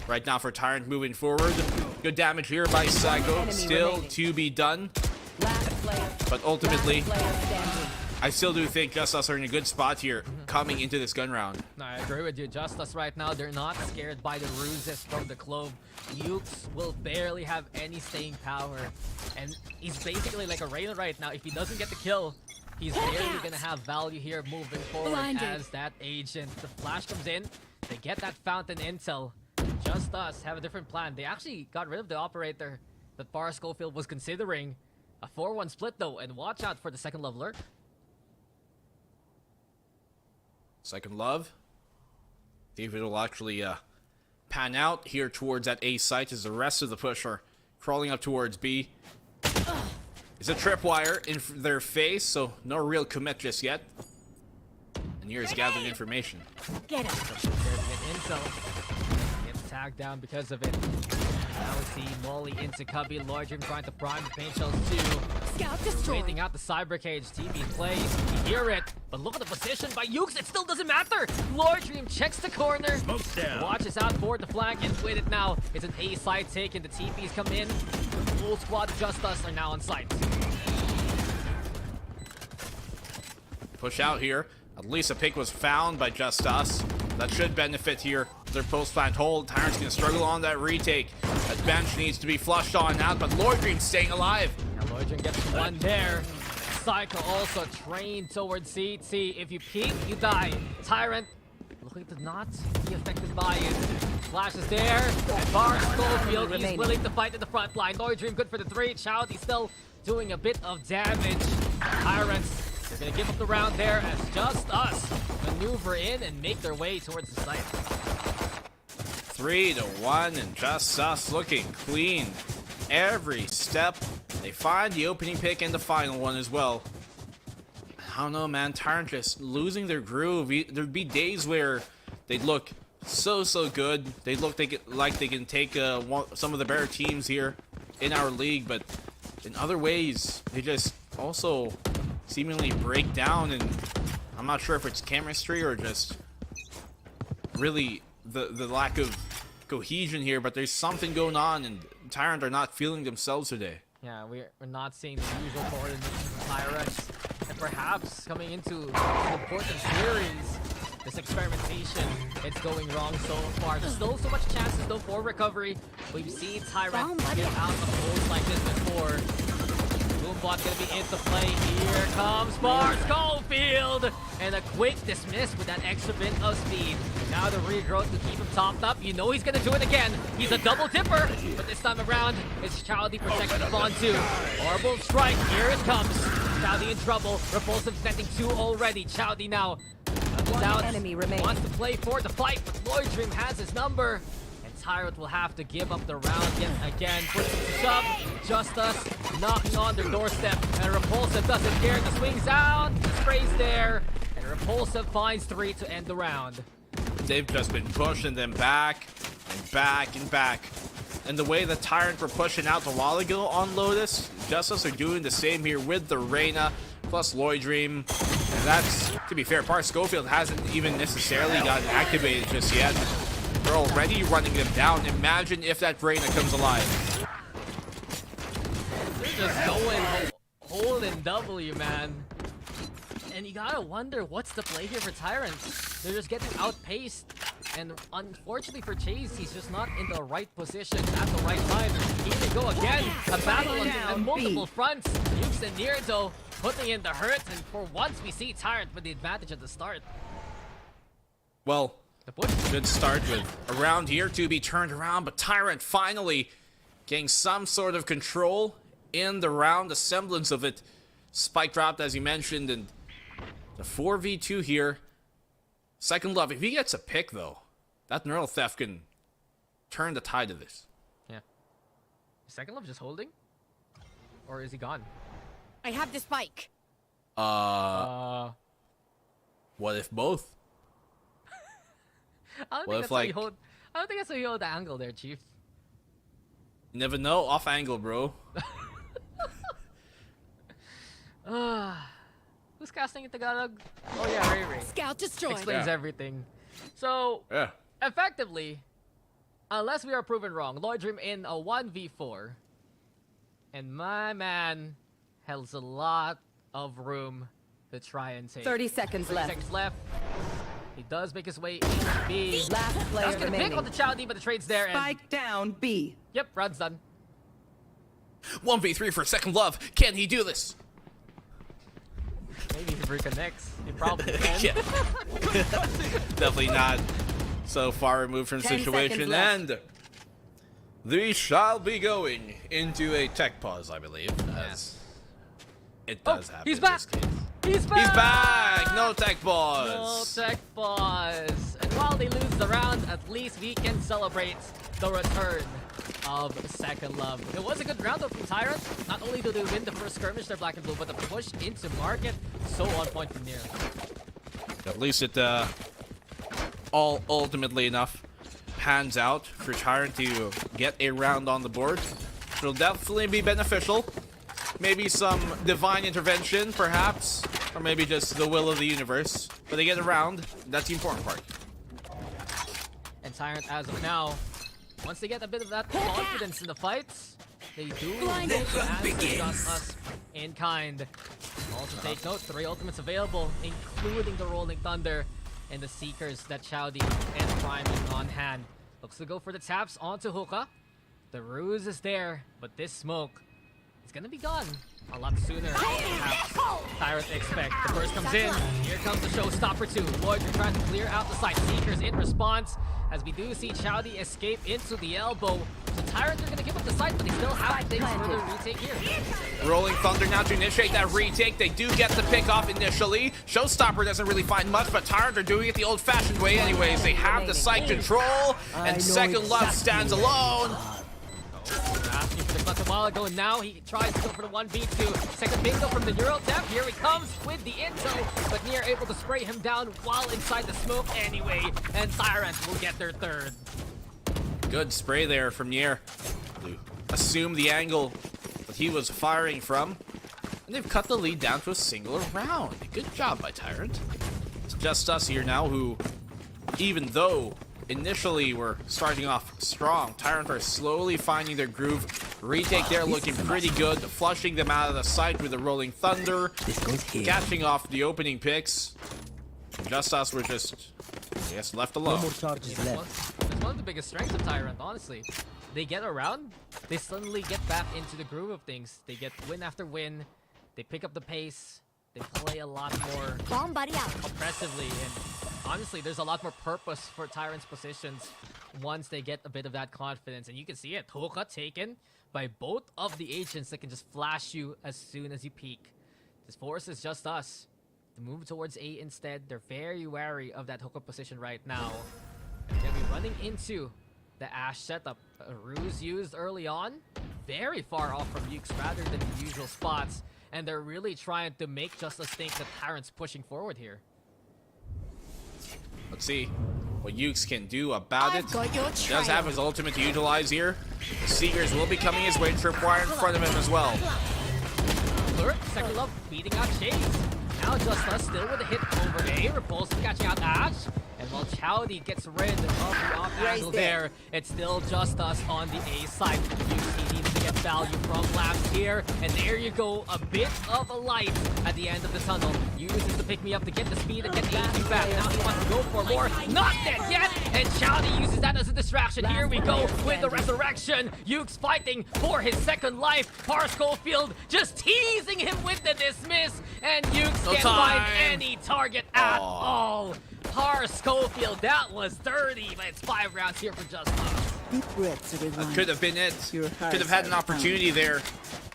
right now for Tyrant moving forward. Good damage here by Psycho, still to be done. Last player. But ultimately, Last player standing. I still do think JustUs are in a good spot here coming into this gun round. No, I agree with you. JustUs right now, they're not scared by the ruses from the Clove. Ukes will barely have any staying power. And he's basically like a Reyna right now. If he doesn't get the kill, he's barely gonna have value here moving forward as that agent. The flash comes in, they get that fountain intel. JustUs have a different plan. They actually got rid of the operator that Bar Schofield was considering. A 4-1 split though, and watch out for the Second Love lurk. Second Love. See if it'll actually pan out here towards that A site as the rest of the push are crawling up towards B. It's a tripwire in their face, so no real commit just yet. And here's gathering information. Get him. Intel gets tagged down because of it. Now we see Molly into Cubby. Lordrim trying to prime the paint shells too. Scout destroyed. Waiting out the cyber cage. TP plays. You hear it. But look at the position by Ukes. It still doesn't matter. Lordrim checks the corner. Watches out for the flank and with it now. It's an A side take and the TPs come in. The full squad of JustUs are now on site. Push out here. At least a pick was found by JustUs. That should benefit here. Their post-plant hold. Tyrant's gonna struggle on that retake. That bench needs to be flushed on out, but Lordrim staying alive. Now Lordrim gets one there. Psycho also trained towards CT. If you peek, you die. Tyrant looking to not be affected by it. Flash is there. And Bar Schofield, he's willing to fight in the front line. Lordrim good for the 3. Chowdy still doing a bit of damage. Tyrants, they're gonna give up the round there as JustUs maneuver in and make their way towards the site. 3-1 and JustUs looking clean every step. They find the opening pick and the final one as well. I don't know, man. Tyrant just losing their groove. There'd be days where they'd look so good. They'd look like they can take some of the better teams here in our league, but in other ways, they just also seemingly break down, and I'm not sure if it's chemistry or just really the lack of cohesion here, but there's something going on, and Tyrant are not feeling themselves today. Yeah, we're not seeing the usual coordination from Tyrants, and perhaps coming into an important series, this experimentation, it's going wrong so far. There's still so much chances though for recovery. We've seen Tyrant get out of holes like this before. Boombot's gonna be into play. Here comes Bar Schofield! And a quick dismiss with that extra bit of speed. Now the regrowth to keep him topped up. You know he's gonna do it again. He's a double tipper, but this time around, it's Chowdy protecting the Vaughn 2. Horrible strike, here it comes. Chowdy in trouble. Repulsive setting 2 already. Chowdy now Enemy remaining. wants to play for the fight, but Lordrim has his number. Tyrant will have to give up the round yet again. Push him to shove. JustUs knocking on their doorstep. And Repulsive doesn't care. The swings out. The spray's there. And Repulsive finds 3 to end the round. They've just been pushing them back and back and back. And the way the Tyrant were pushing out a while ago on Lotus, JustUs are doing the same here with the Reyna plus Lloyd Dream. And that's, to be fair, Par Schofield hasn't even necessarily gotten activated just yet. They're already running them down. Imagine if that Reyna comes alive. They're just going holding W, man. And you gotta wonder, what's the play here for Tyrant? They're just getting outpaced. And unfortunately for Chase, he's just not in the right position at the right time. Here they go again. A battle on multiple fronts. Ukes and Nier, though, putting in the hurt. And for once, we see Tyrant with the advantage at the start. Well, good start with a round here to be turned around, but Tyrant finally getting some sort of control in the round, a semblance of it. Spike dropped, as you mentioned, and the 4v2 here. Second Love, if he gets a pick, though, that neural theft can turn the tide of this. Yeah. Second Love just holding? Or is he gone? I have the spike. What if both? I don't What think if, that's how you hold. I don't think that's how you hold the angle there, Chief. You never know. Off angle, bro. Who's casting in Tagalog? Oh yeah, Ray Ray. Scout destroyed. Explains everything. So, Yeah. effectively, unless we are proven wrong, Lloyd Dream in a 1v4. And my man has a lot of room to try and take. 30 seconds 30 left. seconds left. He does make his way into B. Last player That's gonna pick remaining. on the Chowdy, but the trade's there. And, Spike down B. yep, round's done. 1v3 for Second Love. Can he do this? Maybe he reconnects. He probably can. Yeah. Definitely not so far removed from the 10 situation. seconds left. And we shall be going into a tech pause, I believe, as it does happen he's in back. this case. He's back! He's back! No tech No pause! tech pause. And while they lose the round, at least we can celebrate the return of Second Love. It was a good round though from Tyrant. Not only do they win the first skirmish, they're black and blue, but the push into market, so on point from Nier. At least it all ultimately enough hands out for Tyrant to get a round on the board. It'll definitely be beneficial. Maybe some divine intervention, perhaps, or maybe just the will of the universe. But they get a round. That's the important part. And Tyrant, as of now, once they get a bit of that confidence in the fights, they do us in kind. Also take note, 3 ultimates available, including the Rolling Thunder and the Seekers that Chowdy and Priming on hand. Looks to go for the taps onto Hookah. The ruse is there, but this smoke is gonna be gone a lot sooner than perhaps Tyrant expect. The first comes in. Here comes the showstopper too. Lloyd trying to clear out the site. Seekers in response, as we do see Chowdy escape into the elbow. The Tyrants are gonna give up the site, but they still have things for the retake here. Rolling Thunder now to initiate that retake. They do get the pick off initially. Showstopper doesn't really find much, but Tyrant are doing it the old-fashioned way anyways. They have the site control, and Second Love stands alone. Asking for the clutch a while ago, and now he tries to go for the 1v2. Second bingo from the Neural Tap. Here he comes with the intel, but Nier able to spray him down while inside the smoke anyway, and Tyrant will get their third. Good spray there from Nier. Assume the angle that he was firing from, and they've cut the lead down to a single round. Good job by Tyrant. It's JustUs here now who, even though initially we're starting off strong, Tyrant are slowly finding their groove. Retake there looking pretty good, flushing them out of the site with the Rolling Thunder, catching off the opening picks. JustUs were just, I guess, left alone. That's one of the biggest strengths of Tyrant, honestly. They get around, they suddenly get back into the groove of things. They get win after win, they pick up the pace, they play a lot more Bomb buddy out. oppressively, and honestly, there's a lot more purpose for Tyrant's positions once they get a bit of that confidence. And you can see it, Hookah taken by both of the agents that can just flash you as soon as you peek. This forces JustUs to move towards A instead. They're very wary of that Hookah position right now. And they'll be running into the Ashe setup. A ruse used early on, very far off from Ukes rather than the usual spots. And they're really trying to make JustUs think that Tyrant's pushing forward here. Let's see. what Ukes can do about it. I've got your He does have trail. his ultimate to utilize here. The Seekers will be coming his way. Tripwire in front of him as well. Lurk, second love, beating out Chase. Now JustUs still with a hit over A. Repulsive catching out Ash. And while Chowdy gets rid of the off angle there, it's still JustUs on the A side. He needs to get value from Labs here. And there you go, a bit of a light at the end of the tunnel. Uses to pick me up to get the speed and get the HP back. Now he wants to go for more. Not dead yet! And Chowdy uses that as a distraction. Here we go with the resurrection. Ukes fighting for his second life. Par Schofield just teasing him with the dismiss. And Ukes can't find any target at all. Par Schofield, that was dirty, but it's 5 rounds here for JustUs. That could have been it. Could have had an opportunity there.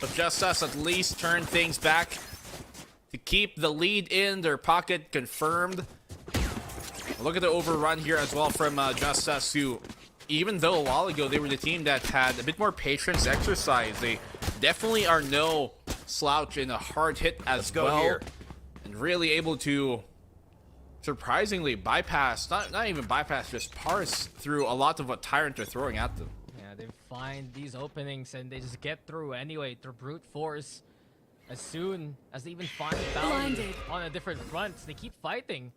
But JustUs at least turned things back to keep the lead in their pocket confirmed. Look at the overrun here as well from JustUs, who, even though a while ago they were the team that had a bit more patience exercise, they definitely are no slouch in a hard hit as well. And really able to surprisingly bypass, not even bypass, just parse through a lot of what Tyrant are throwing at them. Yeah, they find these openings and they just get through anyway through brute force. As soon as they even find value on a different front, they keep fighting.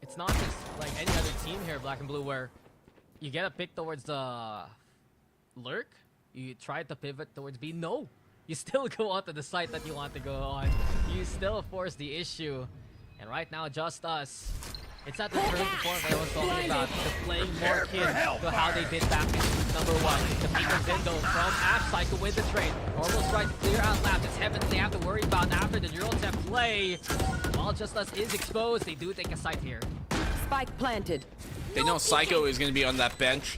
It's not just like any other team here, Black and Blue, where you get a pick towards the Lurk, you try to pivot towards B. No, you still go onto the site that you want to go on. You still force the issue. And right now, JustUs, it's at the turning point that I was talking about. They're playing more kin to how they did back in number 1. The peak of Zindo from Ash Cycle with the trade. Almost trying to clear out Labs. It's Heavens they have to worry about after the drill tech play. While JustUs is exposed, they do take a site here. Spike planted. They know Psycho is going to be on that bench,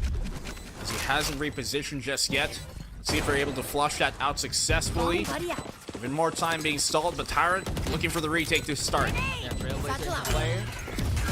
as he hasn't repositioned just yet. Let's see if they're able to flush that out successfully. Even more time being stalled, but Tyrant looking for the retake to start. Yeah, Trailblazer is the player.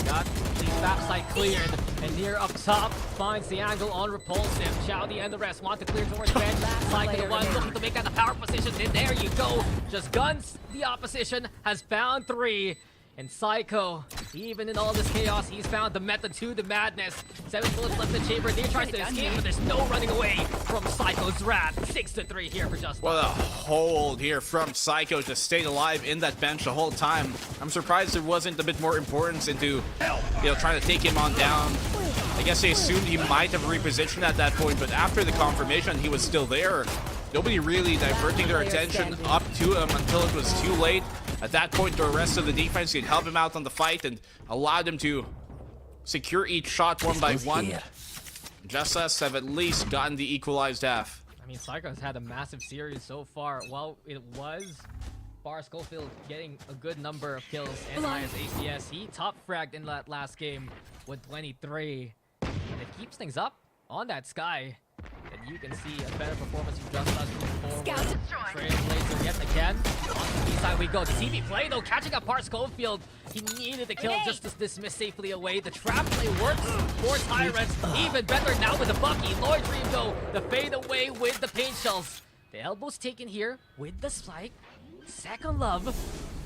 Got the backside cleared, and near up top finds the angle on Repulsive. Chowdy and the rest want to clear towards bench. Psycho the one looking to make that a power position. And there you go. Just guns the opposition, has found 3. And Psycho, even in all this chaos, he's found the method to the madness. 7 bullets left in the chamber. They tries to escape, but there's no running away from Psycho's wrath. 6-3 here for JustUs. What a hold here from Psycho to stay alive in that bench the whole time. I'm surprised there wasn't a bit more importance into, trying to take him on down. I guess they assumed he might have repositioned at that point, but after the confirmation, he was still there. Nobody really diverting their attention up to him until it was too late. At that point, the rest of the defense could help him out on the fight and allowed him to secure each shot one by one. JustUs have at least gotten the equalized half. I mean, Psycho has had a massive series so far. While it was Bar Schofield getting a good number of kills and minus ACS, he top fragged in that last game with 23. And it keeps things up on that Sky. And you can see a better performance from JustUs moving forward. Trailblazer yet again. On the B side we go. The TV play though, catching up Par Schofield. He needed the kill just to dismiss safely away. The trap play works for Tyrant. Even better now with the Bucky. Lloyd Dream though, the fade away with the paint shells. The elbow's taken here with the spike. Second love.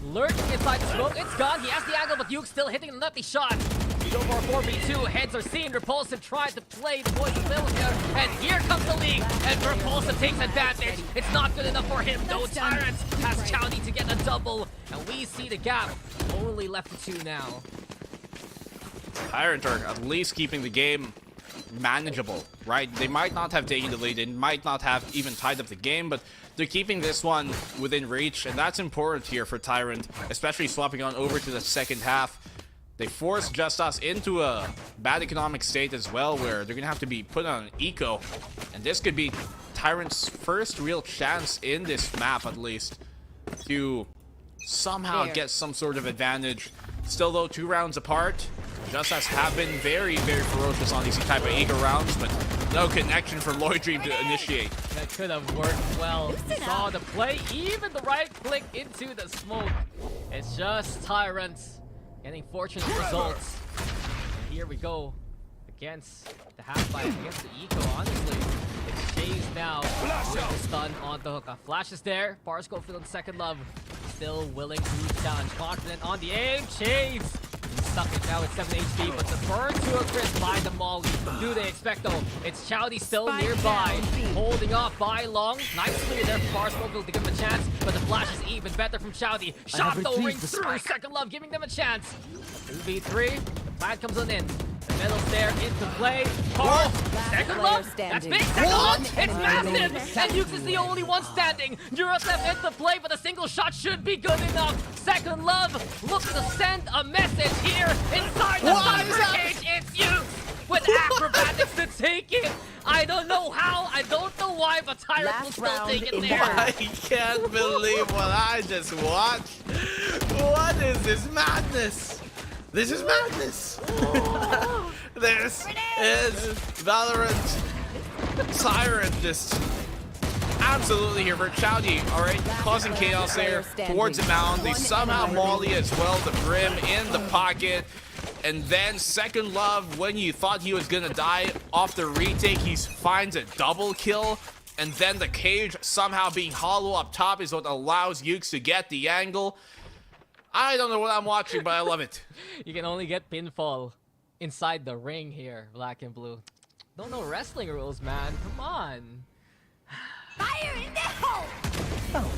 Lurking inside the smoke. It's gone. He has the angle, but Uke still hitting a nutty shot. We go for a 4v2. Heads are seen. Repulsive trying to play the boys of here. And here comes the league. And Repulsive takes advantage. It's not good enough for him, though. Tyrant has Chowdy to get a double. And we see the gap. Only left to 2 now. Tyrant are at least keeping the game manageable, right? They might not have taken the lead. They might not have even tied up the game, but they're keeping this one within reach. And that's important here for Tyrant, especially swapping on over to the second half. They force JustUs into a bad economic state as well, where they're going to have to be put on an eco. And this could be Tyrant's first real chance in this map, at least, to somehow get some sort of advantage. Still, though, 2 rounds apart. JustUs have been very, very ferocious on these type of eco rounds, but no connection for Lloyd Dream to initiate. That could have worked well. Saw the play, even the right click into the smoke. It's just Tyrant getting fortunate results. And here we go against the half-fight, against the eco, honestly. It's Chase now with the stun on the hook. A flash is there. Par Schofield in second love. Still willing to challenge. Confident on the aim. Chase stuck it now at 7 HP, but the burn to a crisp by the Molly. Do they expect though? It's Chowdy still Spike nearby, down B. holding off by Long. Nice clear there from Bar Smoke to give him a chance, but the flash is even better from Chowdy. Shot though rings through. Second Love giving them a chance. 2v3. The plant comes on in. The middle's there into play. Bar. Second player Love. That's standing. big. Second Love. One It's enemy remaining. massive. And Ukes is the only one standing. Eurostep into play, but a single shot should be good enough. Second Love looks to send a message here inside the Thunder Cage. It's Ukes with acrobatics to take it. I don't know how, I don't know why, but Tyrant will Last still round take it in there. I can't believe what I just watched. What is this madness? This is madness. This is Valorant Tyrant just absolutely here for Chowdy. All right, causing chaos there towards the mound. They somehow Molly as well, the Brim in the pocket. And then Second Love, when you thought he was gonna die off the retake, he finds a double kill. And then the cage somehow being hollow up top is what allows Ukes to get the angle. I don't know what I'm watching, but I love it. You can only get pinfall inside the ring here, Black and Blue. Don't know wrestling rules, man. Come on. Fire in the hole!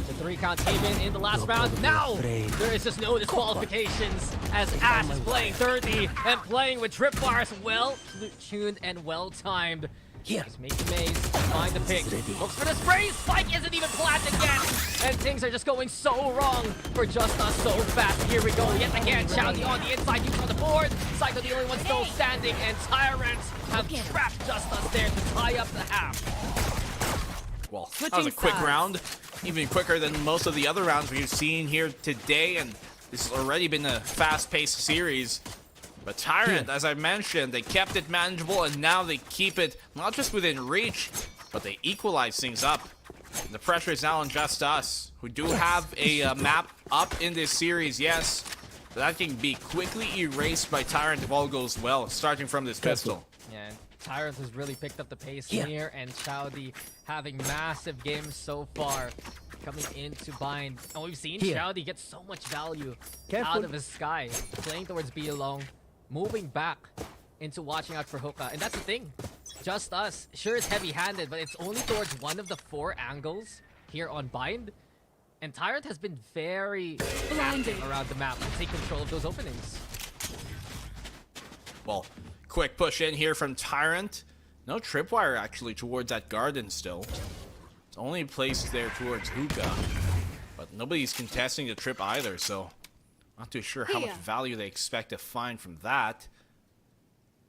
The 3 count came in the last round. Now, there is just no disqualifications as Ash is playing 30 and playing with tripwires. Well tuned and well timed. He's making maze, find the pick, looks for the spray, Spike isn't even planted yet, and things are just going so wrong for JustUs so fast. Here we go, yet again, Chowdy on the inside, Ukes on the board, Psycho the only one still standing, and Tyrants have trapped JustUs there to tie up the half. Well, that was a quick round, even quicker than most of the other rounds we've seen here today, and this has already been a fast-paced series. But Tyrant, as I mentioned, they kept it manageable, and now they keep it not just within reach, but they equalize things up. And the pressure is now on JustUs, who do have a map up in this series, yes, but that can be quickly erased by Tyrant if all goes well, starting from this pistol. Yeah, and Tyrant has really picked up the pace here, and Chowdy having massive games so far, coming into bind. And we've seen Chowdy get so much value out of his sky, playing towards B alone, moving back into watching out for Hookah. And that's the thing, JustUs, sure is heavy-handed, but it's only towards one of the 4 angles here on bind. And Tyrant has been very active around the map to take control of those openings. Well, quick push in here from Tyrant. No tripwire actually towards that garden still. It's only placed there towards Hookah. But nobody's contesting the trip either, so not too sure how much value they expect to find from that.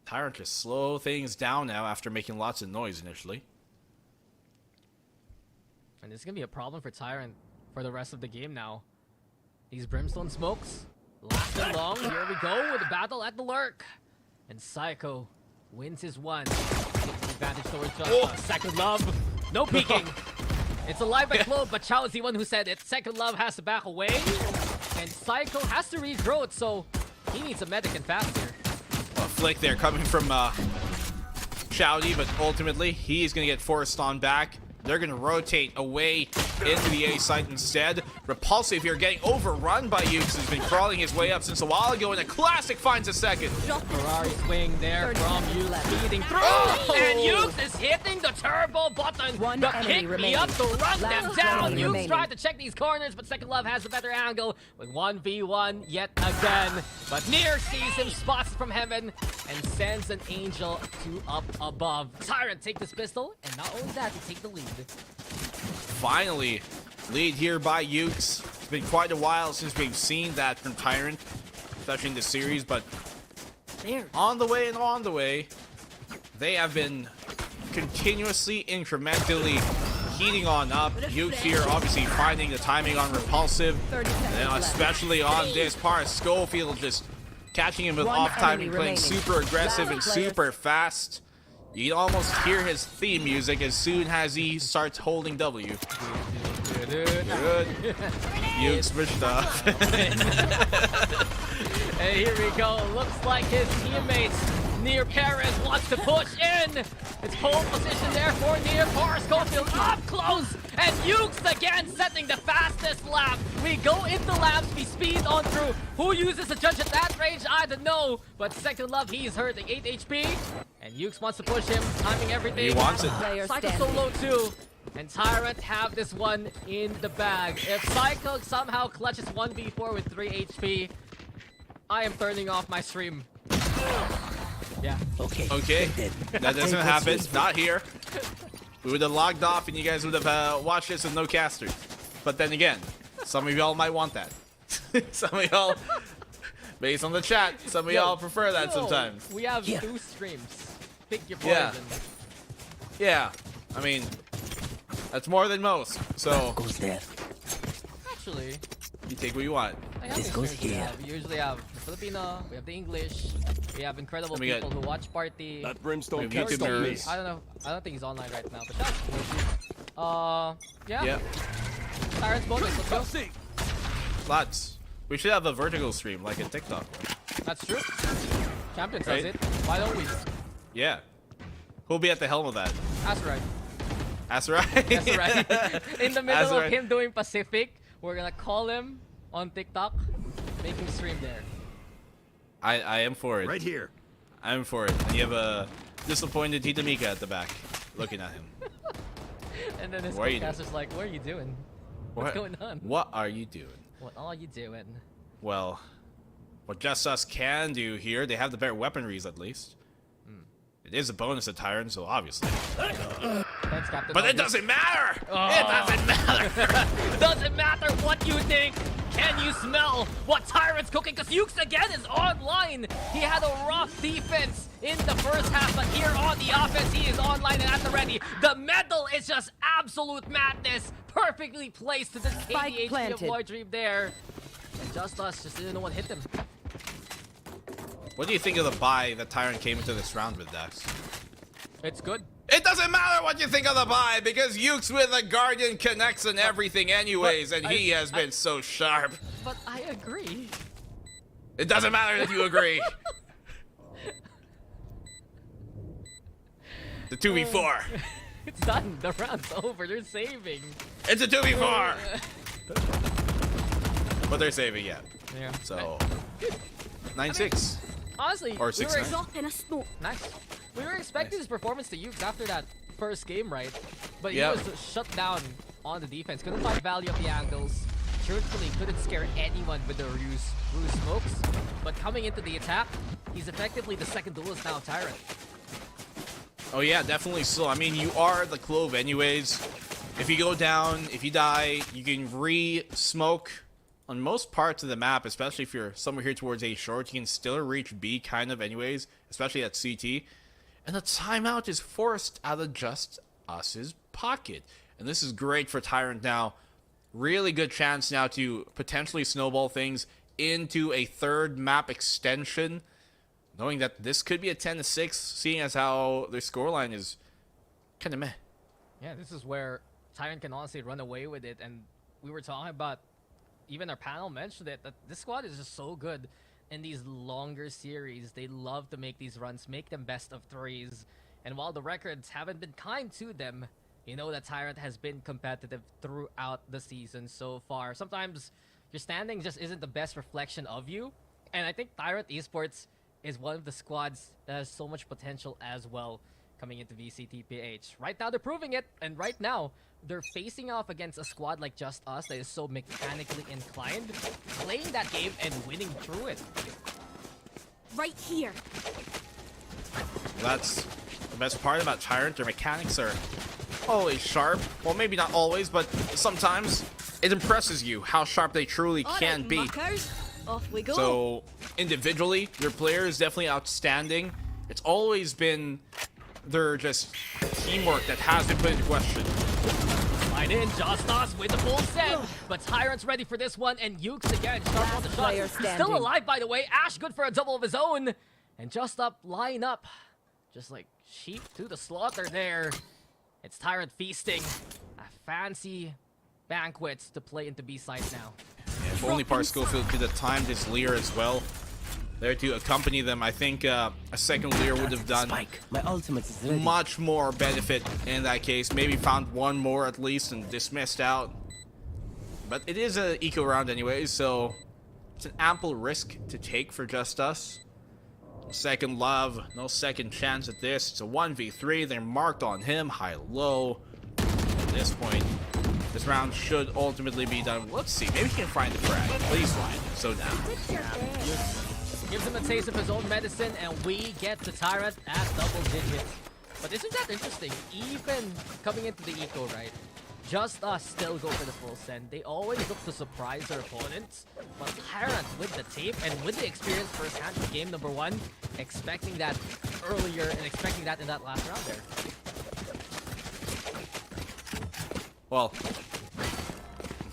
Tyrant just slow things down now after making lots of noise initially. And this is going to be a problem for Tyrant for the rest of the game now. These Brimstone smokes lasting long. Here we go with the battle at the lurk. And Psycho wins his one. Takes advantage towards JustUs. Second Love, no peeking. It's a live by Claude, but Chow is the one who said it. Second Love has to back away. And Psycho has to regrow it, so he needs a medic and faster. A flick there coming from Chowdy, but ultimately he's going to get forced on back. They're going to rotate away into the A site instead. Repulsive here, getting overrun by Ukes, who's been crawling his way up since a while ago, and a classic finds a second. Ferrari swing there from Ukes, feeding through, and Ukes is hitting the turbo button. One The enemy kick me remaining. up to run them Last down. enemy Ukes remaining. tried to check these corners, but Second Love has a better angle with 1v1 yet again. But Near sees him, spots from heaven, and sends an angel to up above. Tyrant take this pistol, and not only that, they take the lead. Finally, lead here by Ukes. It's been quite a while since we've seen that from Tyrant, especially in the series, but on the way and on the way, they have been continuously, incrementally heating on up. Ukes here obviously finding the timing on Repulsive, and especially on this part, Schofield just catching him with One off timing, enemy playing remaining. super aggressive and Last player. super fast. You can almost hear his theme music as soon as he starts holding W. Good. Ukes for stuff. And here we go. Looks like his teammates Near Perez wants to push in. It's pole position there for Near. Schofield up close. And Ukes again setting the fastest lap. We go into laps, we speed on through. Who uses a judge at that range? I don't know. But second love, he's hurting 8 HP. And Ukes wants to push him, timing everything. He wants it. Cycle solo too. And Tyrant have this one in the bag. If Cycle somehow clutches 1v4 with 3 HP, I am turning off my stream. Yeah. Okay. That doesn't happen. Not here. We would have logged off and you guys would have watched this with no casters. But then again, some of y'all might want that. Some of y'all, based on the chat, some of y'all prefer that sometimes. We have 2 streams. Pick your poison. Yeah. I mean, that's more than most. So, Actually, you take what you want. I have we usually have the Filipino, we have the English, we have incredible Let me people who watch Party. That brimstone Maybe can't YouTube stop me. nerds. I don't know. I don't think he's online right now, but yeah. Yeah. Tyrant's bonus, let's go. See. Lots. We should have a vertical stream like a TikTok. That's true. Champion Right. says it. Why don't we? Yeah. Who'll be at the helm of that? That's right. That's right. That's right. In the middle That's of right. him doing Pacific, we're gonna call him on TikTok, make him stream there. I am for it. Right here. I am for it. And you have a disappointed Tita Mika at the back, looking at him. And then his What are you podcaster's like, what are you doing? What's going on? What are you doing? What are you doing? Well, what JustUs can do here, they have the better weaponries at least. It is a bonus to Tyrant, so obviously. Thanks, Captain. But it Obvious. doesn't matter! Oh. It doesn't matter! Doesn't matter what you think. Can you smell what Tyrant's cooking? Because Ukes again is online. He had a rough defense in the first half, but here on the offense, he is online and at the ready. The medal is just absolute madness. Perfectly placed to this Spike KDHP of planted. Lloyd Dream there. And JustUs just didn't know what hit him. What do you think of the buy that Tyrant came into this round with, Dax? It's good. It doesn't matter what you think of the buy, because Ukes with a Guardian connects and everything anyways, and he has been so sharp. But I agree. It doesn't matter if you agree. The 2v4. It's done. The round's over. They're saving. It's a 2v4. But they're saving, yeah. Yeah. So, 9-6. Honestly, Or we 6-9. Drop in a smoke. Nice. We were expecting his performance to Ukes after that first game, right? But Yeah. he was shut down on the defense. Couldn't find value of the angles. Truthfully, couldn't scare anyone with the ruse smokes. But coming into the attack, he's effectively the second duelist now, Tyrant. Oh yeah, definitely so. I mean, you are the Clove anyways. If you go down, if you die, you can re-smoke on most parts of the map, especially if you're somewhere here towards A short, you can still reach B kind of anyways, especially at CT. And the timeout is forced out of JustUs' pocket. And this is great for Tyrant now. Really good chance now to potentially snowball things into a third map extension, knowing that this could be a 10-6, seeing as how their scoreline is kind of meh. Yeah, this is where Tyrant can honestly run away with it. And we were talking about, even our panel mentioned it, that this squad is just so good in these longer series. They love to make these runs, make them best of threes. And while the records haven't been kind to them, you know that Tyrant has been competitive throughout the season so far. Sometimes your standing just isn't the best reflection of you. And I think Tyrant Esports is one of the squads that has so much potential as well coming into VCT PH. Right now, they're proving it. And right now, they're facing off against a squad like JustUs that is so mechanically inclined, playing that game and winning through it. Right here. That's the best part about Tyrant. Their mechanics are always sharp. Well, maybe not always, but sometimes it impresses you how sharp they truly can be. Muckers. Off we go. So, individually, their player is definitely outstanding. It's always been their just teamwork that has been put into question. Right in, JustUs with the full set, but Tyrant's ready for this one, and Ukes again, sharp on the shot. player He's still standing. alive, by the way. Ash good for a double of his own, and JustUs line up, just like sheep to the slaughter there. It's Tyrant feasting a fancy banquet to play into B side now. Yeah, if only Schofield could have timed his Lear as well. there to accompany them. I think a second leader would have done My ultimate is ready. much more benefit in that case. Maybe found one more at least and dismissed out. But it is an eco round anyway, so it's an ample risk to take for JustUs. Second Love, no second chance at this. It's a 1v3. They're marked on him, high-low. At this point, this round should ultimately be done. Let's see, maybe he can find the frag. Please find it. So down. Gives him a taste of his own medicine, and we get the Tyrant at double digits. But isn't that interesting? Even coming into the eco, right? JustUs still go for the full send. They always look to surprise their opponents. But Tyrant with the tape and with the experience firsthand for game number 1, expecting that earlier and expecting that in that last round there. Well,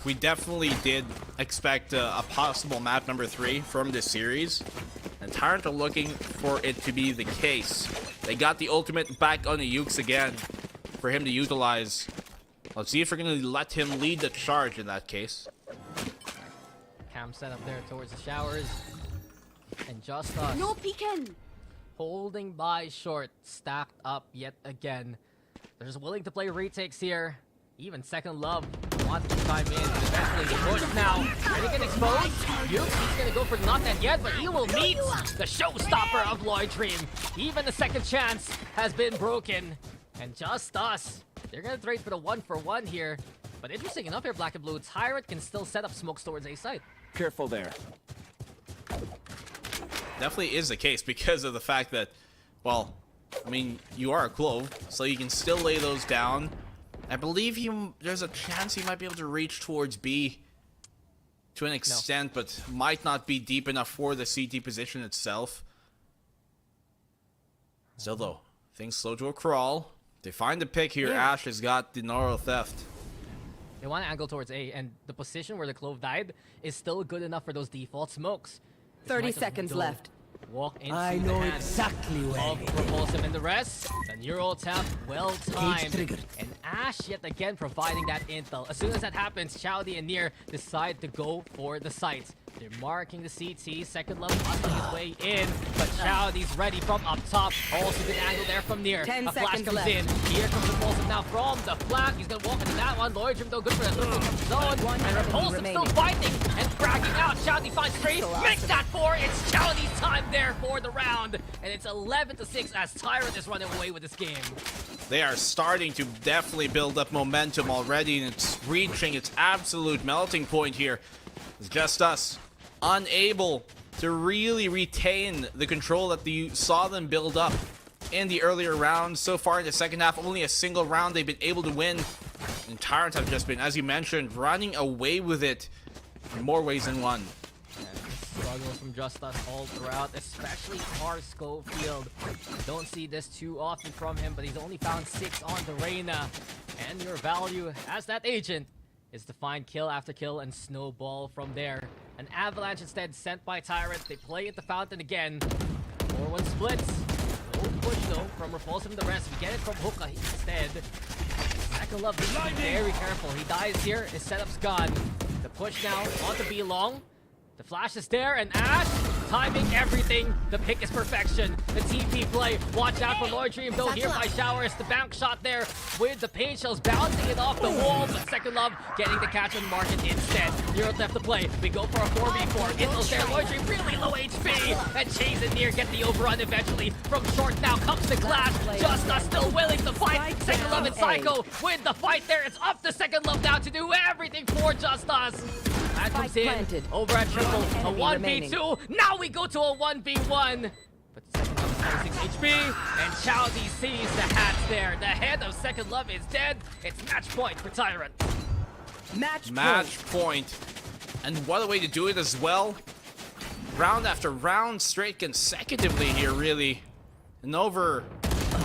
we definitely did expect a possible map number 3 from this series. And Tyrant are looking for it to be the case. They got the ultimate back on the Ukes again for him to utilize. Let's see if we're going to let him lead the charge in that case. Cam set up there towards the showers. And JustUs No peeking. holding by short, stacked up yet again. They're just willing to play retakes here. Even Second Love wants to chime in. Eventually the push now. Are they get exposed? Ukes, he's gonna go for not that yet, but he will meet the showstopper of Lloyd Dream. Even the second chance has been broken. And JustUs, they're gonna trade for the 1-for-1 here. But interesting enough here, Black and Blue, Tyrant can still set up smokes towards A side. Careful there. Definitely is the case because of the fact that, well, I mean, you are a Clove, so you can still lay those down. I believe there's a chance he might be able to reach towards B to an extent, but might not be deep enough for the CT position itself. Still though, things slow to a crawl. They find the pick here. Yeah. Ash has got the Neural Theft. They want to angle towards A, and the position where the Clove died is still good enough for those default smokes. 30 seconds left. Walk into I the know hands exactly where of it is. Repulsive and the rest. The neural tap, well timed. triggered. And Ash yet again providing that intel. As soon as that happens, Chowdy and Nier decide to go for the site. They're marking the CT. Second Love hustling his way in, but Chowdy's ready from up top. Also good angle there from Nier. 10 A flash seconds comes left. in. Here comes Repulsive now from the flank. He's gonna walk into that one. Lloyd Dream though good for that little zone. One And enemy Repulsive still remaining. fighting and fragging out. Chowdy finds three. Makes that 4. It's Chowdy's time there for the round. And it's 11-6 as Tyrant is running away with this game. They are starting to definitely build up momentum already, and it's reaching its absolute melting point here. It's JustUs unable to really retain the control that you saw them build up in the earlier rounds. So far in the second half, only a single round they've been able to win. And Tyrant have just been, as you mentioned, running away with it in more ways than one. Struggles from JustUs all throughout, especially Car Schofield. Don't see this too often from him, but he's only found 6 on the Reyna. And your value as that agent is to find kill after kill and snowball from there. An avalanche instead sent by Tyrant. They play at the fountain again. 4-1 splits. No push though from Repulsive and the rest. We get it from Hookah instead. Second Love being very careful. He dies here. His setup's gone. The push now on to be long. The flash is there, and Ash timing everything. The pick is perfection. The TP play. Watch out for Lloyd Dream, though, here by Showers. The bank shot there with the paint shells bouncing it off the wall, but Second Love getting the catch on the market instead. Europe left to play. We go for a 4v4. Intel's there. Lloyd Dream really low HP. And Chase and Nier get the overrun eventually. From short now comes the clash. JustUs still willing to fight. Second Love and Psycho with the fight there. It's up to Second Love now to do everything for JustUs. That comes in planted. over at triple. A Enemy 1v2. remaining. Now we go to a 1v1. But Second Love is 26 HP. And Chowdy sees the hats there. The head of Second Love is dead. It's match point for Tyrant. Match Point. And what a way to do it as well. Round after round, straight consecutively here, really. And over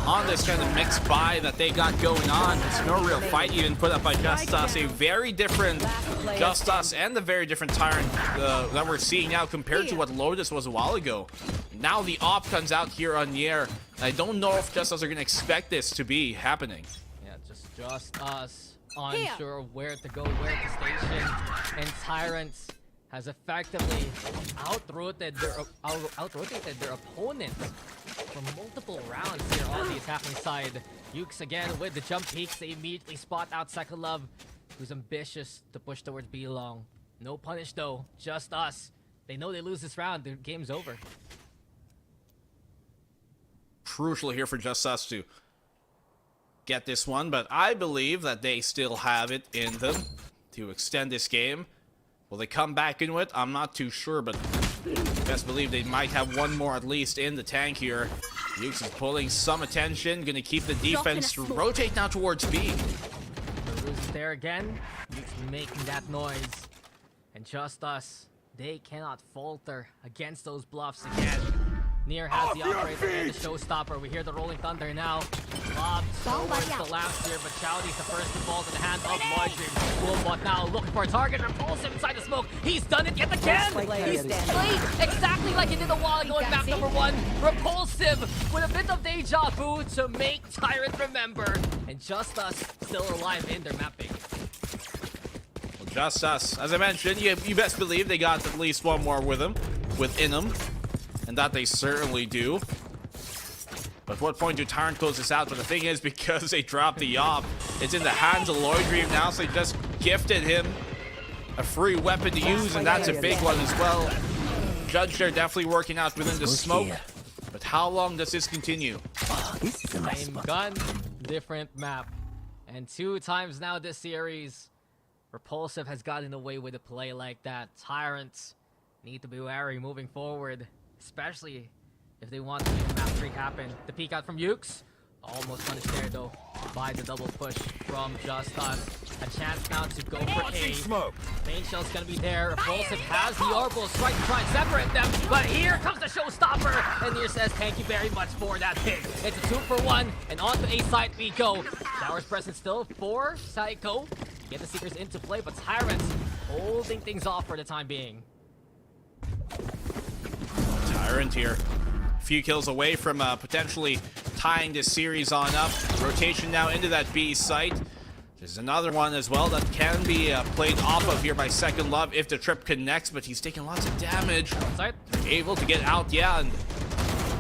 on this kind of mixed buy that they got going on. There's no real fight even put up by JustUs. A very different JustUs and a very different Tyrant that we're seeing now compared to what Lotus was a while ago. Now the op comes out here on Nier. I don't know if JustUs are going to expect this to be happening. Yeah, just us unsure of where to go, where to station. And Tyrant has effectively outrotated their opponents for multiple rounds here on the attacking side. Yuke's again with the jump peaks. They immediately spot out Second Love, who's ambitious to push towards B long. No punish though, just us. They know they lose this round, their game's over. Crucial here for JustUs to get this one, but I believe that they still have it in them to extend this game. Will they come back into it? I'm not too sure, but best believe they might have one more at least in the tank here. Yuke's is pulling some attention, gonna keep the defense rotate now towards B. The Ruse is there again. Yuke's making that noise. And JustUs, they cannot falter against those bluffs again. Near has the operator and the showstopper. We hear the rolling thunder now. Lobbed towards the last here, but Chowdy's the first to fall to the hand of Lloydream. Wilbot now looking for a target. Repulsive inside the smoke. He's done it yet again! He's played exactly like he did a while ago in map number 1. Repulsive with a bit of deja vu to make Tyrant remember. And JustUs still alive in their mapping. Well, JustUs, as I mentioned, you best believe they got at least one more within them. And that they certainly do. But at what point do Tyrant close this out? But the thing is, because they dropped the op, it's in the hands of Lloydream now, so they just gifted him a free weapon to use, and that's a big one as well. Judge, they're definitely working out within the smoke. But how long does this continue? Same gun, different map. And 2 times now this series, Repulsive has gotten away with a play like that. Tyrants need to be wary moving forward. Especially if they want to make the map streak happen. The peek out from Yuke's. Almost punished there though by the double push from JustUs. A chance now to go for A. Main shell's gonna be there. Repulsive has the orbital strike to try and separate them. But here comes the showstopper. And Near says thank you very much for that pick. It's a 2-for-1. And on to A side we go. Shower's present still for Psycho. Get the Seekers into play, but Tyrants holding things off for the time being. Tyrant here. A few kills away from potentially tying this series on up. Rotation now into that B site. There's another one as well that can be played off of here by Second Love if the trip connects, but he's taking lots of damage. Able to get out, yeah, and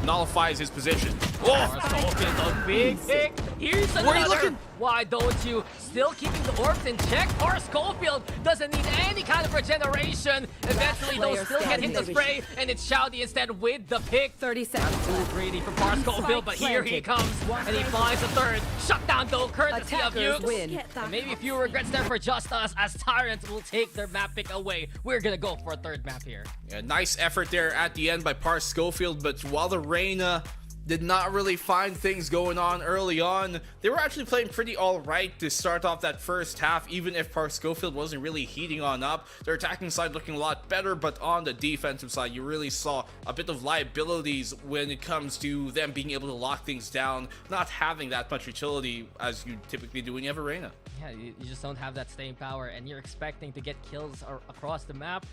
nullifies his position. Oh, a big pick. Here's another. Where are you looking? Why don't you? Still keeping the orbs in check. Or Schofield doesn't need any kind of regeneration. Eventually, those still get hit the spray, and it's Chowdy instead with the pick. 30 seconds. Too greedy for Par Schofield, but here he comes, and he finds the third. Shut down though, courtesy of Yuke. And maybe a few regrets there for JustUs, as Tyrants will take their map pick away. We're gonna go for a third map here. Yeah, nice effort there at the end by Par Schofield, but while the Reyna did not really find things going on early on, they were actually playing pretty alright to start off that first half, even if Par Schofield wasn't really heating on up. Their attacking side looking a lot better, but on the defensive side, you really saw a bit of liabilities when it comes to them being able to lock things down, not having that much utility as you typically do when you have a Reyna. Yeah, you just don't have that staying power, and you're expecting to get kills across the map.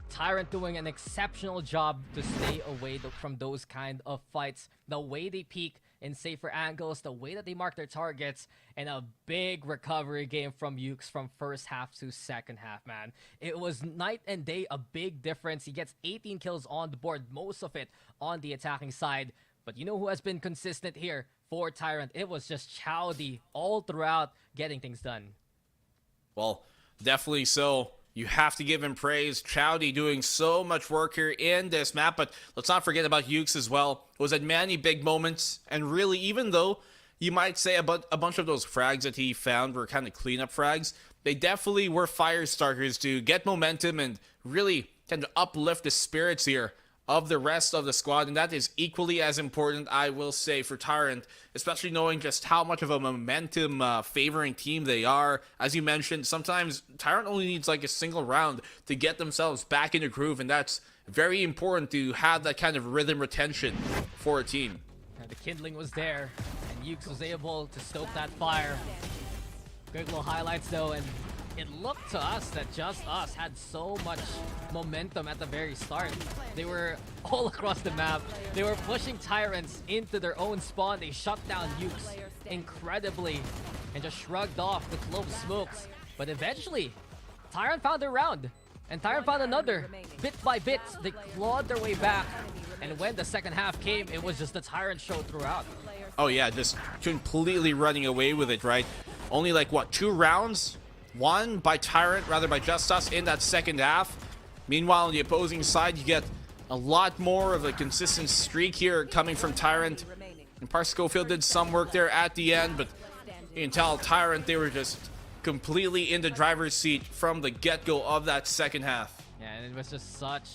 Tyrant doing an exceptional job to stay away from those kind of fights. The way they peek in safer angles, the way that they mark their targets, and a big recovery game from Yuke's from first half to second half, man. It was night and day, a big difference. He gets 18 kills on the board, most of it on the attacking side. But you know who has been consistent here for Tyrant? It was just Chowdy all throughout getting things done. Well, definitely so. You have to give him praise. Chowdy doing so much work here in this map, but let's not forget about Yuke's as well. It was at many big moments, and really, even though you might say about a bunch of those frags that he found were kind of cleanup frags, they definitely were fire starters to get momentum and really kind of uplift the spirits here of the rest of the squad, and that is equally as important, I will say, for Tyrant, especially knowing just how much of a momentum favoring team they are. As you mentioned, sometimes Tyrant only needs like a single round to get themselves back in the groove, and that's very important to have that kind of rhythm retention for a team. And the kindling was there, and Yuke's was able to stoke that fire. Great little highlights though, and it looked to us that JustUs had so much momentum at the very start. They were all across the map. They were pushing Tyrants into their own spawn. They shut down Yuke's incredibly and just shrugged off the clove smokes. But eventually, Tyrant found their round. And Tyrant found another. Bit by bit, they clawed their way back. And when the second half came, it was just the Tyrant show throughout. Oh yeah, just completely running away with it, right? Only like, what, 2 rounds? One by Tyrant, rather by JustUs in that second half. Meanwhile, on the opposing side, you get a lot more of a consistent streak here coming from Tyrant. And Park Schofield did some work there at the end, but you can tell Tyrant, they were just completely in the driver's seat from the get-go of that second half. Yeah, and it was just such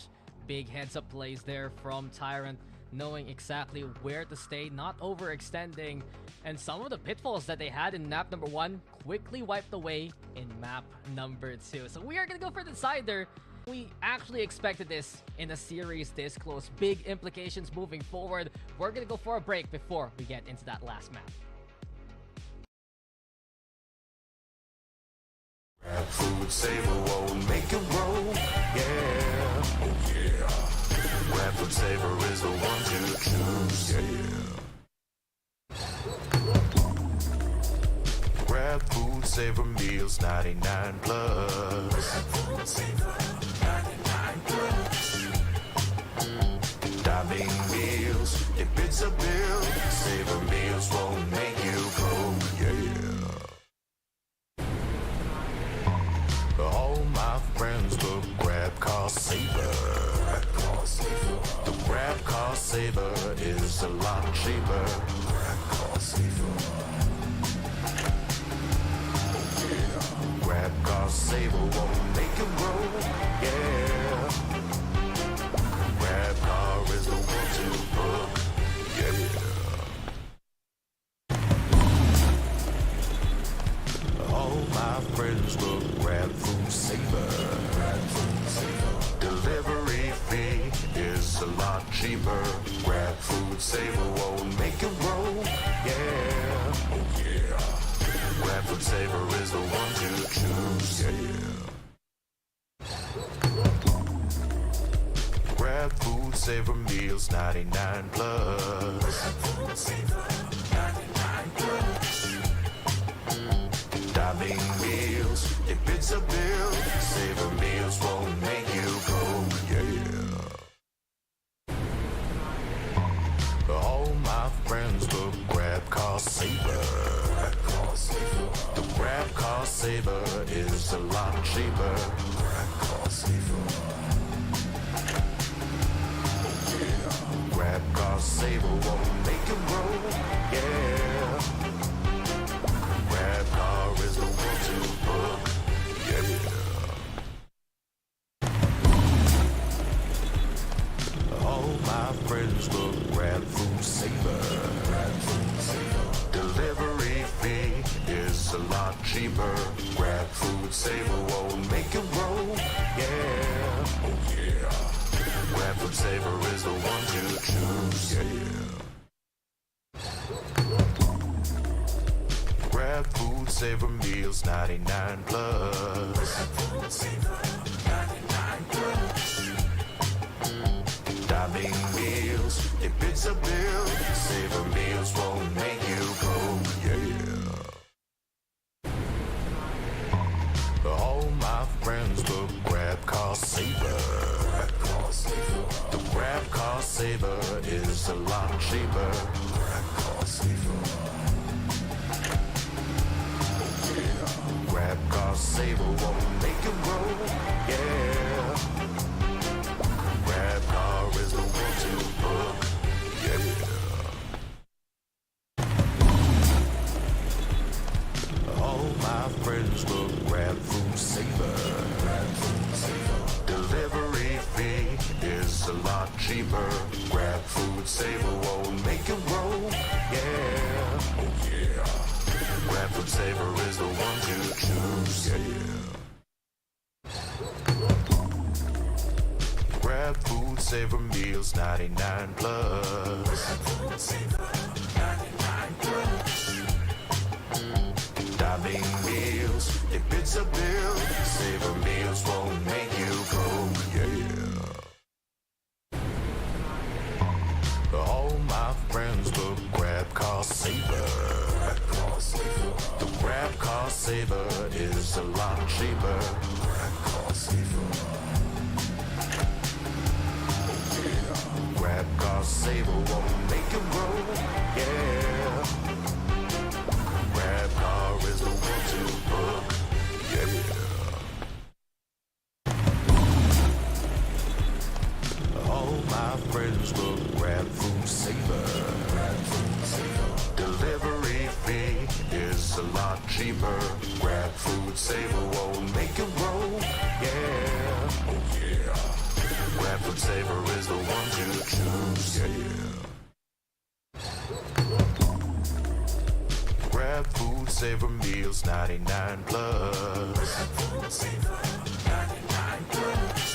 big heads-up plays there from Tyrant, knowing exactly where to stay, not overextending. And some of the pitfalls that they had in map number 1 quickly wiped away in map number 2. So we are going to go for the decider. We actually expected this in a series this close. Big implications moving forward. We're going to go for a break before we get into that last map. Grab food, saver won't make it roll. Yeah, oh yeah. Grab food, saver is the one to choose. Yeah. Grab food, saver meals, 99 plus. Grab food, saver, 99 plus. Dining meals, if it's a bill, saver meals won't make you go. Yeah. All my friends will grab car saver. The grab car saver is a lot cheaper. Grab car saver. Grab car saver won't make it roll. Yeah. Grab car is the one to book. Yeah. All my friends will grab food saver. Delivery fee is a lot cheaper. Grab food saver won't make it roll. Yeah, oh yeah. Grab food saver is the one to choose. Yeah. Grab food saver meals, 99 plus. Grab food saver, 99 plus. Dining meals, if it's a bill, saver meals won't make you go, yeah. All my friends will grab car saver. The grab car saver is a lot cheaper. Grab car saver. Grab car saver won't make it roll, yeah. Grab car is the one to book. Yeah. All my friends will grab food saver. Delivery fee is a lot cheaper. Grab food saver won't make it roll. Yeah. Oh yeah. Grab food saver is the one to choose. Yeah. Grab food saver meals, 99 plus. Grab food saver, 99 plus. Dining meals, if it's a bill, saver meals won't make you go, yeah. All my friends will grab car saver. The grab car saver is a lot cheaper. Grab car saver. Grab car saver won't make it roll, yeah. Grab car is the one to book, yeah. All my friends will grab food saver. Delivery fee is a lot cheaper. Grab food saver won't make it roll, yeah. Oh yeah. Grab food saver is the one to choose, yeah. Grab food saver meals, 99 plus. Grab food saver, 99 plus. Dining meals, if it's a bill, saver meals won't make you go, yeah. All my friends will grab car saver. The grab car saver is a lot cheaper. Grab car Grab car saver won't make it roll. Yeah. Grab car is the one to book. Yeah. All my friends look grab food saver. Delivery fee is a lot cheaper. Grab food saver won't make it roll. Yeah. Oh yeah. Grab food saver is the one to choose. Yeah. Grab food saver meals 99 plus. Grab food saver 99 plus.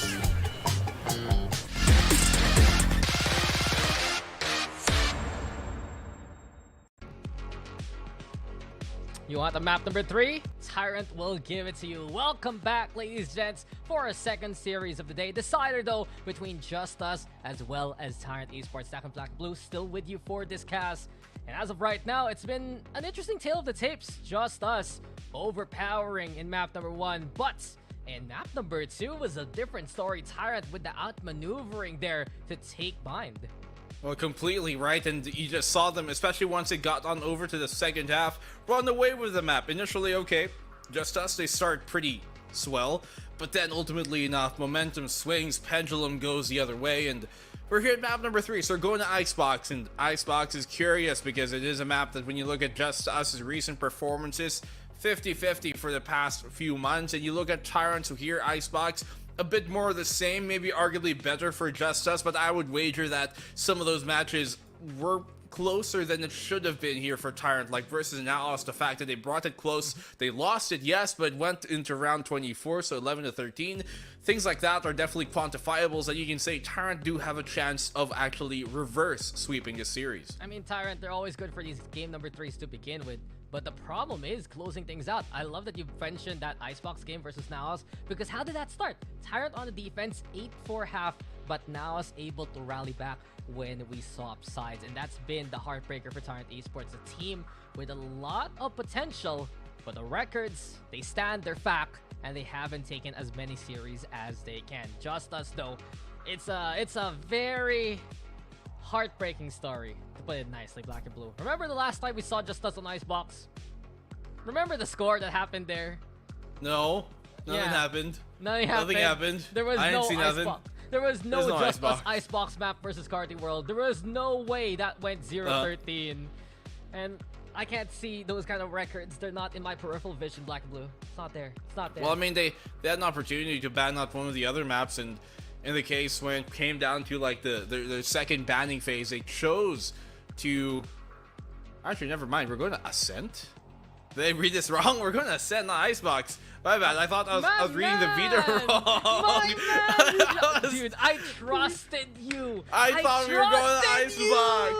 You want the map number 3? Tyrant will give it to you. Welcome back, ladies and gents, for a second series of the day. Decider, though, between JustUs as well as Tyrant Esports. Stack and Black and Blue still with you for this cast. And as of right now, it's been an interesting tale of the tapes. JustUs overpowering in map number 1, but in map number 2 was a different story. Tyrant with the outmaneuvering there to take bind. Well, completely right, and you just saw them, especially once it got on over to the second half, run away with the map. Initially, okay, JustUs, they start pretty swell, but then ultimately enough, momentum swings, pendulum goes the other way, and we're here at map number 3, so we're going to Icebox, and Icebox is curious because it is a map that when you look at JustUs' recent performances, 50-50 for the past few months, and you look at Tyrant, so here, Icebox, a bit more of the same, maybe arguably better for JustUs, but I would wager that some of those matches were closer than it should have been here for Tyrant, like versus NAOS. The fact that they brought it close, they lost it, yes, but went into round 24, so 11-13. Things like that are definitely quantifiables that you can say Tyrant do have a chance of actually reverse sweeping this series. I mean, Tyrant, they're always good for these game number 3s to begin with. But the problem is closing things out. I love that you mentioned that Icebox game versus NAOS, because how did that start? Tyrant on the defense, 8-4 half, but NAOS able to rally back when we swap sides. And that's been the heartbreaker for Tyrant Esports, a team with a lot of potential, but the records, they stand their fact, and they haven't taken as many series as they can. JustUs, though, it's a very heartbreaking story, to put it nicely, Black and Blue. Remember the last time we saw JustUs on Icebox? Remember the score that happened there? No, nothing happened. Nothing happened. There was I no didn't see nothing. Icebox. There was no There's no JustUs Icebox map versus Carti World. There was no way that went 0-13. And I can't see those kind of records. They're not in my peripheral vision, Black and Blue. It's not there. It's not there. Well, I mean, they had an opportunity to ban out one of the other maps, and in the case when it came down to like the second banning phase, they chose to actually, never mind, we're going to Ascent. Did they read this wrong? We're going to Ascent, not Icebox. My bad. I thought I was reading the Vita wrong. My man. Dude, I trusted you. I thought we were going to Icebox.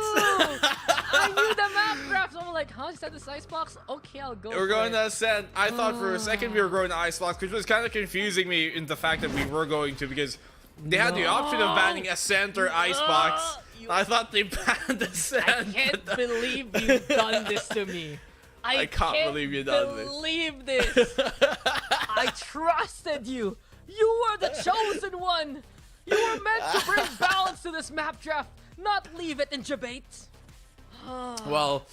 I knew the map graph, so I'm like, huh? Is that this Icebox? Okay, I'll go. We're going to Ascent. I thought for a second we were going to Icebox, which was kind of confusing me in the fact that we were going to, because they had the option of banning Ascent or Icebox. I thought they banned Ascent. I can't believe you've done this to me. I can't believe you've done this. Believe this. I trusted you. You were the chosen one. You were meant to bring balance to this map draft, not leave it in debate. Well,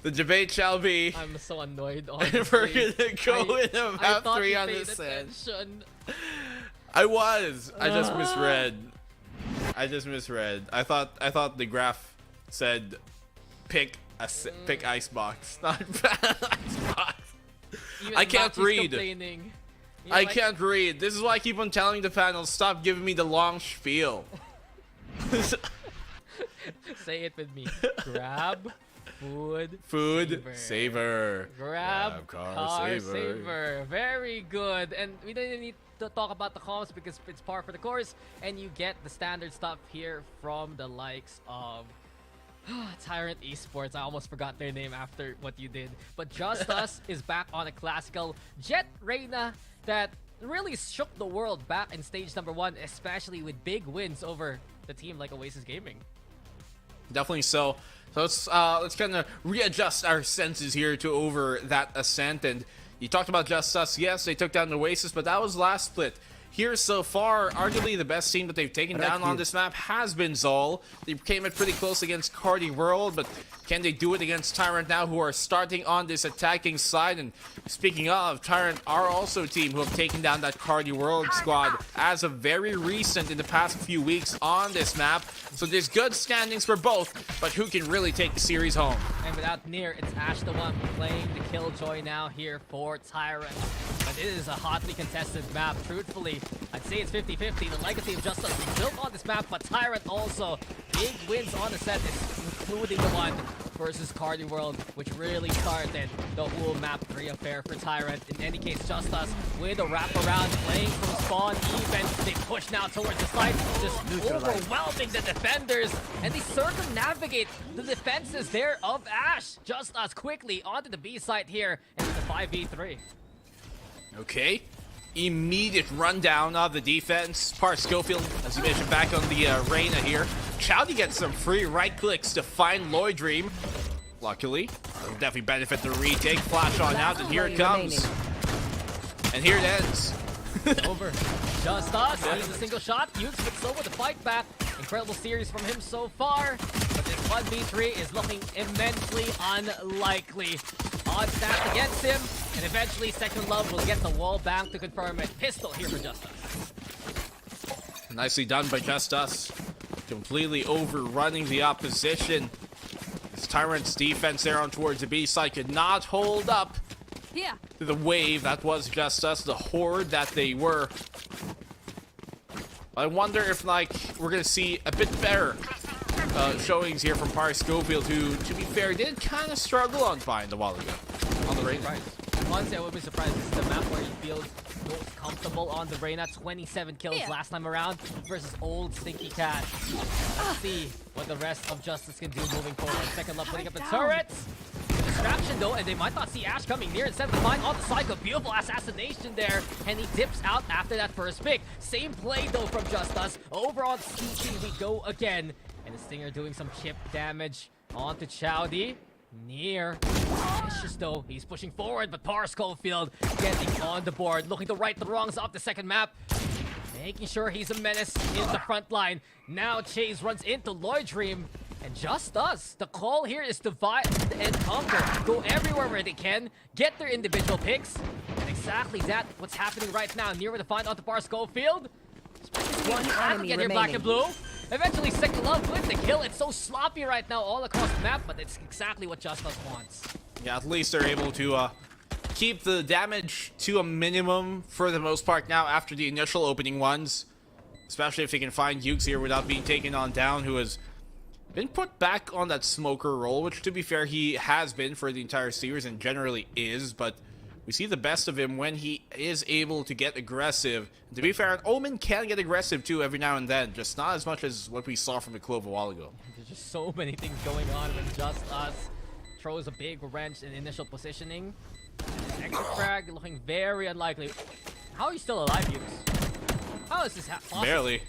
the debate shall be. I'm so annoyed, honestly. We're gonna go in a map 3 on this Ascent. I was. I just misread. I thought the graph said pick Icebox, not Icebox. I can't read. I can't read. This is why I keep on telling the panel, stop giving me the long spiel. Say it with me. Grab food saver. Grab car saver. Very good. And we didn't need to talk about the comms because it's par for the course, and you get the standard stuff here from the likes of Tyrant Esports. I almost forgot their name after what you did. But JustUs is back on a classical Jet Reyna that really shook the world back in stage number 1, especially with big wins over the team like Oasis Gaming. Definitely so. So let's kind of readjust our senses here to over that Ascent, and You talked about JustUs. Yes, they took down the Oasis, but that was last split. Here so far, arguably the best team that they've taken down on this map has been Zol. They came in pretty close against Carti World, but can they do it against Tyrant now, who are starting on this attacking side? And speaking of, Tyrant are also a team who have taken down that Carti World squad as of very recent in the past few weeks on this map. So there's good standings for both, but who can really take the series home? And without Near, it's Ash the one playing the Killjoy now here for Tyrant. But it is a hotly contested map. Truthfully, I'd say it's 50-50. The legacy of JustUs is built on this map, but Tyrant also big wins on the set, including the one versus Carti World, which really started the whole map 3 affair for Tyrant. In any case, JustUs with a wraparound, playing from spawn even. They push now towards the side, just overwhelming the defenders, and they circumnavigate the defenses there of Ash. JustUs quickly onto the B side here, and it's a 5v3. Okay. Immediate rundown of the defense. Par Schofield, as you mentioned, back on the Reyna here. Chowdy gets some free right clicks to find Lloyd Dream. Luckily, will definitely benefit the retake. Flash on out, and here it comes. And here it ends. Over. JustUs needs a single shot. Ukes gets over the fight back. Incredible series from him so far. But this 1v3 is looking immensely unlikely. Odds stacked against him. And eventually, Second Love will get the wall bang to confirm it. Pistol here for JustUs. Nicely done by JustUs. Completely overrunning the opposition. This Tyrant's defense there on towards the B side could not hold up to the wave that was JustUs, the horde that they were. I wonder if, like, we're going to see a bit better showings here from Par Schofield, who, to be fair, did kind of struggle on Find a while ago on the Reyna. Honestly, I would be surprised. This is the map where he feels most comfortable on the Reyna. 27 kills last time around versus old Stinky Cat. Let's see what the rest of JustUs can do moving forward. Second Love putting up the turrets. Distraction though, and they might not see Ash coming near. Instead of the on the cycle, beautiful assassination there, and he dips out after that first pick. Same play though from JustUs. Over on CT we go again, and the Stinger doing some chip damage onto Chowdy. Near. Vicious though, he's pushing forward, but Par Schofield getting on the board, looking to right the wrongs off the second map. Making sure he's a menace in the front line. Now Chase runs into Lloyd Dream, and JustUs. The call here is divide and conquer. Go everywhere where they can, get their individual picks, and exactly that, what's happening right now. Near with the find onto Par Schofield. One enemy get here, Black and Blue. Eventually, Second Love with the kill. It's so sloppy right now all across the map, but it's exactly what JustUs wants. Yeah, at least they're able to keep the damage to a minimum for the most part now after the initial opening ones. Especially if they can find Ukes here without being taken on down, who has been put back on that smoker role, which, to be fair, he has been for the entire series and generally is, but we see the best of him when he is able to get aggressive. And to be fair, Omen can get aggressive too every now and then, just not as much as what we saw from the Clove a while ago. There's just so many things going on when JustUs throws a big wrench in initial positioning. Extra frag looking very unlikely. How are you still alive, Ukes? How is this possible? Barely.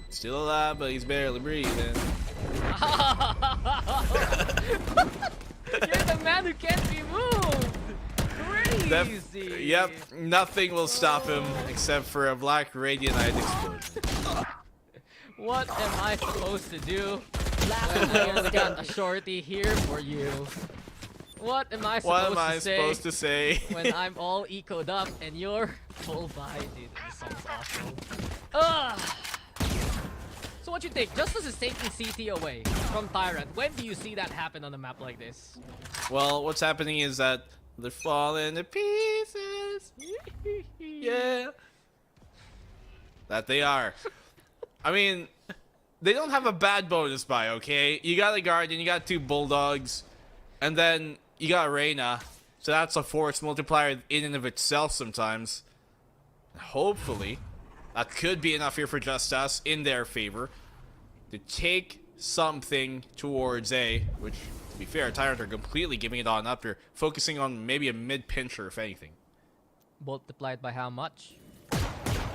Still alive, but he's barely breathing. You're the man who can't be moved! Crazy! Yep, nothing will stop him except for a black radianite explosion. What am I supposed to do? I only got a shorty here for you. What am I supposed to say when I'm all ecoed up and you're full buy? Dude, this sounds awful. Ugh! So what you think? JustUs is taking CT away from Tyrant. When do you see that happen on a map like this? Well, what's happening is that they're falling to pieces. Yeah. That they are. I mean, they don't have a bad bonus buy, okay? You got a Guardian, you got 2 Bulldogs, and then you got Reyna. So that's a force multiplier in and of itself sometimes. Hopefully, that could be enough here for JustUs in their favor to take something towards A, which, to be fair, Tyrant are completely giving it on up here, focusing on maybe a mid-pincher, if anything. Multiplied by how much?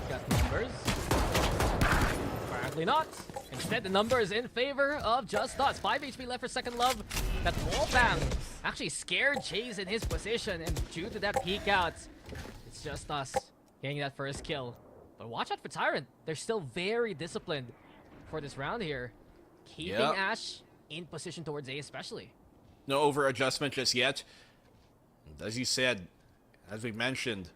Got numbers. Apparently not. Instead, the number is in favor of JustUs. 5 HP left for Second Love. That wall bangs actually scared Chase in his position, and due to that peek out, it's just us getting that first kill. But watch out for Tyrant. They're still very disciplined for this round here. Keeping Ash in position towards A especially. No over adjustment just yet. As you said, as we mentioned,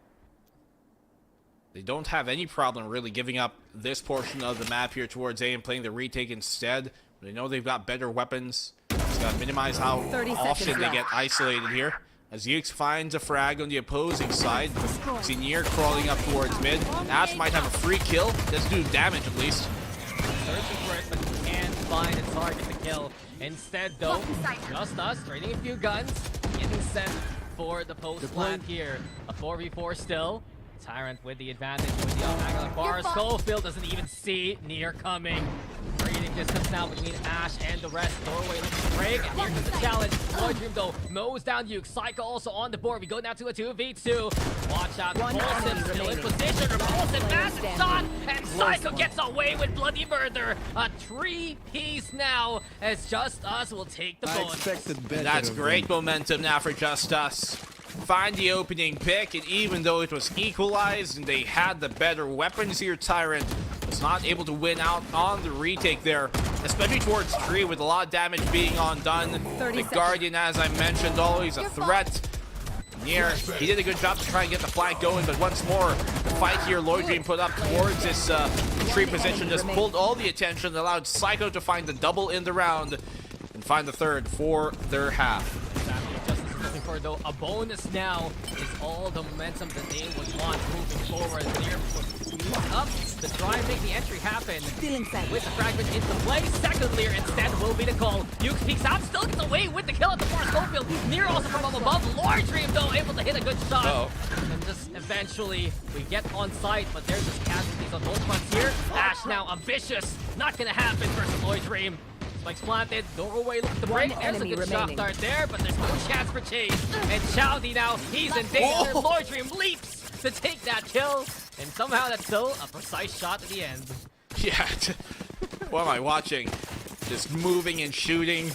they don't have any problem really giving up this portion of the map here towards A and playing the retake instead. They know they've got better weapons. Just gotta minimize how often they get isolated here. As Yukes finds a frag on the opposing side. See Nier crawling up towards mid. Ash might have a free kill. Let's do damage at least. Searching for it, but can't find a target to kill. Instead, though, JustUs trading a few guns, getting set for the post plant here. A 4v4 still. Tyrant with the advantage with the off-angle bar. Schofield doesn't even see Nier coming. Creating distance now between Ash and the rest. Doorway looking to break, and here comes the challenge. Lloyd though mows down Yuke. Psycho also on the board. We go now to a 2v2. Watch out, Repulsive still in position. Repulsive, massive shot, and Psycho gets away with bloody murder. A 3-piece now, as JustUs will take the bonus. That's great momentum now for JustUs. Find the opening pick, and even though it was equalized and they had the better weapons here, Tyrant was not able to win out on the retake there, especially towards tree with a lot of damage being undone. The Guardian, as I mentioned, always a threat. Nier, he did a good job to try and get the flank going, but once more, the fight here Lloyd Dream put up towards this tree position just pulled all the attention, allowed Psycho to find the double in the round and find the third for their half. Looking for though a bonus now is all the momentum that they would want moving forward. Nier moves up to try and make the entry happen. With the fragment into play, second Lear instead will be the call. Yuke peeks out, still gets away with the kill at the far Schofield. Nier also from up above. Lord Dream though able to hit a good shot. And just eventually we get on site, but there's just casualties on both fronts here. Ash now ambitious, not gonna happen versus Lloyd Dream. Spikes planted, doorway looking to break. There's a good shot dart there, but there's no chance for Chase. And Chowdy now, he's in danger. Lloyd Dream leaps to take that kill, and somehow that's still a precise shot at the end. Yeah, what am I watching? Just moving and shooting,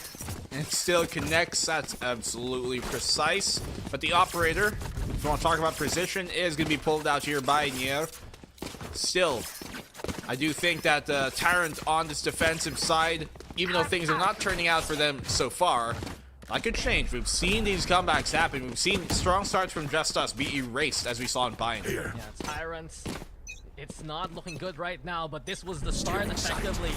and it still connects. That's absolutely precise. But the operator, if you want to talk about precision, is going to be pulled out here by Nier. Still, I do think that Tyrant on this defensive side, even though things are not turning out for them so far, that could change. We've seen these comebacks happen. We've seen strong starts from JustUs be erased, as we saw in Bind. Yeah, Tyrants. It's not looking good right now, but this was the start effectively.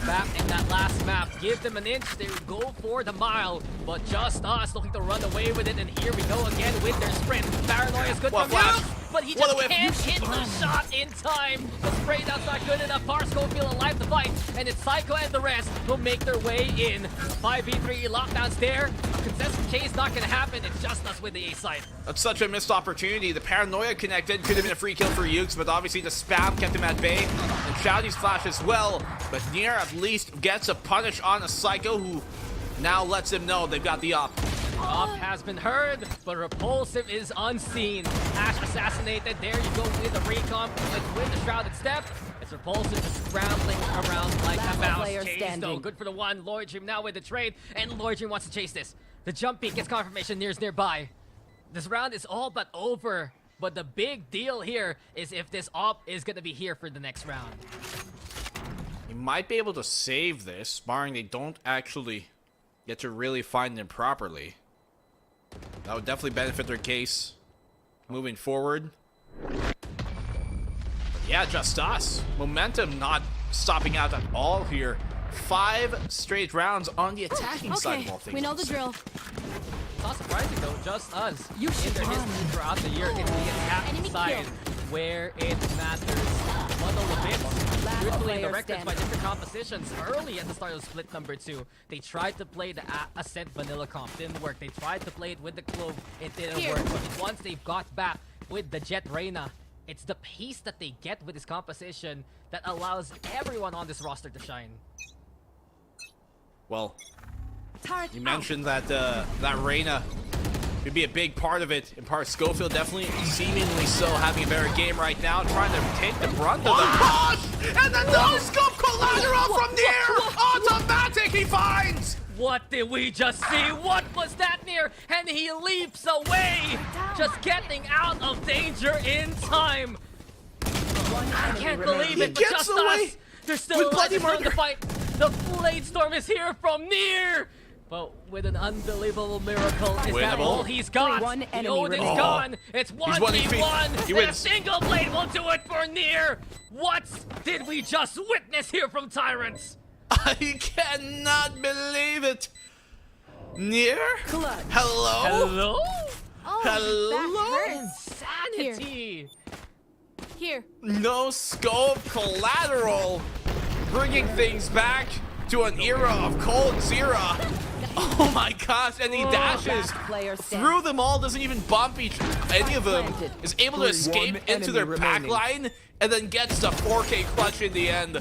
Back in that last map, give them an inch, they would go for the mile, but JustUs looking to run away with it, and here we go again with their sprint. Paranoia is good from Yuke, but he just can't hit the shot in time. The spray that's not good enough. Parsco feel alive to fight, and it's Psycho and the rest will make their way in. 5v3 lockdowns there. A contested chase not gonna happen. It's JustUs with the A side. That's such a missed opportunity. The Paranoia connected. Could have been a free kill for Yukes, but obviously the spam kept him at bay. And Shouty's flash as well. But Nier at least gets a punish on a Psycho who now lets him know they've got the op. Op has been heard, but Repulsive is unseen. Ash assassinated. There you go with the recon, with the shrouded step. It's Repulsive just scrambling around like a mouse. Chase though, good for the one. Lloyd Dream now with the trade, and Lloyd Dream wants to chase this. The jump peak gets confirmation. Nier's nearby. This round is all but over, but the big deal here is if this op is going to be here for the next round. He might be able to save this, barring they don't actually get to really find them properly. That would definitely benefit their case moving forward. But yeah, JustUs. Momentum not stopping out at all here. 5 straight rounds on the attacking side of all things. We know the drill. It's not surprising though, JustUs in their history throughout the year, it's the attacking side where it matters. One of the bits, usually the records by different compositions early at the start of split number 2. They tried to play the Ascent vanilla comp, didn't work. They tried to play it with the Clove, it didn't work. But once they've got back with the Jet Reyna, it's the pace that they get with this composition that allows everyone on this roster to shine. Well, you mentioned that that Reyna could be a big part of it, and part Schofield definitely seemingly so having a better game right now, trying to take the brunt of the push, and the no-scope collateral from Nier! Automatic he finds! What did we just see? What was that near? And he leaps away, just getting out of danger in time. I can't believe it, but gets just away us. There's still a bloody lot to murder. fight. The Blade Storm is here from near. But with an unbelievable miracle, is that Winnable. all he's got? One The enemy Odin's remaining. gone. It's 1v1. He And a wins. single blade will do it for near. What did we just witness here from Tyrants? I cannot believe it. Near? Clutch. Hello? Hello? Oh, Hello? Insanity. Here. No scope collateral. Bringing things back to an era of Cold Zera. Oh my gosh, and he dashes Last player standing. through them all, doesn't even bump any of them, is able to escape into their pack line, and then gets the 4K clutch in the end.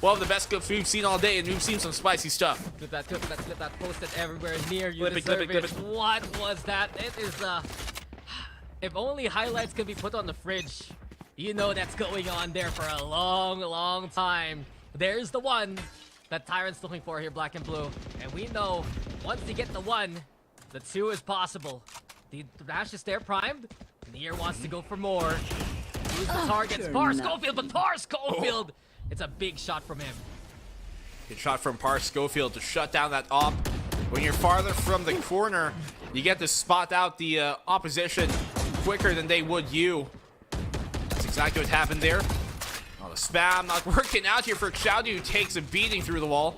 One of the best clips we've seen all day, and we've seen some spicy stuff. Clip that, posted everywhere near you. Clip it, clip it, clip it. What was that? It is, if only highlights could be put on the fridge. You know that's going on there for a long, long time. There's the one that Tyrant's looking for here, black and blue. And we know, once they get the one, the two is possible. The dash is there primed. Nier wants to go for more. Who's the target? Par Schofield, but Par Schofield! It's a big shot from him. Good shot from Par Schofield to shut down that op. When you're farther from the corner, you get to spot out the opposition quicker than they would you. That's exactly what happened there. Oh, the spam not working out here for Chowdy, who takes a beating through the wall.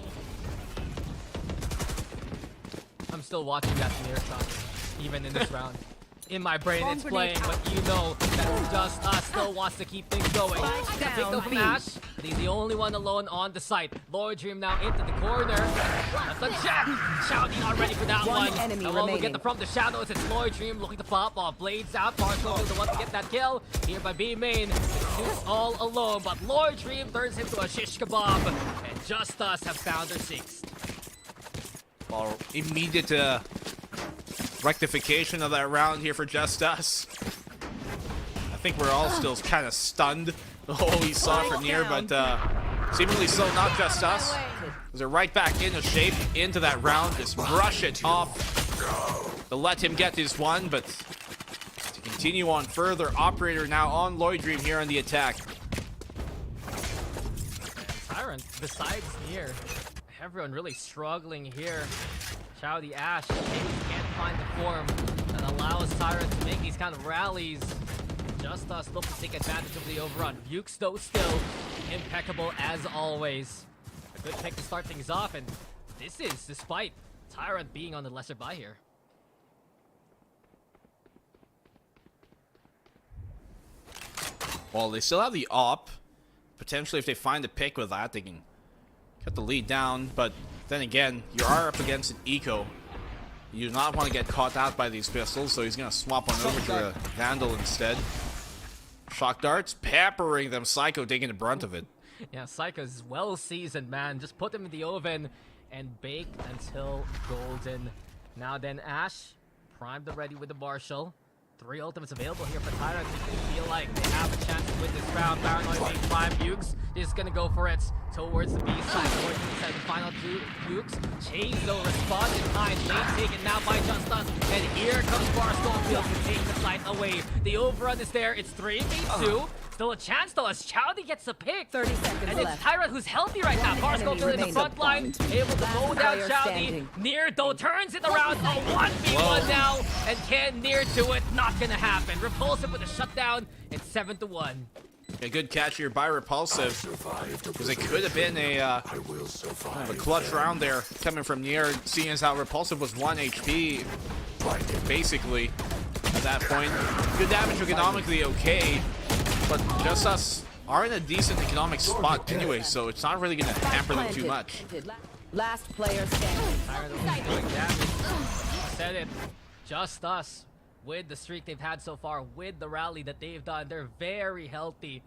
I'm still watching that Nier shot, even in this round. In my brain, it's playing, but you know that Just Us still wants to keep things going. Picked up from Ash, but he's the only one alone on the site. Lord Dream now into the corner. That's a check. Chowdy not ready for that one. enemy Alone will get remaining. the from the shadows. It's Lord Dream looking to pop off. Blades out. Barco is the one to get that kill. Here by B main. It's all alone, but Lord Dream turns into a shish kebab. And Just Us have found their sixth. Well, immediate rectification of that round here for Just Us. I think we're all still kind of stunned. Oh, we saw from Nier, but seemingly so not Just Us. They're right back into shape into that round. Just brush it off to let him get his one, but to continue on further. Operator now on Lloyd Dream here on the attack. Tyrant, besides Nier, everyone really struggling here. Chowdy Ash can't find the form that allows Tyrant to make these kind of rallies. Just Us look to take advantage of the overrun. Bukes though still impeccable as always. A good pick to start things off, and this is despite Tyrant being on the lesser buy here. Well, they still have the op. Potentially, if they find a pick with that, they can cut the lead down. But then again, you are up against an eco. You do not want to get caught out by these pistols, so he's going to swap on over to a Vandal instead. Shock darts, peppering them. Psycho taking the brunt of it. Yeah, Psycho's well seasoned, man. Just put them in the oven and bake until golden. Now then, Ash, primed already with the Marshall. 3 ultimates available here for Tyrant. They feel like they have a chance to win this round. Paranoid being primed. Bukes is gonna go for it towards the B side. Towards the second final Bukes. Chase though responds in time. Lane taken now by Just Us. And here comes Bar Schofield to take the site away. The overrun is there. It's 3v2. Still a chance though as Chowdy gets the pick. 30 seconds And it's left. Tyrant who's healthy right now. Bar enemy Schofield in the remains. front line. Able to mow down player Chowdy. standing. Nier though turns it around. A 1v1 now. And can Nier do it? Not gonna happen. Repulsive with a shutdown. It's 7-1. A good catch here by Repulsive, because it could have been a clutch round there coming from Nier, seeing as how Repulsive was 1 HP, basically, at that point. Good damage economically okay, but Just Us are in a decent economic spot anyway, so it's not really going to hamper them too much. Last player standing. Tired of doing damage. Said it. Just Us. With the streak they've had so far, with the rally that they've done, they're very healthy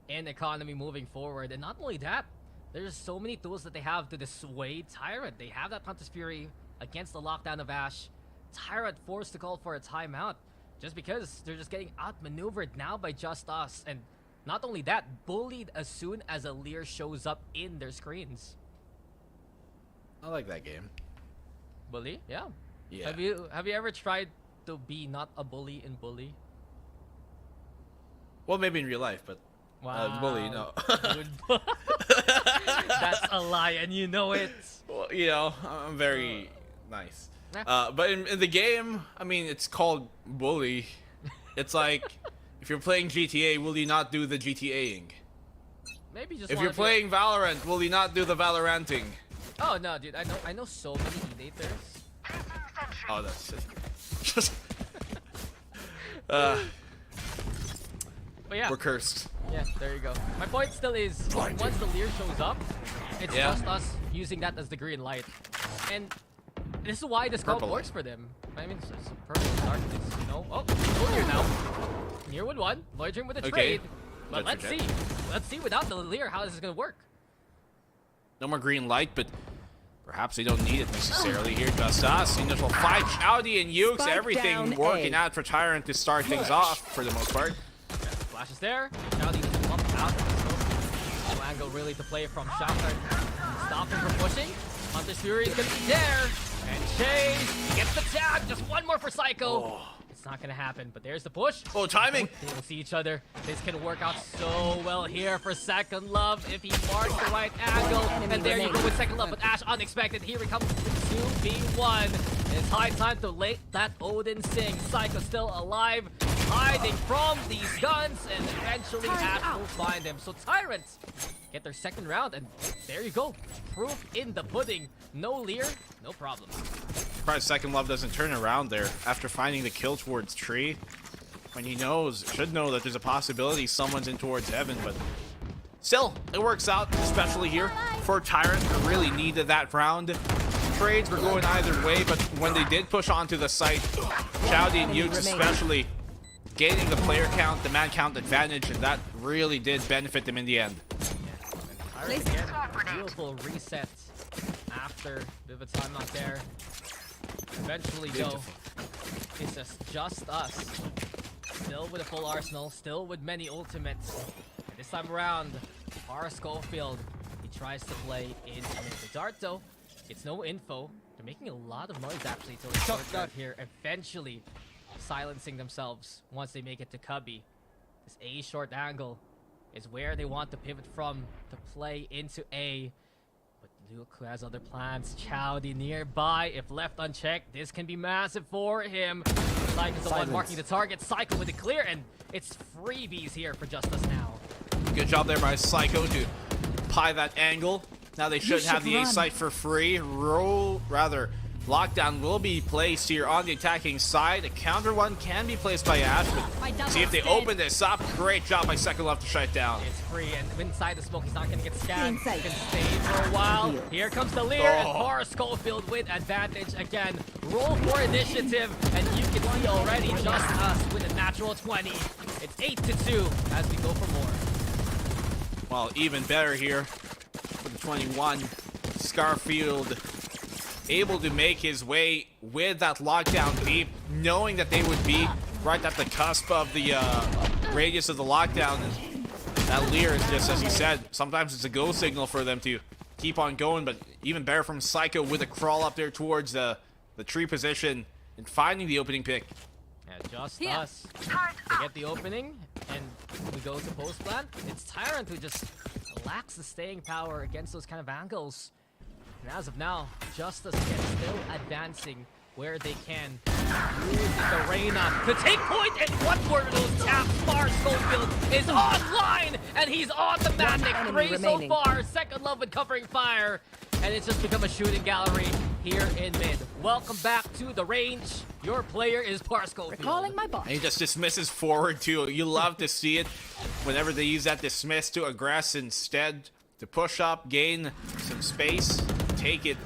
in economy moving forward. And not only that, there's so many tools that they have to dissuade Tyrant. They have that Hunter's Fury against the lockdown of Ash. Tyrant forced to call for a timeout just because they're just getting outmaneuvered now by Just Us. And not only that, bullied as soon as a Lear shows up in their screens. I like that game. Bully? Yeah. Yeah. Have you ever tried to be not a bully in Bully? Well, maybe in real life, but bully, no. Good. That's a lie, and you know it. Well, you know, I'm very nice. But in the game, I mean, it's called bully. It's like, if you're playing GTA, will you not do the GTAing? Maybe just If you're playing Valorant, will you not do the Valoranting? Oh no, dude! I know so many e-daters. Oh, that's it. But yeah, We're cursed. yeah, there you go. My point still is, once the Lear shows up, it's just us using that as the green light, and this is why this code works for them. I mean, it's a perfect start to this, you know. Oh, go Lear now. Near with one, Voidring with a trade. But let's see without the Lear how this is gonna work. No more green light, but perhaps they don't need it necessarily here. JustUs, initial fight, Chowdy and Ukes, Spike everything down working A. out for Tyrant to start things off for the most part. Flash is there. Chowdy can bump out. No angle really to play from Shotgun. Stop him from pushing. Hunter's Fury is gonna be there. And Chase gets the tag. Just one more for Psycho. It's not gonna happen, but there's the push. Oh, timing! They will see each other. This can work out so well here for Second Love if he marks the right angle. And there you go with Second Love, but Ash unexpected. Here he comes with 2v1. It's high time to let that Odin sing. Psycho still alive, hiding from these guns, and eventually Ash will find him. So Tyrants get their second round, and there you go. Proof in the pudding. No Lear, no problem. Surprised Second Love doesn't turn around there after finding the kill towards Tree. When he should know that there's a possibility someone's in towards Heaven, but still, it works out, especially here for Tyrant. Really needed that round. Trades were going either way, but when they did push onto the site, Chowdy and Ukes especially gaining the player count, the man count advantage, and that really did benefit them in the end. Tyrant again, beautiful reset after a bit of a time out there. Eventually, though, it's just us. Still with a full arsenal, still with many ultimates. And this time around, R. Schofield, he tries to play in the dart, though. It's no info. They're making a lot of noise, actually, till it's short out here. Eventually, silencing themselves once they make it to Cubby. This A short angle is where they want to pivot from to play into A. But Luke has other plans. Chowdy nearby. If left unchecked, this can be massive for him. Like is the one marking the target. Psycho with a clear, and it's freebies here for JustUs now. Good job there by Psycho to pie that angle. Now they should have the A site for free. Lockdown will be placed here on the attacking side. A counter one can be placed by Ash, but see if they open this up. Great job by Second Love to shut it down. It's free, and inside the smoke, he's not going to get scanned. He can stay for a while. Here comes the Lear, and Forrest Schofield with advantage again. Roll for initiative, and you can see already JustUs with a natural 20. It's 8-2 as we go for more. Well, even better here with the 21. Scarfield able to make his way with that lockdown deep, knowing that they would be right at the cusp of the radius of the lockdown. And that Lear is just, as he said, sometimes it's a go signal for them to keep on going, but even better from Psycho with a crawl up there towards the tree position and finding the opening pick. And JustUs to get the opening, and we go to post plant. It's Tyrant who just lacks the staying power against those kind of angles. And as of now, JustUs can still advancing where they can. Use the Reyna to take point, and what were those taps? Forrest Schofield is online, and he's automatic. 3 so far. Second Love with covering fire, and it's just become a shooting gallery here in mid. Welcome back to the range. Your player is Forrest Schofield. Calling my boss. And he just dismisses forward too. You love to see it whenever they use that dismiss to aggress instead, to push up, gain some space, take it.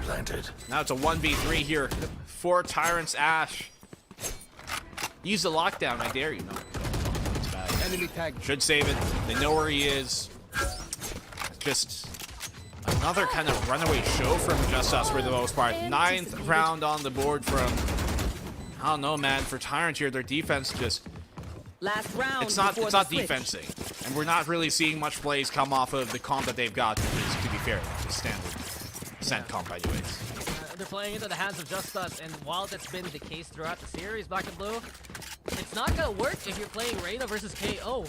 Planted. Now it's a 1v3 here for Tyrant's Ash. Use the lockdown, I dare you. No. It's bad. Enemy tag. Should save it. They know where he is. Just another kind of runaway show from JustUs for the most part. 9th round on the board from, I don't know, man. For Tyrant here, their defense just, Last round. it's not defensing. And we're not really seeing much plays come off of the comp that they've got, which is, to be fair, standard. Cent comp, by the way. they're playing into the hands of JustUs, and while that's been the case throughout the series, Black and Blue, it's not gonna work if you're playing Reyna versus KO.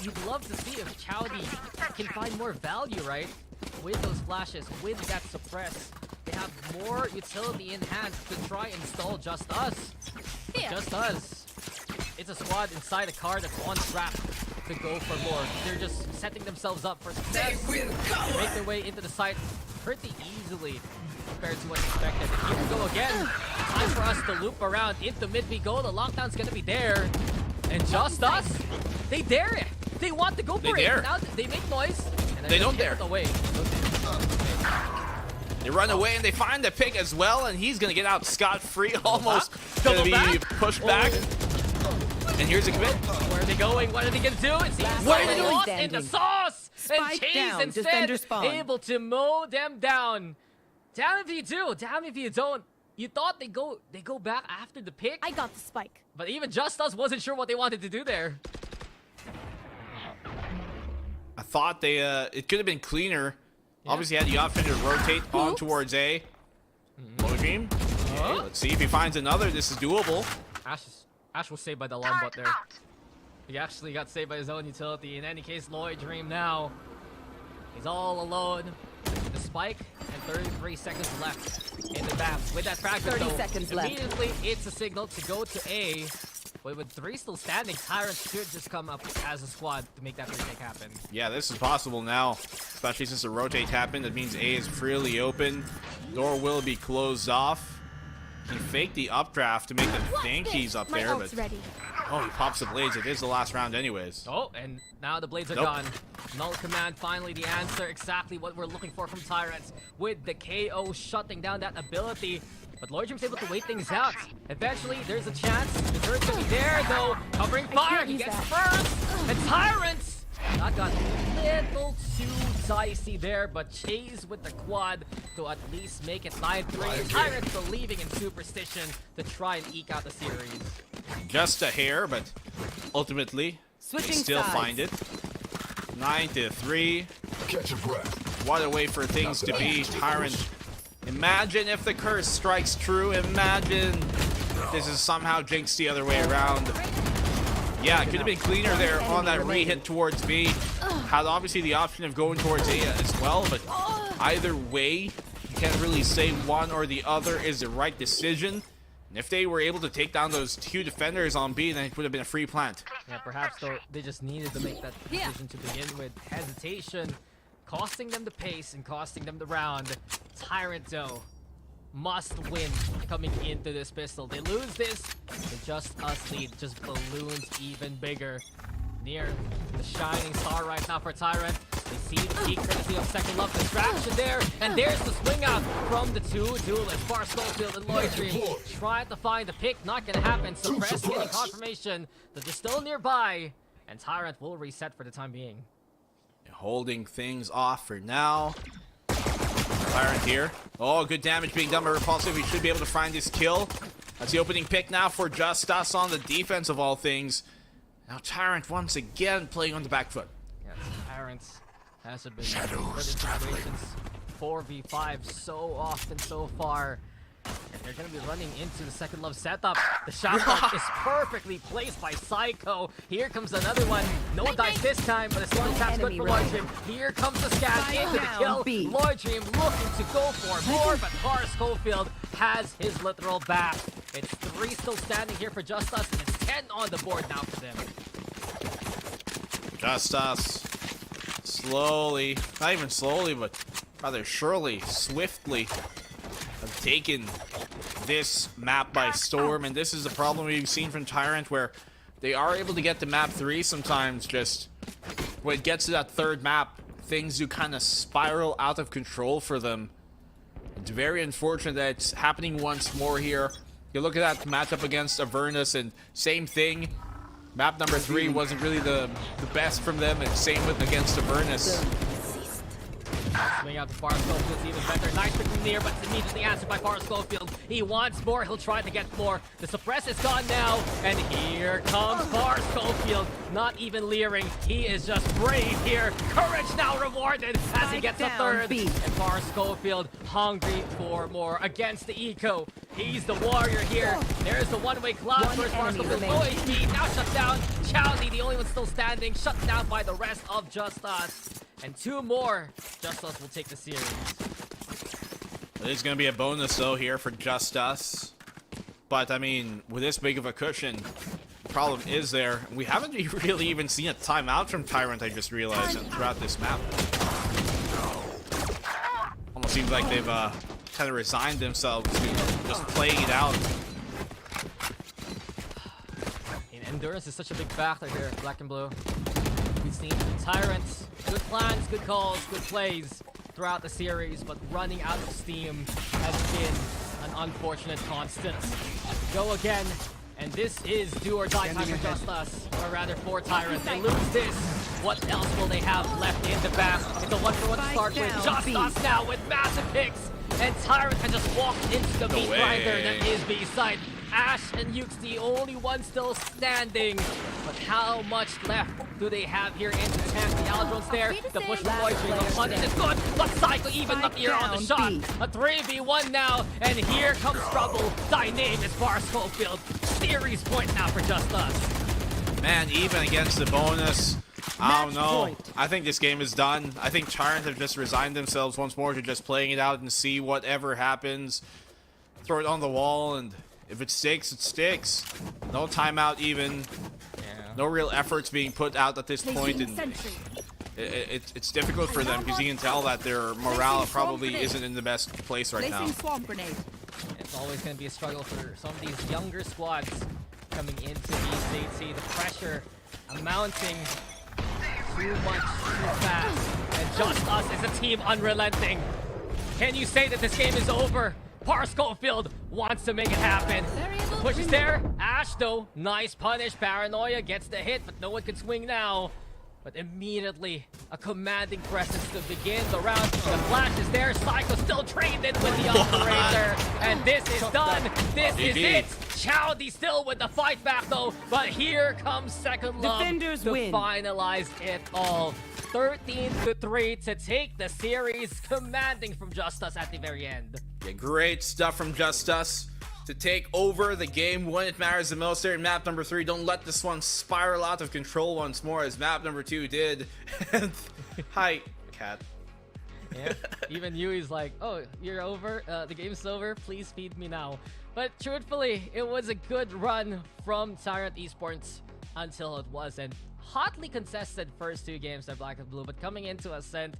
You'd love to see if Chowdy can find more value, right? With those flashes, with that suppress. They have more utility in hand to try and stall JustUs. Yeah. JustUs, it's a squad inside a car that's on track to go for more. They're just setting themselves up for success. They make their way into the site pretty easily compared to what's expected. Here we go again. Time for us to loop around into mid we go. The lockdown's gonna be there. And JustUs, they dare it. They want to go for it. dare. Now they make noise. And They don't dare. Away. They run away and they find the pick as well, and he's gonna get out scot-free. Almost gonna Double be back. pushed back. And here's a commit. Where are they going? What are they gonna do? It seems What are like they lost doing? in the sauce. And Spike Chase down. instead Defender spawn. able to mow them down. Damn if you do. Damn if you don't. You thought they go back after the pick, I got the spike. but even JustUs wasn't sure what they wanted to do there. I thought they it could have been cleaner. Obviously had the option to rotate on towards A. Low dream. Okay, let's see if he finds another. This is doable. Ash was saved by the alarm bot there. He actually got saved by his own utility. In any case, Lloyd Dream now. He's all alone. The spike and 33 seconds left in the map. With that fragment 30 though, seconds left. immediately it's a signal to go to A. But with 3 still standing, Tyrant should just come up as a squad to make that retake happen. Yeah, this is possible now, especially since the rotate happened. That means A is freely open. Door will be closed off. He faked the updraft to make them think he's up My there, ult's but ready. oh, he pops the blades. It is the last round anyways. Oh, and now the blades are Nope. gone. Null command, finally the answer. Exactly what we're looking for from Tyrants. With the KO shutting down that ability. But Lloyd Dream's able to wait things out. Eventually, there's a chance. The turret's gonna be there, though. Covering fire, he use gets that. first. And Tyrants! That got a little too dicey there, but Chase with the quad to at least make it 9-3. Tyrants believing in superstition to try and eke out the series. Just a hair, but ultimately, Switching they still sides. find it. 9-3. Catch your breath. What a way for things to be. Tyrant. Imagine if the curse strikes true. Imagine this is somehow jinxed the other way around. Yeah, it could have been cleaner there on that re-hit towards B. Had obviously the option of going towards A as well, but either way, you can't really say one or the other is the right decision. And if they were able to take down those 2 defenders on B, then it would have been a free plant. Yeah, perhaps though they just needed to make that decision to begin with. Hesitation, costing them the pace and costing them the round. Tyrant though must win coming into this pistol. They lose this, the JustUs lead just balloons even bigger. Near the shining star right now for Tyrant. They see the peak courtesy of Second Love distraction there, and there's the swing out from the 2 duelists. Bar Schofield and Lloyd Dream trying to find the pick, not gonna happen. Suppress getting confirmation that they're still nearby, and Tyrant will reset for the time being. Holding things off for now. Tyrant here. Oh, good damage being done by Repulsive. We should be able to find this kill. That's the opening pick now for JustUs on the defense of all things. Now Tyrant once again playing on the back foot. Yes, Tyrant has been put in situations 4v5 so often so far. And they're going to be running into the Second Love setup. The shotgun is perfectly placed by Psycho. Here comes another one. No dice this time, but a single tap's good for Lloyd Dream. Here comes the scan into the kill. Lloyd Dream looking to go for more, but Bar Schofield has his literal back. It's 3 still standing here for JustUs, and it's 10 on the board now for them. JustUs slowly, not even slowly, but rather surely, swiftly have taken this map by storm, and this is a problem we've seen from Tyrant, where they are able to get to map 3 sometimes. Just when it gets to that 3rd map, things do kind of spiral out of control for them. It's very unfortunate that it's happening once more here. You look at that matchup against Avernus, and same thing. Map number 3 wasn't really the best from them, and same with against Avernus. Swing out to Far Schofield, even better. Nice pick from near, but it's immediately answered by Far Schofield. He wants more, he'll try to get more. The suppress is gone now, and here comes Far Schofield. Not even leering, he is just brave here. Courage now rewarded as he gets a third. And Far Schofield hungry for more against the Eco. He's the warrior here. There's the one-way cloud for Far Schofield. Low HP, now shut down. Chowdy, the only one still standing, shut down by the rest of JustUs. And 2 more, JustUs will take the series. There's going to be a bonus, though, here for JustUs. But, I mean, with this big of a cushion, the problem is there. We haven't really even seen a timeout from Tyrant, I just realized, throughout this map. Almost seems like they've kind of resigned themselves to just playing it out. And endurance is such a big factor here, Black and Blue. We've seen Tyrants, good plans, good calls, good plays throughout the series, but running out of steam has been an unfortunate constant. Go again, and this is do or die time for JustUs, or rather for Tyrant. They lose this. What else will they have left in the back? It's a 1-for-1 to start with. JustUs now with massive picks, and Tyrant has just walked into the meat grinder that is B-side. Ash and Yuke's the only one still standing. But how much left do they have here in the tank? The Aldron's there. The push from Poetry. The punch is good. But Psycho even up here on the shot. A 3v1 now. And here comes trouble. Thy name is Far Schofield. Series point now for JustUs. Man, even against the bonus, I don't know. I think this game is done. I think Tyrant have just resigned themselves once more to just playing it out and see whatever happens. Throw it on the wall, and if it sticks, it sticks. No timeout even. No real efforts being put out at this point, and it's difficult for them because you can tell that their morale probably isn't in the best place right now. It's always going to be a struggle for some of these younger squads coming into VCT. The pressure amounting too much too fast. And JustUs is a team unrelenting. Can you say that this game is over? Far Schofield wants to make it happen. The push is there. Ash, though, nice punish. Paranoia gets the hit, but no one can swing now. But immediately, a commanding presence to begin the round. The flash is there. Psycho still trained in with the operator. And this is done. This is it. Chowdy still with the fight back, though. But here comes Second Love to finalize it all. 13-3 to take the series, commanding from JustUs at the very end. Yeah, great stuff from JustUs to take over the game when it matters the most there in map number 3. Don't let this one spiral out of control once more as map number 2 did. And hi, cat. Yeah, even Yui's like, oh, you're over? The game's over? Please feed me now. But truthfully, it was a good run from Tyrant Esports until it wasn't. Hotly contested first 2 games by Black and Blue, but coming into Ascent,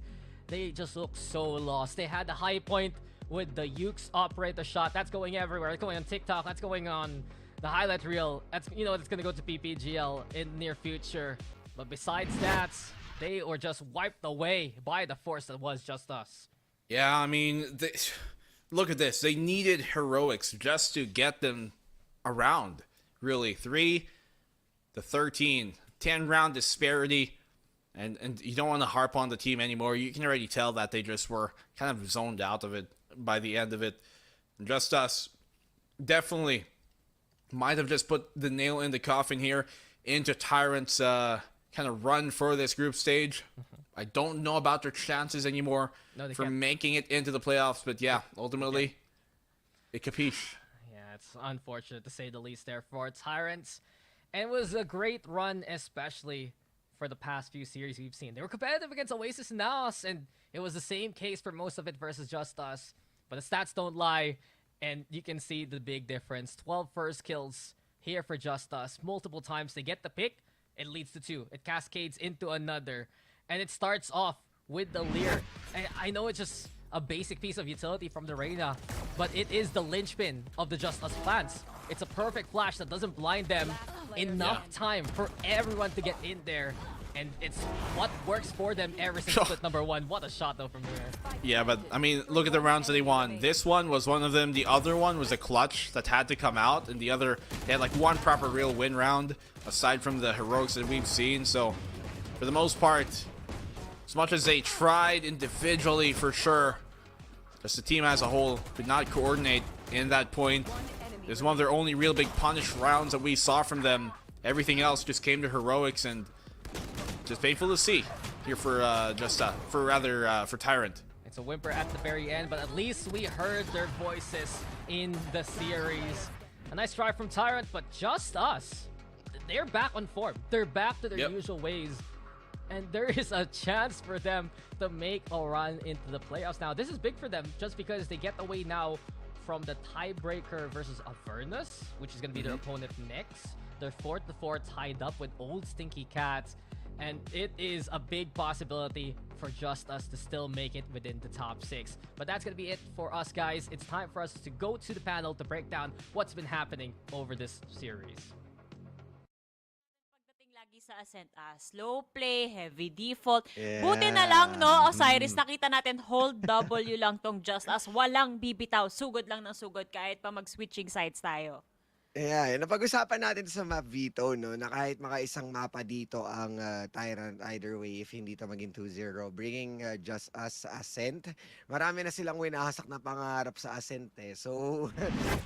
they just look so lost. They had the high point with the Yuke's operator shot. That's going everywhere. That's going on TikTok. That's going on the highlight reel. That's, you know, it's going to go to PPGL in near future. But besides that, they were just wiped away by the force that was JustUs. Yeah, I mean, look at this. They needed heroics just to get them around. Really, 3 to 13. 10-round disparity, and you don't want to harp on the team anymore. You can already tell that they just were kind of zoned out of it by the end of it. JustUs definitely might have just put the nail in the coffin here into Tyrant's kind of run for this group stage. I don't know about their chances anymore for making it into the playoffs, but yeah, ultimately, it capiche. Yeah, it's unfortunate to say the least there for Tyrants. And it was a great run, especially for the past few series we've seen. They were competitive against Oasis and NAOS, and it was the same case for most of it versus JustUs. But the stats don't lie, and you can see the big difference. 12 first kills here for JustUs. Multiple times they get the pick, it leads to 2. It cascades into another. And it starts off with the Leer. And I know it's just a basic piece of utility from the Reyna, but it is the linchpin of the JustUs plans. It's a perfect flash that doesn't blind them enough time for everyone to get in there. And it's what works for them ever since split number 1. What a shot, though, from there. Yeah, but, I mean, look at the rounds that they won. This one was one of them. The other one was a clutch that had to come out. And the other, they had, like, one proper real win round, aside from the heroics that we've seen. So, for the most part, As much as they tried individually for sure, just the team as a whole could not coordinate in that point. It was one of their only real big punish rounds that we saw from them. Everything else just came to heroics, and just painful to see here for Tyrant. It's a whimper at the very end, but at least we heard their voices in the series. A nice try from Tyrant, but JustUs, they're back on form. They're back to their usual ways. And there is a chance for them to make a run into the playoffs now. This is big for them just because they get away now from the tiebreaker versus Avernus, which is going to be their opponent next. They're 4-4 tied up with old Stinky Cats. And it is a big possibility for JustUs to still make it within the top 6. But that's going to be it for us, guys. It's time for us to go to the panel to break down what's been happening over this series. Pagdating lagi sa Ascent, slow play, heavy default. Buti na lang, no, Osiris, nakita natin hold W lang tong JustUs. Walang bibitaw, sugod lang ng sugod kahit pa mag-switching sides tayo. Yeah, napag-usapan natin sa map Vito, no, na kahit makaisang mapa dito ang Tyrant either way if hindi to maging 2-0, bringing JustUs sa Ascent. Marami na silang winahasak na pangarap sa Ascent eh. So,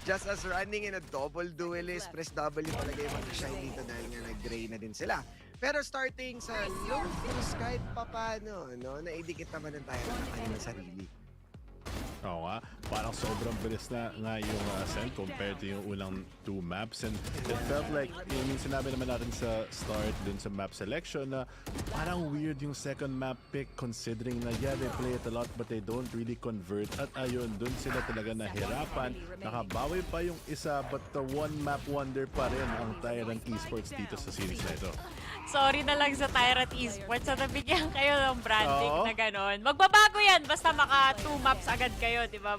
JustUs running in a double duelist, press W talaga yung mag-shine dito dahil nga nag-gray na din sila. Pero starting sa low first kahit papano, no, naidikit naman ng Tyrant ng kanilang sarili. Oo nga, parang sobrang bilis na nga yung Ascent compared to yung unang 2 maps, and it felt like, yung sinabi naman natin sa start dun sa map selection na parang weird yung second map pick considering na yeah, they play it a lot but they don't really convert, at ayun, dun sila talaga nahirapan. Nakabawi pa yung isa but the one map wonder pa rin ang Tyrant Esports dito sa series na ito. Sorry na lang sa Tyrant Esports, sa nabigyan kayo ng branding na gano'n. Magbabago yan, basta maka 2 maps agad kayo, di ba?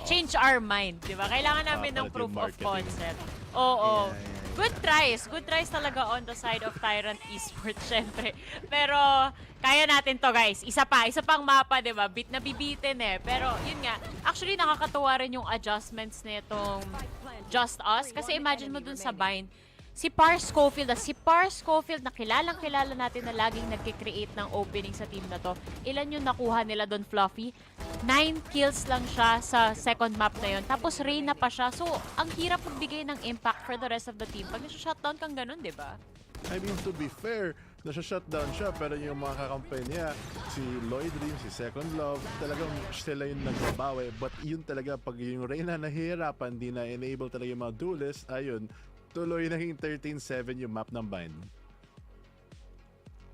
Change our mind, di ba? Kailangan namin ng proof of concept. Oo. Good tries talaga on the side of Tyrant Esports, syempre. Pero, kaya natin to, guys. Isa pang mapa, di ba? Bit na bibitin eh. Pero, yun nga, actually nakakatuwa rin yung adjustments nitong JustUs. Kasi imagine mo dun sa bind, si Par Scofield na kilala natin na laging nagkikreate ng opening sa team na to. Ilan yung nakuha nila doon, Fluffy? 9 kills lang siya sa second map na yun. Tapos Reyna pa siya. So, ang hirap magbigay ng impact for the rest of the team. Pag nasa-shutdown kang ganun, di ba? I mean, to be fair, nasa-shutdown siya, pero yung mga kakampay niya, si Lloyd Dream, si Second Love, talagang sila yung nagbabawi. But yun talaga, pag yung Reyna nahihirapan, di na enable talaga yung mga duelists, ayun, tuloy naging 13-7 yung map ng bind.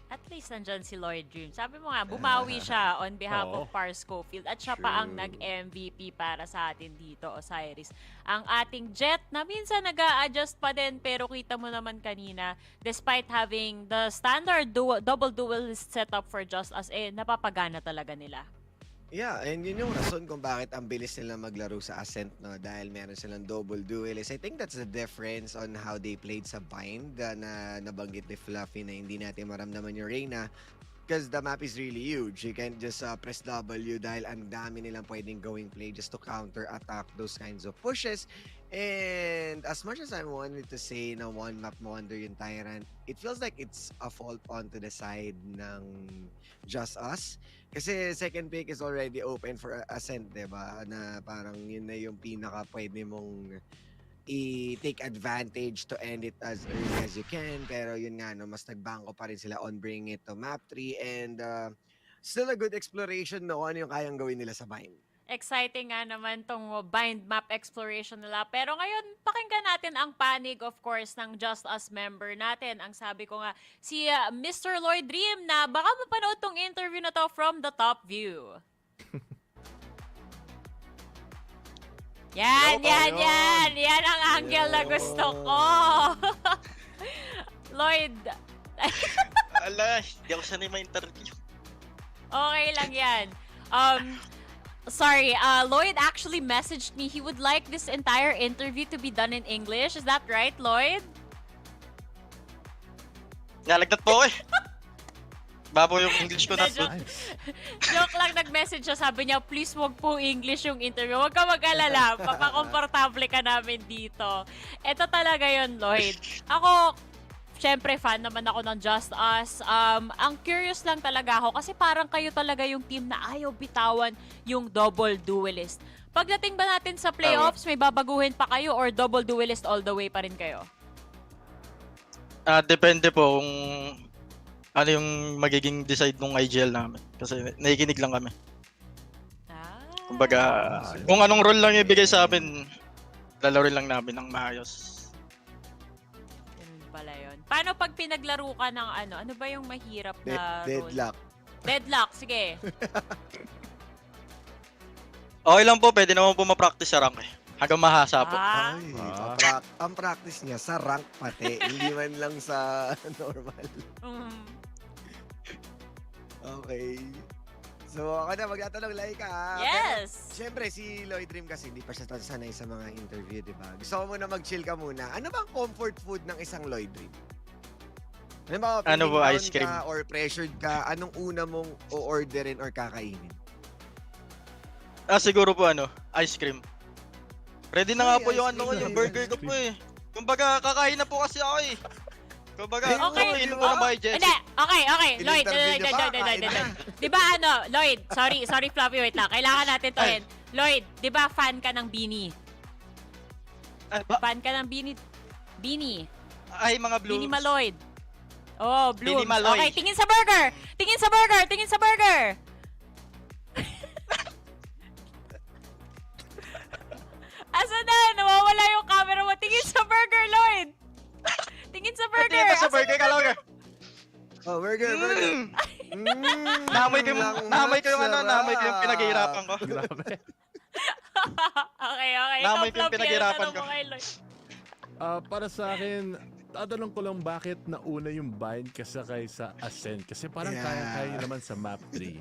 At least nandyan si Lloyd Dream. Sabi mo nga, bumawi siya on behalf of Par Scofield at siya pa ang nag-MVP para sa atin dito, Osiris. Ang ating Jet na minsan nag-a-adjust pa din, pero kita mo naman kanina, despite having the standard double duelist setup for JustUs, napapagana talaga nila. Yeah, and yun yung rason kung bakit ang bilis nila maglaro sa Ascent, no? Dahil meron silang double duelist. I think that's the difference on how they played sa Bind na nabanggit ni Fluffy na hindi natin maramdaman yung Reyna. Because the map is really huge. You can't just press W dahil ang dami nilang pwedeng going play just to counter-attack those kinds of pushes. And as much as I wanted to say na one map wonder yung Tyrant, it feels like it's a fault onto the side ng JustUs. Kasi second pick is already open for Ascent, diba? Na parang yun na yung pinaka pwede mong i-take advantage to end it as early as you can. Pero yun nga, no, mas nagbangko pa rin sila on bringing it to map 3. And still a good exploration, no? Ano yung kayang gawin nila sa Bind. Exciting nga naman tong bind map exploration nila. Pero ngayon, pakinggan natin ang panig, of course, ng JustUs member natin. Ang sabi ko nga, si Mr. Lloyd Dream na baka mapanood tong interview na to from the top view. Yan ang angle na gusto ko. Lloyd. Ala, hindi ako sanay ma-interview. Okay lang yan. Sorry, Lloyd actually messaged me he would like this entire interview to be done in English. Is that right, Lloyd? Nalagnat po eh. Babo yung English ko na. Joke lang, nag-message siya. Sabi niya, please wag po English yung interview. Wag ka mag-alala. Papakomportable ka namin dito. Ito talaga yon, Lloyd. Ako, syempre, fan naman ako ng JustUs. Ang curious lang talaga ako kasi parang kayo talaga yung team na ayaw bitawan yung double duelist. Pagdating ba natin sa playoffs, may babaguhin pa kayo or double duelist all the way pa rin kayo? Depende po kung ano yung magiging decide ng IGL namin. Kasi nakikinig lang kami. Kumbaga, kung anong role lang ibigay sa amin, lalaroin lang namin ng maayos. Ganun pala yun. Paano pag pinaglaro ka ng ano? Ano ba yung mahirap na role? Deadlock. Deadlock, sige. Okay lang po, pwede naman po ma-practice sa rank eh. Hanggang mahasa po. Ay, ang practice niya sa rank pati, hindi man lang sa normal. Okay. So, ako na magtatanong, Laika. Yes! Pero, syempre, si Lloyd Dream kasi hindi pa siya sanay sa mga interview, di ba? Gusto ko muna mag-chill ka muna. Ano bang comfort food ng isang Lloyd Dream? Ano po, ice cream? Ka or pressured ka, anong una mong o-orderin or kakainin? Siguro po ice cream. Ready na nga po yung yung burger ko po eh. Kumbaga, kakain na po kasi ako eh. Kumbaga, Okay. inom po ng mga Jesse. Hindi, okay. Lloyd, In-interview niya pa, kain na. Di ba Lloyd, sorry Fluffy, wait lang. Kailangan natin to end. Lloyd, di ba fan ka ng beanie? Fan ka ng beanie? Ay, mga blue. Beanie Maloyd. Oh, blue. Beanie Maloy. Okay, tingin sa burger! Tingin sa burger! Asa na? Nawawala yung camera mo. Tingin sa burger, Lloyd! Tingin sa burger! Tingin pa sa burger ka lang. Oh, burger. Namoy ko yung pinaghihirapan ko. Grabe. Okay. Namoy ko yung Fluffy, pinaghihirapan ano tanong ko. mo kay Lloyd? Para sa akin, tatanong ko lang bakit nauna yung bind kasakay sa Ascent? Kasi parang kaya-kaya naman sa map 3.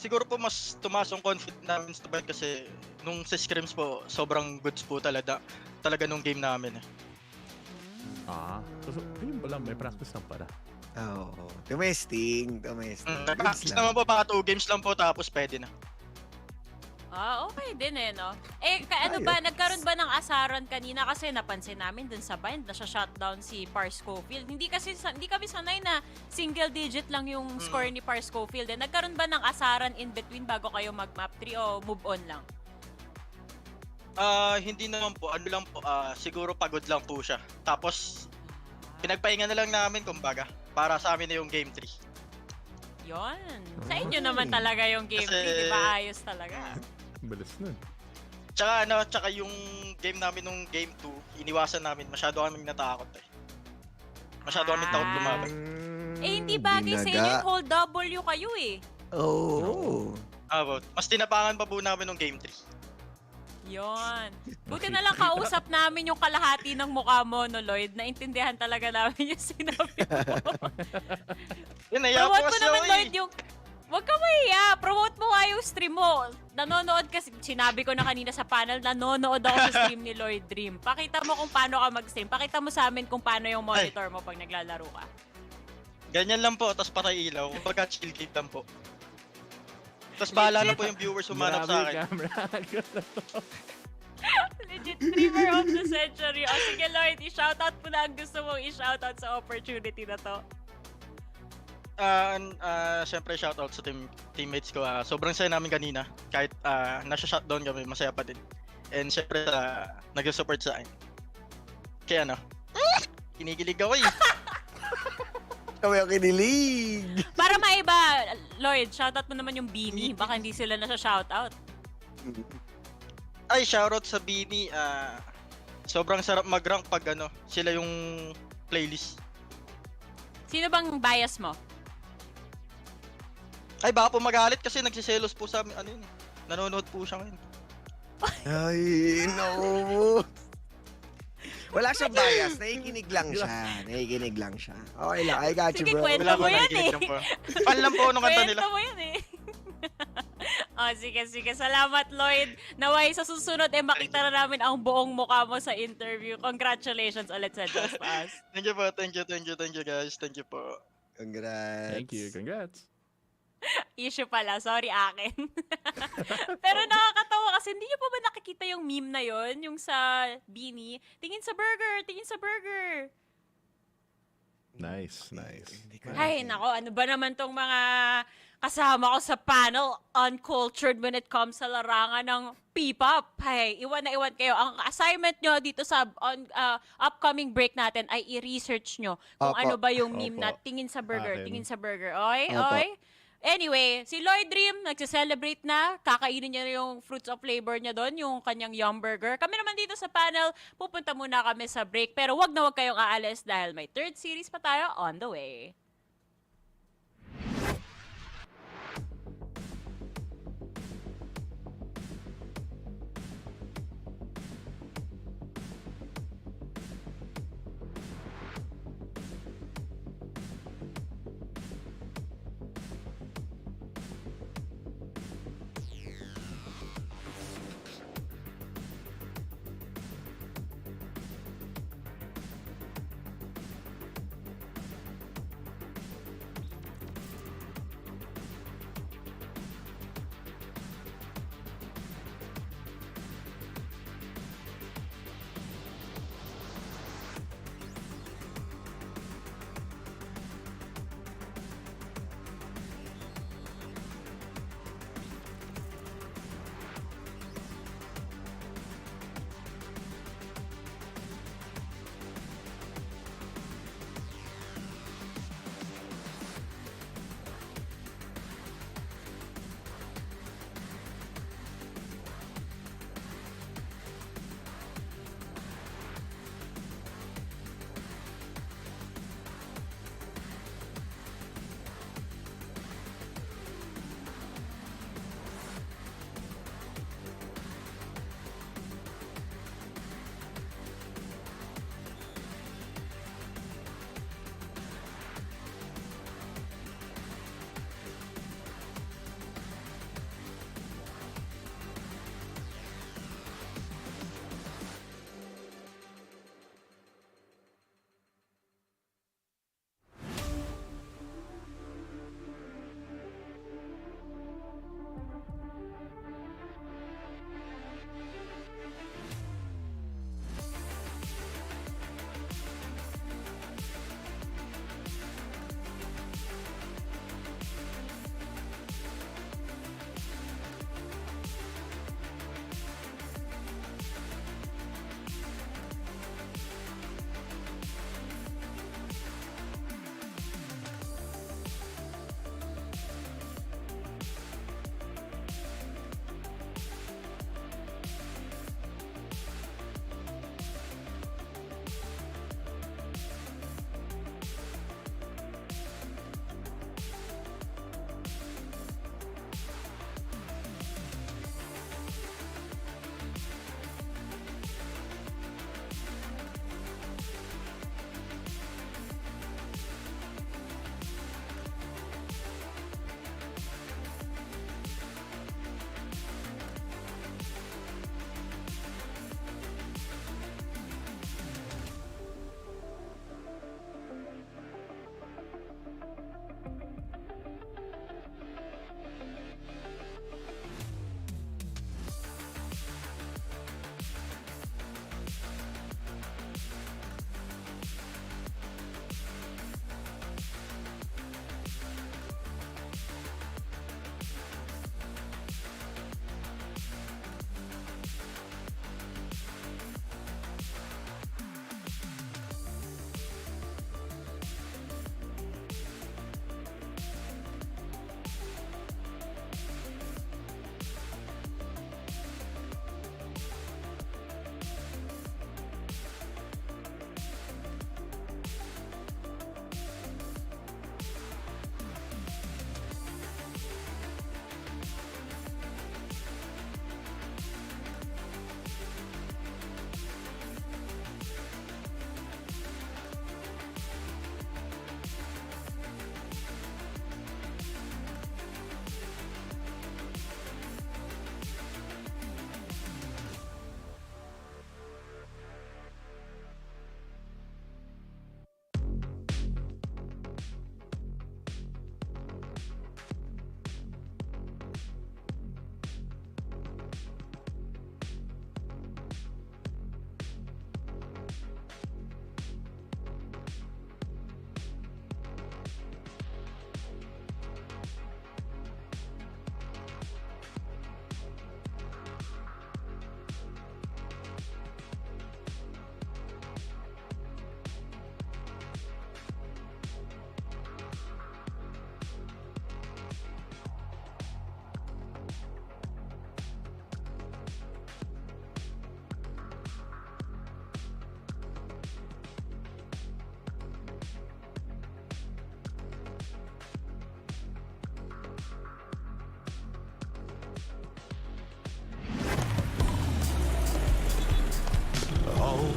Siguro po mas tumaas yung confidence namin sa bind kasi nung sa scrims po, sobrang goods po talaga nung game namin eh. So, ayun pala, may practice lang para. Oo. Tumesting. Practice naman po, baka 2 games lang po tapos pwede na. Okay din no? Nagkaroon ba ng asaran kanina kasi napansin namin dun sa bind na shutdown si Par Scofield. Hindi kami sanay na single digit lang yung score ni Par Scofield. Nagkaroon ba ng asaran in between bago kayo mag-map 3 o move on lang? Hindi naman po, siguro pagod lang po siya. Tapos, pinagpahinga na lang namin kumbaga, para sa amin na yung game 3. Yon. Sa inyo naman talaga yung game 3, di ba? Ayos talaga. Balas nun. Tsaka yung game namin nung game 2, iniwasan namin, masyado kaming natakot eh. Masyado kaming takot lumaban. Hindi bagay sa inyo, hold W kayo eh. Oo. Mas tinapangan pa po namin nung game 3. Yon. Buti na lang kausap namin yung kalahati ng mukha mo, no, Lloyd. Naintindihan talaga namin yung sinabi mo. Promote mo naman, Lloyd, yung... Huwag ka mahiya. Promote mo nga yung stream mo. Nanonood kasi, sinabi ko na kanina sa panel, nanonood ako sa stream ni Lloyd Dream. Pakita mo kung paano ka mag-stream. Pakita mo sa amin kung paano yung monitor mo pag naglalaro ka. Ganyan lang po, tapos patay ilaw. Kumbaga chill game lang po. Tapos bahala na po yung viewers humanap sa akin. Legit streamer of the century. O sige Lloyd, i-shoutout mo na ang gusto mong i-shoutout sa opportunity na to. Siyempre shoutout sa teammates ko. Sobrang saya namin kanina. Kahit nasa shutdown kami, masaya pa din. And siyempre nag-support sa akin. Kaya kinikilig ako eh. Kami ang kinilig. Para maiba, Lloyd, shoutout mo naman yung Beanie. Baka hindi sila nasa shoutout. Ay, shoutout sa Beanie. Sobrang sarap mag-rank pag sila yung playlist. Sino bang bias mo? Ay, baka po magalit kasi nagsiselos po sa amin. Nanonood po siya ngayon. Ay, no. Wala siyang bias. Nakikinig lang siya. Okay lang. I got you, Sige, bro. kwento mo yan eh. Fan lang po nung kanta nila. Kwento mo yan eh. Sige. Salamat, Lloyd. Naway sa susunod, makita na namin ang buong mukha mo sa interview. Congratulations ulit sa JustUs. Thank you po. Thank you guys. Thank you po. Congrats. Thank you. Congrats. Issue pala. Sorry, akin. Pero nakakatawa kasi hindi nyo pa ba nakikita yung meme na yon, yung sa Beanie? Tingin sa burger! Tingin sa burger! Nice. Ay, nako, ano ba naman tong mga kasama ko sa panel uncultured when it comes sa larangan ng P-pop. Hey, iwan na iwan kayo. Ang assignment nyo dito sa upcoming break natin ay i-research nyo kung Opo. ano ba yung meme Opo. na tingin sa burger, Akin. tingin sa burger. Okay? Opo. Okay? Anyway, si Lloyd Dream, nagse-celebrate na. Kakainin niya yung fruits of labor niya doon, yung kanyang Yum Burger. Kami naman dito sa panel, pupunta muna kami sa break. Pero wag na wag kayong aalis dahil may third series pa tayo on the way.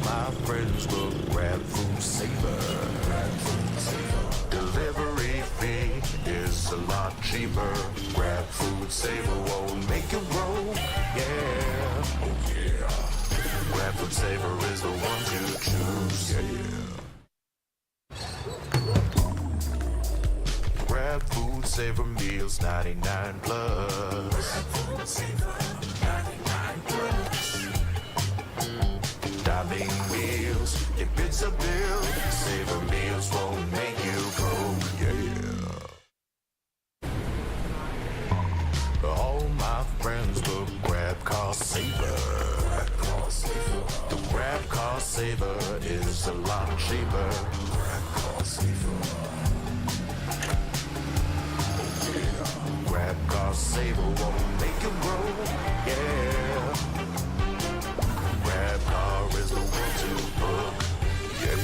my friends will grab Food Saver. Delivery fee is a lot cheaper. Grab Food Saver won't make it roll. Yeah, oh yeah. Grab Food Saver is the one to choose. Yeah. Grab Food Saver meals 99 plus. Grab Food Saver 99 plus. Dining meals, if it's a bill, Saver meals won't make you go. Yeah. All my friends will grab Cost Saver. The Grab Cost Saver is a lot cheaper. Grab Cost Saver. Grab Cost Saver won't make it roll. Yeah. Grab car is the one to book. Yeah.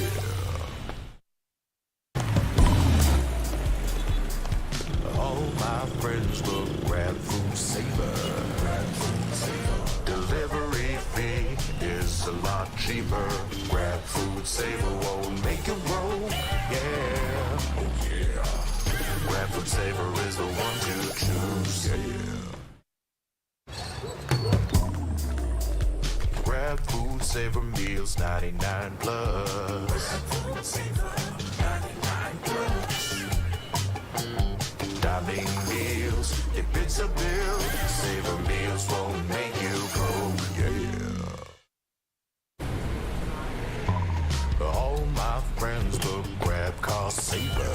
All my friends will grab Food Saver. Delivery fee is a lot cheaper. Grab Food Saver won't make it roll. Yeah, oh yeah. Grab Food Saver is the one to choose. Yeah. Grab Food Saver meals 99 plus. Grab Food Saver 99 plus. Dining meals, if it's a bill, Saver meals won't make you go. Yeah. All my friends will grab Cost Saver.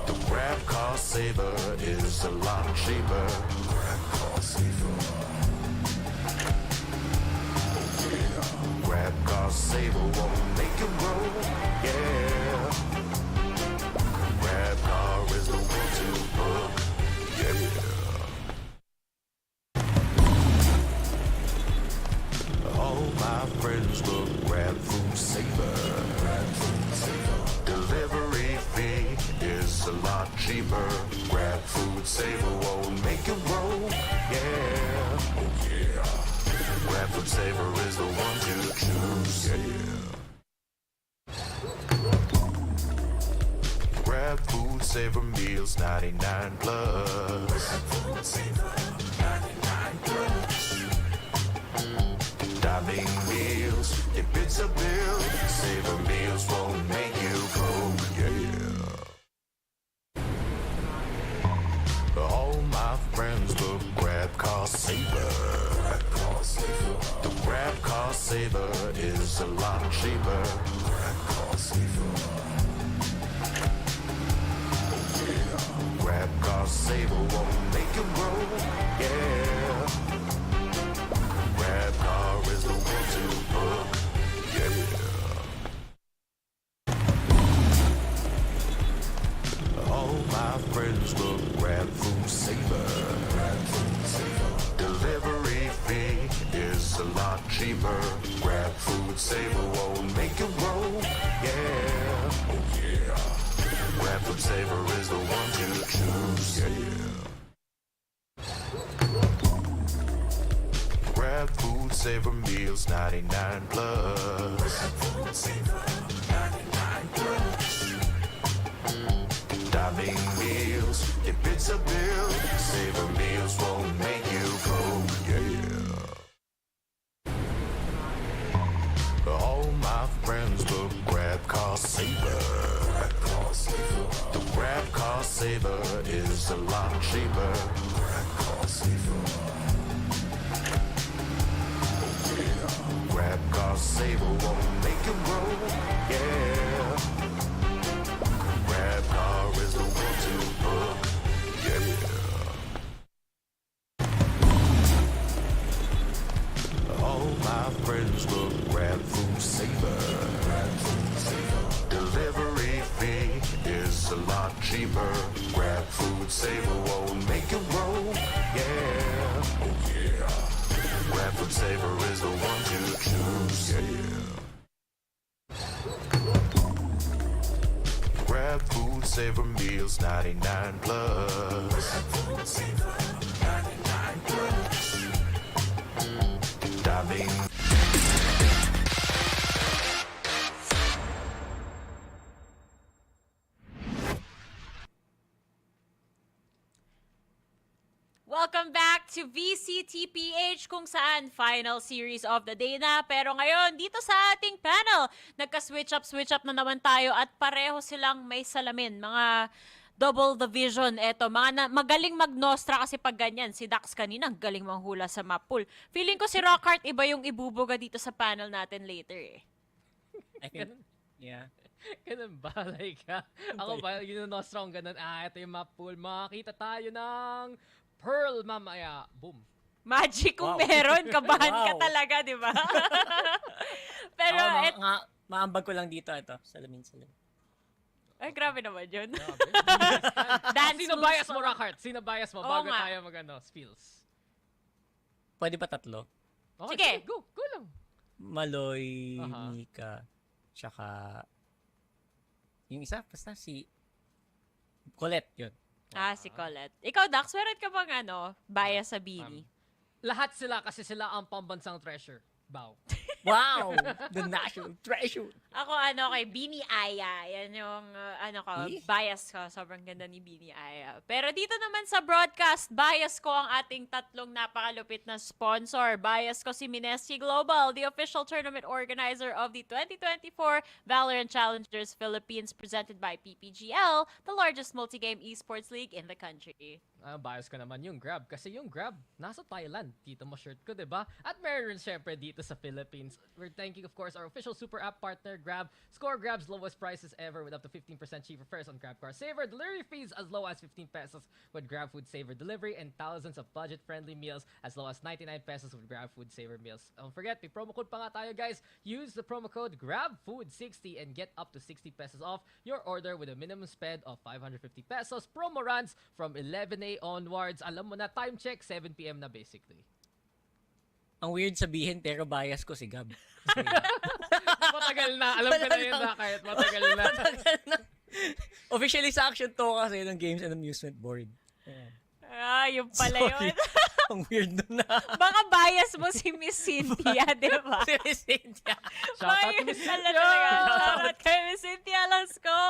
The Grab Cost Saver is a lot cheaper. Grab Cost Saver. Grab Cost Saver won't make it roll. Yeah. Grab car is the one to book. Yeah. All my friends will grab Food Saver. Delivery fee is a lot cheaper. Grab Food Saver won't make it roll. Yeah, oh yeah. Grab Food Saver is the one to choose. Yeah. Grab Food Saver meals 99 plus. Grab Food Saver 99 plus. Dining meals, if it's a bill, Saver meals won't make you go. Yeah. All my friends will grab Cost Saver. The Grab Cost Saver is a lot cheaper. Grab Cost Saver. Grab Cost Saver won't make it roll. Yeah. Grab car is the one to book. Yeah. All my friends will grab Food Saver. Delivery fee is a lot cheaper. Grab Food Saver won't make it roll. Yeah, oh yeah. Grab Food Saver is the one to choose. Yeah. Grab Food Saver meals 99 plus. Grab Food Saver 99 plus. Dining meals, if it's a bill, Saver meals won't make you go. Yeah. All my friends will grab Cost Saver. The Grab Cost Saver is a lot cheaper. Grab Cost Saver. Grab Cost Saver won't make it roll. Yeah. Grab car is the one to book. Yeah. All my friends will grab Food Saver. Delivery fee is a lot cheaper. Grab Food Saver won't make it roll. Yeah, oh yeah. Grab Food Saver is the one to choose. Yeah. Grab Food Saver meals 99 plus. Grab Food Saver 99 plus. Dining Welcome back to VCT PH kung saan final series of the day na. Pero ngayon, dito sa ating panel, nagka-switch up na naman tayo at pareho silang may salamin. Mga double the vision. Eto, magaling mag-nostra kasi pag ganyan. Si Dax kanina, galing manghula sa map pool. Feeling ko si Rockhart iba yung ibubuga dito sa panel natin later eh. I think, yeah. Ganun ba? Like, ako ba, nostra kong ganun. Ito yung map pool. Makakita tayo ng Pearl mamaya. Boom. Magic kung meron, kabahan ka talaga, di ba? Pero, maambag ko lang dito ito. Salamin. Ay, grabe naman yun. Sino bias mo, Rockhart? Sino bias mo? Bago tayo spills. Pwede pa 3? Sige. Go lang. Maloy, Mika, tsaka yung isa, basta si Colette, yun. Si Colette. Ikaw, Dax, meron ka bang bias sa Beanie? Lahat sila kasi sila ang pambansang treasure. Bow. Wow! The national treasure! Ako, kay Beanie Aya. Yan yung, bias ko. Sobrang ganda ni Beanie Aya. Pero dito naman sa broadcast, bias ko ang ating tatlong napakalupit na sponsor. Bias ko si Minesci Global, the official tournament organizer of the 2024 VALORANT Challengers Philippines, presented by PPGL, the largest multi-game esports league in the country. Bias ko naman yung Grab. Kasi yung Grab, nasa Thailand. Dito mo shirt ko, diba? At meron syempre dito sa Philippines. We're thanking, of course, our official super app partner, Grab. Score Grab's lowest prices ever with up to 15% cheaper fares on Grab Car Saver. Delivery fees as low as 15 pesos with Grab Food Saver Delivery. And thousands of budget-friendly meals as low as 99 pesos with Grab Food Saver meals. Don't forget, may promo code pa nga tayo, guys. Use the promo code GRABFOOD60 and get up to 60 pesos off your order with a minimum spend of 550 pesos. Promo runs from 11 a.m. onwards. Alam mo na, time check, 7 p.m. na basically. Ang weird sabihin, pero bias ko si Gab. Matagal na. Alam ko na yun na kahit matagal na. Officially sa action to kasi ng Games and Amusement Board. Yung pala yun. Ang weird nun na. Baka bias mo si Miss Cynthia, di ba? Si Miss Cynthia. Shoutout to Miss Cynthia! Shoutout kay Miss Cynthia, let's go!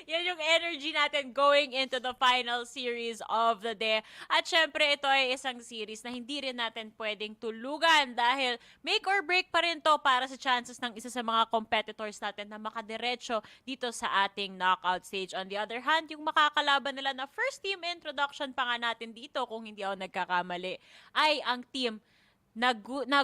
Yan yung energy natin going into the final series of the day. At syempre, ito ay isang series na hindi rin natin pwedeng tulugan dahil make or break pa rin to para sa chances ng isa sa mga competitors natin na makadiretso dito sa ating knockout stage. On the other hand, yung makakalaban nila na first team introduction pa nga natin dito, kung hindi ako nagkakamali, ay ang team na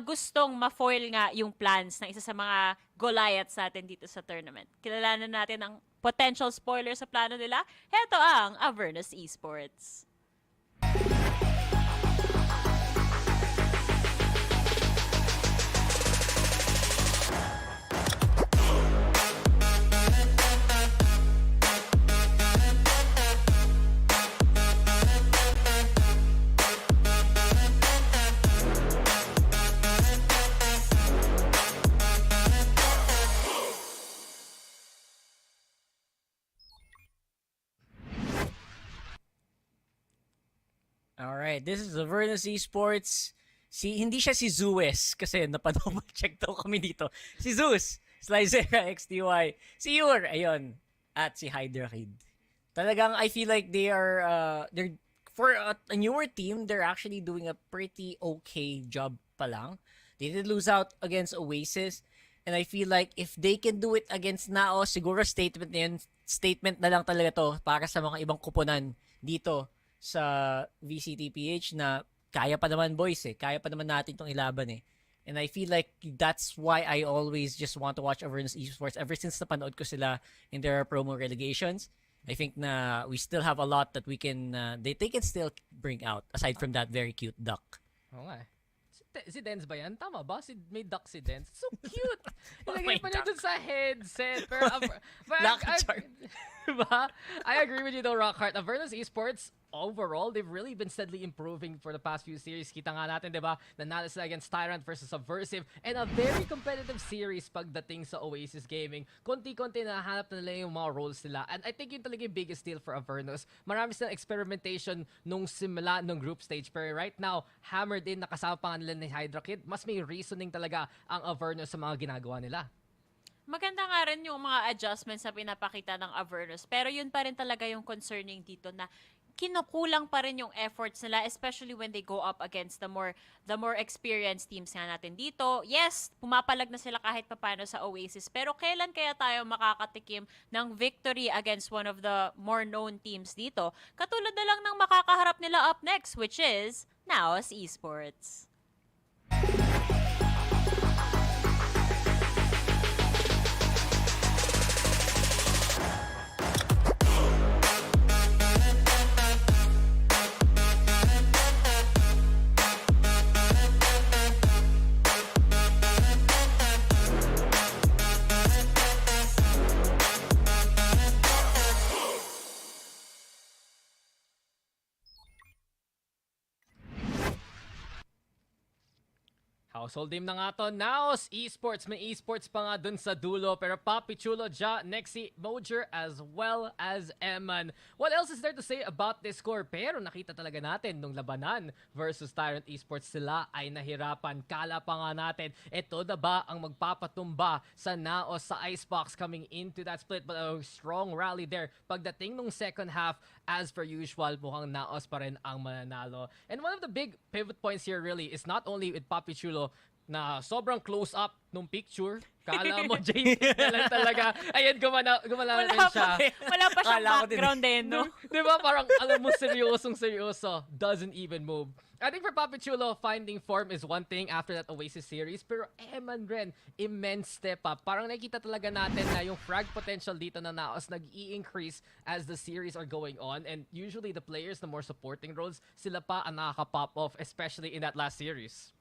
gustong ma-foil nga yung plans ng isa sa mga Goliaths natin dito sa tournament. Kilalanan natin ang potential spoiler sa plano nila. Heto ang Avernus Esports. Alright, this is Avernus Esports. Hindi siya si Zeus kasi check daw kami dito. Si Zeus, Slicera XTY, si Yor, ayun, at si Hydra Kid. Talagang I feel like they're for a newer team, they're actually doing a pretty okay job pa lang. They did lose out against Oasis, and I feel like if they can do it against NAOS, siguro statement na lang talaga to para sa mga ibang kuponan dito sa VCT PH na kaya pa naman boys kaya pa naman natin itong ilaban and I feel like that's why I always just want to watch Avernus Esports ever since napanood ko sila in their promo relegations. I think na we still have a lot that we can they can still bring out aside from that very cute duck. Oo nga si Dens ba yan? Tama ba? May duck si Dens. So cute! Ilagay pa niya dun sa headset. Pero I agree with you though, Rockhart. Avernus Esports, overall, they've really been steadily improving for the past few series. Kita nga natin, diba? Nanalo sila against Tyrant versus Subversive and a very competitive series pagdating sa Oasis Gaming. Konti-konti nahanap na nila yung mga roles nila. And I think yun talaga yung biggest deal for Avernus. Marami silang experimentation nung simula nung group stage. Pero right now, hammered in, nakasama pa nga nila ni Hydra Kid. Mas may reasoning talaga ang Avernus sa mga ginagawa nila. Maganda nga rin yung mga adjustments na pinapakita ng Avernus. Pero yun pa rin talaga yung concerning dito na kinukulang pa rin yung efforts nila, especially when they go up against the more experienced teams nga natin dito. Yes, pumapalag na sila kahit papano sa Oasis, pero kailan kaya tayo makakatikim ng victory against one of the more known teams dito? Katulad na lang ng makakaharap nila up next, which is NAOS Esports. Household name na nga to, NAOS Esports. May esports pa nga dun sa dulo. Pero Papi Chulo, Ja, Nexi, Mojer, as well as Eman. What else is there to say about this score? Pero nakita talaga natin nung labanan versus Tyrant Esports, sila ay nahirapan. Kala pa nga natin, ito na ba ang magpapatumba sa NAOS sa Icebox coming into that split? But a strong rally there. Pagdating nung second half, as per usual, mukhang NAOS pa rin ang mananalo. And one of the big pivot points here really is not only with Papi Chulo na sobrang close up nung picture. Kala mo, James, na lang talaga. Ayan, gumala rin siya. Wala pa siyang background eh, no? Di ba? Parang, alam mo, seryoso. Doesn't even move. I think for Papi Chulo, finding form is one thing after that Oasis series. Pero Eman rin, immense step up. Parang nakikita talaga natin na yung frag potential dito na NAOS nag-i-increase as the series are going on. And usually the players, the more supporting roles, sila pa ang nakaka-pop off, especially in that last series.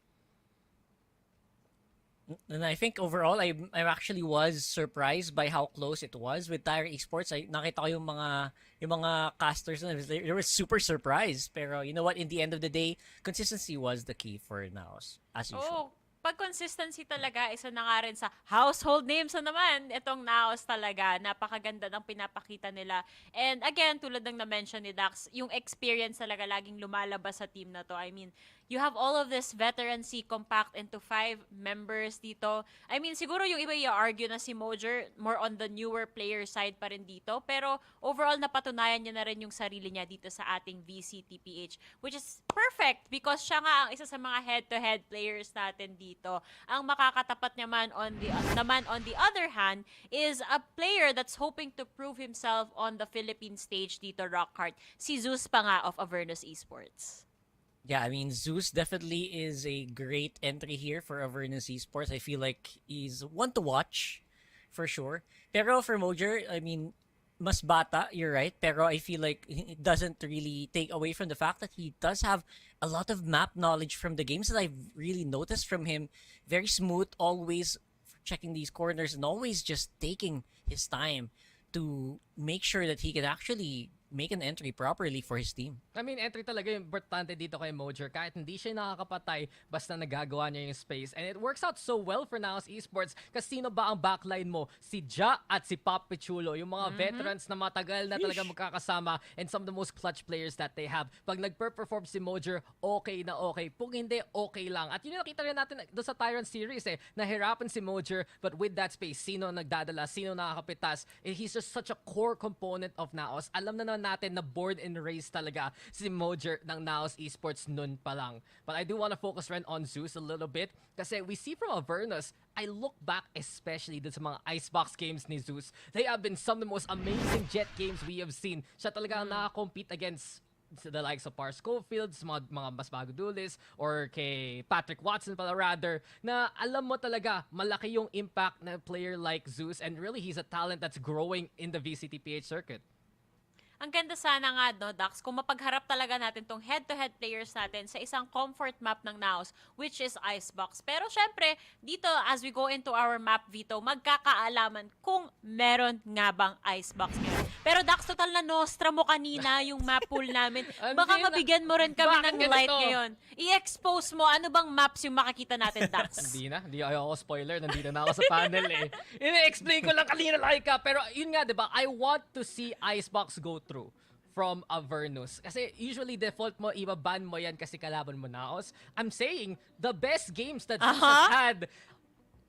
And I think overall, I actually was surprised by how close it was with Tyrant Esports. Nakita ko yung mga casters na they were super surprised. Pero you know what? In the end of the day, consistency was the key for NAOS, as usual. Pag consistency talaga, isa na nga rin sa household names na naman, itong NAOS talaga. Napakaganda ng pinapakita nila. And again, tulad ng na-mention ni Dax, yung experience talaga laging lumalabas sa team na to. I mean, you have all of this veterancy compact into 5 members dito. I mean, siguro yung iba i-argue na si Mojer more on the newer player side pa rin dito. Pero overall, napatunayan niya na rin yung sarili niya dito sa ating VCT PH, which is perfect because siya nga ang isa sa mga head-to-head players natin dito. Ang makakatapat naman on the other hand is a player that's hoping to prove himself on the Philippine stage dito, Rockhart. Si Zeus pa nga of Avernus Esports. Yeah, I mean, Zeus definitely is a great entry here for Avernus Esports. I feel like he's one to watch, for sure. Pero for Mojer, I mean, mas bata, you're right. Pero I feel like it doesn't really take away from the fact that he does have a lot of map knowledge from the games that I've really noticed from him. Very smooth, always checking these corners and always just taking his time to make sure that he can actually make an entry properly for his team. I mean, entry talaga yung importante dito kay Mojer. Kahit hindi siya nakakapatay, basta nagagawa niya yung space. And it works out so well for NAOS Esports. Kasi sino ba ang backline mo? Si Ja at si Papi Chulo. Yung mga veterans na matagal na talaga magkakasama and some of the most clutch players that they have. Pag nag-perform si Mojer, okay na okay. Kung hindi, okay lang. At yun yung nakita rin natin doon sa Tyrant series nahirapan si Mojer, but with that space, sino nagdadala, sino nakakapitas. He's just such a core component of NAOS. Alam na natin na born and raised talaga si Mojer ng NAOS Esports nun pa lang. But I do want to focus rin on Zeus a little bit kasi we see from Avernus, I look back especially dun sa mga Icebox games ni Zeus. They have been some of the most amazing jet games we have seen. Siya talaga ang nakakompete against the likes of Par Schofields, mga mas bago duelist, or kay Patrick Watson pala rather, na alam mo talaga malaki yung impact na player like Zeus and really he's a talent that's growing in the VCT PH circuit. Ang ganda sana nga, no, Dax, kung mapagharap talaga natin tong head-to-head players natin sa isang comfort map ng NAOS, which is Icebox. Pero syempre, dito, as we go into our map veto, magkakaalaman kung meron nga bang Icebox ngayon. Pero Dax, total na nostra mo kanina yung map pool namin. Baka mabigyan mo rin kami ng light ngayon. I-expose mo, ano bang maps yung makikita natin, Dax? Hindi ako spoiler, nandito na ako sa panel Ina-explain ko lang kanina Laika, pero yun nga, diba, I want to see Icebox go through from Avernus. Kasi usually default mo, iba-ban mo yan kasi kalaban mo NAOS. I'm saying, the best games that Jesus has had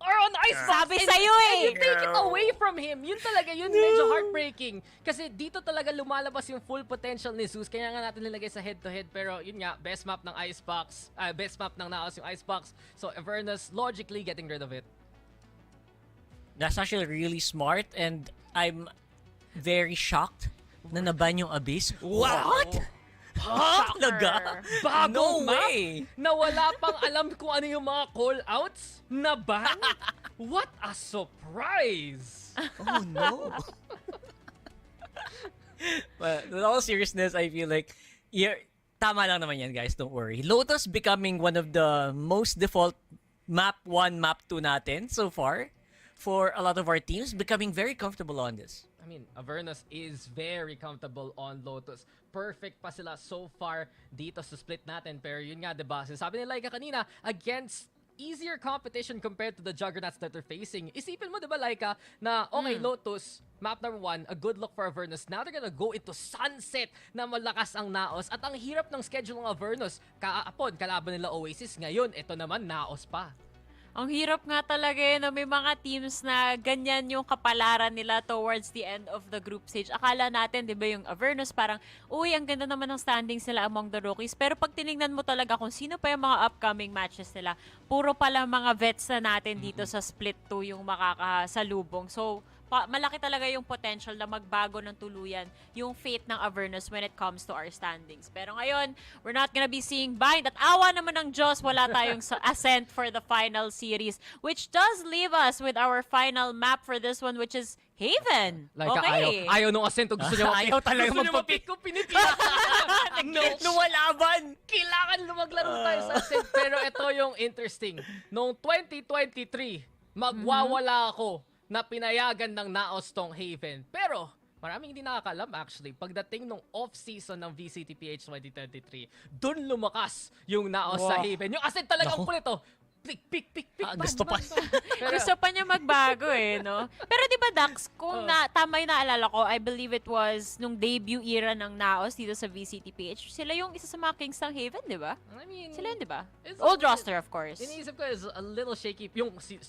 are on Icebox. Sabi sa'yo And eh. you take it away from him. Yun talaga, yun medyo heartbreaking. Kasi dito talaga lumalabas yung full potential ni Zeus. Kaya nga natin nilagay sa head-to-head. Pero yun nga, best map ng Icebox. Best map ng NAOS yung Icebox. So Avernus logically getting rid of it. That's actually really smart and I'm very shocked na naban yung Abyss. What? Talaga? Bagong No map way! na wala pang alam kung ano yung mga call-outs na ban? What a surprise! Oh no! But in all seriousness, I feel like tama lang naman yan, guys. Don't worry. Lotus becoming one of the most default map 1, map 2 natin so far for a lot of our teams, becoming very comfortable on this. I mean, Avernus is very comfortable on Lotus. Perfect pa sila so far dito sa split natin. Pero yun nga, diba? Sabi ni Laika kanina, against easier competition compared to the juggernauts that they're facing. Isipin mo, diba, Laika, na okay, Lotus, map number 1, a good look for Avernus. Now they're gonna go into Sunset na malakas ang NAOS. At ang hirap ng schedule ng Avernus. Kaapon, kalaban nila Oasis. Ngayon, ito naman, NAOS pa. Ang hirap nga talaga yun, no? May mga teams na ganyan yung kapalaran nila towards the end of the group stage. Akala natin, di ba, yung Avernus parang, uy, ang ganda naman ng standings nila among the rookies. Pero pag tinignan mo talaga kung sino pa yung mga upcoming matches nila, puro pala mga vets na natin dito sa Split 2 yung makakasalubong. So, malaki talaga yung potential na magbago ng tuluyan yung fate ng Avernus when it comes to our standings. Pero ngayon, we're not gonna be seeing Bind. At awa naman ng Diyos, wala tayong Ascent for the final series. Which does leave us with our final map for this one, which is Haven. Like, Okay. ayaw nung Ascent. Gusto niya Ayaw talaga magpa-pick ko, pinipila. No. Lumalaban! Kailangan lumaglaro tayo sa Ascent. Pero ito yung interesting. Noong 2023, magwawala ako na pinayagan ng NAOS tong Haven. Pero, maraming hindi nakakalam actually. Pagdating nung off-season ng VCT PH 2023, dun lumakas yung NAOS sa Haven. Yung Ascent talagang pulito. Pick. Gusto pa. Gusto pa niya magbago eh, no? Pero di ba, Dax, kung tama yung naalala ko, I believe it was nung debut era ng NAOS dito sa VCT PH, sila yung isa sa mga Kings ng Haven, di ba? I mean, Sila yun, di ba? it's Old a bit- roster, of course. Iniisip ko is a little shaky. Yung si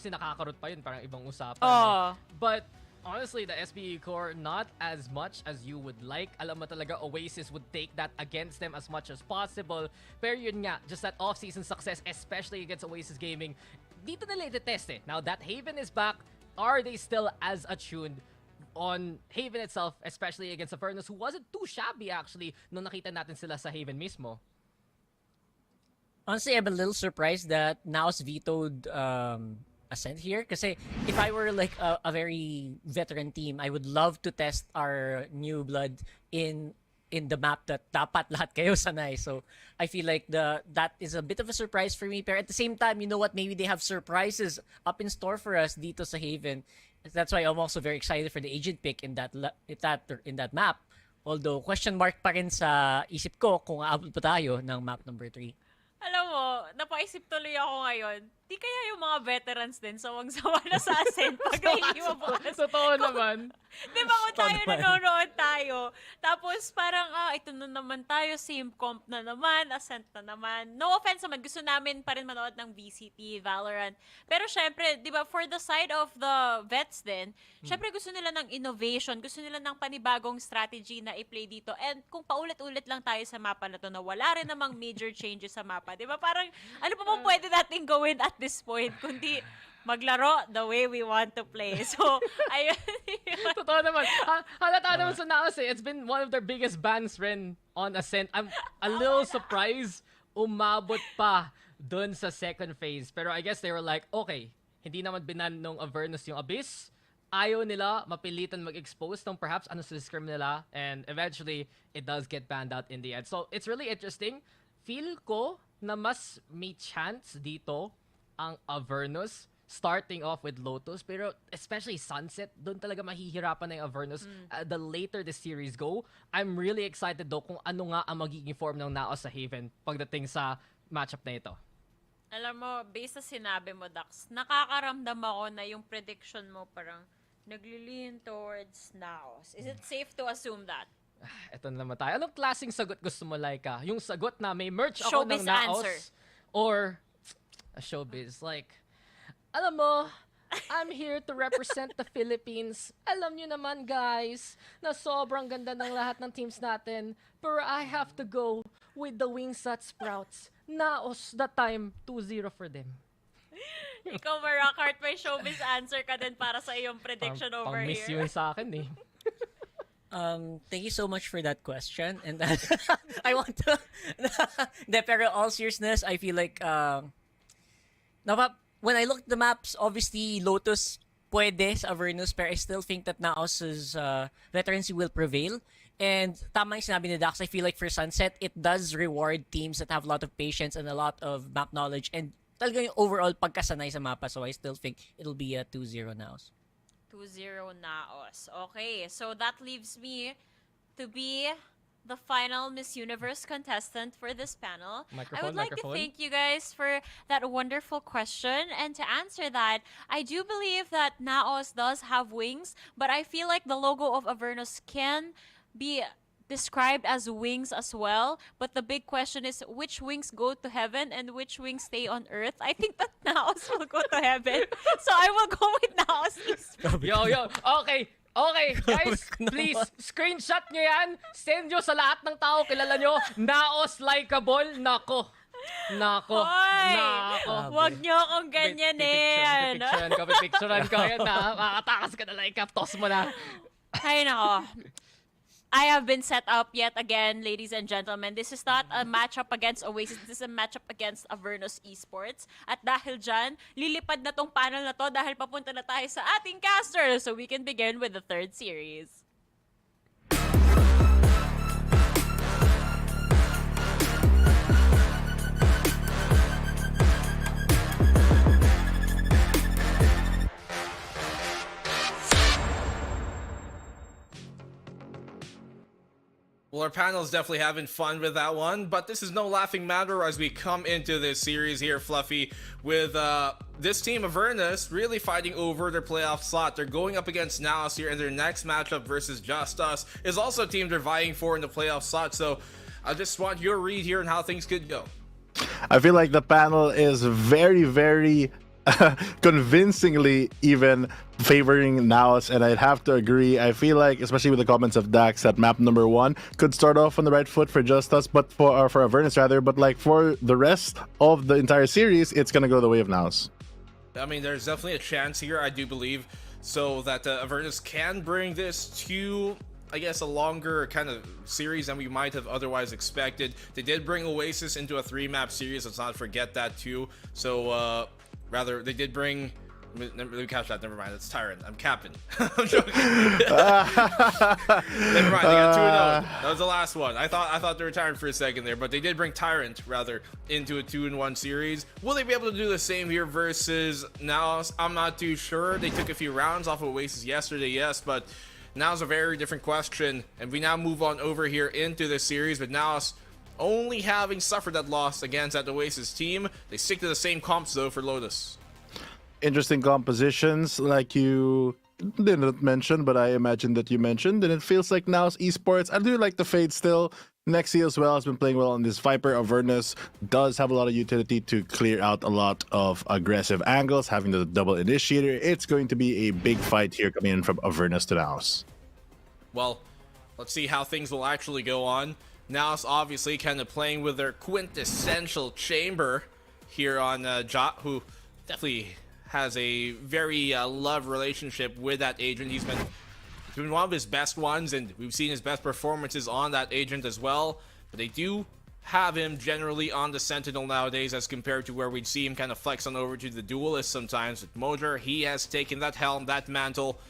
nakakarot pa yun, parang ibang usapan. Oh. But, honestly, the SBE core, not as much as you would like. Alam mo talaga, Oasis would take that against them as much as possible. Pero yun nga, just that off-season success, especially against Oasis Gaming, dito nila iti-test eh. Now that Haven is back, are they still as attuned on Haven itself, especially against Avernus, who wasn't too shabby actually nung nakita natin sila sa Haven mismo? Honestly, I'm a little surprised that NAOS vetoed Ascent here. Kasi if I were like a very veteran team, I would love to test our new blood in the map that dapat lahat kayo sanay. So I feel like that is a bit of a surprise for me. Pero at the same time, you know what? Maybe they have surprises up in store for us dito sa Haven. That's why I'm also very excited for the agent pick in that map. Although question mark pa rin sa isip ko kung aabot pa tayo ng map number 3. Alam mo, napaisip tuloy ako ngayon, di kaya yung mga veterans din sawang-sawa na sa Ascent pag hindi mabukas. Totoo naman. Di ba kung tayo nanonood tayo, tapos parang, ito na naman tayo, same comp na naman, Ascent na naman. No offense naman, gusto namin pa rin manood ng VCT, Valorant. Pero syempre, di ba, for the side of the vets din, syempre gusto nila ng innovation, gusto nila ng panibagong strategy na i-play dito. And kung paulit-ulit lang tayo sa mapa na to, na wala rin namang major changes sa mapa, di ba, parang, ano pa bang pwede natin gawin at this point, kundi maglaro the way we want to play. So, ayun. Totoo naman. Halata naman sa NAOS eh. It's been one of their biggest bans rin on Ascent. I'm a little surprised umabot pa dun sa second phase. Pero I guess they were like, okay, hindi naman binan nung Avernus yung Abyss. Ayaw nila mapilitan mag-expose ng perhaps ano sa scrim nila. And eventually, it does get banned out in the end. So, it's really interesting. Feel ko na mas may chance dito ang Avernus starting off with Lotus, pero especially Sunset, doon talaga mahihirapan na yung Avernus the later the series go. I'm really excited though kung ano nga ang magiging form ng NAOS sa Haven pagdating sa matchup na ito. Alam mo, based sa sinabi mo, Dax, nakakaramdam ako na yung prediction mo parang naglilin towards NAOS. Is it safe to assume that? Ito na naman tayo. Anong klaseng sagot gusto mo, Laika? Yung sagot na may merch ako Showbiz ng NAOS answer. or a showbiz? Like, Alam mo, I'm here to represent the Philippines. Alam nyo naman guys, na sobrang ganda ng lahat ng teams natin. Pero I have to go with the wings that sprouts. NAOS the time 2-0 for them. Ikaw, Marakart, may showbiz answer ka din para sa iyong prediction over Pang-miss here. yun sa akin eh. Thank you so much for that question. And I want to... pero all seriousness, I feel like... when I look at the maps, obviously, Lotus pwede sa Avernus, pero I still think that Naos's veterancy will prevail. And tama yung sinabi ni Dax, I feel like for Sunset, it does reward teams that have a lot of patience and a lot of map knowledge and talaga yung overall pagkasanay sa mapa. So I still think it'll be a 2-0 Naos. 2-0 Naos. Okay, so that leaves me to be the final Miss Universe contestant for this panel. I would like to thank you guys for that wonderful question. And to answer that, I do believe that Naos does have wings, but I feel like the logo of Avernus can be described as wings as well. But the big question is, which wings go to heaven and which wings stay on earth? I think that Naos will go to heaven. So I will go with Naos Esports. Yo, okay. Okay, guys, please, screenshot nyo yan. Send nyo sa lahat ng tao kilala nyo. Naos likeable. Nako. Hoy! Huwag nyo akong ganyanin. Picturean ko. Yan na. Makatakas ka na like up. Toss mo na. Ay, nako. I have been set up yet again, ladies and gentlemen. This is not a matchup against Oasis. This is a matchup against Avernus Esports. At dahil dyan, lilipad na tong panel na to dahil papunta na tayo sa ating caster. So we can begin with the third series. Well, our panel is definitely having fun with that one, but this is no laughing matter as we come into this series here, Fluffy, with this team, Avernus, really fighting over their playoff slot. They're going up against NAOS here, and their next matchup versus JustUs is also a team they're vying for in the playoff slot. So I just want your read here on how things could go. I feel like the panel is very, very convincingly even favoring NAOS, and I'd have to agree. I feel like, especially with the comments of Dax, that map number 1 could start off on the right foot for JustUs, but for Avernus rather, but like for the rest of the entire series, it's gonna go the way of NAOS. I mean, there's definitely a chance here, I do believe, so that Avernus can bring this to, I guess, a longer kind of series than we might have otherwise expected. They did bring Oasis into a 3-map series, let's not forget that too. So, rather, they did bring... Let me catch that. Never mind. It's Tyrant. I'm capping. I'm joking. Never mind. They got 2-0. That was the last one. I thought they were Tyrant for a second there, but they did bring Tyrant rather into a 2-1 series. Will they be able to do the same here versus NAOS? I'm not too sure. They took a few rounds off of Oasis yesterday, yes, but now's a very different question. And we now move on over here into this series, but NAOS only having suffered that loss against that Oasis team. They stick to the same comps though for Lotus. Interesting compositions, like you didn't mention, but I imagine that you mentioned, and it feels like NAOS Esports. I do like the Fade still. Nexi as well has been playing well on this Viper. Avernus does have a lot of utility to clear out a lot of aggressive angles, having the double initiator. It's going to be a big fight here coming in from Avernus to NAOS. Well, let's see how things will actually go on. NAOS obviously kind of playing with their quintessential chamber here on who definitely has a very love relationship with that agent. He's been one of his best ones, and we've seen his best performances on that agent as well. But they do have him generally on the Sentinel nowadays as compared to where we'd see him kind of flex on over to the Duelist sometimes. With Mojer, he has taken that helm, that mantle.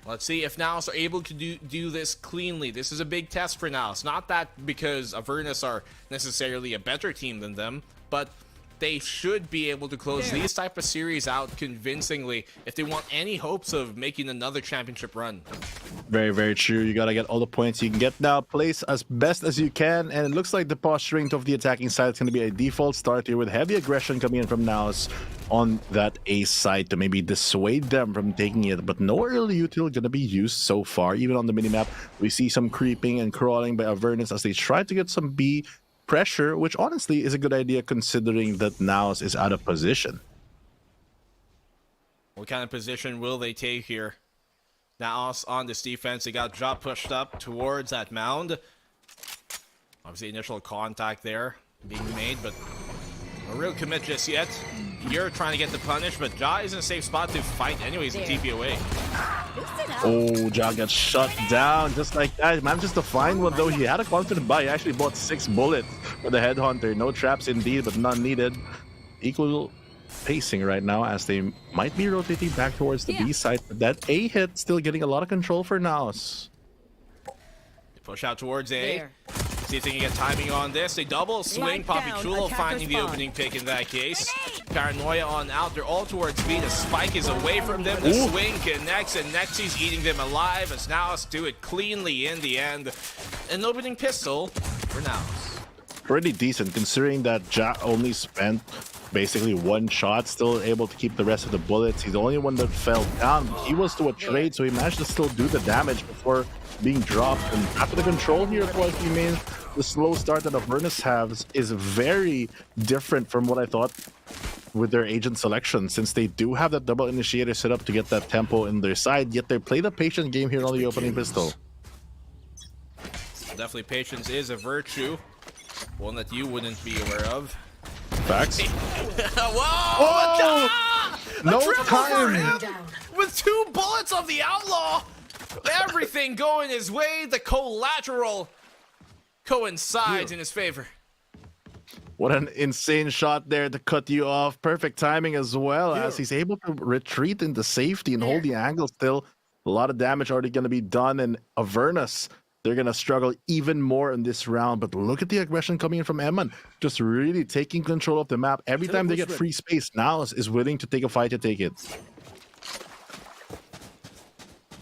Let's see if NAOS are able to do this cleanly. This is a big test for NAOS. Not that because Avernus are necessarily a better team than them, but they should be able to close these type of series out convincingly if they want any hopes of making another championship run. Very, very true. You gotta get all the points you can get now. Place as best as you can, and it looks like the posturing of the attacking side is going to be a default start here with heavy aggression coming in from NAOS on that ace side to maybe dissuade them from taking it, but no early util going to be used so far. Even on the minimap, we see some creeping and crawling by Avernus as they try to get some B pressure, which honestly is a good idea considering that NAOS is out of position. What kind of position will they take here? NAOS on this defense. They got drop pushed up towards that mound. Obviously, initial contact there being made, but no real commit just yet. You're trying to get the punish, but Ja is in a safe spot to fight anyways and TP away. Oh, Ja gets shut down just like that. He manages to find one, though. He had a confident buy. He actually bought 6 bullets for the Headhunter. No traps indeed, but none needed. Equal pacing right now as they might be rotating back towards the B side. But that A hit still getting a lot of control for NAOS. They push out towards A. See if they can get timing on this. They double swing. Poppy Chulo finding the opening pick in that case. Paranoia on out. They're all towards B. The spike is away from them. The swing connects, and Nexi's eating them alive as NAOS do it cleanly in the end. An opening pistol for NAOS. Pretty decent considering that Ja only spent basically 1 shot, still able to keep the rest of the bullets. He's the only one that fell down. He was to a trade, so he managed to still do the damage before being dropped. And after the control here, of course, he means the slow start that Avernus has is very different from what I thought with their agent selection, since they do have that double initiator set up to get that tempo in their side, yet they play the patient game here on the opening pistol. Definitely patience is a virtue, one that you wouldn't be aware of. Facts. Whoa! No triple for time. him with 2 bullets of the Outlaw. Everything going his way. The collateral coincides in his favor. What an insane shot there to cut you off. Perfect timing as well, as he's able to retreat into safety and hold the angle still. A lot of damage already going to be done, and Avernus, they're going to struggle even more in this round. But look at the aggression coming in from Emman. Just really taking control of the map. Every time they get free space, NAOS is willing to take a fight to take it.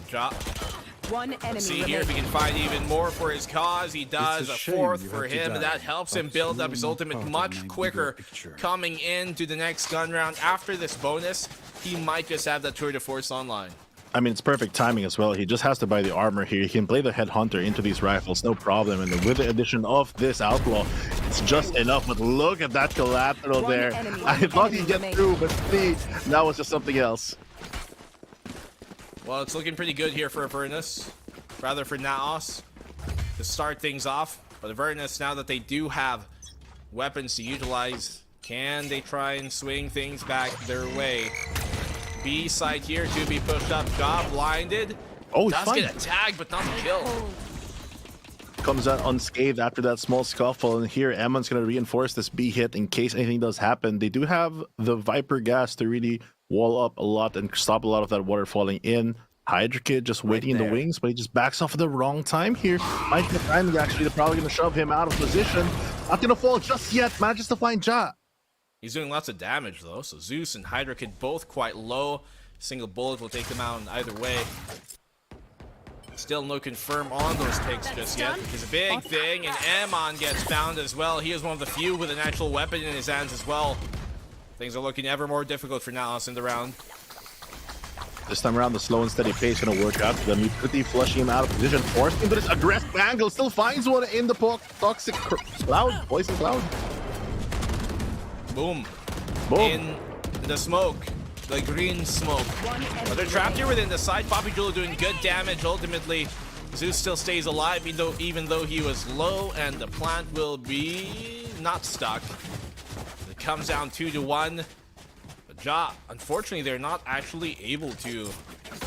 Ja. One enemy See here if he can find even more for his cause. He does. A 4th for him, and that helps him build up his ultimate much quicker. Coming into the next gun round after this bonus, he might just have that tour de force online. I mean, it's perfect timing as well. He just has to buy the armor here. He can play the Headhunter into these rifles, no problem. And with the addition of this Outlaw, it's just enough. But look at that collateral there. I thought he'd get through, but see, that was just something else. Well, it's looking pretty good here for Avernus. Rather for NAOS to start things off. But Avernus, now that they do have weapons to utilize, can they try and swing things back their way? B side here to be pushed up. Ja blinded. Oh, does get a tag, but not a kill. Comes out unscathed after that small scuffle, and here Emman's going to reinforce this B hit in case anything does happen. They do have the Viper gas to really wall up a lot and stop a lot of that water falling in. Hydra Kid just waiting in the wings, but he just backs off at the wrong time here. Might get timing actually. They're probably going to shove him out of position. Not going to fall just yet. Manages to find Ja. He's doing lots of damage though, so Zeus and Hydra Kid both quite low. Single bullet will take them out in either way. Still no confirm on those picks just yet, which is a big thing, and Amon gets found as well. He is one of the few with an actual weapon in his hands as well. Things are looking ever more difficult for NAOS in the round. This time around, the slow and steady pace going to work out for them. Cuties flushing him out of position, forcing him to this aggressive angle. Still finds one in the toxic cloud, poison cloud. Boom. Boom. In the smoke. The green smoke. But they're trapped here within the side. Poppy Jula doing good damage. Ultimately, Zeus still stays alive even though he was low, and the plant will be not stuck. It comes down 2-1. But Ja, unfortunately, they're not actually able to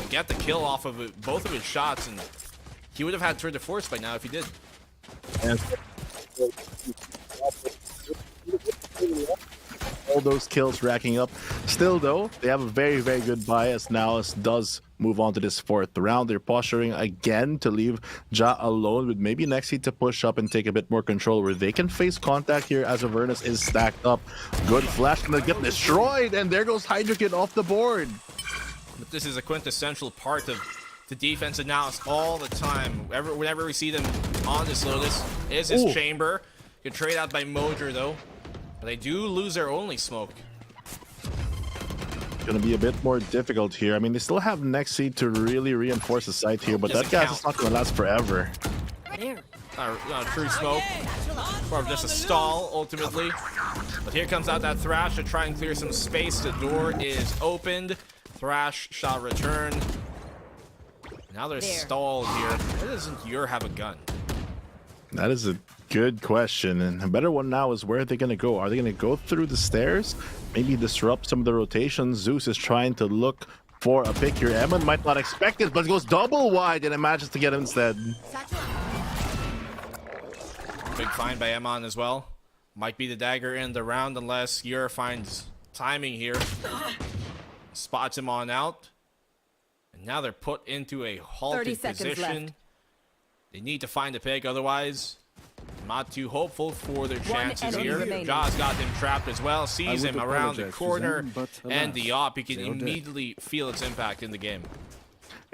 get the kill off of both of his shots, and he would have had tour de force by now if he did. All those kills racking up. Still though, they have a very, very good bias. NAOS does move on to this 4th round. They're posturing again to leave Ja alone, with maybe Nexi to push up and take a bit more control where they can face contact here as Avernus is stacked up. Good flash, gonna get destroyed, and there goes Hydra Kid off the board. But this is a quintessential part of the defense of NAOS all the time. Whenever we see them on this Lotus, is his chamber. Good trade out by Mojer though. But they do lose their only smoke. Gonna be a bit more difficult here. I mean, they still have Nexi to really reinforce the site here, but that gas is not gonna last forever. Not a true smoke. More of just a stall, ultimately. But here comes out that Thrash to try and clear some space. The door is opened. Thrash shall return. Now they're stalled here. Why doesn't Ur have a gun? That is a good question, and a better one now is where are they going to go? Are they going to go through the stairs? Maybe disrupt some of the rotations. Zeus is trying to look for a pick here. Eman might not expect it, but goes double wide and it manages to get him instead. Big find by Eman as well. Might be the dagger in the round unless Ur finds timing here. Spots him on out. And now they're put into a halted position. Left. They need to find a pick, otherwise not too hopeful for their chances here. Jaws got him trapped as well, sees him around the corner, and the op, you can immediately feel its impact in the game.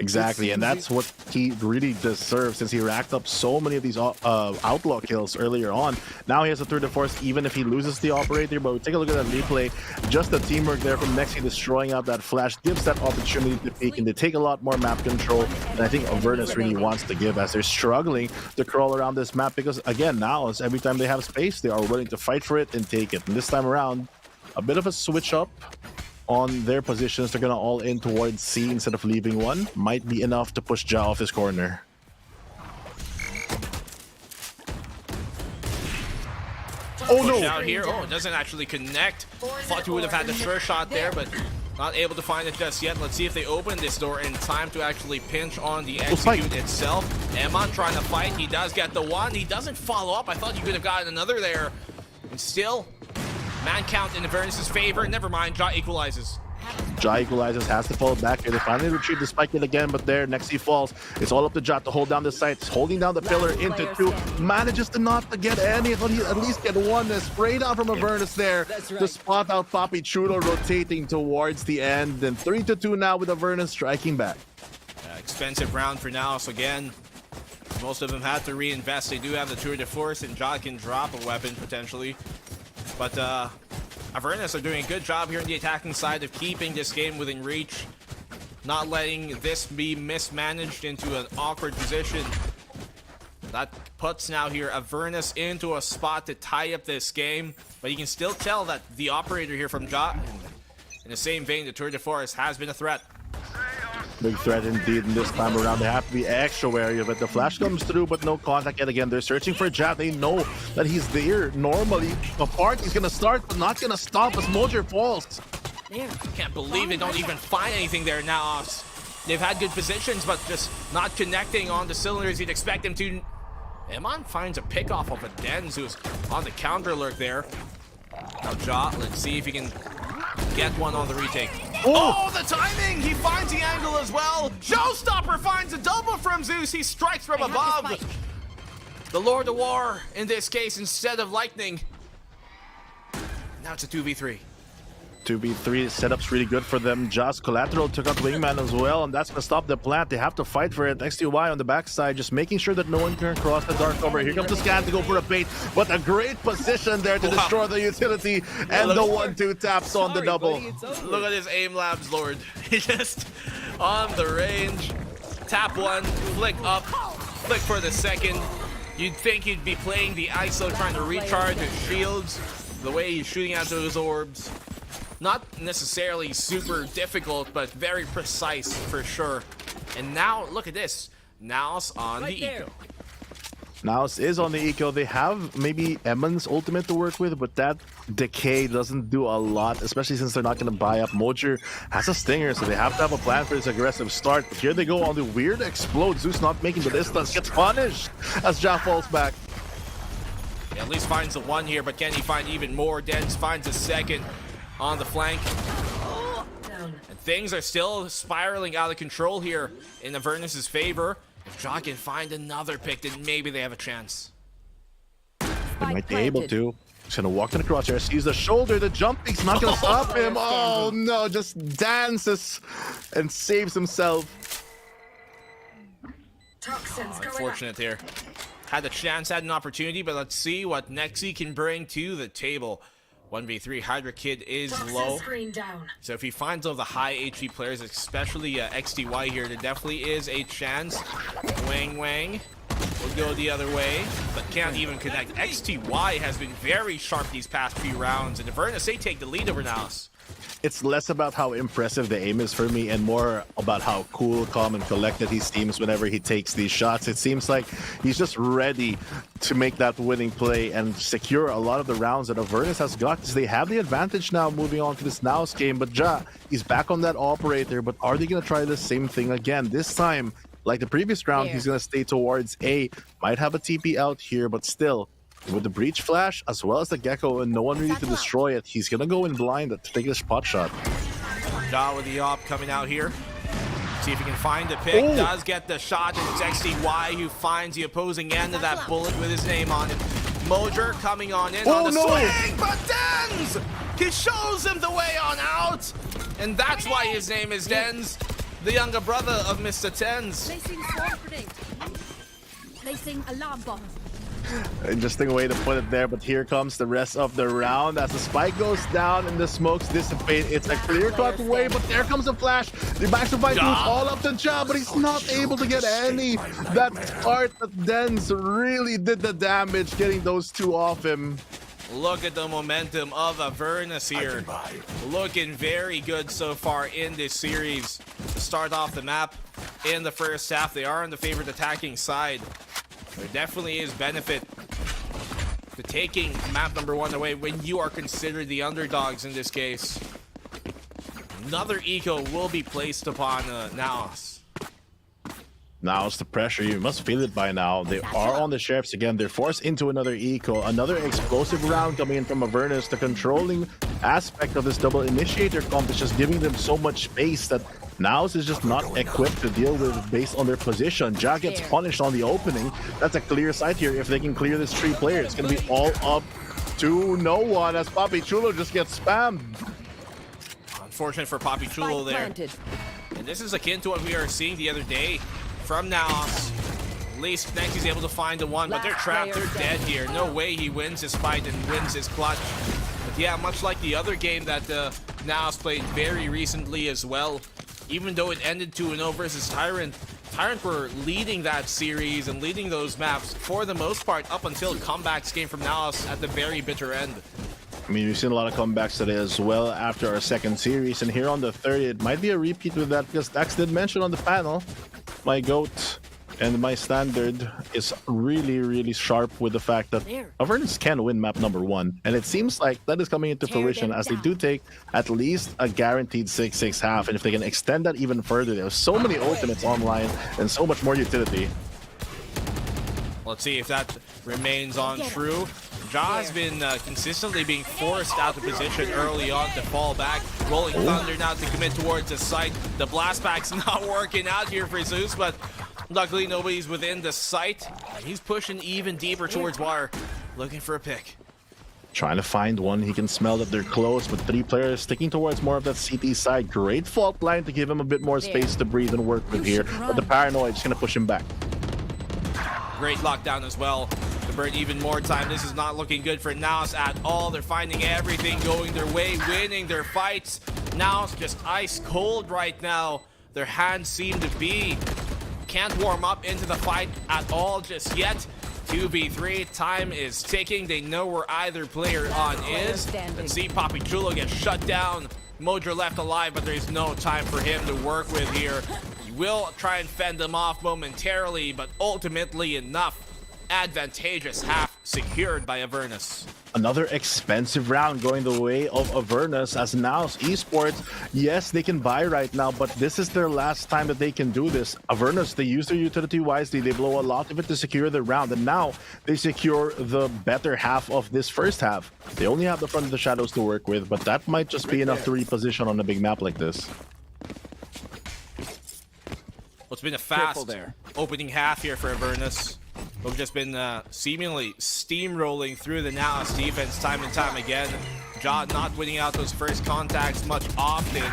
Exactly, and that's what he really deserves since he racked up so many of these outlaw kills earlier on. Now he has a third of force even if he loses the operator, but we take a look at that replay. Just the teamwork there from Nexi destroying out that flash gives that opportunity to peek, and they take a lot more map control, and I think Avernus really wants to give as they're struggling to crawl around this map because, again, NAOS, every time they have space, they are willing to fight for it and take it. And this time around, a bit of a switch up on their positions. They're gonna all in towards C instead of leaving one. Might be enough to push Ja off his corner. Oh no! Out here. Oh, it doesn't actually connect. Thought he would have had the sure shot there, but not able to find it just yet. Let's see if they open this door in time to actually pinch on the execute itself. Eman trying to fight. He does get the one. He doesn't follow up. I thought you could have gotten another there. And still, man count in Avernus' favor. Never mind, Ja equalizes. Ja equalizes, has to fall back here. They finally retrieve the spike hit again, but there, Nexi falls. It's all up to Ja to hold down the sights, holding down the pillar into two. Manages to not to get any, but he at least get one. A spray down from Avernus there to spot out Papi Chulo rotating towards the end. And 3-2 now with Avernus striking back. Expensive round for now, so again, most of them had to reinvest. They do have the tour de force, and Ja can drop a weapon potentially. But Avernus are doing a good job here on the attacking side of keeping this game within reach, not letting this be mismanaged into an awkward position. That puts now here Avernus into a spot to tie up this game, but you can still tell that the operator here from Ja, in the same vein, the Tour de Force has been a threat. Big threat indeed, and this time around they have to be extra wary of it. The flash comes through, but no contact yet again. They're searching for Ja. They know that he's there. Normally, the party's gonna start, but not gonna stop as Mojer falls. Can't believe they don't even find anything there now. They've had good positions, but just not connecting on the cylinders you'd expect them to. Eman finds a pick off of a Denz who's on the counter lurk there. Now Ja, let's see if he can get one on the retake. Oh, the timing! He finds the angle as well. Showstopper finds a double from Zeus. He strikes from above. The Lord of War in this case instead of Lightning. Now it's a 2v3. 2v3 setup's really good for them. Just collateral took out Wingman as well, and that's gonna stop the plant. They have to fight for it. XTY on the backside, just making sure that no one can cross the dark cover. Here comes the scan to go for a bait, but a great position there to destroy the utility, and the 1-2 taps on the double. Look at his aim labs, Lord. He just on the range. Tap one, flick up, flick for the second. You'd think he'd be playing the ISO, trying to recharge his shields. The way he's shooting out those orbs. Not necessarily super difficult, but very precise for sure. And now, look at this. NAOS on the eco. NAOS is on the eco. They have maybe Eman's ultimate to work with, but that decay doesn't do a lot, especially since they're not going to buy up. Mojer has a stinger, so they have to have a plan for this aggressive start. But here they go on the weird explode. Zeus not making the distance, gets punished as Ja falls back. He at least finds the one here, but can he find even more? Denz finds a second on the flank. And things are still spiraling out of control here in Avernus' favor. If Ja can find another pick, then maybe they have a chance. They might be able to. He's gonna walk in the crosshair, sees the shoulder, the jumping's not gonna stop him. Oh no, just dances and saves himself. Unfortunate here. Had a chance, had an opportunity, but let's see what Nexi can bring to the table. 1v3, Hydra Kid is low. So if he finds all the high HP players, especially XTY here, there definitely is a chance. Wang Wang. will go the other way, but can't even connect. XTY has been very sharp these past few rounds, and Avernus, they take the lead over NAOS. It's less about how impressive the aim is for me and more about how cool, calm, and collected he seems whenever he takes these shots. It seems like he's just ready to make that winning play and secure a lot of the rounds that Avernus has got, because they have the advantage now moving on to this NAOS game. But Ja, he's back on that operator, but are they going to try the same thing again? This time, like the previous round, he's going to stay towards A. Might have a TP out here, but still, with the breach flash as well as the gecko and no one really to destroy it, he's gonna go in blind to take this pot shot. Ja with the op coming out here. See if he can find the pick. Does get the shot, and it's XTY who finds the opposing end of that bullet with his name on it. Mojer coming on in on the swing, but Denz! He shows him the way on out! And that's why his name is Denz, the younger brother of Mr. Tenz. Placing swarm grenade. Placing alarm bomb. Interesting way to put it there, but here comes the rest of the round as the spike goes down and the smokes dissipate. It's a clear-cut way, but there comes a flash. The back to fight moves all up to Ja, but he's not able to get any. That part that Denz really did the damage, getting those two off him. Look at the momentum of Avernus here. Looking very good so far in this series. To start off the map in the first half, they are on the favored attacking side. There definitely is benefit to taking map number 1 away when you are considered the underdogs in this case. Another eco will be placed upon NAOS. Now it's the pressure. You must feel it by now. They are on the sheriffs again. They're forced into another eco. Another explosive round coming in from Avernus. The controlling aspect of this double initiator comp is just giving them so much space that NAOS is just not equipped to deal with based on their position. Ja gets punished on the opening. That's a clear sight here. If they can clear this 3 player, it's going to be all up to no one as Papi Chulo just gets spammed. Unfortunate for Papi Chulo there. And this is akin to what we were seeing the other day from NAOS. At least next he's able to find the one, but they're trapped, they're dead here. No way he wins his fight and wins his clutch. But yeah, much like the other game that NAOS played very recently as well, even though it ended 2-0 versus Tyrant, Tyrant were leading that series and leading those maps for the most part up until comebacks came from NAOS at the very bitter end. I mean, we've seen a lot of comebacks today as well after our second series, and here on the third, it might be a repeat with that because Dax did mention on the panel, my GOAT and my standard is really, really sharp with the fact that Avernus can win map number 1. And it seems like that is coming into fruition as they do take at least a guaranteed 6-6 half. And if they can extend that even further, there's so many ultimates online and so much more utility. Let's see if that remains on true. Ja has been consistently being forced out of position early on to fall back. Rolling Thunder now to commit towards the site. The blast pack's not working out here for Zeus, but luckily nobody's within the site. And he's pushing even deeper towards wire, looking for a pick. Trying to find one. He can smell that they're close, but 3 players sticking towards more of that CT side. Great fault line to give him a bit more space to breathe and work with here, but the paranoid is going to push him back. Great lockdown as well to burn even more time. This is not looking good for NAOS at all. They're finding everything going their way, winning their fights. NAOS just ice cold right now. Their hands seem to be. Can't warm up into the fight at all just yet. 2v3, time is ticking. They know where either player on is. Let's see Papi Chulo get shut down. Mojer left alive, but there's no time for him to work with here. He will try and fend them off momentarily, but ultimately enough. Advantageous half secured by Avernus. Another expensive round going the way of Avernus as NAOS Esports. Yes, they can buy right now, but this is their last time that they can do this. Avernus, they use their utility wisely. They blow a lot of it to secure the round, and now they secure the better half of this first half. They only have the front of the shadows to work with, but that might just be enough to reposition on a big map like this. Well, it's been a fast opening half here for Avernus. We've just been seemingly steamrolling through the NAOS defense time and time again. Ja not winning out those first contacts much often.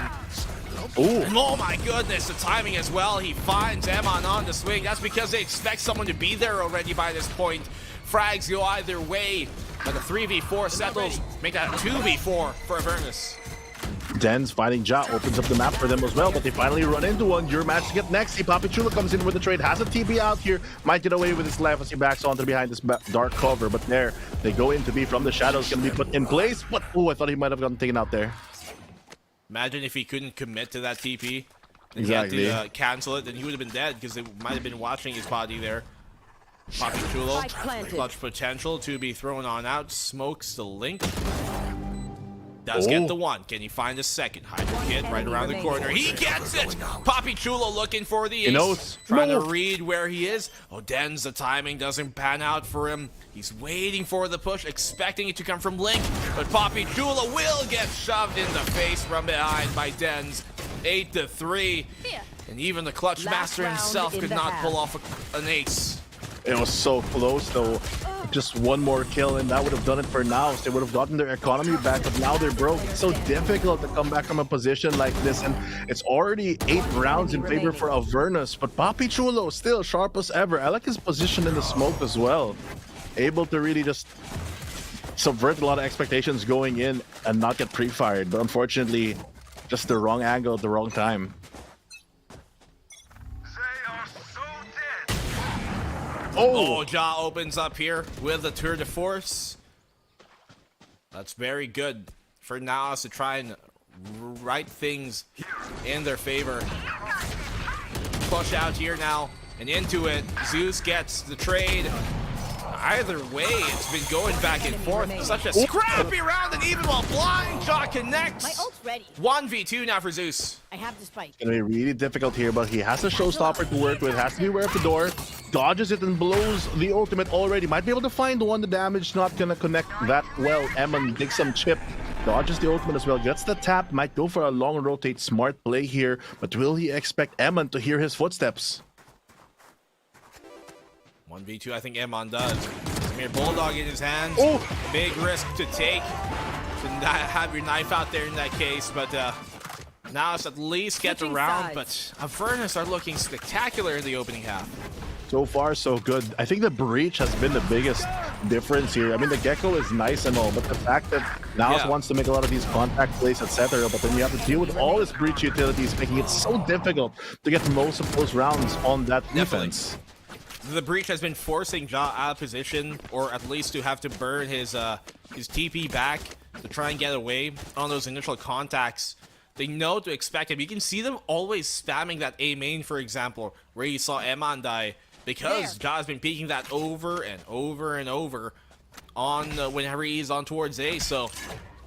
Oh my goodness, the timing as well. He finds Eman on the swing. That's because they expect someone to be there already by this point. Frags go either way, but the 3v4 settles. Make that a 2v4 for Avernus. Dens finding Ja opens up the map for them as well, but they finally run into one. Your match to get next. See, Papi Chulo comes in with the trade, has a TB out here, might get away with his life as he backs onto behind this dark cover, but there they go in to be from the shadows, gonna be put in place. But oh, I thought he might have gotten taken out there. Imagine if he couldn't commit to that TP. Exactly. He had to cancel it, then he would have been dead because they might have been watching his body there. Papi Chulo, clutch potential to be thrown on out, smokes the link. Does get the one. Can he find a second? Hydro Kid right around the corner. He gets it! Papi Chulo looking for the ace. Trying to read where he is. Oh, Dens, the timing doesn't pan out for him. He's waiting for the push, expecting it to come from Link. But Papi Chulo will get shoved in the face from behind by Dens. 8-3. And even the Clutch Master himself could not pull off an ace. It was so close though. Just one more kill and that would have done it for NAOS. They would have gotten their economy back, but now they're broke. It's so difficult to come back from a position like this, and it's already 8 rounds in favor for Avernus, but Papi Chulo still sharp as ever. I like his position in the smoke as well. Able to really just subvert a lot of expectations going in and not get pre-fired, but unfortunately just the wrong angle at the wrong time. Oh, Ja opens up here with the tour de force. That's very good for NAOS to try and write things in their favor. Push out here now and into it. Zeus gets the trade. Either way, it's been going back and forth. Such a scrappy round, and even while blind, Ja connects. My ult's ready. 1v2 now for Zeus. I have the spike. It's gonna be really difficult here, but he has a showstopper to work with. Has to be aware of the door. Dodges it and blows the ultimate already. Might be able to find one. The damage not gonna connect that well. Eman digs some chip. Dodges the ultimate as well. Gets the tap. Might go for a long rotate. Smart play here. But will he expect Eman to hear his footsteps? 1v2, I think Eman does. Samir Bulldog in his hands. Oh! Big risk to take. To not have your knife out there in that case, but now it's at least get the round. But Avernus are looking spectacular in the opening half. So far, so good. I think the breach has been the biggest difference here. I mean, the Gecko is nice and all, but the fact that NAOS wants to make a lot of these contact plays, etc., but then you have to deal with all his breach utilities, making it so difficult to get most of those rounds on that defense. The breach has been forcing Ja out of position, or at least to have to burn his TP back to try and get away on those initial contacts. They know to expect him. You can see them always spamming that A main, for example, where you saw Eman die, because Ja has been peeking that over and over and over on whenever he's on towards A. So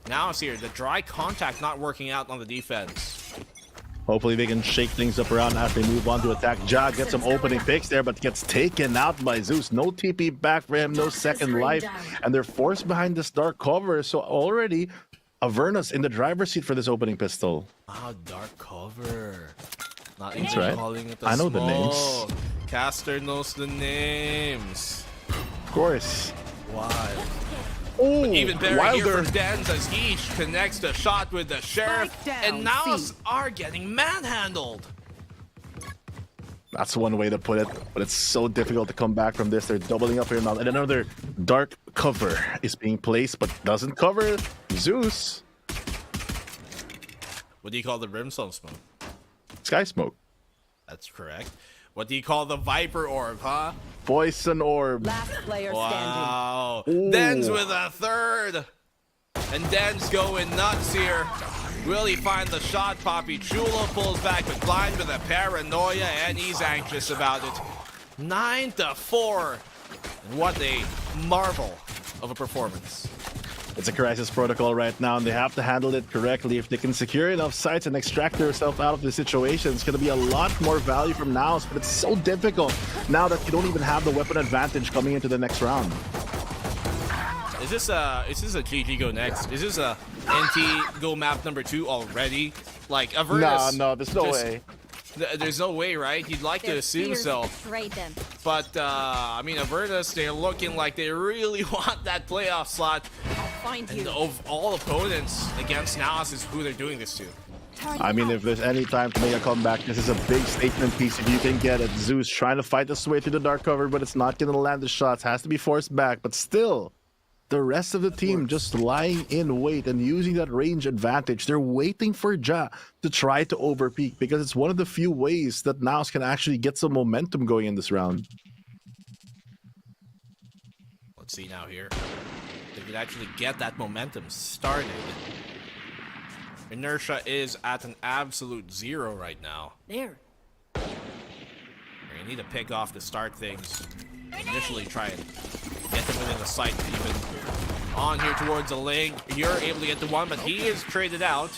now it's here. The dry contact not working out on the defense. Hopefully they can shake things up around as they move on to attack. Ja gets some opening picks there, but gets taken out by Zeus. No TP back for him, no second life. And they're forced behind this dark cover. So already Avernus in the driver's seat for this opening pistol. Wow, dark cover. Not That's even right. calling it the I know the smoke. names. Caster knows the names. Of course. Wild. Oh, But even better Wilder. here from Dens as he connects the shot with the Sheriff. And NAOS are getting manhandled. That's one way to put it, but it's so difficult to come back from this. They're doubling up here now. And another dark cover is being placed, but doesn't cover Zeus. What do you call the Brimstone smoke? Sky smoke. That's correct. What do you call the Viper Orb, huh? Poison orb. Last player Wow. Ooh. Dens with a third. And Dens going nuts here. Will he find the shot? Papi Chulo pulls back with blind with a paranoia, and he's anxious about it. 9-4. What a marvel of a performance. It's a crisis protocol right now, and they have to handle it correctly. If they can secure enough sites and extract themselves out of the situation, it's going to be a lot more value from NAOS, but it's so difficult now that you don't even have the weapon advantage coming into the next round. Is this a GG go next? Is this a NT go map number 2 already? Like Avernus? No, there's no way. There's no way, right? You'd like to assume so. Them. But, I mean, Avernus, they're looking like they really want that playoff slot. Find And you. of all opponents against NAOS is who they're doing this to. I mean, if there's any time to make a comeback, this is a big statement piece if you can get it. Zeus trying to fight his way through the dark cover, but it's not going to land the shots. Has to be forced back, but still, the rest of the team just lying in wait and using that range advantage. They're waiting for Ja to try to overpeak because it's one of the few ways that NAOS can actually get some momentum going in this round. Let's see now here. They could actually get that momentum started. Inertia is at an absolute 0 right now. There. You need to pick off to start things. Initially try and get them within the sight, even on here towards the lane. You're able to get the one, but he is traded out,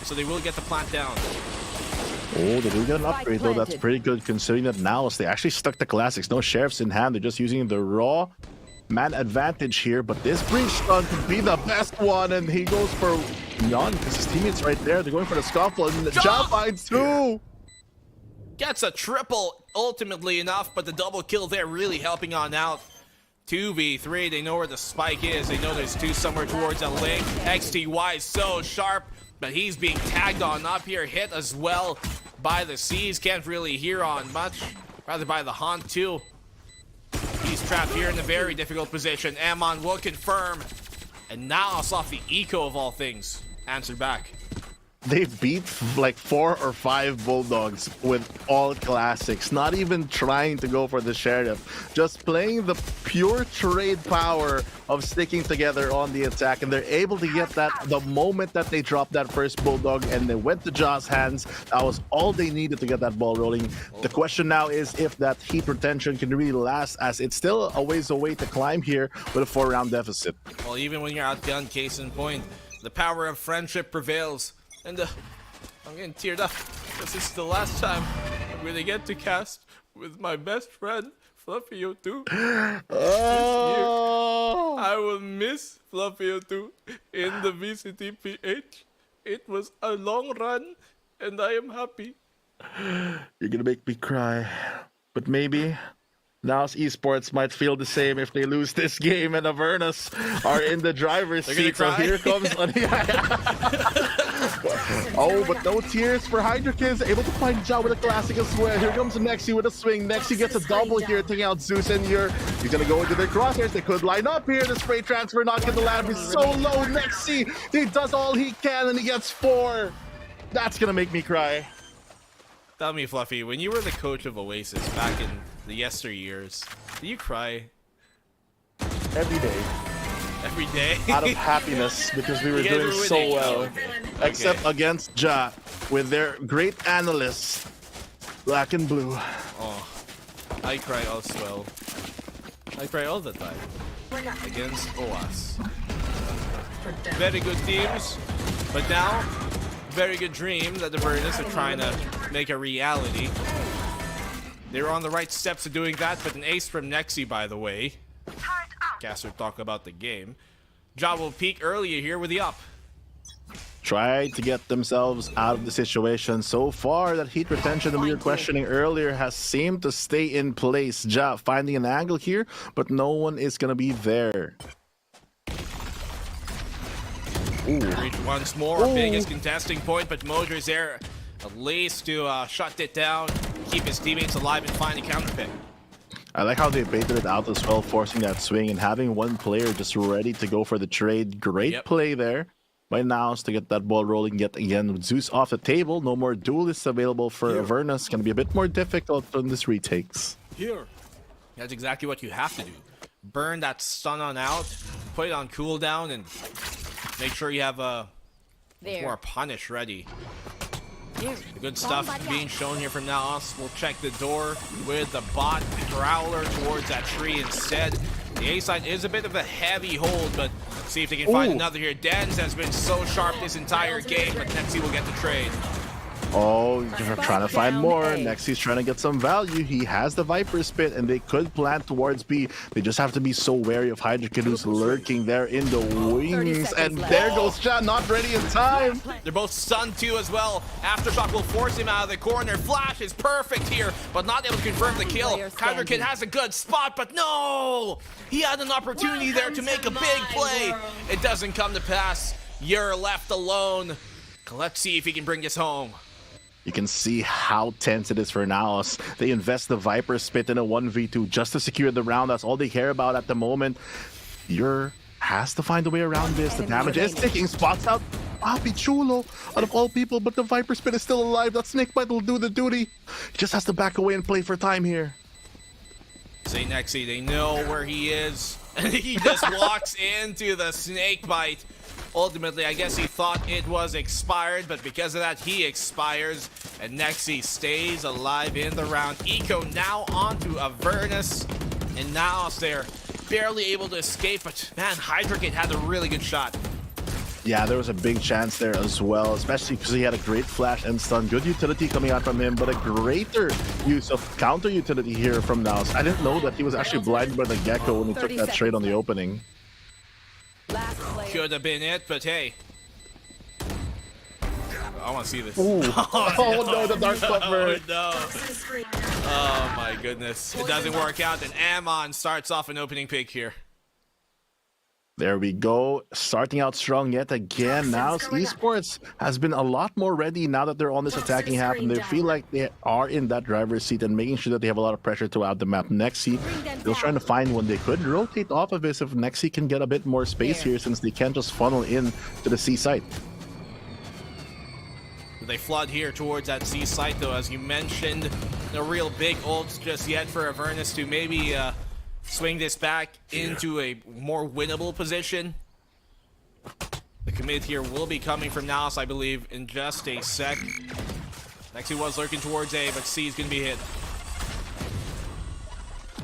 so they will get the plant down. Oh, they do get an upgrade though. That's pretty good considering that NAOS, they actually stuck the classics. No sheriffs in hand. They're just using the raw man advantage here, but this breach stun could be the best one, and he goes for none because his teammates right there. They're going for the scuffle, and the Ja finds two. Gets a triple, ultimately enough, but the double kill there really helping on out. 2v3, they know where the spike is. They know there's two somewhere towards that lane. XTY is so sharp, but he's being tagged on up here. Hit as well by the Seas. Can't really hear on much. Rather by the Haunt too. He's trapped here in a very difficult position. Amon will confirm. And now off the eco of all things. Answered back. They beat like 4 or 5 Bulldogs with all classics, not even trying to go for the sheriff, just playing the pure trade power of sticking together on the attack, and they're able to get that the moment that they dropped that first Bulldog and they went to Ja's hands. That was all they needed to get that ball rolling. The question now is if that heat retention can really last, as it's still a ways away to climb here with a 4-round deficit. Well, even when you're outgunned, case in point, the power of friendship prevails. And I'm getting teared up because this is the last time I'm going to get to cast with my best friend, Fluffy02. Oh. I will miss Fluffy02 in the VCT PH. It was a long run, and I am happy. You're going to make me cry. But maybe NAOS Esports might feel the same if they lose this game, and Avernus are in the driver's seat. So here comes... Oh, but no tears for Hydrakins. Able to find Ja with a classic as well. Here comes Nexi with a swing. Nexi gets a double here, taking out Zeus and Yer. He's gonna go into their crosshairs. They could line up here. The spray transfer not gonna land. He's so low. Nexi, he does all he can and he gets 4. That's gonna make me cry. Tell me, Fluffy, when you were the coach of Oasis back in the yesteryears, did you cry? Every day. Every day? Out of happiness because we were doing so well. Except against Ja with their great analysts, Black and Blue. Oh, I cry as well. I cry all the time against OAS. Very good teams, but now, very good dream that the Avernus are trying to make a reality. They were on the right steps of doing that, but an ace from Nexi, by the way. Caster talk about the game. Ja will peak earlier here with the up. Try to get themselves out of the situation. So far, that heat retention that we were questioning earlier has seemed to stay in place. Ja finding an angle here, but no one is going to be there. Reach once more, biggest contesting point, but Moser's there at least to shut it down, keep his teammates alive and find a counter pick. I like how they baited it out as well, forcing that swing and having one player just ready to go for the trade. Great play there by NAOS to get that ball rolling yet again. With Zeus off the table, no more duelists available for Avernus. Going to be a bit more difficult on this retakes. Here. That's exactly what you have to do. Burn that stun on out, put it on cooldown, and make sure you have a more punish ready. The good stuff being shown here from NAOS. We'll check the door with the bot Prowler towards that tree instead. The A side is a bit of a heavy hold, but let's see if they can find another here. Dens has been so sharp this entire game, but Nexi will get the trade. Oh, they're trying to find more. Nexi's trying to get some value. He has the Viper Spit, and they could plant towards B. They just have to be so wary of Hydrakid, who's lurking there in the wings. And there goes Ja, not ready in time. They're both stunned too as well. Aftershock will force him out of the corner. Flash is perfect here, but not able to confirm the kill. Hydrakid has a good spot, but no! He had an opportunity there to make a big play. It doesn't come to pass. You're left alone. Let's see if he can bring this home. You can see how tense it is for NAOS. They invest the Viper Spit in a 1v2 just to secure the round. That's all they care about at the moment. You're has to find a way around this. The damage is ticking. Spots out Papi Chulo out of all people, but the Viper Spin is still alive. That Snakebite will do the duty. He just has to back away and play for time here. Say Nexi, they know where he is. And he just walks into the Snakebite. Ultimately, I guess he thought it was expired, but because of that, he expires. And Nexi stays alive in the round. Eco now onto Avernus. And NAOS there, barely able to escape. But man, Hydrocate had a really good shot. Yeah, there was a big chance there as well, especially because he had a great flash and stun. Good utility coming out from him, but a greater use of counter utility here from NAOS. I didn't know that he was actually blinded by the Gecko when he took that trade on the opening. Could have been it, but hey. I want to see this. Ooh. Oh no, the Dark Fluffer. Oh no. Oh my goodness. It doesn't work out, and Amon starts off an opening pick here. There we go, starting out strong yet again. Now Esports has been a lot more ready now that they're on this attacking half, and they feel like they are in that driver's seat and making sure that they have a lot of pressure throughout the map. Nexi, they're trying to find one they could rotate off of this if Nexi can get a bit more space here, since they can't just funnel in to the C site. They flood here towards that C site, though, as you mentioned. No real big ults just yet for Avernus to maybe swing this back into a more winnable position. The commit here will be coming from NAOS, I believe, in just a sec. Nexi was lurking towards A, but C is going to be hit.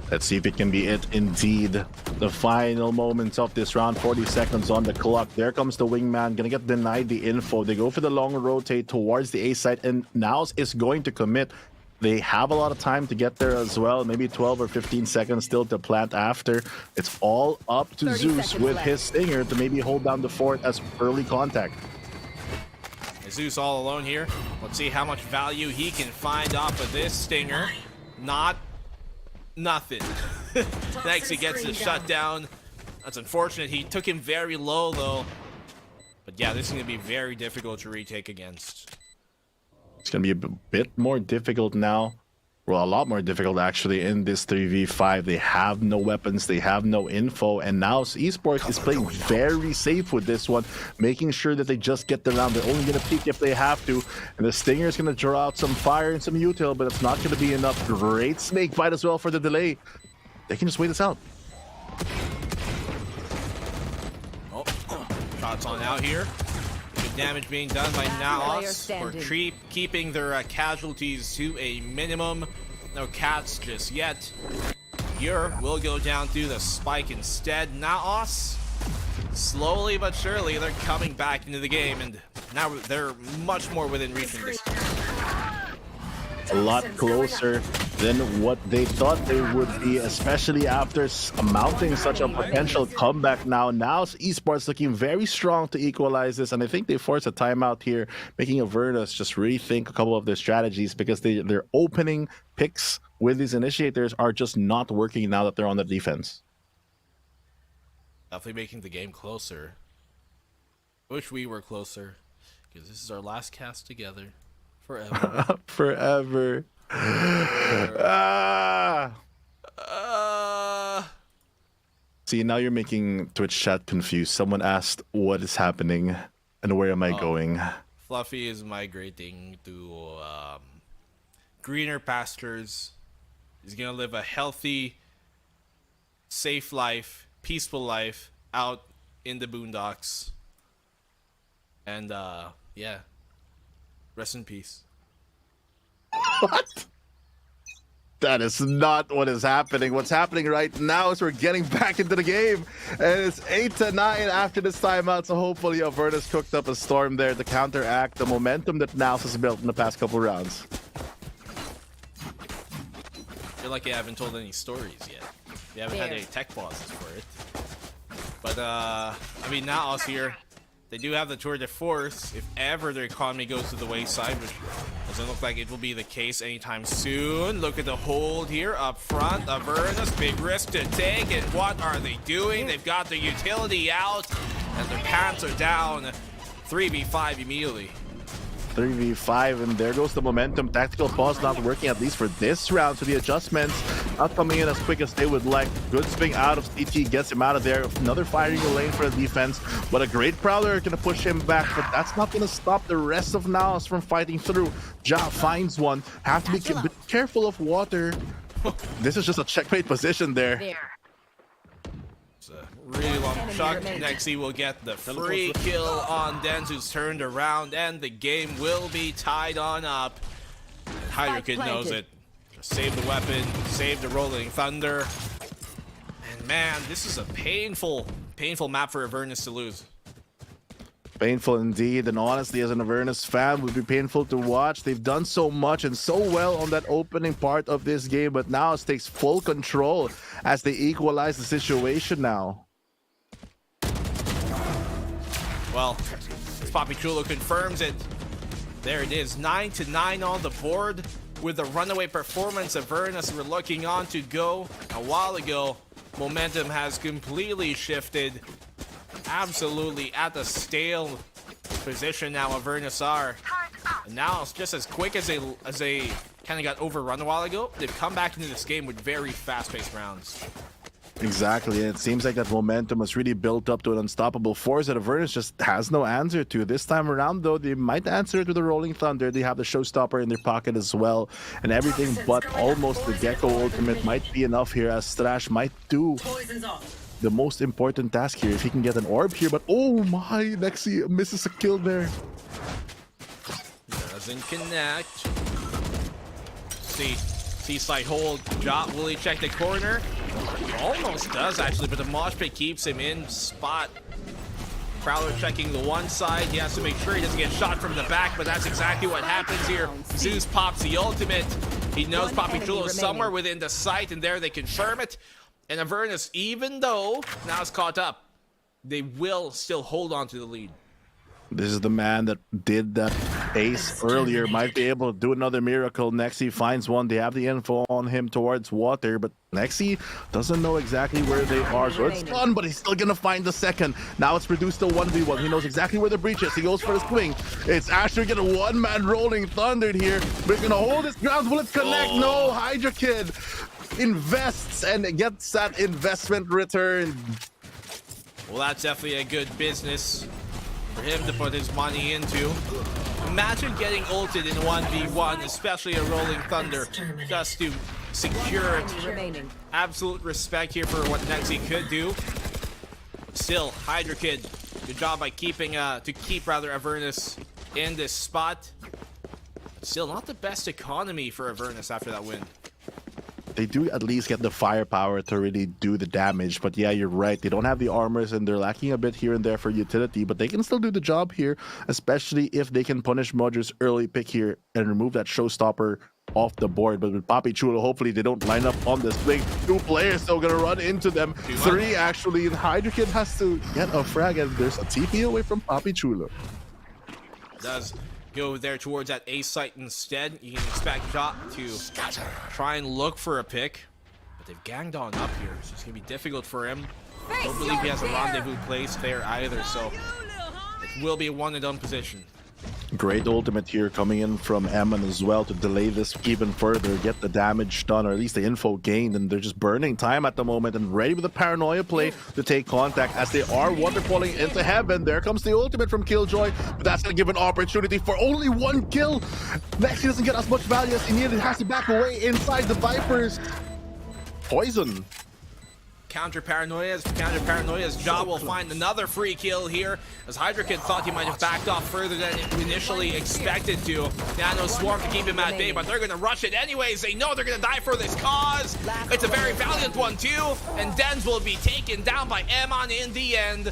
Let's see if it can be it indeed. The final moments of this round, 40 seconds on the clock. There comes the wingman, gonna get denied the info. They go for the long rotate towards the A site, and NAOS is going to commit. They have a lot of time to get there as well, maybe 12 or 15 seconds still to plant after. It's all up to Zeus with his Stinger to maybe hold down the fort as early contact. Zeus all alone here. Let's see how much value he can find off of this Stinger. Nothing. Next, he gets the shutdown. That's unfortunate. He took him very low, though. But yeah, this is going to be very difficult to retake against. It's going to be a bit more difficult now. Well, a lot more difficult, actually, in this 3v5. They have no weapons, they have no info, and now Esports is playing very safe with this one, making sure that they just get the round. They're only going to peek if they have to, and the Stinger is going to draw out some fire and some util, but it's not going to be enough. Great snake bite as well for the delay. They can just wait this out. Oh, shots on out here. Good damage being done by NAOS for keeping their casualties to a minimum. No cats just yet. Ure will go down through the spike instead. NAOS, slowly but surely, they're coming back into the game, and now they're much more within reaching this. A lot closer than what they thought they would be, especially after mounting such a potential comeback now. Now Esports looking very strong to equalize this, and I think they force a timeout here, making Avernus just rethink a couple of their strategies, because their opening picks with these initiators are just not working now that they're on the defense. Definitely making the game closer. Wish we were closer, because this is our last cast together. Forever. Forever. See, now you're making Twitch chat confused. Someone asked, what is happening and where am I going? Fluffy is migrating to greener pastures. He's going to live a healthy, safe life, peaceful life out in the boondocks. And, yeah. Rest in peace. What? That is not what is happening. What's happening right now is we're getting back into the game. And it's 8-9 after this timeout. So hopefully Avernus cooked up a storm there to counteract the momentum that NAOS has built in the past couple rounds. I feel like I haven't told any stories yet. They haven't had any tech pauses for it. But, I mean, NAOS here. They do have the tour de force if ever their economy goes to the wayside, which doesn't look like it will be the case anytime soon. Look at the hold here up front. Avernus, big risk to take, and what are they doing? They've got their utility out, and their pants are down. 3v5 immediately. 3v5, and there goes the momentum. Tactical pause not working, at least for this round. So the adjustments not coming in as quick as they would like. Good swing out of CT, gets him out of there. Another firing lane for the defense, but a great Prowler gonna push him back, but that's not gonna stop the rest of NAOS from fighting through. Ja finds one. Have to be careful of water. This is just a checkmate position there. It's a really long shot. Nexi will get the free kill on Dens, who's turned around, and the game will be tied on up. Hydro Kid knows it. Save the weapon, save the Rolling Thunder. And man, this is a painful map for Avernus to lose. Painful indeed, and honestly, as an Avernus fan, would be painful to watch. They've done so much and so well on that opening part of this game, but now it takes full control as they equalize the situation now. Well, Papi Chulo confirms it. There it is, 9-9 on the board. With the runaway performance, Avernus were looking on to go a while ago. Momentum has completely shifted. Absolutely at the stale position now Avernus are. And now it's just as quick as they kind of got overrun a while ago. They've come back into this game with very fast-paced rounds. Exactly, and it seems like that momentum has really built up to an unstoppable force that Avernus just has no answer to. This time around, though, they might answer it with the Rolling Thunder. They have the Showstopper in their pocket as well, and everything but almost the Gecko ultimate might be enough here, as Strash might do the most important task here if he can get an orb here. But oh my, Nexi misses a kill there. Doesn't connect. See side hold. Jot, will he check the corner? Almost does actually, but the mosh pit keeps him in spot. Prowler checking the one side. He has to make sure he doesn't get shot from the back, but that's exactly what happens here. Zeus pops the ultimate. He knows Papi Chulo is somewhere within the site, and there they confirm it. And Avernus, even though now it's caught up, they will still hold on to the lead. This is the man that did that ace earlier, might be able to do another miracle. Nexi finds one. They have the info on him towards water, but Nexi doesn't know exactly where they are. So it's done, but he's still gonna find the second. Now it's reduced to 1v1. He knows exactly where the breach is. He goes for the swing. It's Asher getting a one-man Rolling Thunder here, but he's gonna hold his ground. Will it connect? No, Hydra Kid invests and gets that investment return. Well, that's definitely a good business for him to put his money into. Imagine getting ulted in 1v1, especially a Rolling Thunder, just to secure it. Absolute respect here for what Nexi could do. Still, Hydra Kid, good job by keeping Avernus in this spot. Still, not the best economy for Avernus after that win. They do at least get the firepower to really do the damage, but yeah, you're right, they don't have the armors and they're lacking a bit here and there for utility, but they can still do the job here, especially if they can punish Modger's early pick here and remove that Showstopper off the board. But with Papi Chulo, hopefully they don't line up on this swing. Two players still gonna run into them. Three actually, and Hydra Kid has to get a frag, and there's a TP away from Papi Chulo. Does go there towards that A site instead. You can expect Jot to try and look for a pick, but they've ganged on up here, so it's gonna be difficult for him. I don't believe he has a rendezvous place there either, so it will be a one and done position. Great ultimate here coming in from Emin as well to delay this even further, get the damage done, or at least the info gained, and they're just burning time at the moment and ready with a paranoia play to take contact as they are waterfalling into heaven. There comes the ultimate from Killjoy, but that's going to give an opportunity for only one kill. Nexi doesn't get as much value as he needed, has to back away inside the Vipers. Poison. Counter paranoias. Ja will find another free kill here, as Hydra Kid thought he might have backed off further than initially expected to. Nano Swarm to keep him at bay, but they're going to rush it anyways. They know they're going to die for this cause. It's a very valiant one too, and Dens will be taken down by Emon in the end.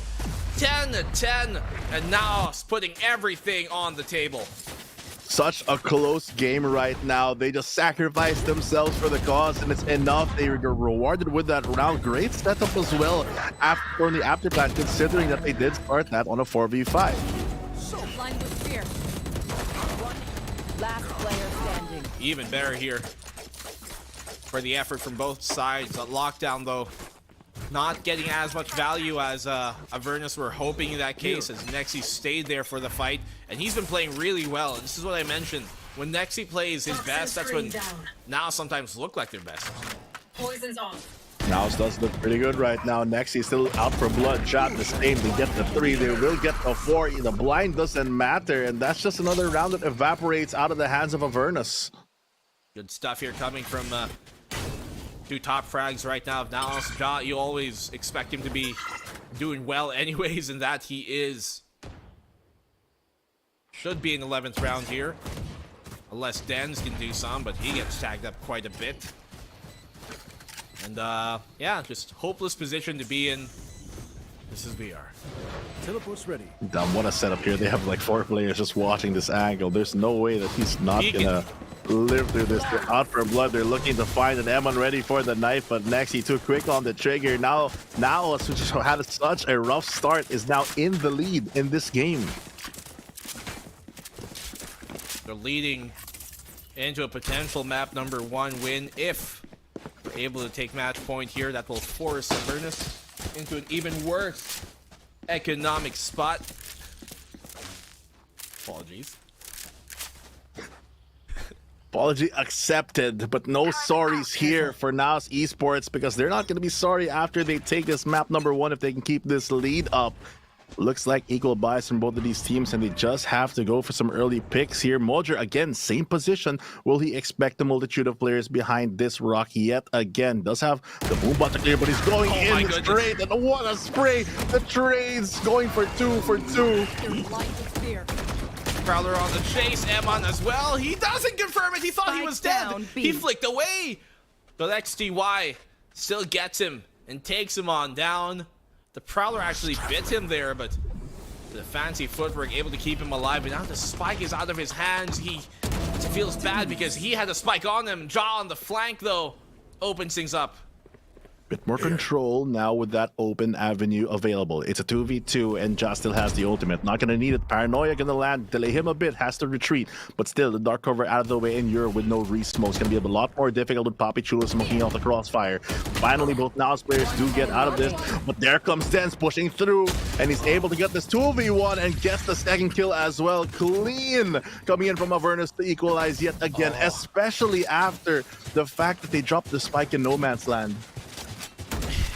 10-10, and now putting everything on the table. Such a close game right now. They just sacrificed themselves for the cause, and it's enough. They were rewarded with that round. Great setup as well from the afterplan, considering that they did start that on a 4v5. Blind with fear. Last player standing. Even better here for the effort from both sides. Lockdown, though, not getting as much value as Avernus were hoping in that case, as Nexi stayed there for the fight, and he's been playing really well. And this is what I mentioned. When Nexi plays his best, that's when now sometimes look like their best. Poison's off. NAOS does look pretty good right now. Next, he's still out for blood. Shot the same. They get the 3. They will get the 4. The blind doesn't matter. And that's just another round that evaporates out of the hands of Avernus. Good stuff here coming from 2 top frags right now. NAOS, Ja, you always expect him to be doing well anyways, and that he is. Should be an 11th round here. Unless Dens can do some, but he gets tagged up quite a bit. And yeah, just hopeless position to be in. This is VR. Teleport's ready. Damn, what a setup here. They have like 4 players just watching this angle. There's no way that he's not gonna live through this. They're out for blood. They're looking to find an Emon ready for the knife, but next he too quick on the trigger. Now NAOS, which had such a rough start, is now in the lead in this game. They're leading into a potential map number 1 win if we're able to take match point here. That will force Avernus into an even worse economic spot. Apologies. Apology accepted, but no sorries here for NAOS Esports, because they're not going to be sorry after they take this map number 1 if they can keep this lead up. Looks like equal buys from both of these teams, and they just have to go for some early picks here. Mojer, again, same position. Will he expect the multitude of players behind this rock yet again? Does have the boom bot to clear, but he's going in straight, and what a spray! The trades going for 2 for 2. Prowler on the chase, Emon as well. He doesn't confirm it. He thought he was dead. He flicked away. But XTY still gets him and takes him on down. The Prowler actually bit him there, but the fancy footwork able to keep him alive. But now the spike is out of his hands. He feels bad because he had a spike on him. Ja on the flank, though, opens things up. Bit more control now with that open avenue available. It's a 2v2 and Ja still has the ultimate. Not gonna need it. Paranoia gonna land, delay him a bit, has to retreat. But still, the dark cover out of the way in Europe with no re-smoke is gonna be a lot more difficult with Papi Chulo smoking off the crossfire. Finally, both NAOS players do get out of this, but there comes Dens pushing through, and he's able to get this 2v1 and gets the second kill as well. Clean coming in from Avernus to equalize yet again, especially after the fact that they dropped the spike in no man's land.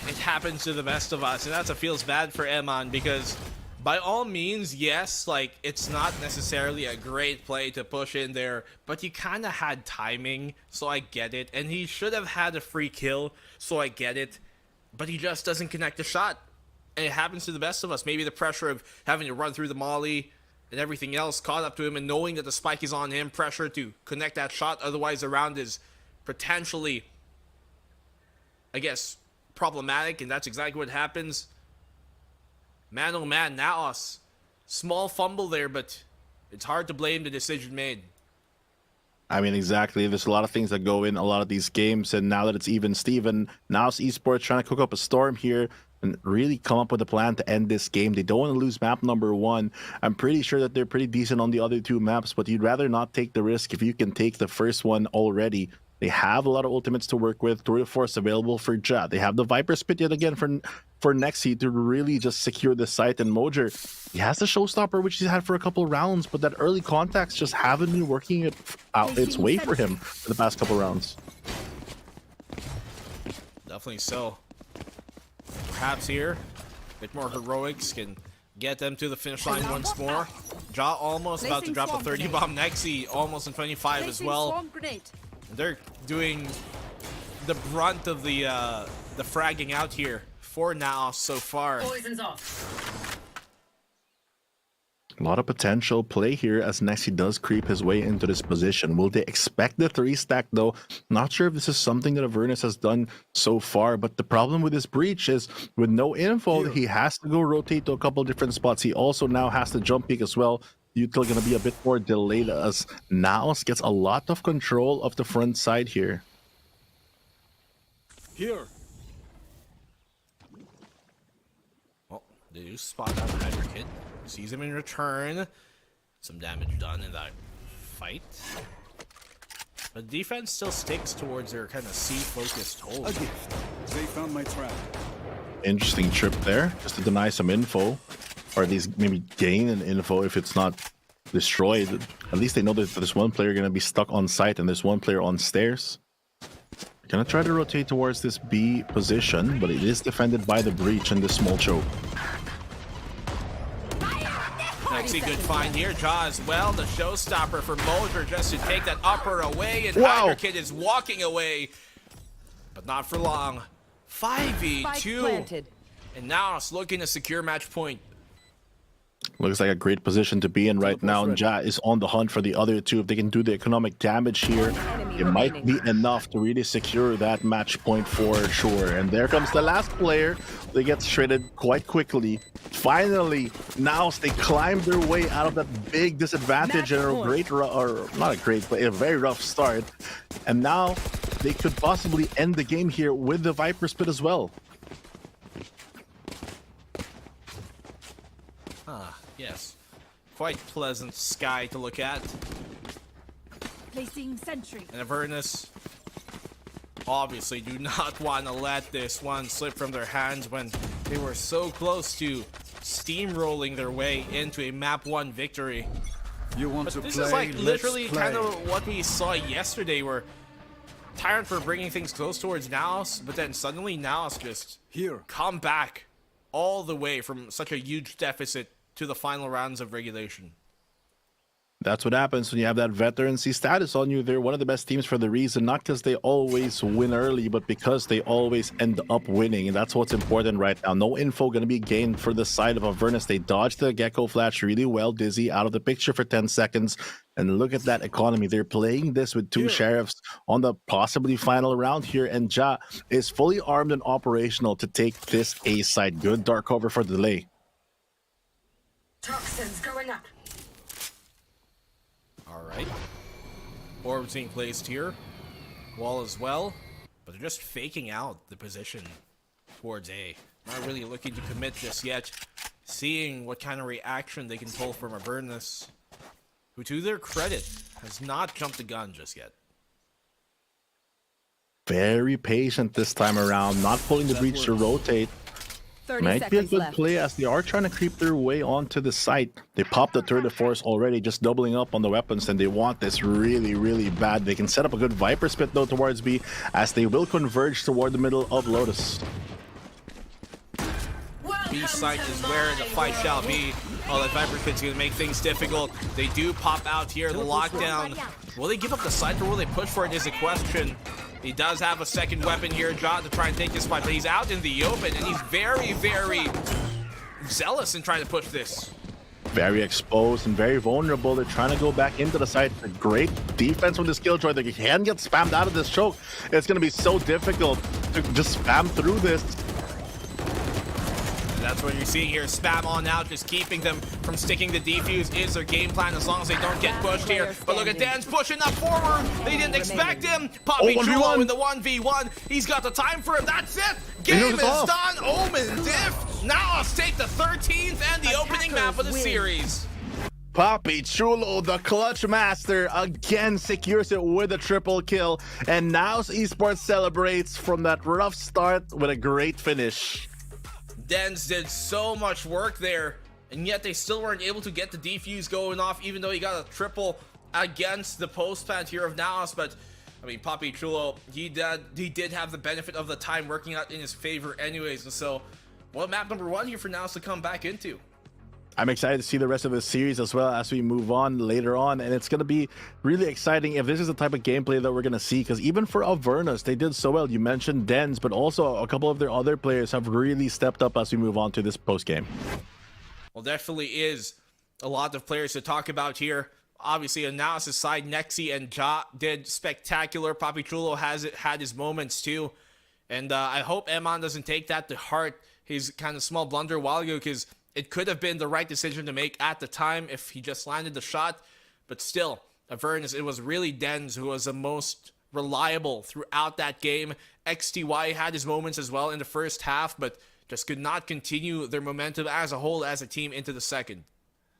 It happens to the best of us, and that's what feels bad for Emon, because by all means, yes, like, it's not necessarily a great play to push in there, but you kind of had timing, so I get it, and he should have had a free kill, so I get it, but he just doesn't connect the shot, and it happens to the best of us. Maybe the pressure of having to run through the molly and everything else caught up to him, and knowing that the spike is on him, pressure to connect that shot, otherwise the round is potentially, I guess, problematic, and that's exactly what happens. Man, oh man, NAOS. Small fumble there, but it's hard to blame the decision made. I mean, exactly. There's a lot of things that go in a lot of these games, and now that it's even Steven, NAOS Esports trying to cook up a storm here and really come up with a plan to end this game. They don't want to lose map number 1. I'm pretty sure that they're pretty decent on the other 2 maps, but you'd rather not take the risk if you can take the first one already. They have a lot of ultimates to work with. Tour de Force available for Ja. They have the Viper Spit yet again for Nexi to really just secure the site. And Mojer, he has the Showstopper, which he's had for a couple rounds, but that early contacts just haven't been working it out its way for him for the past couple rounds. Definitely so. Perhaps here, a bit more heroics can get them to the finish line once more. Ja almost about to drop a 30 bomb. Nexi almost in 25 as well. They're doing the brunt of the fragging out here for NAOS so far. Poison's off. A lot of potential play here as Nexi does creep his way into this position. Will they expect the 3-stack though? Not sure if this is something that Avernus has done so far, but the problem with this breach is with no info, he has to go rotate to a couple different spots. He also now has to jump peek as well. Util going to be a bit more delayed as NAOS gets a lot of control of the front side here. Here. Well, they do spot out Hydra Kid. Sees him in return. Some damage done in that fight. But defense still sticks towards their kind of C-focused hold. A gift. They found my trap. Interesting trip there, just to deny some info. Or at least maybe gain an info if it's not destroyed. At least they know that there's one player going to be stuck on site and there's one player on stairs. Gonna try to rotate towards this B position, but it is defended by the breach and the small choke. Nexi, good find here. Jaw as well, the showstopper for Moser just to take that upper away, and Wow. Hacker Kid is walking away, but not for long. 5v2, planted. and now it's looking to secure match point. Looks like a great position to be in right now, and Ja is on the hunt for the other two. If they can do the economic damage here, it might be enough to really secure that match point for sure. And there comes the last player. They get shredded quite quickly. Finally, now they climb their way out of that big disadvantage and a great, or not a great, but a very rough start. And now they could possibly end the game here with the Viper Split as well. Yes, quite pleasant sky to look at. Placing sentry. And Avernus obviously do not want to let this one slip from their hands when they were so close to steamrolling their way into a map 1 victory. You want But to this play? is like Let's literally play. kind of what we saw yesterday, where Tyrant were bringing things close towards NAOS, but then suddenly NAOS just Here. come back all the way from such a huge deficit to the final rounds of regulation. That's what happens when you have that veterancy status on you. They're one of the best teams for the reason, not because they always win early, but because they always end up winning. And that's what's important right now. No info going to be gained for the side of Avernus. They dodged the Gecko Flash really well. Dizzy out of the picture for 10 seconds. And look at that economy. They're playing this with two Sheriffs on the possibly final round here. And Ja is fully armed and operational to take this A side. Good dark cover for the delay. Toxins going up. Alright. Orbs being placed here. Wall as well. But they're just faking out the position towards A. Not really looking to commit just yet. Seeing what kind of reaction they can pull from Avernus, who to their credit has not jumped the gun just yet. Very patient this time around. Not pulling the breach to rotate. 30 Might be a seconds good left. play as they are trying to creep their way onto the site. They popped the turret of force already, just doubling up on the weapons, and they want this really, really bad. They can set up a good Viper Spit though towards B, as they will converge toward the middle of Lotus. B site is where the fight shall be. Oh, that Viper Spit's gonna make things difficult. They do pop out here, the lockdown. Will they give up the site, or will they push for it is a question. He does have a second weapon here, John, to try and take this fight, but he's out in the open, and he's very, very zealous in trying to push this. Very exposed and very vulnerable. They're trying to go back into the site. A great defense with the Killjoy. They can get spammed out of this choke. It's going to be so difficult to just spam through this. That's what you're seeing here. Spam on out, just keeping them from sticking the defuse is their game plan as long as they don't get pushed here. But look at Dan's pushing up forward. They didn't expect him. Poppy Chulo in the 1v1. He's got the time for him. That's it. Game is done. Omen diff. Now let's take the 13th and the opening map of the series. Poppy Chulo, the clutch master, again secures it with a triple kill. And now Esports celebrates from that rough start with a great finish. Dens did so much work there, and yet they still weren't able to get the defuse going off, even though he got a triple against the post plant here of NAOS. But I mean, Poppy Chulo, he did have the benefit of the time working out in his favor anyways. And so, well, map number 1 here for NAOS to come back into. I'm excited to see the rest of the series as well as we move on later on, and it's going to be really exciting if this is the type of gameplay that we're going to see, because even for Avernus, they did so well. You mentioned Dens, but also a couple of their other players have really stepped up as we move on to this post-game. Well, definitely is a lot of players to talk about here. Obviously, on NAOS' side, Nexi and Ja did spectacular. Poppy Chulo had his moments too, and I hope Eman doesn't take that to heart, his kind of small blunder a while ago, because it could have been the right decision to make at the time if he just landed the shot. But still, Avernus, it was really Dens who was the most reliable throughout that game. XTY had his moments as well in the first half, but just could not continue their momentum as a whole as a team into the second.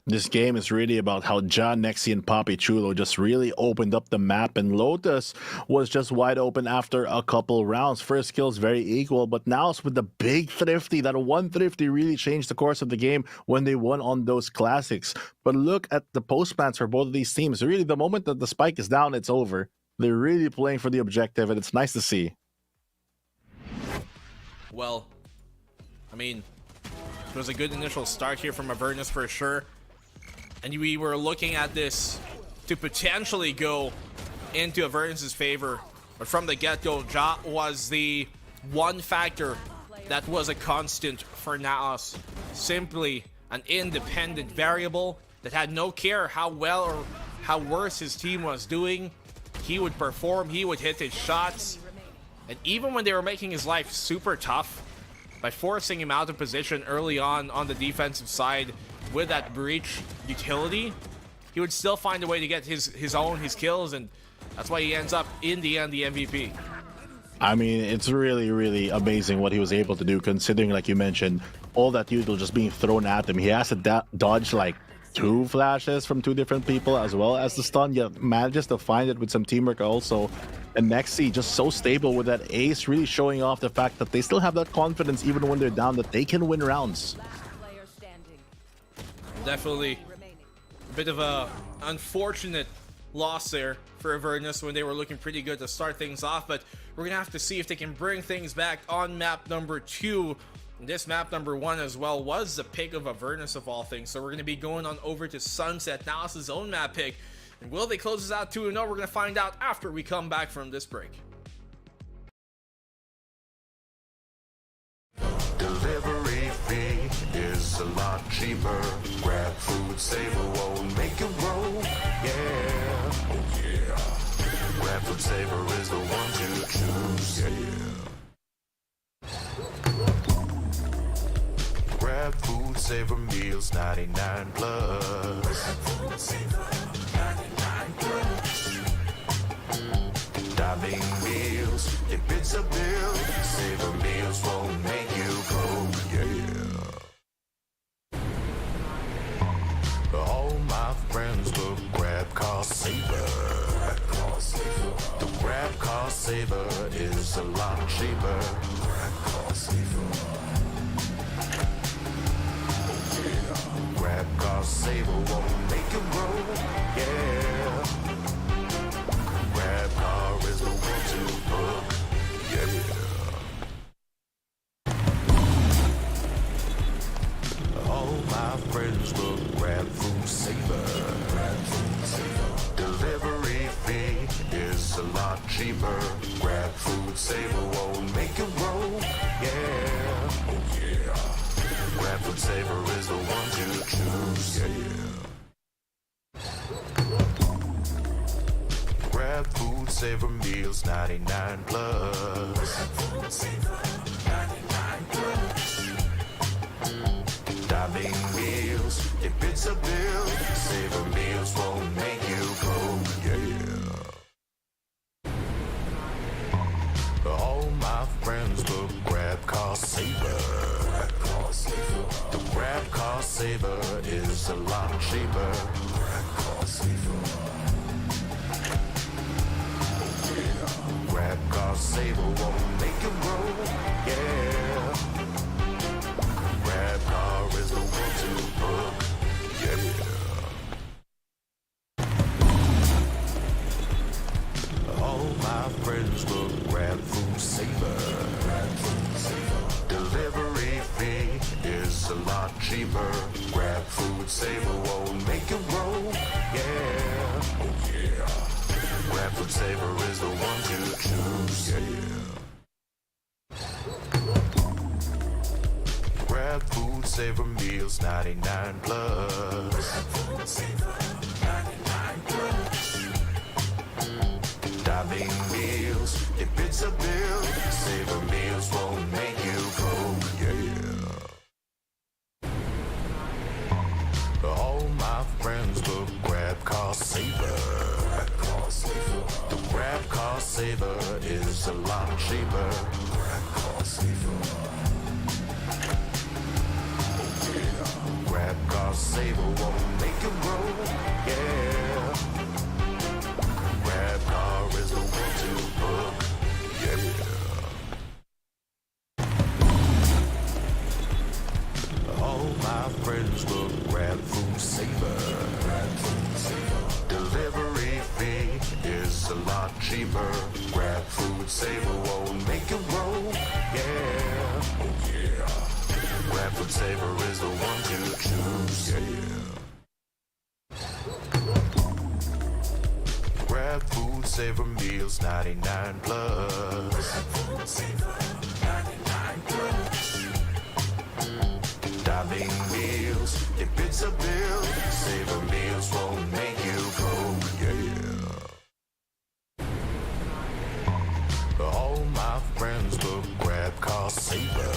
This game is really about how Ja, Nexi, and Poppy Chulo just really opened up the map, and Lotus was just wide open after a couple rounds. First kills very equal, but now it's with the big Thrifty. That one Thrifty really changed the course of the game when they won on those classics. But look at the post plants for both of these teams. Really, the moment that the spike is down, it's over. They're really playing for the objective, and it's nice to see. Well, I mean, it was a good initial start here from Avernus for sure. And we were looking at this to potentially go into Avernus' favor. But from the get-go, Ja was the one factor that was a constant for NAOS. Simply an independent variable that had no care how well or how worse his team was doing. He would perform, he would hit his shots. And even when they were making his life super tough, by forcing him out of position early on the defensive side with that breach utility, he would still find a way to get his kills, and that's why he ends up, in the end, the MVP. I mean, it's really, really amazing what he was able to do, considering, like you mentioned, all that util just being thrown at him. He has to dodge like 2 flashes from 2 different people, as well as the stun, yet manages to find it with some teamwork also. And Nexi just so stable with that ace, really showing off the fact that they still have that confidence even when they're down, that they can win rounds. Definitely a bit of a unfortunate loss there for Avernus when they were looking pretty good to start things off, but we're gonna have to see if they can bring things back on map number 2. This map number 1 as well was the pick of Avernus of all things, so we're gonna be going on over to Sunset, NAOS' own map pick. And will they close this out 2-0? We're gonna find out after we come back from this break. Delivery fee is a lot cheaper. Grab food, saver won't make it roll. Yeah, oh yeah. Grab food saver is the one to choose. Yeah. Grab food saver meals 99 plus. Grab food saver 99 plus. Diving meals, if it's a bill, saver meals won't make you go, yeah. All my friends will grab car saver. The grab car saver is a lot cheaper. Grab car saver. Grab car saver won't make you roll, yeah. Grab car is the one to book, yeah. All my friends will grab food saver. Delivery fee is a lot cheaper. Grab food saver won't make it roll, yeah. Oh yeah. Grab food saver is the one to choose, yeah. Grab food saver meals 99 plus. Grab food saver 99 plus. Diving meals, if it's a bill, saver meals won't make you go, yeah. All my friends will grab car saver. The grab car saver is a lot cheaper. Grab car saver. Grab car saver won't make you roll, yeah. Grab car is the one to book, yeah. All my friends will grab food saver. Delivery fee is a lot cheaper. Grab food saver won't make you roll, yeah. Oh yeah. Grab food saver is the one to choose, yeah. Grab food saver meals 99 plus. Grab food saver 99 plus. Diving meals, if it's a bill, saver meals won't make you go, yeah. All my friends will grab car saver. The grab car saver is a lot cheaper. Grab car saver. Grab car saver won't make you roll, yeah. Grab car is the one to book, yeah. All my friends will grab food saver. Delivery fee is a is a lot cheaper. Grab food, saver won't make it roll. Yeah, oh yeah. Grab food saver is the one to choose. Yeah. Grab food saver meals 99 plus. Grab food saver 99 plus. Dining meals, if it's a bill, saver meals won't make you broke. Yeah. All my friends look grab car saver.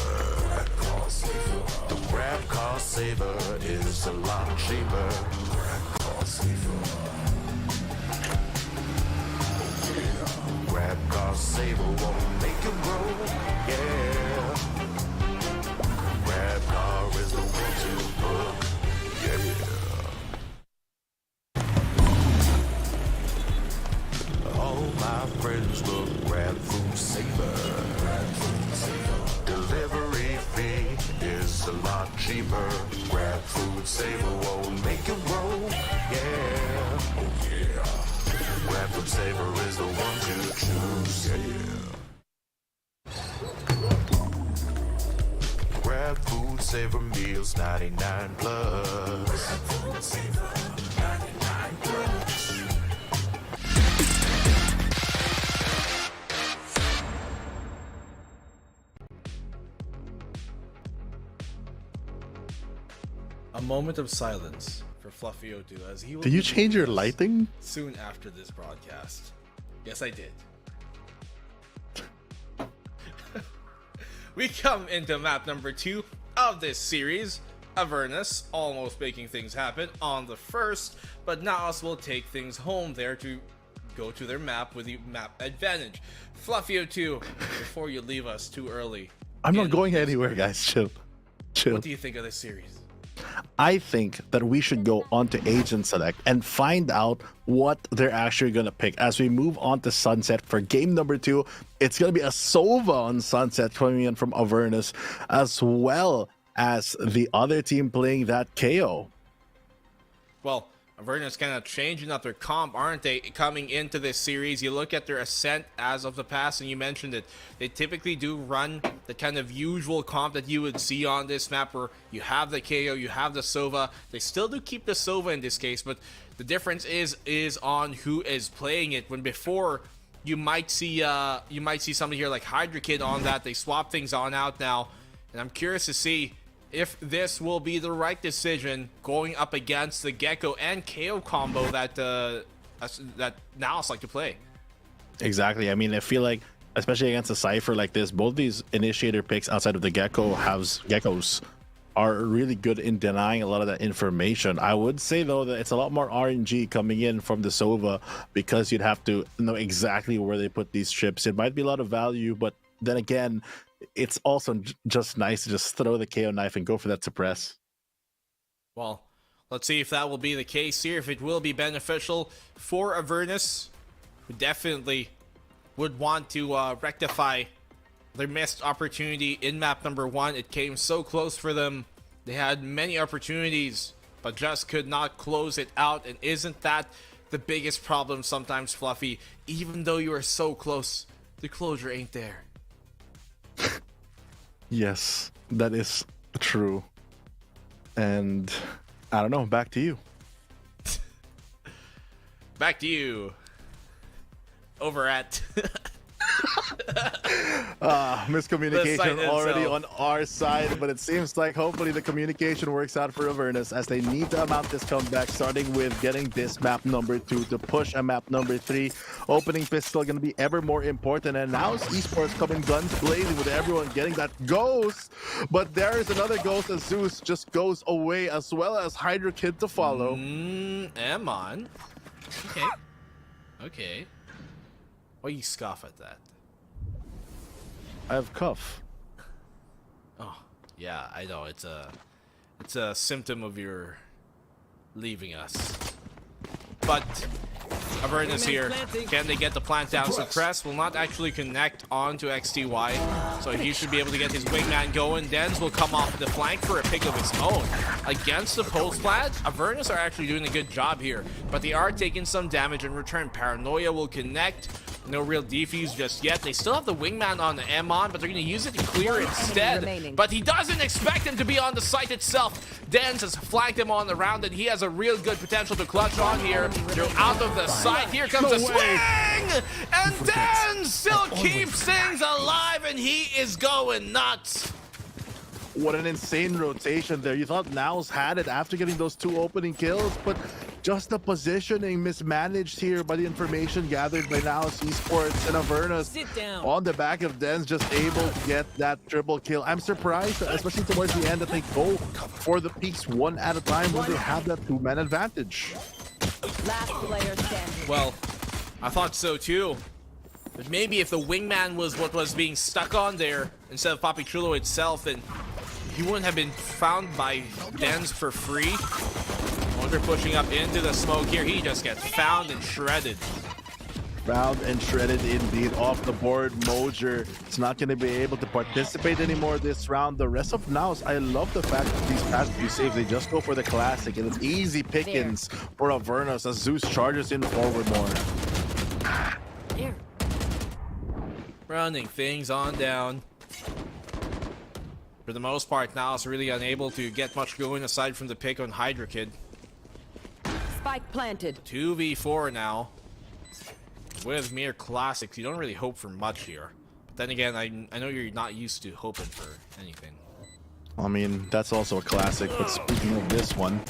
The grab car saver is a lot cheaper. Grab car saver. Grab car saver won't make you broke. Yeah. Grab car is the one to book. Yeah. All my friends look grab food saver. Delivery fee is a lot cheaper. Grab food saver won't make it roll. Yeah. Oh yeah. Grab food saver is the one to choose. Yeah. Grab food saver meals 99 plus. Grab food saver 99 plus. A moment of silence for Fluffy02 as he will Did you be change your joining us lighting? soon after this broadcast. Yes, I did. We come into map number 2 of this series, Avernus, almost making things happen on the first, but NAOS will take things home there to go to their map with the map advantage. Fluffy02, before you leave us too early. I'm not going anywhere, guys. Chill. What do you think of this series? I think that we should go on to Agent Select and find out what they're actually going to pick. As we move on to Sunset for game number 2, it's going to be a Sova on Sunset coming in from Avernus, as well as the other team playing that KO. Well, Avernus kind of changing up their comp, aren't they, coming into this series? You look at their Ascent as of the past, and you mentioned it. They typically do run the kind of usual comp that you would see on this map, where you have the KO, you have the Sova. They still do keep the Sova in this case, but the difference is on who is playing it. When before, you might see somebody here like Hydra Kid on that. They swap things on out now, and I'm curious to see if this will be the right decision going up against the Gecko and KO combo that NAOS like to play. Exactly. I mean, I feel like, especially against a Cypher like this, both these initiator picks outside of the Geckos are really good in denying a lot of that information. I would say, though, that it's a lot more RNG coming in from the Sova, because you'd have to know exactly where they put these chips. It might be a lot of value, but then again, it's also just nice to just throw the KO knife and go for that suppress. Well, let's see if that will be the case here, if it will be beneficial for Avernus, who definitely would want to rectify their missed opportunity in map number 1. It came so close for them. They had many opportunities, but just could not close it out. And isn't that the biggest problem sometimes, Fluffy? Even though you are so close, the closure ain't there. Yes, that is true. And I don't know, back to you. Back to you. Over at Miscommunication already on our side, but it seems like hopefully the communication works out for Avernus, as they need to amount this comeback, starting with getting this map number 2 to push a map number 3. Opening pistol going to be ever more important, and now Esports coming guns blazing with everyone getting that ghost. But there is another ghost as Zeus just goes away, as well as Hydra Kid to follow. Amon. Okay. Why you scoff at that? I have cuff. Oh, yeah, I know. It's a symptom of your leaving us. But Avernus here. Can they get the plant down? Suppress will not actually connect onto XTY, so he should be able to get his wingman going. Dens will come off the flank for a pick of its own. Against the post plant, Avernus are actually doing a good job here, but they are taking some damage in return. Paranoia will connect. No real defuse just yet. They still have the wingman on the Amon, but they're going to use it to clear instead. But he doesn't expect him to be on the site itself. Dens has flanked him on the round, and he has a real good potential to clutch on here. They're out of the site. Here comes a swing! And Dens still keeps things alive, and he is going nuts. What an insane rotation there. You thought NAOS had it after getting those 2 opening kills, but just the positioning mismanaged here by the information gathered by NAOS Esports and Avernus. On the back of Dens, just able to get that triple kill. I'm surprised, especially towards the end, that they go for the peaks one at a time when they have that 2-man advantage. Last player standing. Well, I thought so too. But maybe if the wingman was what was being stuck on there instead of Papichulo itself, then he wouldn't have been found by Dens for free. Wonder pushing up into the smoke here. He just gets found and shredded. Found and shredded indeed off the board. Mojer is not going to be able to participate anymore this round. The rest of NAOS, I love the fact that these past few saves, they just go for the classic, and it's easy pickings for Avernus as Zeus charges in forward more. Running things on down. For the most part, NAOS really unable to get much going aside from the pick on Hydra Kid. Spike planted. 2v4 now. With mere classics, you don't really hope for much here. But then again, I know you're not used to hoping for anything. I mean, that's also a classic, but speaking of this one,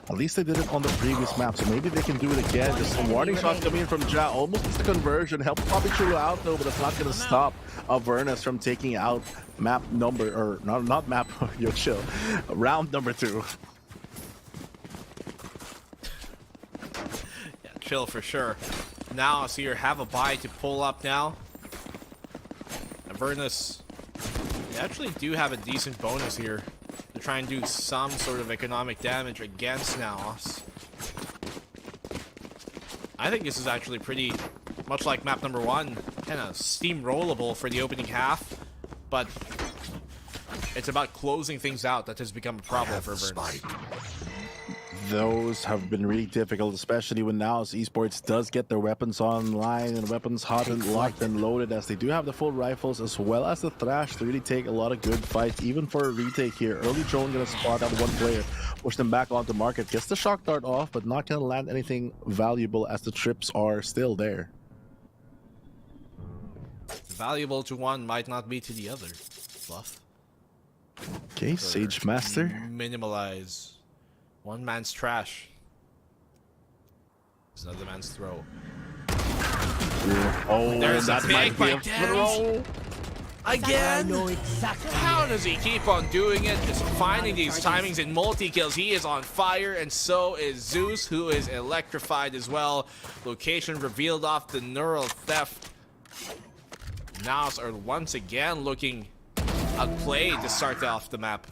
at least they did it on the previous map, so maybe they can do it again. Just some warning shots coming in from Ja, almost gets the conversion, help Papichulo out though, but it's not going to stop Avernus from taking out map number, or not map, yo chill, round number 2. Yeah, chill for sure. Now, so you have a buy to pull up now. Avernus, they actually do have a decent bonus here to try and do some sort of economic damage against NAOS. I think this is actually pretty much like map number 1, kind of steamrollable for the opening half, but it's about closing things out that has become a problem for Avernus. Those have been really difficult, especially when NAOS Esports does get their weapons online and weapons hot and locked and loaded, as they do have the full rifles as well as the thrash to really take a lot of good fights, even for a retake here. Early drone gonna spot out one player, push them back onto market, gets the shock dart off, but not gonna land anything valuable as the trips are still there. Valuable to one might not be to the other. Fluff. Okay, Sage Master. Minimalize. One man's trash. It's another man's throw. Oh, there's a that might pick be by a throw. Again? How does he keep on doing it? Just finding these timings and multi-kills. He is on fire, and so is Zeus, who is electrified as well. Location revealed off the neural theft. NAOS are once again looking outplayed to start off the map.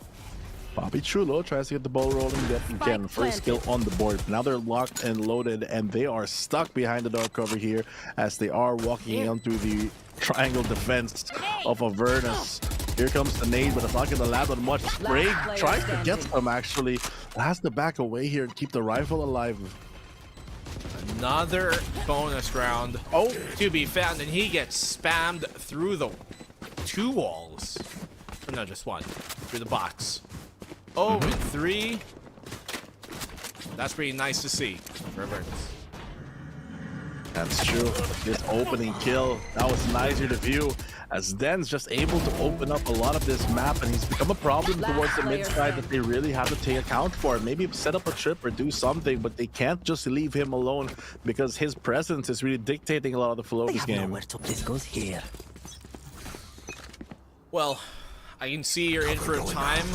Papichulo tries to get the ball rolling yet again. First kill on the board. Now they're locked and loaded, and they are stuck behind the dark cover here as they are walking onto the triangle defense of Avernus. Here comes the nade, but it's not going to land on much. Sprague tries to get some, actually. Has to back away here and keep the rifle alive. Another bonus round to be found, and he gets spammed through the 2 walls. Or no, just 1. Through the box. 0 and 3. That's pretty nice to see for Avernus. That's true. This opening kill, that was nicer to view, as Den's just able to open up a lot of this map, and he's become a problem towards the mid side that they really have to take account for. Maybe set up a trip or do something, but they can't just leave him alone because his presence is really dictating a lot of the flow of this game. This goes here. Well, I can see you're in for a time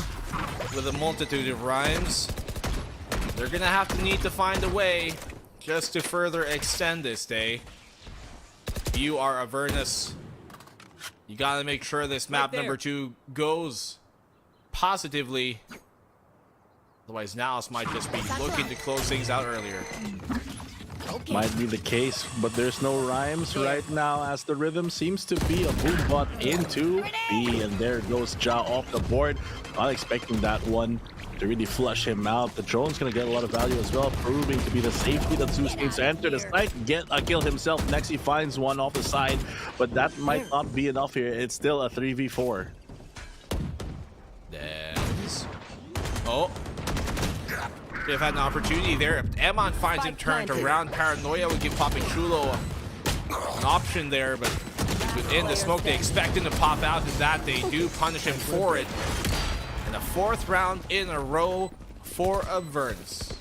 with a multitude of rhymes. They're gonna have to need to find a way just to further extend this day. You are Avernus. You gotta make sure this map number 2 goes positively. Otherwise, NAOS might just be looking to close things out earlier. Might be the case, but there's no rhymes right now as the rhythm seems to be a boom bot into B, and there goes Ja off the board. Not expecting that one to really flush him out. The drone's gonna get a lot of value as well, proving to be the safety that Zeus needs to enter the site, get a kill himself. Next he finds one off the side, but that might not be enough here. It's still a 3v4. Oh. They've had an opportunity there. Emon finds him turned around. Paranoia would give Popping Chulo an option there, but within the smoke, they expect him to pop out, and that they do punish him for it. And the 4th round in a row for Avernus.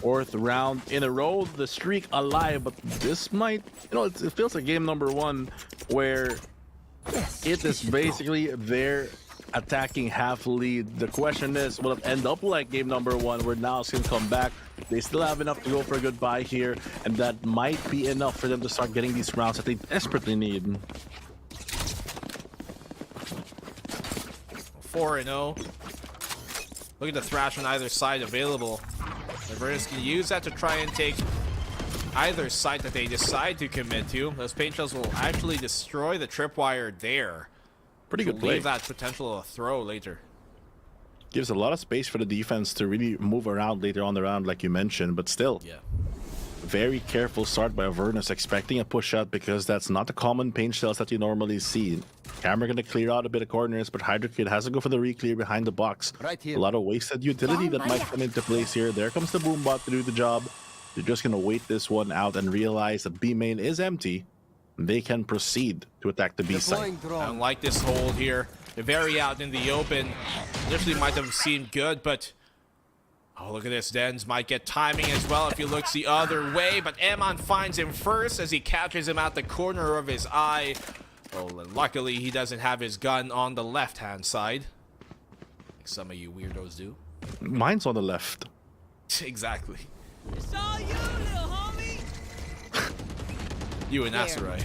4th round in a row, the streak alive, but this might, it feels like game number 1 where it is basically their attacking half lead. The question is, will it end up like game number 1 where NAOS can come back? They still have enough to go for a goodbye here, and that might be enough for them to start getting these rounds that they desperately need. 4-0. Look at the thrash on either side available. Avernus can use that to try and take either side that they decide to commit to. Those paint shells will actually destroy the tripwire there. Pretty good play. Leave that potential a throw later. Gives a lot of space for the defense to really move around later on the round, like you mentioned, but still. Yeah. Very careful start by Avernus, expecting a push out because that's not the common paint shells that you normally see. Camera gonna clear out a bit of corners, but Hydra Kid has to go for the re-clear behind the box. Right here. A lot of wasted utility that might come into place here. There comes the Boombot to do the job. They're just gonna wait this one out and realize that B main is empty. They can proceed to attack the B side. I don't like this hold here. They're very out in the open. Initially might have seemed good, but oh, look at this. Dens might get timing as well if he looks the other way, but Emon finds him first as he catches him at the corner of his eye. Oh, and luckily he doesn't have his gun on the left-hand side, like some of you weirdos do. Mine's on the left. Exactly. It's all you, little homie. You and Asarai.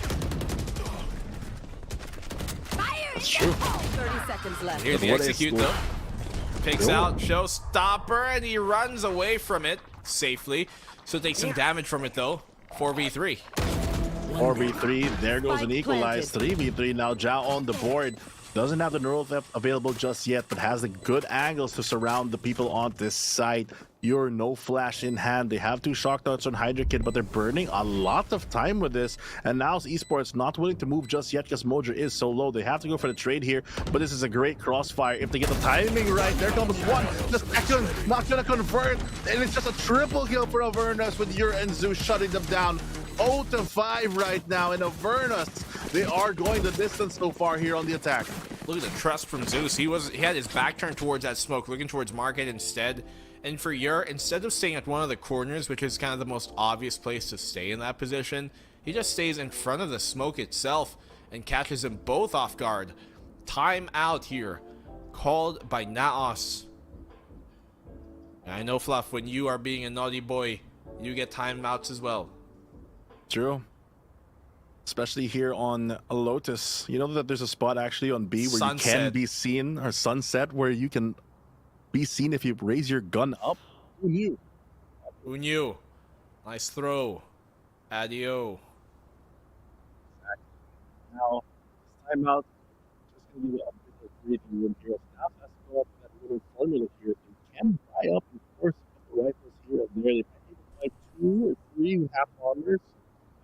That's true. 30 seconds left. Here's the What is execute good? though. Takes out Showstopper and he runs away from it safely. So takes some damage from it though. 4v3. 4v3, there goes an equalized. 3v3 now. Ja on the board. Doesn't have the neural theft available just yet, but has the good angles to surround the people on this side. You're no flash in hand. They have 2 shock darts on Hydra Kid, but they're burning a lot of time with this. And now Esports not willing to move just yet because Mojo is so low. They have to go for the trade here, but this is a great crossfire. If they get the timing right, there comes one. The second, not gonna convert. And it's just a triple kill for Avernus with Ur and Zeus shutting them down. 0-5 right now in Avernus. They are going the distance so far here on the attack. Look at the trust from Zeus. He had his back turned towards that smoke, looking towards Market instead. And for Ur, instead of staying at one of the corners, which is kind of the most obvious place to stay in that position, he just stays in front of the smoke itself and catches them both off guard. Time out here, called by NAOS. I know, Fluff, when you are being a naughty boy, you get timeouts as well. True. Especially here on Lotus. You know that there's a spot actually on B where you can be seen, or Sunset, where you can be seen if you raise your gun up. Who knew? Who knew? Nice throw. Adio. Now, timeout. Just going to be a bit of breathing room here. Now, let's go up that little formula here. They can buy up and force the rifles here and there. They might even buy 2 or 3 who have honors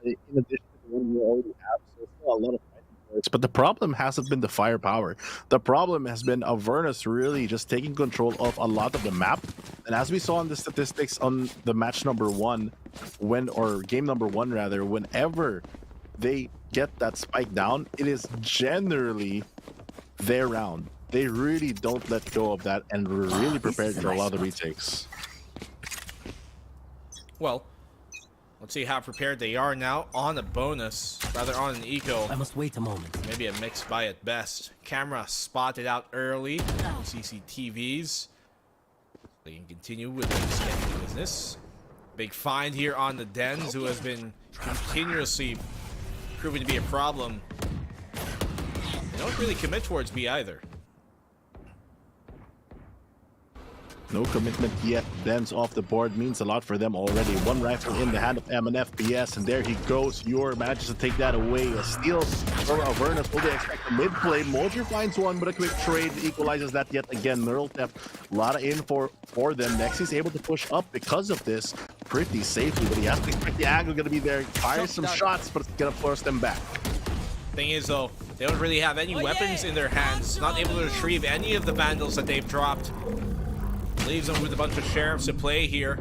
in addition to the one we already have. So it's still a lot of fighting for it. But the problem hasn't been the firepower. The problem has been Avernus really just taking control of a lot of the map. And as we saw in the statistics on the match number 1, or game number 1 rather, whenever they get that spike down, it is generally their round. They really don't let go of that and we're really prepared for a lot of the retakes. Well, let's see how prepared they are now on a bonus, rather on an eco. I must wait a moment. Maybe a mixed buy at best. Camera spotted out early. CCTVs. They can continue with the sketchy business. Big find here on the Dens, who has been continuously proving to be a problem. They don't really commit towards B either. No commitment yet. Ben's off the board means a lot for them already. One rifle in the hand of MNFPS, and there he goes. Yor manages to take that away. A steal for Avernus. Will they expect a mid-play? Mojo finds one, but a quick trade equalizes that yet again. Neural Theft, a lot of info for them. Nexi's able to push up because of this pretty safely, but he has to expect the angle going to be there. Fires some shots, but it's going to force them back. Thing is, though, they don't really have any weapons in their hands. Not able to retrieve any of the Vandals that they've dropped. Leaves them with a bunch of Sheriffs to play here.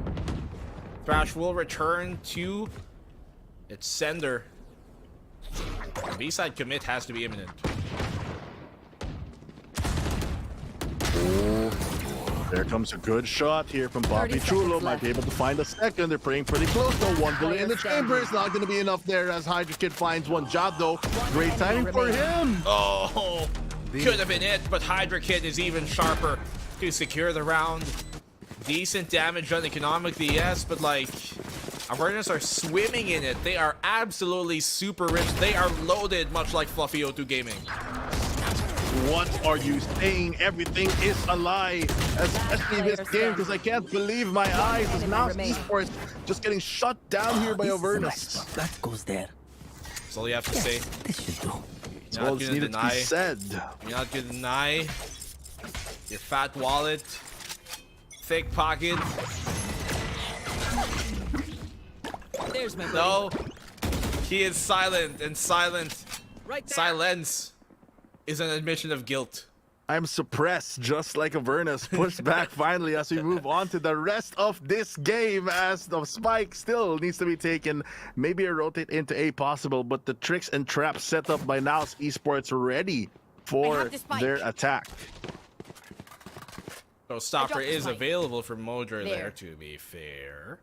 Thrash will return to its sender. The B-side commit has to be imminent. There comes a good shot here from Bobby Chulo. Might be able to find a second. They're praying pretty close. No one bullet in the chamber. It's not going to be enough there as Hydra Kid finds one job though. Great timing for him. Oh, could have been it, but Hydra Kid is even sharper to secure the round. Decent damage done economically, yes, but like, Avernus are swimming in it. They are absolutely super rich. They are loaded, much like Fluffy O2 Gaming. What are you saying? Everything is a lie. Especially this game, because I can't believe my eyes. As NAOS Esports just getting shut down here by Avernus. That goes there. That's all you have to say. This should do. You're not gonna deny. Said. You're not gonna deny your fat wallet, thick pocket. There's my No, he is silent, and silent. Right there. Silence is an admission of guilt. I'm suppressed, just like Avernus. Pushed back finally as we move on to the rest of this game, as the spike still needs to be taken. Maybe a rotate into A possible, but the tricks and traps set up by NAOS Esports ready for their attack. So Stalker is available for Modra there, to be fair.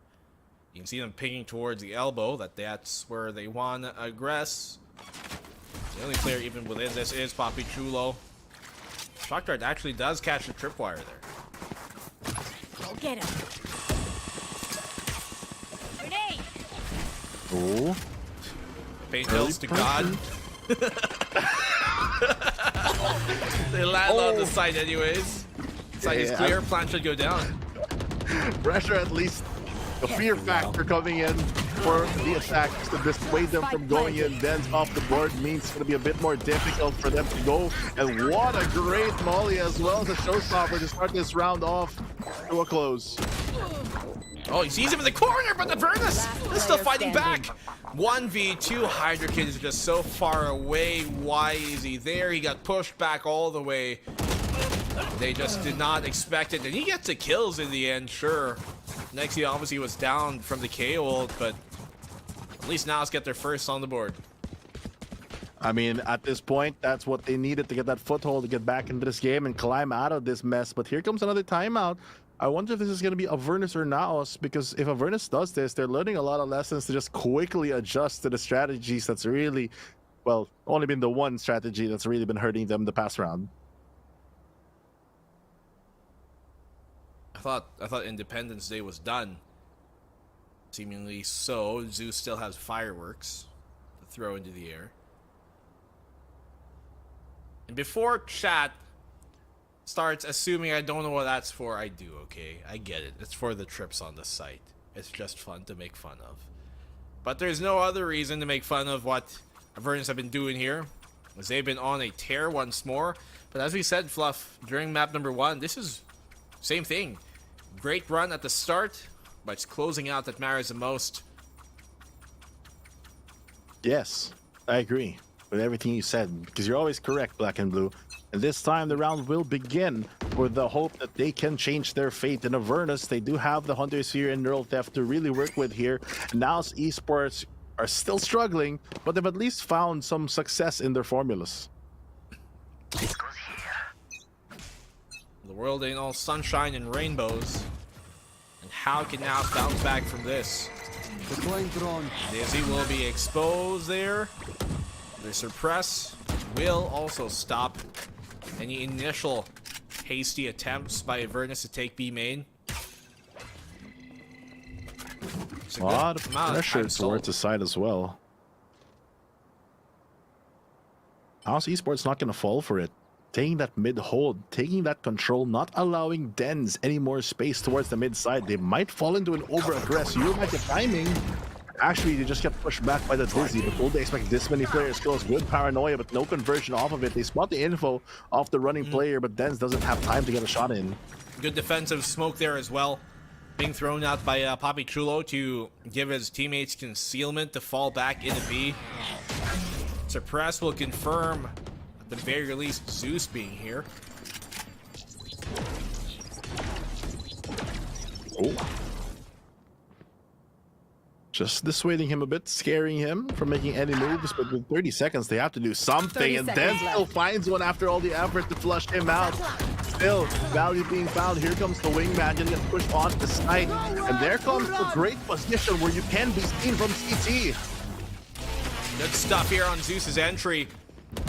You can see them pinging towards the elbow. That's where they want to aggress. The only player even within this is Papi Chulo. Shock Dart actually does catch the tripwire there. Go get him. Grenade. Oh. Paint hills to God. They land on the site anyways. Site is clear. Plan should go down. Pressure at least. The fear factor coming in for the attacks to dissuade them from going in. Ben's off the board means it's going to be a bit more difficult for them to go. And what a great molly as well as a showstopper to start this round off to a close. Oh, he sees him in the corner, but Avernus is still fighting back. 1v2. Hydra Kid is just so far away. Why is he there? He got pushed back all the way. They just did not expect it. And he gets the kills in the end, sure. Next, he obviously was down from the KO ult, but at least NAOS get their first on the board. I mean, at this point, that's what they needed to get that foothold to get back into this game and climb out of this mess. But here comes another timeout. I wonder if this is going to be Avernus or NAOS, because if Avernus does this, they're learning a lot of lessons to just quickly adjust to the strategies that's really, well, only been the one strategy that's really been hurting them the past round. I thought Independence Day was done. Seemingly so. Zeus still has fireworks to throw into the air. And before chat starts assuming I don't know what that's for, I do, okay? I get it. It's for the trips on the site. It's just fun to make fun of. But there's no other reason to make fun of what Avernus have been doing here, as they've been on a tear once more. But as we said, Fluff, during map number 1, this is same thing. Great run at the start, but it's closing out that matters the most. Yes, I agree with everything you said, because you're always correct, Black and Blue. And this time the round will begin with the hope that they can change their fate. In Avernus, they do have the Hunters here and Neural Theft to really work with here. NAOS Esports are still struggling, but they've at least found some success in their formulas. The world ain't all sunshine and rainbows. And how can NAOS bounce back from this? Dizzy will be exposed there. The suppress will also stop any initial hasty attempts by Avernus to take B main. A lot of pressure towards the side as well. NAOS Esports not going to fall for it. taking that mid hold, taking that control, not allowing Dens any more space towards the mid side. They might fall into an over-aggress. You might get timing. Actually, they just get pushed back by the Dizzy. But will they expect this many players kills? Good paranoia, but no conversion off of it. They spot the info off the running player, but Dens doesn't have time to get a shot in. Good defensive smoke there as well. Being thrown out by Papi Chulo to give his teammates concealment to fall back into B. Suppress will confirm, at the very least, Zeus being here. Oh. Just dissuading him a bit, scaring him from making any moves, but with 30 seconds, they have to do something, and then still finds one after all the effort to flush him out. Still, value being found. Here comes the wingman, gonna get pushed onto the side, and there comes the great position where you can be seen from CT. Good stuff here on Zeus's entry.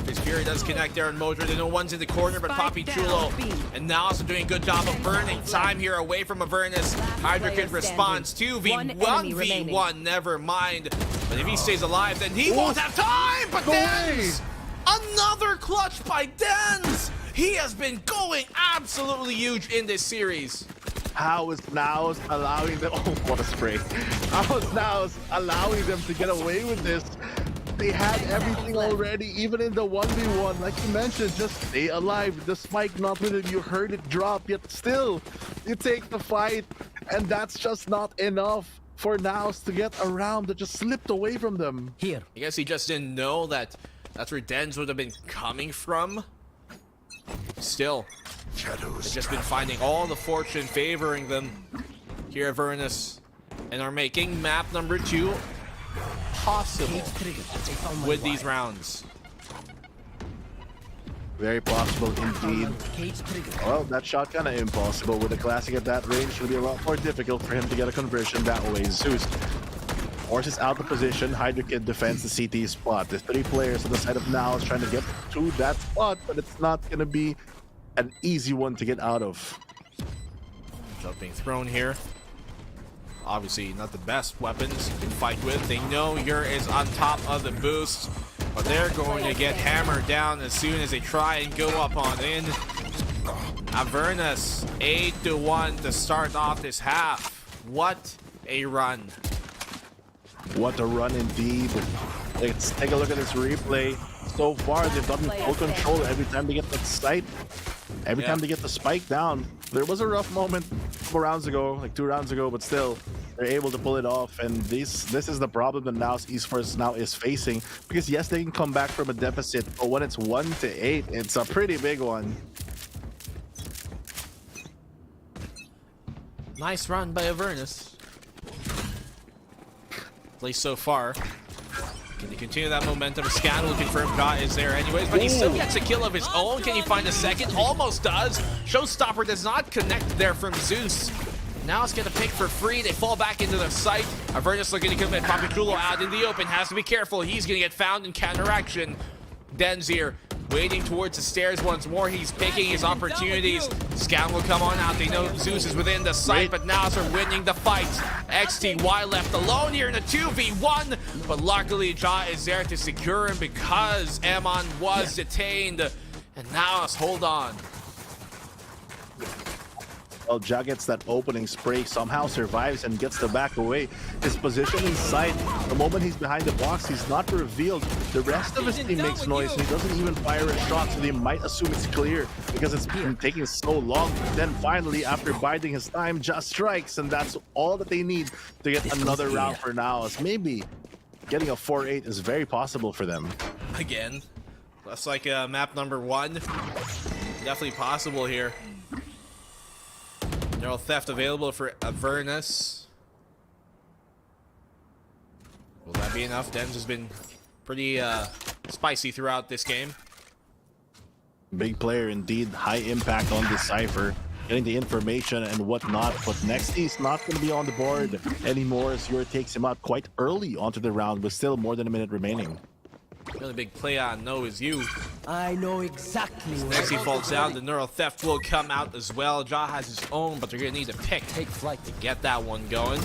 His Fury does connect there on Mojo. No one's in the corner, but Papi Chulo and NAOS are doing a good job of burning time here away from Avernus. Hydra Kid responds 2v1v1, never mind. But if he stays alive, then he won't have time. But Dens, another clutch by Dens. He has been going absolutely huge in this series. How is NAOS allowing them? Oh, what a spray! How is NAOS allowing them to get away with this? They had everything already, even in the 1v1. Like you mentioned, just stay alive. The spike not with it. You heard it drop, yet still, you take the fight, and that's just not enough for NAOS to get around. That just slipped away from them. Here. I guess he just didn't know that that's where Dens would have been coming from. Still, they've just been finding all the fortune favoring them here at Avernus, and are making map number 2 possible with these rounds. Very possible indeed. Well, that shot kind of impossible. With a classic at that range, it'll be a lot more difficult for him to get a conversion that way. Zeus forces out the position. Hydra Kid defends the CT spot. There's 3 players on the side of NAOS trying to get to that spot, but it's not going to be an easy one to get out of. Shot being thrown here. Obviously not the best weapons you can fight with. They know Ur is on top of the boost, but they're going to get hammered down as soon as they try and go up on in. Avernus 8-1 to start off this half. What a run. What a run indeed. Let's take a look at this replay. So far, they've gotten full control every time they get that sight. Every time they get the spike down. There was a rough moment 4 rounds ago, like 2 rounds ago, but still, they're able to pull it off. And this is the problem that NAOS Esports now is facing. Because yes, they can come back from a deficit, but when it's 1-8, it's a pretty big one. Nice run by Avernus. At least so far. Can he continue that momentum? Scan will confirm Got is there anyways, but he still gets a kill of his own. Can he find a second? Almost does. Showstopper does not connect there from Zeus. Now it's gonna pick for free. They fall back into the site. Avernus looking to commit. Papi Chulo out in the open. Has to be careful. He's gonna get found in counteraction. Dens here, waiting towards the stairs once more. He's picking his opportunities. Scan will come on out. They know Zeus is within the site, but now they're winning the fight. XTY left alone here in a 2v1, but luckily Ja is there to secure him because Amon was detained. And now let's hold on. Well, Ja gets that opening spray, somehow survives and gets the back away. His position in sight, the moment he's behind the box, he's not revealed. The rest of his team makes noise, and he doesn't even fire a shot, so they might assume it's clear because it's been taking so long. Then finally, after biding his time, Ja strikes, and that's all that they need to get another round for NAOS. Maybe getting a 4-8 is very possible for them. Again, that's like map number 1. Definitely possible here. Neural Theft available for Avernus. Will that be enough? Dens has been pretty spicy throughout this game. Big player indeed, high impact on this Cypher, getting the information and whatnot, but next he's not going to be on the board anymore as Yor takes him out quite early onto the round with still more than a minute remaining. Really big play on No Is You. I know exactly where. Next he falls down, the Neural Theft will come out as well. Ja has his own, but they're going to need to pick. Take flight to get that one going.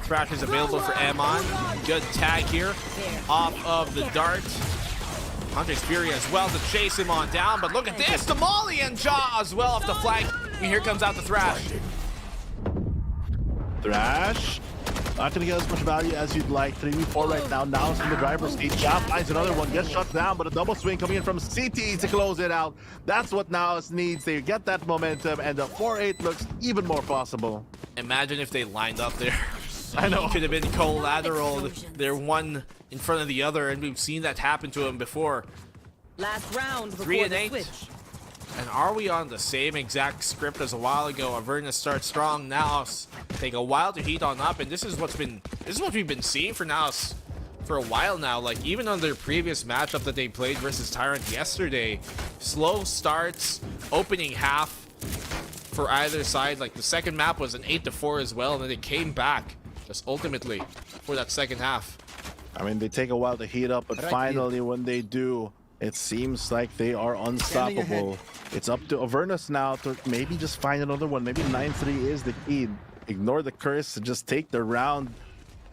Thrash is available for Amon. Good tag here off of the dart. Hunter's Fury as well to chase him on down, but look at this, the Molly and Jaw as well off the flank. And here comes out the Thrash. Thrash, not gonna get as much value as you'd like. 3v4 right now. Now it's in the driver's seat. Jaw finds another one, gets shut down, but a double swing coming in from CT to close it out. That's what NAOS needs. They get that momentum, and the 4-8 looks even more possible. Imagine if they lined up there. I know. Could have been collateral. They're one in front of the other, and we've seen that happen to them before. Last round 3 before and the 8. switch. And are we on the same exact script as a while ago? Avernus starts strong. NAOS take a while to heat on up, and this is what we've been seeing for NAOS for a while now. Like even on their previous matchup that they played versus Tyrant yesterday, slow starts, opening half for either side. Like the second map was an 8-4 as well, and then they came back just ultimately for that second half. I mean, they take a while to heat up, but finally when they do, it seems like they are unstoppable. It's up to Avernus now to maybe just find another one. Maybe 9-3 is the key. Ignore the curse and just take the round.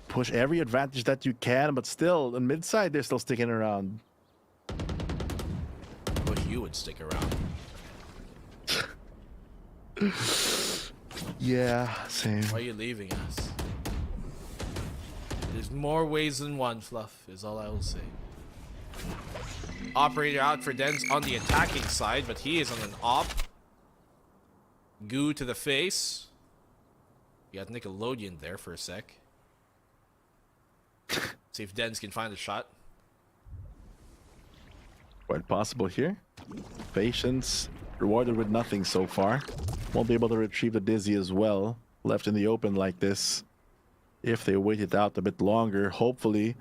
Push every advantage that you can, but still, on mid-side, they're still sticking around. Wish you would stick around. Yeah, same. Why are you leaving us? There's more ways than one, Fluff, is all I will say. Operator out for Dens on the attacking side, but he is on an op. Goo to the face. You got Nickelodeon there for a sec. See if Dens can find a shot. Quite possible here. Patience rewarded with nothing so far. Won't be able to retrieve the Dizzy as well. Left in the open like this. If they wait it out a bit longer, hopefully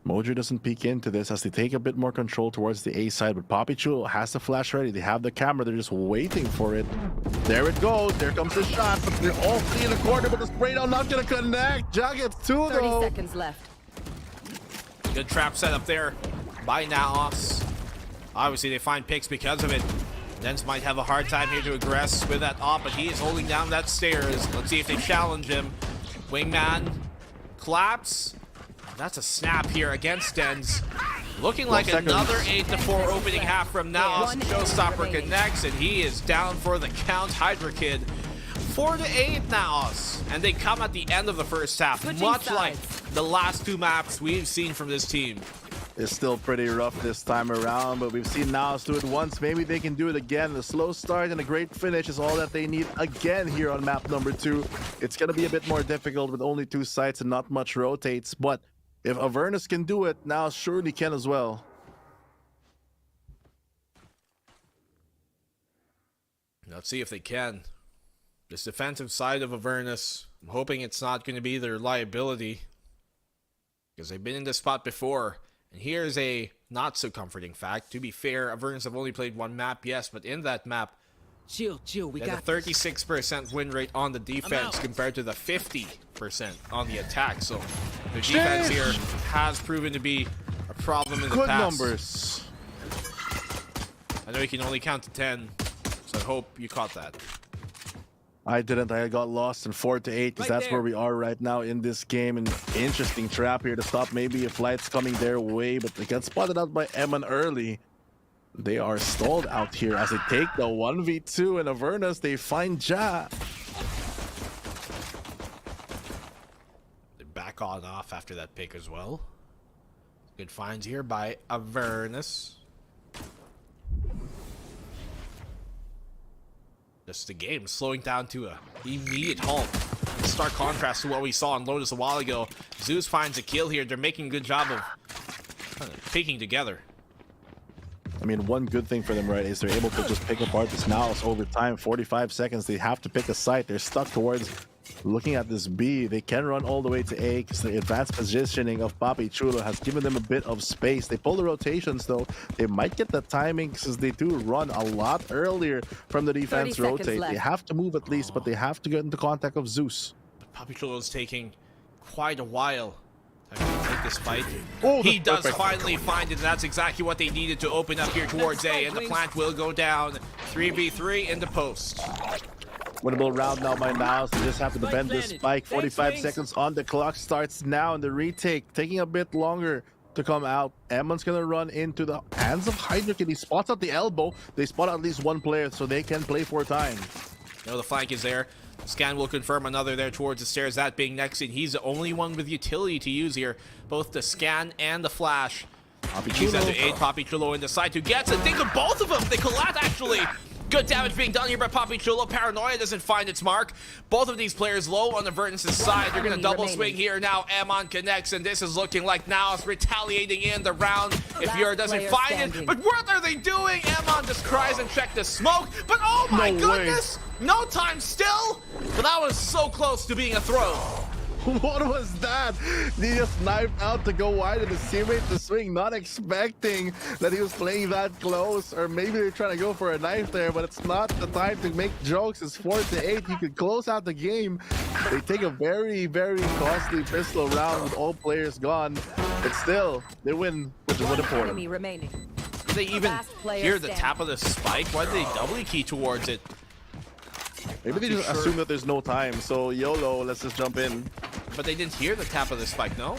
Mojo doesn't peek into this as they take a bit more control towards the A side, but Papi Chulo has the flash ready. They have the camera, they're just waiting for it. There it goes, there comes the shot, but they're all three in the corner, but the spray down not gonna connect. Jag gets 2 though. 30 seconds left. Good trap set up there by NAOS. Obviously they find picks because of it. Dens might have a hard time here to aggress with that op, but he is holding down that stairs. Let's see if they challenge him. Wingman claps. That's a snap here against Dens. Looking like another 8-4 opening half from NAOS. Showstopper connects, and he is down for the count. Hydra Kid 4-8 NAOS. And they come at the end of the first half, much like the last 2 maps we've seen from this team. It's still pretty rough this time around, but we've seen NAOS do it once. Maybe they can do it again. The slow start and a great finish is all that they need again here on map number 2. It's going to be a bit more difficult with only 2 sites and not much rotates, but if Avernus can do it, NAOS surely can as well. Let's see if they can. This defensive side of Avernus, I'm hoping it's not going to be their liability, because they've been in this spot before. And here's a not so comforting fact. To be fair, Avernus have only played 1 map, yes, but in that map, Chill, we they had a 36% win rate on the defense compared to the 50% on the attack. So the defense here has proven to be a problem in the Good past. numbers. I know you can only count to 10, so I hope you caught that. I didn't. I got lost in 4-8 because that's where we are right now in this game. An interesting trap here to stop maybe a flight's coming their way, but they get spotted out by Eman early. They are stalled out here as they take the 1v2 and Avernus. They find Ja. They back on off after that pick as well. Good finds here by Avernus. Just the game slowing down to a immediate halt. In stark contrast to what we saw on Lotus a while ago. Zeus finds a kill here. They're making a good job of picking together. I mean, one good thing for them, right, is they're able to just pick apart this NAOS over time. 45 seconds, they have to pick a site. They're stuck towards looking at this B. They can run all the way to A because the advanced positioning of Papi Chulo has given them a bit of space. They pull the rotations, though. They might get the timing because they do run a lot earlier from the defense rotate. They have to move at least, but they have to get into contact of Zeus. But Papi Chulo is taking quite a while to take this fight. Oh, he does perfect. finally find it, and that's exactly what they needed to open up here towards A, and the plant will go down. 3v3 in the post. Winnable round now by NAOS. They just have to defend this spike. 45 seconds on the clock starts now, and the retake taking a bit longer. to come out. Emmon's gonna run into the hands of Hydric, and he spots out the elbow. They spot at least one player, so they can play for time. The flank is there. Scan will confirm another there towards the stairs, that being Nexin. He's the only one with utility to use here, both the scan and the flash. Use that to aid Papi Chulo in the side who gets it. Think of both of them. They collide actually. Good damage being done here by Papi Chulo. Paranoia doesn't find its mark. Both of these players low on the Avernus' side. They're going to double swing here now. Ammon connects, and this is looking like NAOS retaliating in the round. If Yura doesn't find it, but what are they doing? Ammon just cries and check the smoke. But oh my goodness! No time still. But that was so close to being a throw. What was that? He just knifed out to go wide and his teammate to swing, not expecting that he was playing that close. Or maybe they're trying to go for a knife there, but it's not the time to make jokes. It's 4-8. He could close out the game. They take a very, very costly pistol round with all players gone. But still, they win, which is what important. Did they even hear the tap of the spike? Why did they doubly key towards it? Maybe they just assume that there's no time, so YOLO, let's just jump in. But they didn't hear the tap of the spike, no?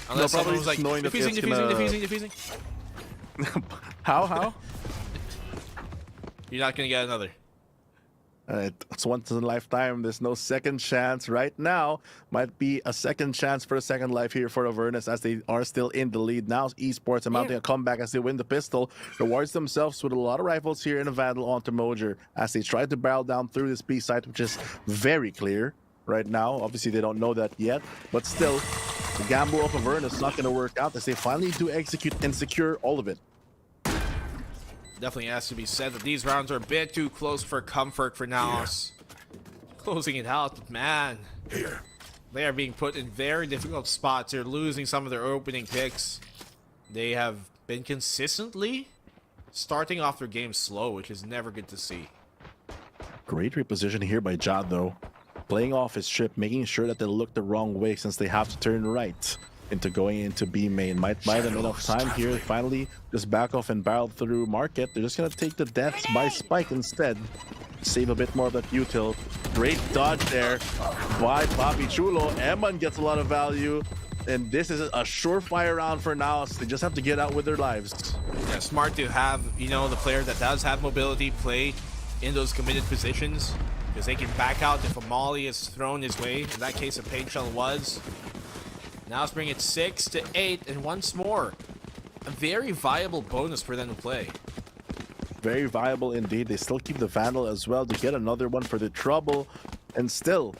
Unless someone was like, defusing. How? You're not gonna get another. It's once in a lifetime. There's no second chance right now. Might be a second chance for a second life here for Avernus as they are still in the lead. Now Esports are mounting a comeback as they win the pistol. Rewards themselves with a lot of rifles here in a Vandal onto Mojer as they try to barrel down through this B site, which is very clear right now. Obviously, they don't know that yet, but still, the gamble of Avernus is not going to work out as they finally do execute and secure all of it. Definitely has to be said that these rounds are a bit too close for comfort for NAOS. Closing it out, man. They are being put in very difficult spots. They're losing some of their opening picks. They have been consistently starting off their game slow, which is never good to see. Great reposition here by Jad, though. Playing off his trip, making sure that they look the wrong way since they have to turn right into going into B main. Might buy them enough time here. Finally, just back off and barrel through market. They're just going to take the deaths by spike instead. Save a bit more of that util. Great dodge there by Papi Chulo. Emman gets a lot of value. And this is a surefire round for NAOS. They just have to get out with their lives. Yeah, smart to have, you know, the player that does have mobility play in those committed positions, because they can back out if a molly is thrown his way. In that case, a paint shell was. Now let's bring it 6-8, and once more, a very viable bonus for them to play. Very viable indeed. They still keep the Vandal as well to get another one for the trouble, and still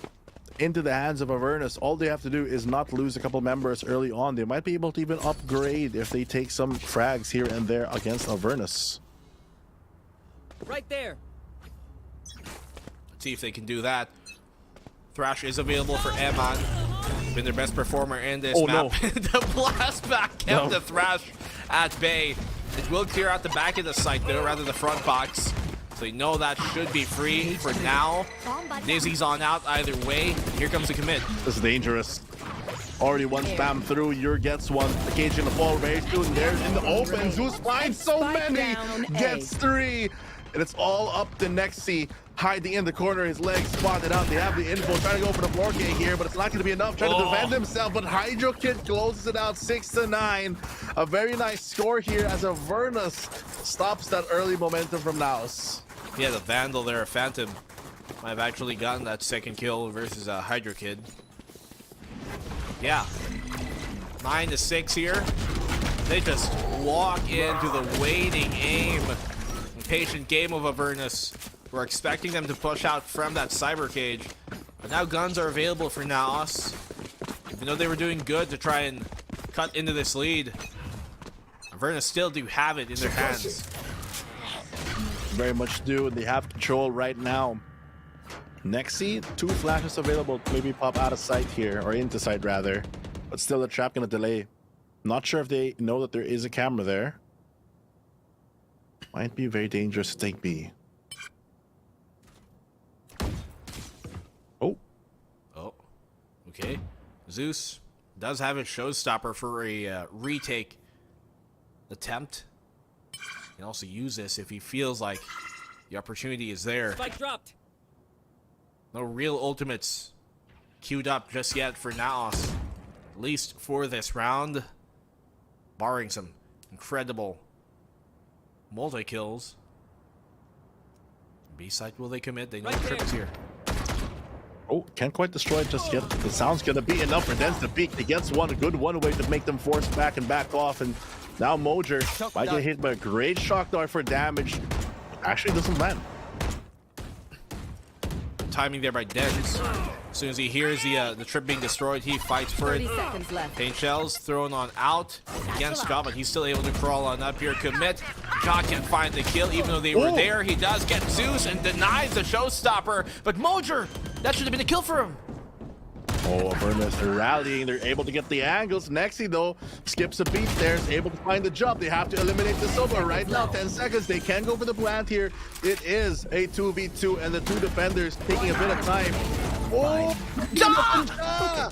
into the hands of Avernus. All they have to do is not lose a couple members early on. They might be able to even upgrade if they take some frags here and there against Avernus. Right there. Let's see if they can do that. Thrash is available for Emman. Been their best performer in this map. No. The blast back kept the Thrash at bay. It will clear out the back of the site though, rather the front box. So you know that should be free for now. Dizzy's on out either way. Here comes the commit. This is dangerous. Already one spam through. Ur gets one. The cage gonna fall very soon. There's in the open. Zeus finds so many. Gets 3. And it's all up to Nexi. Hiding in the corner, his legs spotted out. They have the info, trying to go for the floor kick here, but it's not going to be enough. Trying to defend himself, but Hydro Kid closes it out 6-9. A very nice score here as Avernus stops that early momentum from NAOS. Yeah, the Vandal there, Phantom, might have actually gotten that second kill versus a Hydro Kid. Yeah, 9-6 here. They just walk into the waiting aim. Patient game of Avernus. We're expecting them to push out from that cyber cage, but now guns are available for NAOS. Even though they were doing good to try and cut into this lead, Avernus still do have it in their hands. Very much do. They have control right now. Nexi, 2 flashes available to maybe pop out of sight here, or into sight rather, but still the trap gonna delay. Not sure if they know that there is a camera there. Might be very dangerous to take B. Oh, okay. Zeus does have a showstopper for a retake attempt. He can also use this if he feels like the opportunity is there. Spike dropped. No real ultimates queued up just yet for NAOS, at least for this round. barring some incredible multi-kills. B side, will they commit? They know the trip is here. Oh, can't quite destroy it just yet. The sound's gonna be enough for Dens to peek. He gets one, a good one way to make them force back and back off. And now Mojer might get hit by a great shock dart for damage. Actually doesn't land. Timing there by Dens. As soon as he hears the trip being destroyed, he fights for it. 30 seconds left. Paint shells thrown on out against Ja, but he's still able to crawl on up here. Commit. Ja can find the kill, even though they were there. He does get Zeus and denies the showstopper. But Mojer, that should have been a kill for him. Oh, Avernus, they're rallying. They're able to get the angles. Nexi, though, skips a beat there. Is able to find the jump. They have to eliminate the Silva right now. 10 seconds. They can go for the plant here. It is a 2v2, and the two defenders taking a bit of time. Oh, Ja!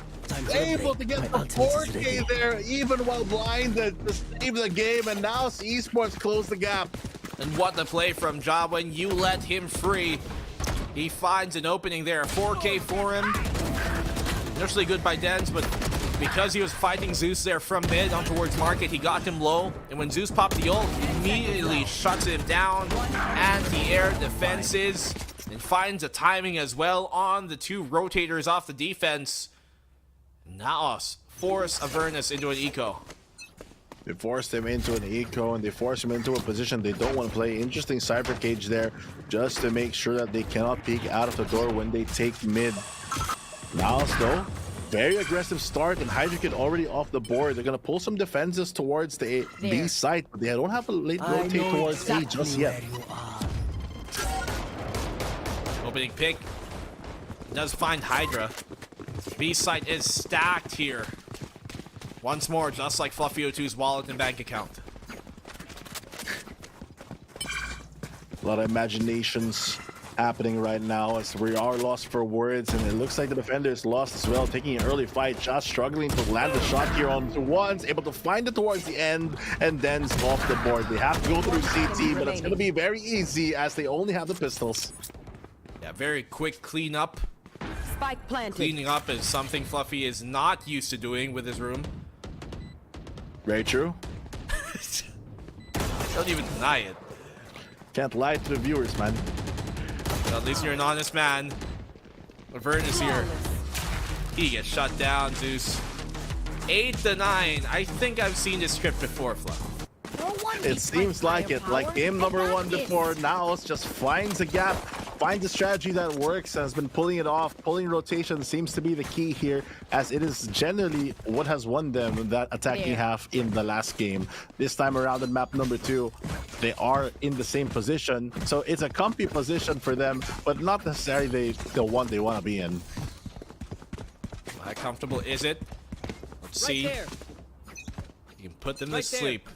Able to get the 4K there, even while blinded, to save the game. And now Esports close the gap. And what the play from Ja when you let him free. He finds an opening there. 4K for him. Initially good by Dens, but because he was fighting Zeus there from mid on towards market, he got him low. And when Zeus popped the ult, immediately shuts him down. Anti-air defenses. And finds a timing as well on the two rotators off the defense. NAOS force Avernus into an eco. They forced him into an eco, and they forced him into a position they don't want to play. Interesting cyber cage there, just to make sure that they cannot peek out of the door when they take mid. NAOS, though, very aggressive start, and Hydra already off the board. They're going to pull some defenses towards the B site, but they don't have a late rotate towards A just yet. Opening pick does find Hydra. B site is stacked here. Once more, just like Fluffy O2's wallet and bank account. A lot of imaginations happening right now as we are lost for words, and it looks like the defender is lost as well, taking an early fight. Just struggling to land the shot here on the ones, able to find it towards the end, and then off the board. They have to go through CT, but it's going to be very easy as they only have the pistols. Yeah, very quick cleanup. Spike planted. Cleaning up is something Fluffy is not used to doing with his room. Very true. Don't even deny it. Can't lie to the viewers, man. Well, at least you're an honest man. Avernus here. He gets shut down, Zeus. 8-9. I think I've seen this script before, Fluff. It seems like it. Like game number one before, NAOS just finds a gap, finds a strategy that works, and has been pulling it off. Pulling rotation seems to be the key here, as it is generally what has won them that attacking half in the last game. This time around in map number 2, they are in the same position, so it's a comfy position for them, but not necessarily the one they want to be in. How comfortable is it? Let's see. You can put them to sleep.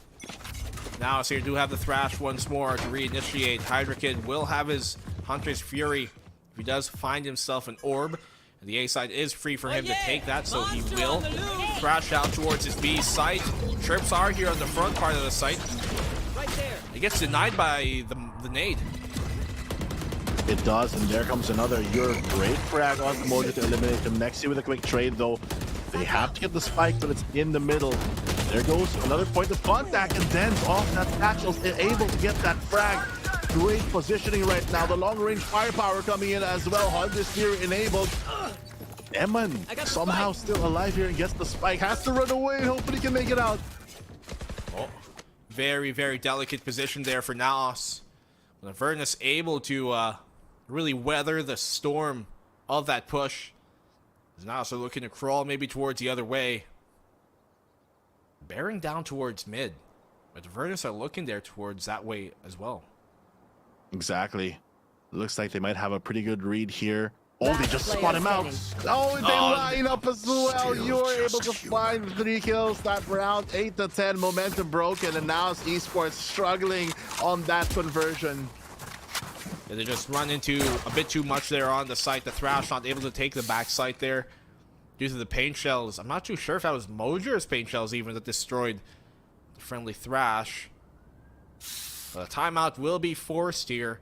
Now, so you do have the Thrash once more to reinitiate. Hydra Kid will have his Hunter's Fury. If he does find himself an orb, and the A side is free for him to take that, so he will thrash out towards his B site. Trips are here on the front part of the site. It gets denied by the nade. It does, and there comes another. You're great frag on the Mojo to eliminate him. Next with a quick trade, though. They have to get the spike, but it's in the middle. There goes another point of contact, and then off that satchel, able to get that frag. Great positioning right now. The long-range firepower coming in as well. Hunter's Fury enabled. Eman somehow still alive here and gets the spike. Has to run away. Hopefully he can make it out. Oh, very, very delicate position there for NAOS. Avernus able to really weather the storm of that push. NAOS are looking to crawl maybe towards the other way. Bearing down towards mid. But Avernus are looking there towards that way as well. Exactly. Looks like they might have a pretty good read here. Oh, they just spot him out. Oh, they line up as well. You're able to find 3 kills that round. 8-10, momentum broken, and now it's Esports struggling on that conversion. Yeah, they just run into a bit too much there on the site. The Thrash not able to take the back site there due to the paint shells. I'm not too sure if that was Mojer's paint shells even that destroyed the friendly Thrash. But a timeout will be forced here.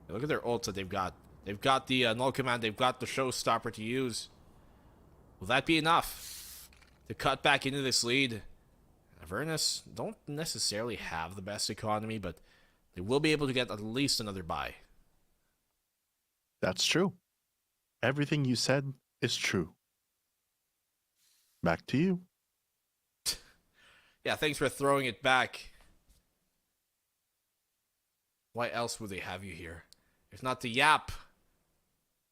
Look at their ults that they've got. They've got the null command. They've got the showstopper to use. Will that be enough to cut back into this lead? Avernus don't necessarily have the best economy, but they will be able to get at least another buy. That's true. Everything you said is true. Back to you. Yeah, thanks for throwing it back. Why else would they have you here? If not to yap.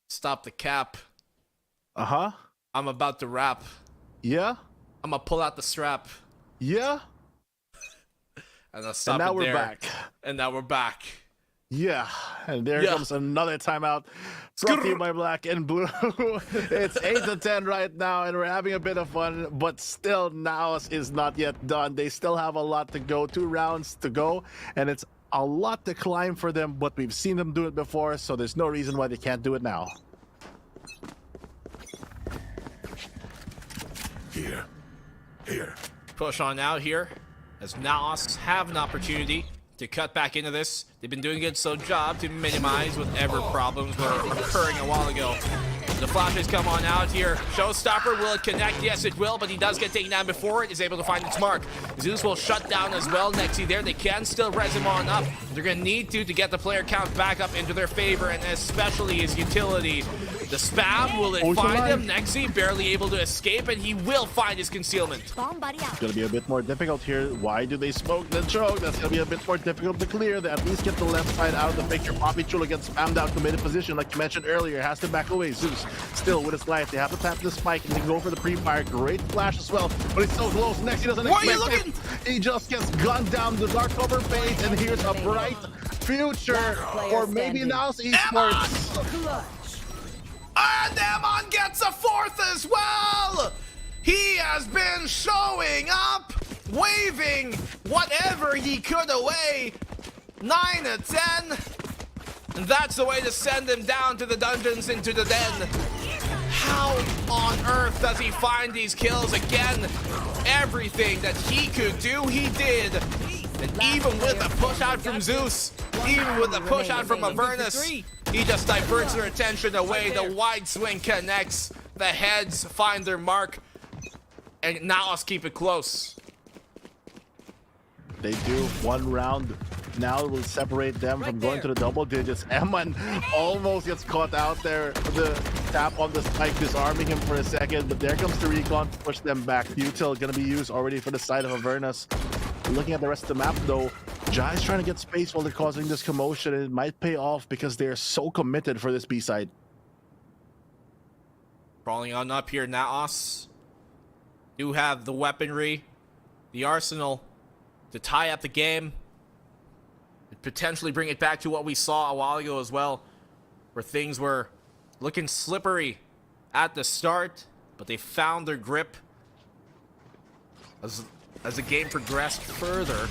Stop the cap. Uh-huh. I'm about to rap. Yeah? I'm gonna pull out the strap. Yeah? And I'll stop And now it we're there. back. And now we're back. Yeah, and there comes another timeout. Brought to you by Black and Blue. It's 8-10 right now, and we're having a bit of fun, but still, NAOS is not yet done. They still have a lot to go, 2 rounds to go, and it's a lot to climb for them, but we've seen them do it before, so there's no reason why they can't do it now. Here. Push on out here, as NAOS have an opportunity to cut back into this. They've been doing a good job to minimize whatever problems were occurring a while ago. The flashes come on out here. Showstopper, will it connect? Yes, it will, but he does get taken down before it is able to find its mark. Zeus will shut down as well. Nexi there. They can still res him on up. They're going to need to get the player count back up into their favor, and especially his utility. The spam, will it find him? Nexi barely able to escape, and he will find his concealment. It's going to be a bit more difficult here. Why do they smoke the choke? That's going to be a bit more difficult to clear. They at least get the left side out of the picture. Poppy Chula gets spammed out, committed position, like you mentioned earlier. Has to back away. Zeus still with his life. They have to tap the spike and they go for the pre-fire. Great flash as well, but he's so close. Next, he doesn't expect it. He just gets gunned down the dark cover phase, and here's a bright future for maybe NAOS Esports. And Emon gets a 4th as well! He has been showing up, waving whatever he could away. 9-10. And that's the way to send him down to the dungeons, into the den. How on earth does he find these kills again? Everything that he could do, he did. And even with a push out from Zeus, even with a push out from Avernus, he just diverts their attention away. The wide swing connects. The heads find their mark. And now let's keep it close. They do 1 round. Now it will separate them from going to the double digits. Emman almost gets caught out there. The tap on the spike, disarming him for a second, but there comes the recon to push them back. Util gonna be used already for the side of Avernus. Looking at the rest of the map though, Jai's trying to get space while they're causing this commotion, and it might pay off because they're so committed for this B side. Crawling on up here, NAOS do have the weaponry, the arsenal to tie up the game, and potentially bring it back to what we saw a while ago as well, where things were looking slippery at the start, but they found their grip as the game progressed further.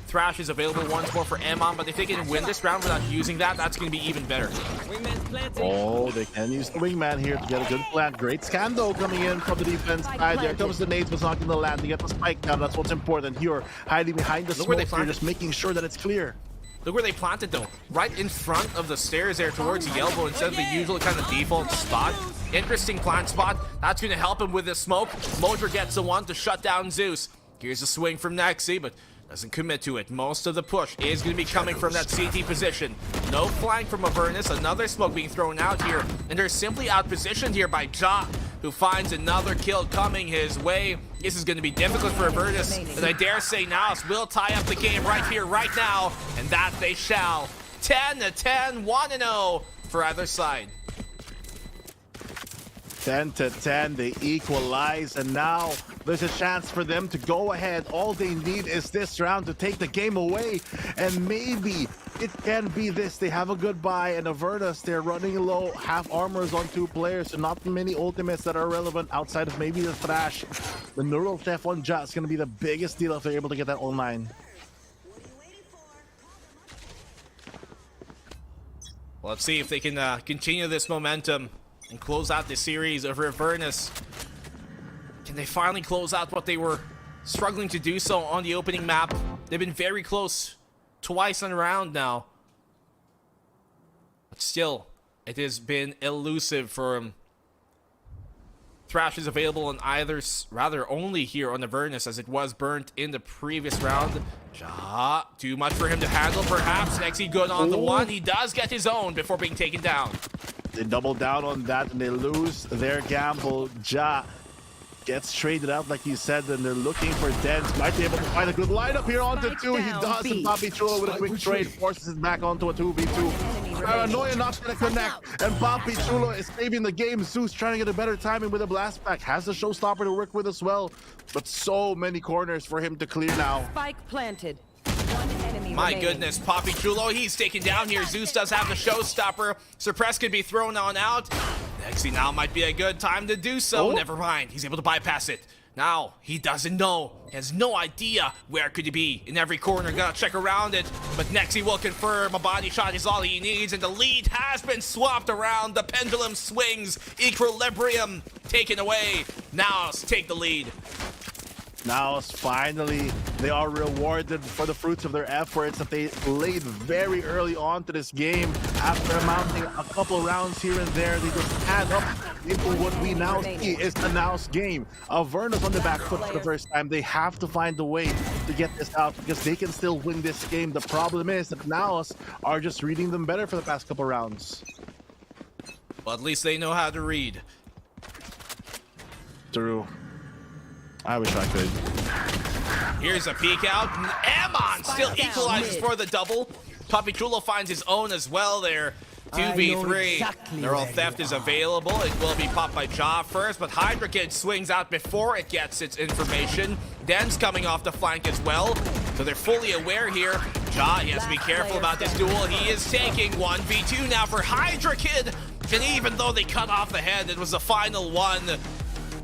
Thrash is available once more for Emon, but if they can win this round without using that, that's going to be even better. Oh, they can use the wingman here to get a good plant. Great scan though coming in from the defense side. There comes the nades, but it's not going to land. They get the spike down. That's what's important. You're hiding behind the smoke. You're just making sure that it's clear. Look where they planted though. Right in front of the stairs there towards the elbow instead of the usual kind of default spot. Interesting plant spot. That's going to help him with the smoke. Motor gets the one to shut down Zeus. Here's a swing from Nexi, but doesn't commit to it. Most of the push is going to be coming from that CT position. No flank from Avernus. Another smoke being thrown out here. And they're simply outpositioned here by Ja, who finds another kill coming his way. This is going to be difficult for Avernus. And I dare say NAOS will tie up the game right here, right now. And that they shall. 10-10, 1-0 for either side. 10-10, they equalize, and now there's a chance for them to go ahead. All they need is this round to take the game away, and maybe it can be this. They have a good buy, and Avernus, they're running low, half armors on 2 players, so not many ultimates that are relevant outside of maybe the Thrash. The neural theft on Ja is going to be the biggest deal if they're able to get that online. Well, let's see if they can continue this momentum and close out the series over Avernus. Can they finally close out what they were struggling to do so on the opening map? They've been very close twice on a round now. But still, it has been elusive for him. Thrash is available on either, rather only here on Avernus, as it was burnt in the previous round. Ja, too much for him to handle perhaps. Nexi good on the one. He does get his own before being taken down. They double down on that and they lose their gamble. Ja gets traded out like you said, and they're looking for Dens. Might be able to find a good lineup here onto two. He does, and Papi Chulo with a quick trade forces it back onto a 2v2. Paranoia not gonna connect, and Papi Chulo is saving the game. Zeus trying to get a better timing with a blast pack. Has the showstopper to work with as well, but so many corners for him to clear now. Spike planted. One enemy My remaining. goodness, Papi Chulo, he's taken down here. Zeus does have the showstopper. Suppress could be thrown on out. Nexi now might be a good time to do so. Never mind, he's able to bypass it. Now, he doesn't know. He has no idea where could he be. In every corner, gotta check around it. But Nexi will confirm a body shot is all he needs, and the lead has been swapped around. The pendulum swings. Equilibrium taken away. Now, let's take the lead. Now, finally, they are rewarded for the fruits of their efforts that they laid very early on to this game. After mounting a couple rounds here and there, they just add up into what we now see is the NAOS game. Avernus on the back foot for the first time. They have to find a way to get this out because they can still win this game. The problem is that NAOS are just reading them better for the past couple rounds. Well, at least they know how to read. True. I wish I could. Here's a peek out. Amon still equalizes for the double. Papi Chulo finds his own as well there. 2v3. Neural Theft is available. It will be popped by Ja first, but Hydra Kid swings out before it gets its information. Den's coming off the flank as well, so they're fully aware here. Ja, he has to be careful about this duel. He is taking 1v2 now for Hydra Kid. And even though they cut off the head, it was the final one.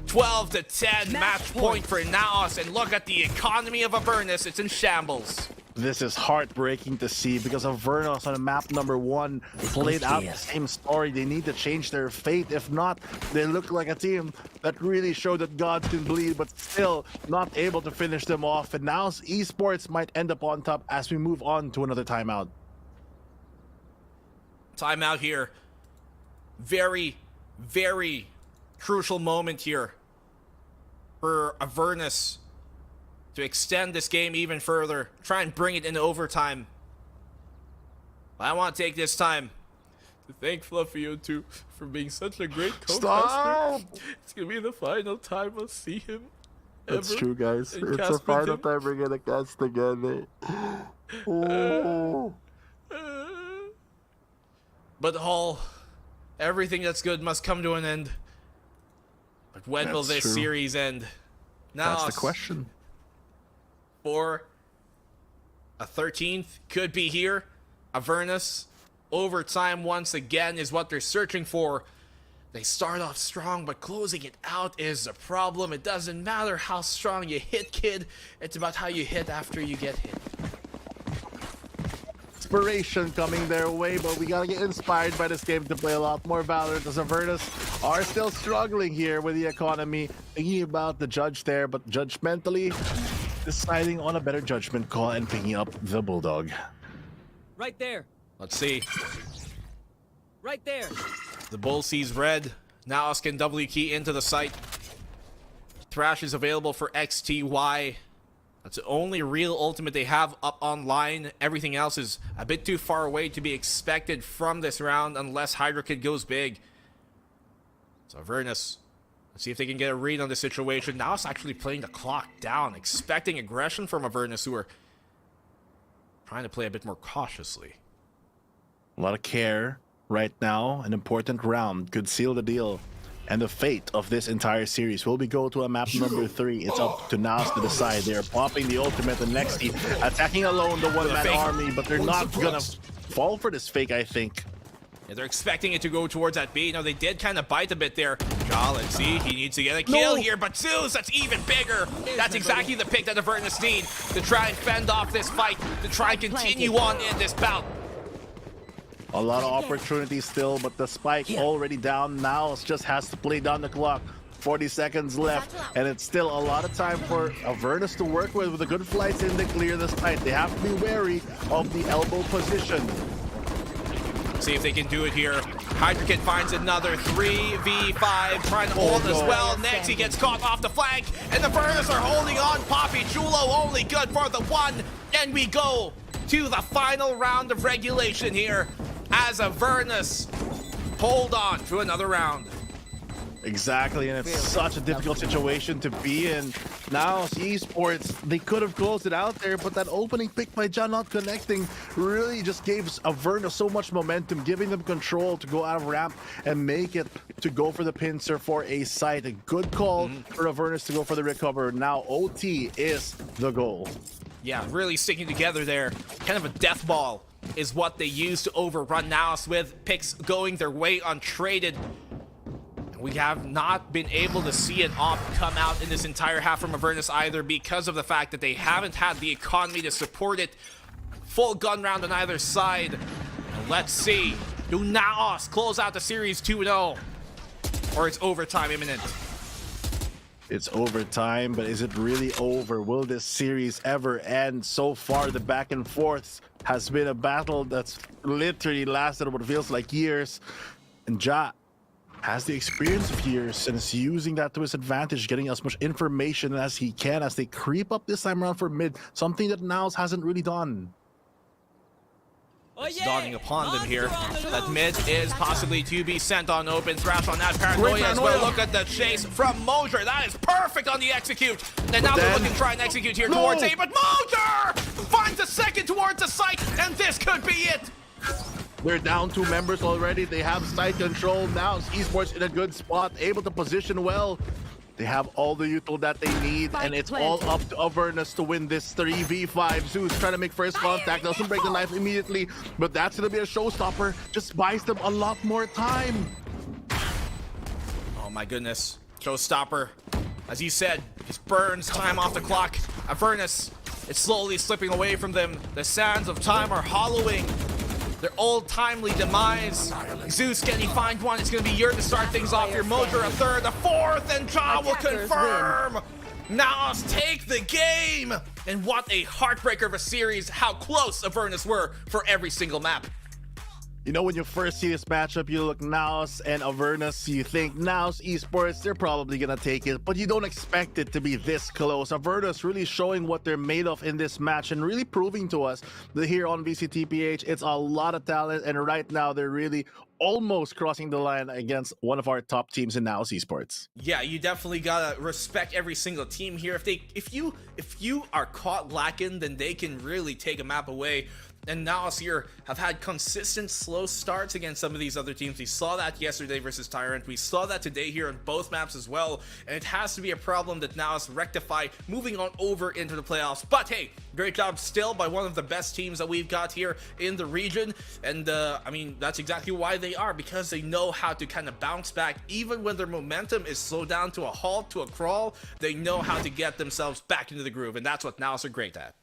12-10 match point for NAOS, and look at the economy of Avernus. It's in shambles. This is heartbreaking to see because Avernus on map number 1 played out the same story. They need to change their fate. If not, they look like a team that really showed that gods can bleed, but still not able to finish them off. And now Esports might end up on top as we move on to another timeout. Timeout here. Very, very crucial moment here for Avernus to extend this game even further, try and bring it into overtime. But I want to take this time to thank Fluffy02 for being such a great co-caster. It's gonna be the final time I'll see him. That's true, guys. And It's cast the final with him. time we're gonna cast together. Oh. But everything that's good must come to an end. But when will this series end? Now That's the question. For a 13th could be here. Avernus overtime once again is what they're searching for. They start off strong, but closing it out is a problem. It doesn't matter how strong you hit, kid. It's about how you hit after you get hit. Inspiration coming their way, but we gotta get inspired by this game to play a lot more Valorant, as Avernus are still struggling here with the economy. Thinking about the judge there, but judgmentally deciding on a better judgment call and picking up the Bulldog. Right there. Let's see. Right there. The Bull sees red. NAOS can W key into the site. Thrash is available for XTY. That's the only real ultimate they have up online. Everything else is a bit too far away to be expected from this round unless Hydra Kid goes big. So Avernus, let's see if they can get a read on the situation. Now it's actually playing the clock down, expecting aggression from Avernus, who are trying to play a bit more cautiously. A lot of care right now. An important round could seal the deal. And the fate of this entire series will be go to a map number 3. It's up to NAOS to decide. They are popping the ultimate, and Nexi attacking alone the one-man army, but they're not gonna fall for this fake, I think. Yeah, they're expecting it to go towards that B. They did kind of bite a bit there. Ja, let's see. He needs to get a kill here, but Zeus, that's even bigger. That's exactly the pick that Avernus need to try and fend off this fight, to try and continue on in this bout. A lot of opportunities still, but the spike already down. Now it just has to play down the clock. 40 seconds left, and it's still a lot of time for Avernus to work with the good flights in to clear the site. They have to be wary of the elbow position. See if they can do it here. Hydrakid finds another 3v5, trying to hold as well. Next, he gets caught off the flank, and the Avernus are holding on. Poppy Chulo only good for the one, and we go to the final round of regulation here as Avernus hold on to another round. Exactly, and it's such a difficult situation to be in. Now, Esports, they could have closed it out there, but that opening pick by John not connecting really just gave Avernus so much momentum, giving them control to go out of ramp and make it to go for the pincer for a site. A good call for Avernus to go for the recover. Now, OT is the goal. Yeah, really sticking together there. Kind of a death ball is what they use to overrun NAOS, with picks going their way untraded. We have not been able to see an op come out in this entire half from Avernus either, because of the fact that they haven't had the economy to support it. Full gun round on either side. And let's see, do NAOS close out the series 2-0? Or it's overtime imminent? It's overtime, but is it really over? Will this series ever end? So far, the back and forth has been a battle that's literally lasted what feels like years. And Ja has the experience of years and is using that to his advantage, getting as much information as he can as they creep up this time around for mid, something that NAOS hasn't really done. It's dawning upon them here that mid is possibly to be sent on open. Thrash on that paranoia as well. Look at the chase from Mosier. That is perfect on the execute. And now they're looking to try and execute here towards A, but Mosier finds a second towards the site, and this could be it. They're down 2 members already. They have site control. Now Esports in a good spot, able to position well. They have all the util that they need, and it's all up to Avernus to win this 3v5. Zeus trying to make first contact, doesn't break the knife immediately, but that's gonna be a showstopper. Just buys them a lot more time. Oh my goodness. Showstopper. As you said, just burns time off the clock. Avernus, it's slowly slipping away from them. The sands of time are hollowing their old timely demise. Zeus, can he find one? It's going to be Yurt to start things off here. Mosier a third, a fourth, and Ja will confirm. NAOS take the game. And what a heartbreaker of a series. How close Avernus were for every single map. You know, when you first see this matchup, you look NAOS and Avernus, you think NAOS Esports, they're probably gonna take it, but you don't expect it to be this close. Avernus really showing what they're made of in this match and really proving to us that here on VCT PH, it's a lot of talent, and right now they're really almost crossing the line against one of our top teams in NAOS Esports. Yeah, you definitely gotta respect every single team here. If you are caught lacking, then they can really take a map away. And NAOS here have had consistent slow starts against some of these other teams. We saw that yesterday versus Tyrant. We saw that today here on both maps as well. And it has to be a problem that NAOS rectify moving on over into the playoffs. But hey, great job still by one of the best teams that we've got here in the region. And I mean, that's exactly why they are, because they know how to kind of bounce back. Even when their momentum is slowed down to a halt, to a crawl, they know how to get themselves back into the groove. And that's what NAOS are great at.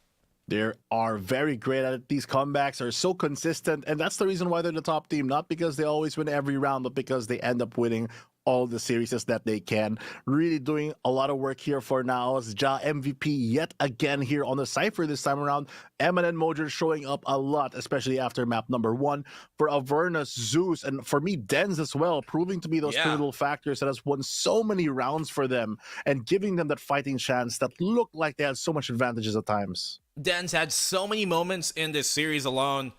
They are very great at it. These comebacks are so consistent, and that's the reason why they're the top team. Not because they always win every round, but because they end up winning all the series that they can. Really doing a lot of work here for NAOS. Ja MVP yet again here on the Cypher this time around. Eman and Mosier showing up a lot, especially after map number 1. For Avernus, Zeus, and for me, Dens as well, proving to be those pivotal factors that has won so many rounds for them and giving them that fighting chance that looked like they had so much advantages at times. Dens had so many moments in this series alone.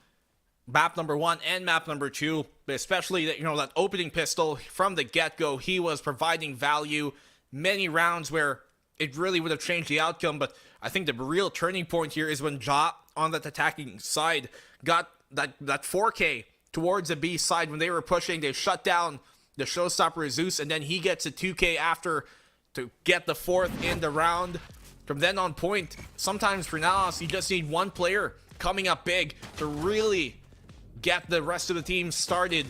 Map number 1 and map number 2, especially that, that opening pistol from the get-go, he was providing value. Many rounds where it really would have changed the outcome, but I think the real turning point here is when Ja on that attacking side got that 4K towards the B side. When they were pushing, they shut down the showstopper Zeus, and then he gets a 2K after to get the 4th in the round. From then on point, sometimes for NAOS, you just need one player coming up big to really get the rest of the team started.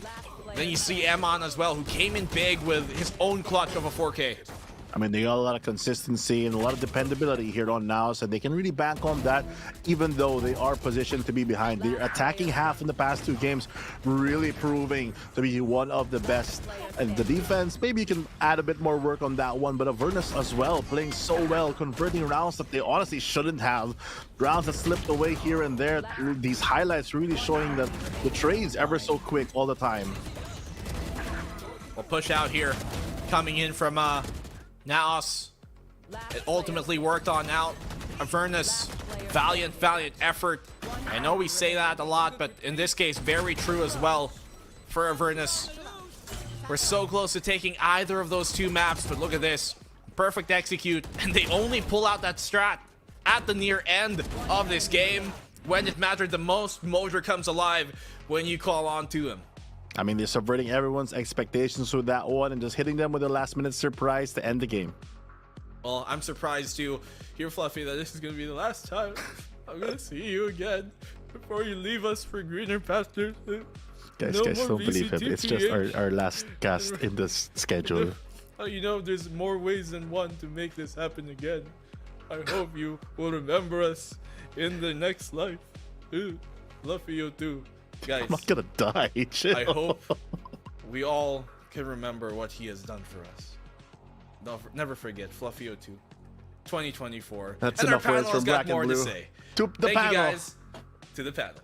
Then you see Eman as well, who came in big with his own clutch of a 4K. I mean, they got a lot of consistency and a lot of dependability here on NAOS, and they can really bank on that, even though they are positioned to be behind. They're attacking half in the past 2 games, really proving to be one of the best. And the defense, maybe you can add a bit more work on that one, but Avernus as well, playing so well, converting rounds that they honestly shouldn't have. Rounds that slipped away here and there. These highlights really showing that the trades ever so quick all the time. We'll push out here, coming in from NAOS. It ultimately worked on out. Avernus, valiant effort. I know we say that a lot, but in this case, very true as well for Avernus. We're so close to taking either of those 2 maps, but look at this. Perfect execute, and they only pull out that strat at the near end of this game. When it mattered the most, Modra comes alive when you call on to him. I mean, they're subverting everyone's expectations with that one and just hitting them with a last-minute surprise to end the game. Well, I'm surprised to hear, Fluffy, that this is going to be the last time I'm going to see you again before you leave us for greener pastures. Guys, No guys, more don't believe him. It's just VCT. our last cast in this schedule. You know, there's more ways than one to make this happen again. I hope you will remember us in the next life. Fluffy, you too. Guys, I'm not gonna die. Chill. I hope we all can remember what he has done for us. Never forget, Fluffy 02, 2024. That's and enough our words panel from has got Black and more to Blue. say. To the Thank panel. you guys. To the panel.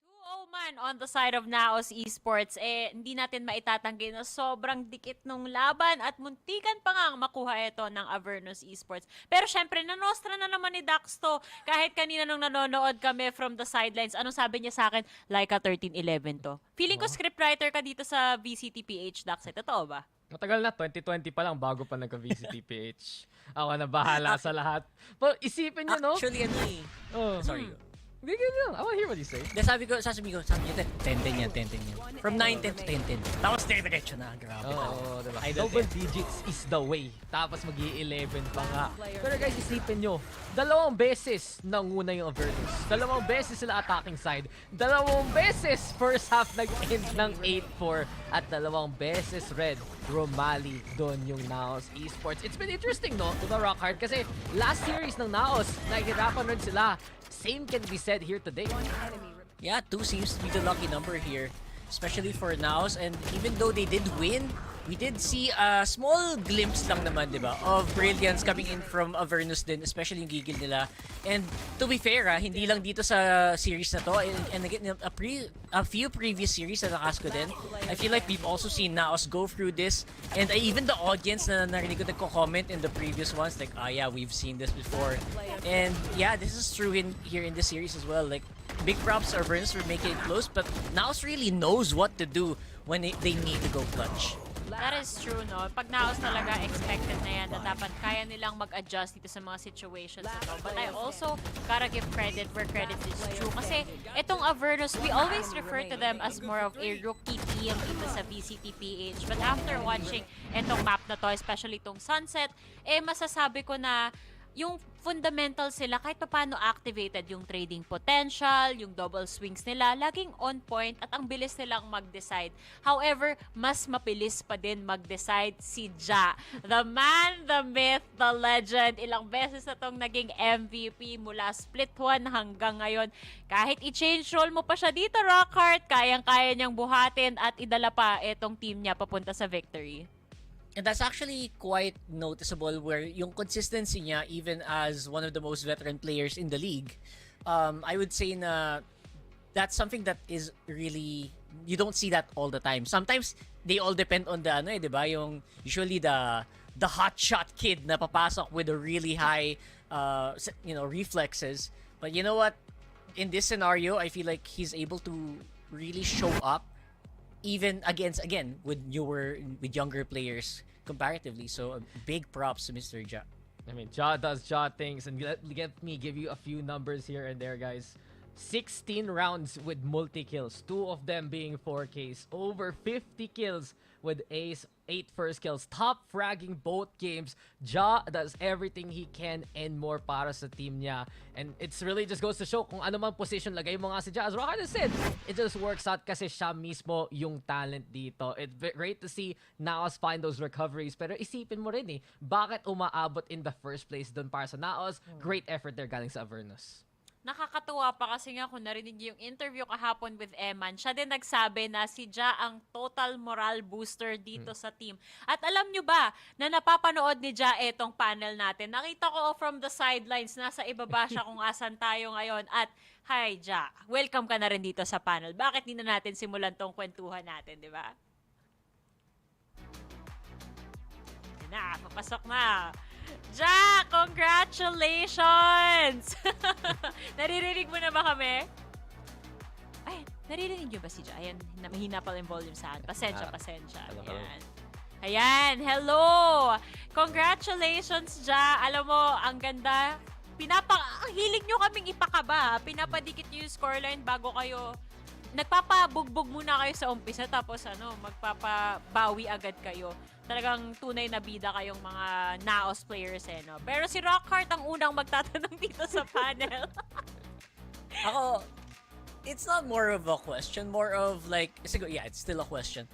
2-0 man on the side of NAOS Esports, hindi natin maitatanggi na sobrang dikit nung laban at muntikan pa nga makuha ito ng Avernus Esports. Pero syempre, nanostra na naman ni Dax to. Kahit kanina nung nanonood kami from the sidelines, anong sabi niya sa akin? Laika 13-11 to. Feeling ko scriptwriter ka dito sa VCT PH, Dax. Totoo ba? Matagal na, 2020 pa lang bago pa nagka-VCT PH. Ako na bahala sa lahat. But isipin nyo, no? Actually, ano eh. Oh. Sorry. Hindi, I want to hear what you say. Sabi ko, 10-10 yan. From 9-10 to 10-10. Tapos diretso na, grabe. Oo, diba? Idol Double digits is the way. Tapos mag-11 pa nga. Pero guys, isipin nyo, 2 beses nanguna yung Avernus. 2 beses sila attacking side. 2 beses first half nag-end ng 8-4. At 2 beses red, rumali doon yung NAOS Esports. It's been interesting, no? Diba, Rockhard? Kasi last series ng NAOS, nahihirapan rin sila. Same can be said here today. Yeah, 2 seems to be the lucky number here, especially for NAOS. And even though they did win, we did see a small glimpse lang naman, diba, of brilliance coming in from Avernus din, especially yung gigil nila. And to be fair, hindi lang dito sa series na to, and again, a few previous series na nakasko din, I feel like we've also seen NAOS go through this. And even the audience na narinig ko nagko-comment in the previous ones, like, yeah, we've seen this before. And yeah, this is true here in this series as well. Like, big props to Avernus for making it close, but NAOS really knows what to do when they need to go clutch. That is true, no? Pag NAOS talaga, expected na yan na dapat kaya nilang mag-adjust dito sa mga situations na to. But I also gotta give credit where credit is due. Kasi itong Avernus, we always refer to them as more of a rookie team dito sa VCT PH. But after watching itong map na to, especially itong Sunset, masasabi ko na yung fundamental sila, kahit pa paano activated yung trading potential, yung double swings nila, laging on point at ang bilis nilang mag-decide. However, mas mapilis pa din mag-decide si Ja. The man, the myth, the legend. Ilang beses na tong naging MVP mula Split 1 hanggang ngayon. Kahit i-change role mo pa siya dito, Rockhard, kayang-kaya niyang buhatin at idala pa itong team niya papunta sa victory. And that's actually quite noticeable where yung consistency niya, even as one of the most veteran players in the league, I would say na that's something that is really, you don't see that all the time. Sometimes, they all depend on the, diba? Yung, usually the hotshot kid na papasok with a really high, reflexes. But you know what? In this scenario, I feel like he's able to really show up even again with younger players comparatively. So big props to Mr. Ja. I mean, Ja does Ja things, and let me give you a few numbers here and there, guys. 16 rounds with multi-kills, 2 of them being 4Ks, over 50 kills with Ace, 8 first kills, top fragging both games. Ja does everything he can and more para sa team niya. And it's really just goes to show kung ano man position lagay mo nga si Ja. As Rocket has said, it just works out kasi siya mismo yung talent dito. It's great to see NAOS find those recoveries. Pero isipin mo rin bakit umaabot in the first place dun para sa NAOS? Great effort there galing sa Avernus. Nakakatuwa pa kasi nga kung narinig yung interview kahapon with Eman, siya din nagsabi na si Ja ang total moral booster dito sa team. At alam nyo ba na napapanood ni Ja etong panel natin? Nakita ko from the sidelines, nasa ibaba siya kung asan tayo ngayon. At hi Ja, welcome ka na rin dito sa panel. Bakit di na natin simulan tong kwentuhan natin, di ba? Na, papasok na. Ja, congratulations! Naririnig mo na ba kami? Ay, naririnig nyo ba si Ja? Ayan, mahina pala yung volume sa akin. Pasensya. Ayan. Ayan, hello! Congratulations, Ja! Alam mo, ang ganda. Hilig nyo kaming ipakaba. Pinapadikit nyo yung scoreline bago kayo. Nagpapabugbog muna kayo sa umpisa tapos magpapabawi agad kayo. Talagang tunay na bida kayong mga NAOS players no? Pero si Rockhart ang unang magtatanong dito sa panel. Ako, it's not more of a question, more of like, yeah, it's still a question.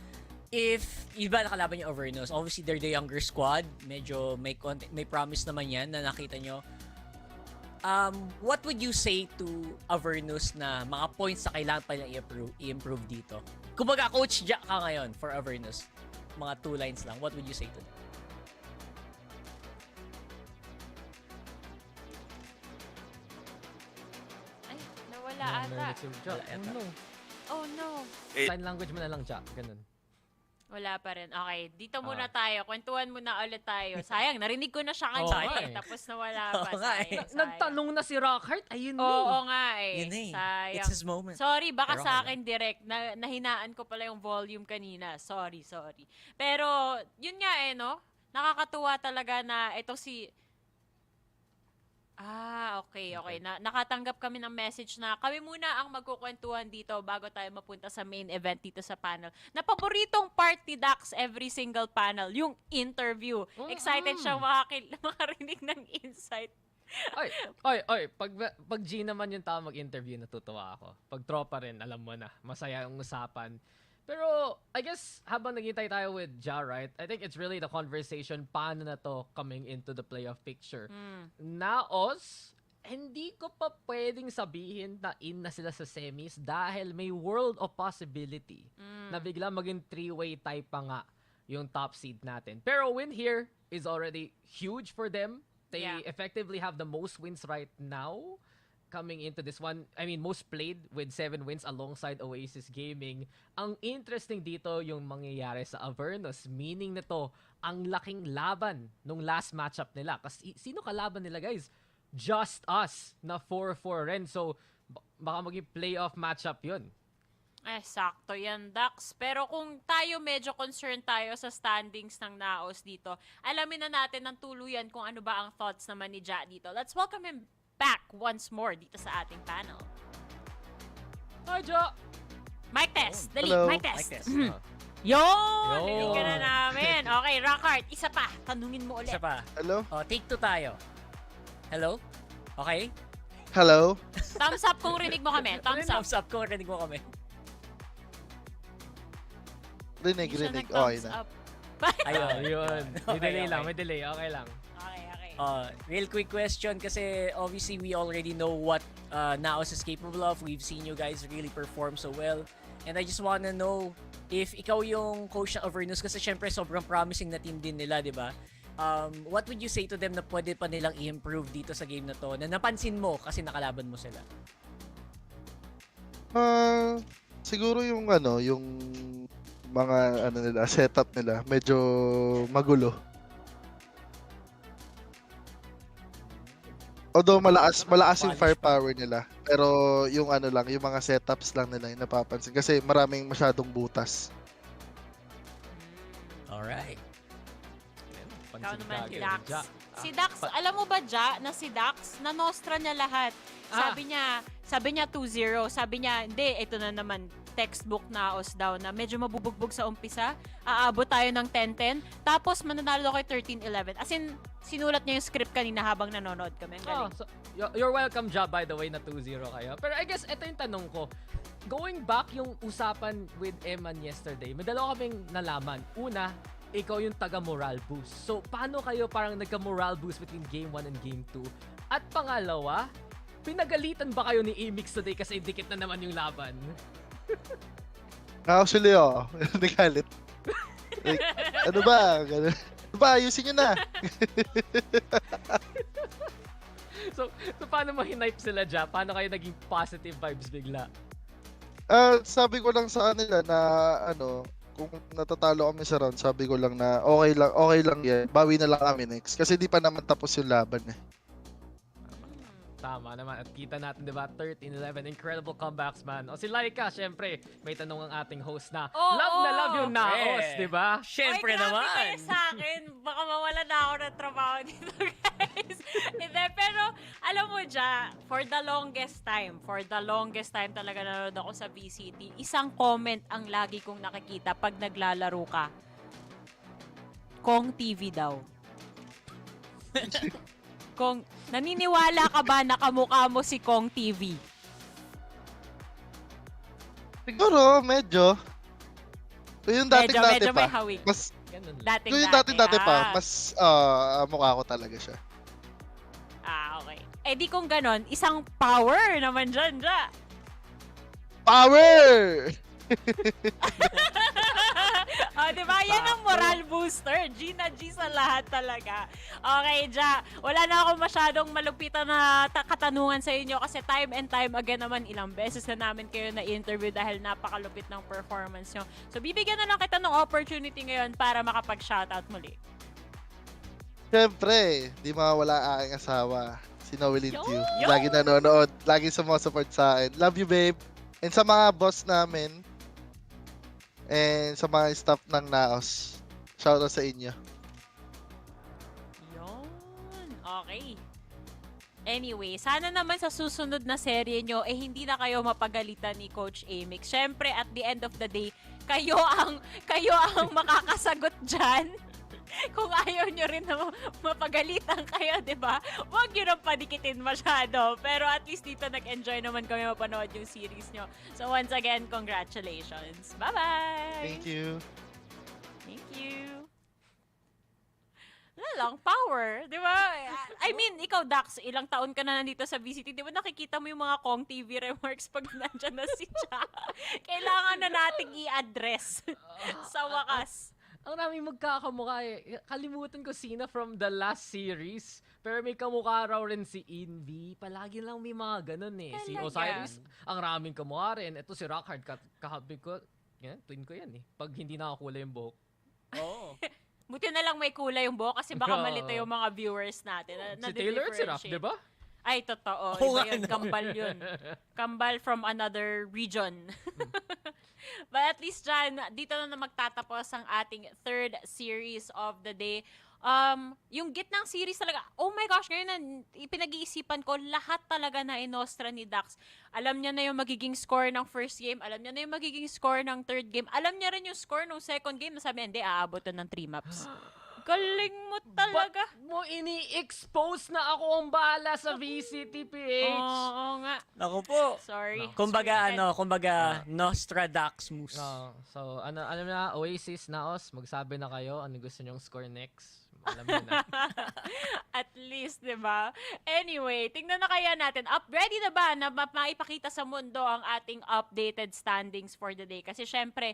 If iba nakalaban yung Avernus, obviously they're the younger squad, medyo may promise naman yan na nakita nyo. What would you say to Avernus na mga points na kailangan pa nilang i-improve dito? Kumbaga, Coach Jack ka ngayon for Avernus. Mga 2 lines lang. What would you say to them? Ay, nawala ata. Oh no. Sign language mo na lang, Ja. Ganun. Wala pa rin. Okay, dito muna tayo. Kwentuhan muna ulit tayo. Sayang, narinig ko na siya kanina. Tapos nawala pa. Sayang. Nagtanong na si Rockhart. Ayun Oo nga Yun Sayang. It's his moment. Sorry, baka Pero sa akin direct. Nahinaan ko pala yung volume kanina. Sorry. Pero, yun nga no? Nakakatuwa talaga na ito si... Okay. Nakatanggap kami ng message na kami muna ang magkukwentuhan dito bago tayo mapunta sa main event dito sa panel. Na paboritong part ni Dax every single panel, yung interview. Excited siya makarinig ng insight. Pag G naman yung tao mag-interview, natutuwa ako. Pag tropa rin, alam mo na, masaya ang usapan. Pero, I guess, habang naghintay tayo with Ja, right? I think it's really the conversation, paano na to coming into the playoff picture. NAOS, hindi ko pa pwedeng sabihin na in na sila sa semis dahil may world of possibility na bigla maging 3-way tie pa nga yung top seed natin. Pero win here is already huge for them. They effectively have the most wins right now coming into this one. I mean, most played with 7 wins alongside Oasis Gaming. Ang interesting dito yung mangyayari sa Avernus. Meaning nito, ang laking laban nung last matchup nila. Kasi sino kalaban nila, guys? JustUs na 4-4 rin. So, baka maging playoff matchup yun. Sakto yan, Dax. Pero kung tayo medyo concerned tayo sa standings ng NAOS dito, alamin na natin ng tuluyan kung ano ba ang thoughts naman ni Ja dito. Let's welcome him back once more dito sa ating panel. Hi, Ja! Mic test! Dali, Hello. mic test! Yun! Rinig ka na namin. Okay, Rockhart, isa pa. Tanungin mo ulit. Isa pa. Hello? Take 2 tayo. Hello? Okay? Hello? Thumbs up kung rinig mo kami. Thumbs up. Thumbs up kung rinig mo kami. Rinig. Okay na. Ayun. May delay lang. Okay lang. Real quick question kasi obviously we already know what NAOS is capable of. We've seen you guys really perform so well. And I just wanna know if ikaw yung coach ng Avernus kasi syempre sobrang promising na team din nila, di ba? What would you say to them na pwede pa nilang i-improve dito sa game na to na napansin mo kasi nakalaban mo sila? Siguro yung mga nila, setup nila medyo magulo. Although malakas yung firepower nila, pero yung yung mga setups lang nila yung napapansin kasi maraming masyadong butas. Alright. Ikaw naman, Dax. Si Dax, alam mo ba, Ja, na si Dax, na-nostra niya lahat. Sabi niya, Sabi niya 2-0. Sabi niya, hindi, ito na naman, textbook NAOS daw na medyo mabubugbog sa umpisa. Aabot tayo ng 10-10. Tapos, mananalo kayo 13-11. As in, sinulat niya yung script kanina habang nanonood kami. Ang galing. So, you're welcome job, by the way, na 2-0 kayo. Pero I guess, ito yung tanong ko. Going back yung usapan with Eman yesterday, may dalawa kaming nalaman. Una, ikaw yung taga-moral boost. So, paano kayo parang nagka-moral boost between Game 1 and Game 2? At pangalawa, pinagalitan ba kayo ni Amix today kasi dikit na naman yung laban? Actually, nagalit. Like, ano ba? Ganun. Ano ba? Ayusin nyo na. so paano mo hinipe sila dyan? Paano kayo naging positive vibes bigla? Sabi ko lang sa kanila na kung natatalo kami sa round, sabi ko lang na okay lang yan. Bawi na lang kami next. Kasi di pa naman tapos yung laban eh. Tama naman. At kita natin, di ba? 13-11. Incredible comebacks, man. O si Laika, syempre, may tanong ang ating host na love na love yung NAOS, di ba? Syempre naman. Kayo sa akin. Baka mawala na ako ng trabaho dito, guys. Hindi, pero alam mo dyan, for the longest time talaga nanonood ako sa VCT, isang comment ang lagi kong nakikita pag naglalaro ka. Kong TV daw. Kung naniniwala ka ba na kamukha mo si Kong TV? Siguro, medyo. Yung dating-dati medyo pa. may hawig. Mas, Dating-dati. yung dating-dati pa, mas mukha ko talaga siya. Okay. Eh di kung ganon, isang power naman dyan. Power! Diba? Yan ang moral booster. G na G sa lahat talaga. Okay, Ja. Wala na akong masyadong malupitan na katanungan sa inyo kasi time and time again naman ilang beses na namin kayo na-interview dahil napakalupit ng performance nyo. So, bibigyan na lang kita ng opportunity ngayon para makapag-shoutout muli. Siyempre, di mawala aking asawa. Si Noeline Q. Lagi nanonood. Lagi sumusupport sa akin. Love you, babe. And sa mga boss namin, and sa mga staff ng NAOS. Shoutout sa inyo. Yun. Okay. Anyway, sana naman sa susunod na serye nyo, hindi na kayo mapagalitan ni Coach Amix. Siyempre, at the end of the day, kayo ang makakasagot dyan. Kung ayaw nyo rin na mapagalitan kayo, di ba? Huwag nyo nang padikitin masyado. Pero at least dito nag-enjoy naman kami mapanood yung series nyo. So once again, congratulations. Bye-bye! Thank you. Thank you. Wala lang, power, di ba? I mean, ikaw, Dax, ilang taon ka na nandito sa VCT, di ba nakikita mo yung mga Kong TV remarks pag nandyan na si Cha? Kailangan na nating i-address sa wakas. Ang daming magkakamukha eh. Kalimutan ko sino from the last series. Pero may kamukha raw rin si Invi. Palagi lang may mga ganun eh. Si Osiris, ang raming kamukha rin. Ito si Rockhard, kahabi ko. Yan, twin ko yan eh. Pag hindi nakakulay yung buhok. Oo. Buti na lang may kulay yung buhok kasi baka malito yung mga viewers natin. Si Taylor at si Raph, di ba? Ay, totoo. Iba yun. Kambal yun. Kambal from another region. But at least dyan, dito na magtatapos ang ating third series of the day. Yung gitnang series talaga, oh my gosh, ngayon na pinag-iisipan ko, lahat talaga na inostra ni Dax. Alam niya na yung magiging score ng first game, alam niya na yung magiging score ng third game, alam niya rin yung score ng second game, nasabi, hindi, aabotan ng 3 maps. Galing mo talaga. Ba't mo ini-expose na ako ang bahala sa VCT PH? Oo nga. Naku po. Sorry. Kumbaga, Nostradamus. So, alam na, Oasis, NAOS, magsabi na kayo, ano gusto nyong score next? Alam mo na. At least, di ba? Anyway, tingnan na kaya natin. Ready na ba na maipakita sa mundo ang ating updated standings for the day? Kasi syempre,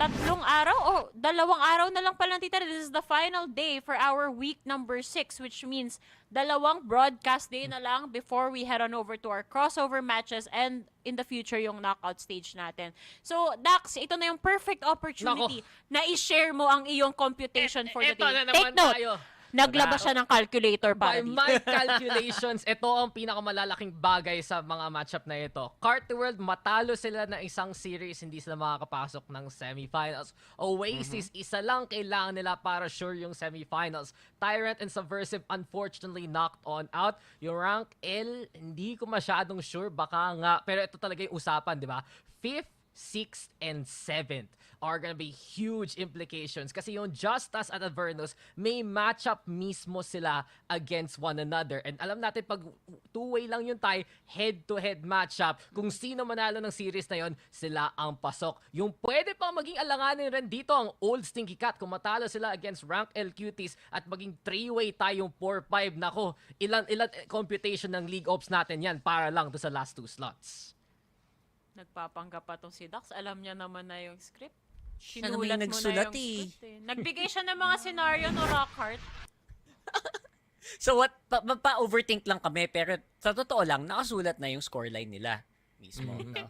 3 araw o 2 araw na lang pala tita. This is the final day for our week number 6, which means 2 broadcast day na lang before we head on over to our crossover matches and in the future yung knockout stage natin. So, Dax, ito na yung perfect opportunity na i-share mo ang iyong computation for the day. Na naman Take note. Tayo. Naglabas siya ng calculator para By dito. my calculations, ito ang pinakamalalaking bagay sa mga matchup na ito. Carti World, matalo sila ng isang series, hindi sila makakapasok ng semifinals. Oasis, isa lang kailangan nila para sure yung semifinals. Tyrant and Subversive, unfortunately, knocked on out. Yung rank L, hindi ko masyadong sure, baka nga. Pero ito talaga yung usapan, di ba? 5th, 6th, and 7th are gonna be huge implications kasi yung JustUs at Avernus may matchup mismo sila against one another. And alam natin pag two-way lang yung tie, head-to-head matchup, kung sino manalo ng series na yon, sila ang pasok. Yung pwede pang maging alanganin rin dito ang Old Stinky Cat kung matalo sila against Rank L Cuties at maging three-way tie yung 4-5. Nako, ilan computation ng League Ops natin yan para lang to sa last 2 slots. Nagpapanggap pa tong si Dax. Alam niya naman na yung script. Siya naman yung nagsulat eh. Nagbigay siya ng mga scenario no Rockhart. So what, pa-overthink lang kami, pero sa totoo lang, nakasulat na yung scoreline nila mismo. No?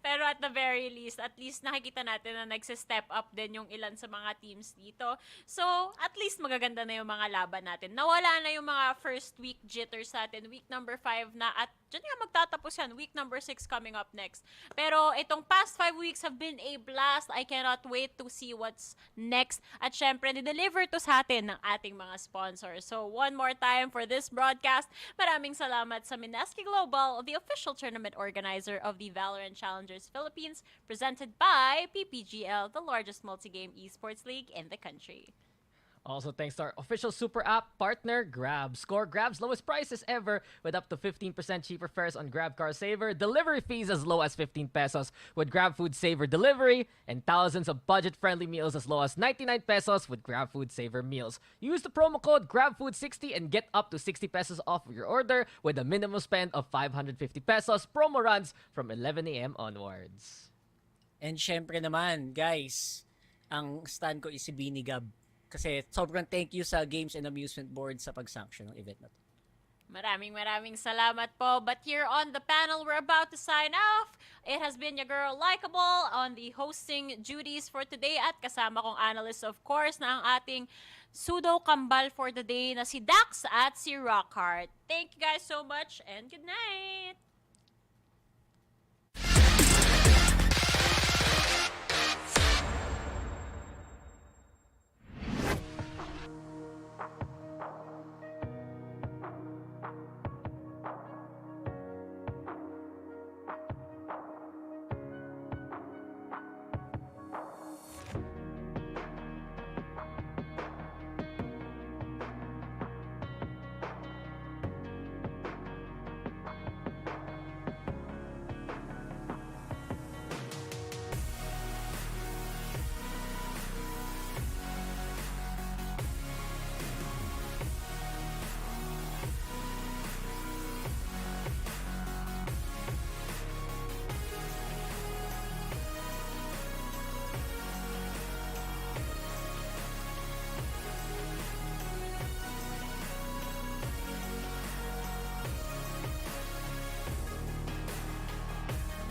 Pero at the very least, at least nakikita natin na nagse-step up din yung ilan sa mga teams dito. So, at least magaganda na yung mga laban natin. Nawala na yung mga first week jitters natin. Week number 5 na at dyan nga magtatapos yan. Week number 6 coming up next. Pero itong past 5 weeks have been a blast. I cannot wait to see what's next. At syempre, deliver to sa atin ng ating mga sponsors. So, one more time for this broadcast, maraming salamat sa Minaski Global, the official tournament organizer of the VALORANT Challengers Philippines, presented by PPGL, the largest multi-game esports league in the country. Also, thanks to our official super app partner, Grab. Score Grab's lowest prices ever with up to 15% cheaper fares on Grab Car Saver, delivery fees as low as 15 pesos with Grab Food Saver delivery, and thousands of budget-friendly meals as low as 99 pesos with Grab Food Saver meals. Use the promo code GRABFOOD60 and get up to 60 pesos off your order with a minimum spend of 550 pesos. Promo runs from 11 a.m. onwards. And syempre naman, guys, ang stand ko is si Binigab. Kasi sobrang thank you sa Games and Amusement Board sa pag-sanction ng event na to. Maraming salamat po. But here on the panel, we're about to sign off. It has been your girl, Likeable, on the hosting duties for today. At kasama kong analyst, of course, na ang ating pseudo kambal for the day na si Dax at si Rockhart. Thank you guys so much and good night!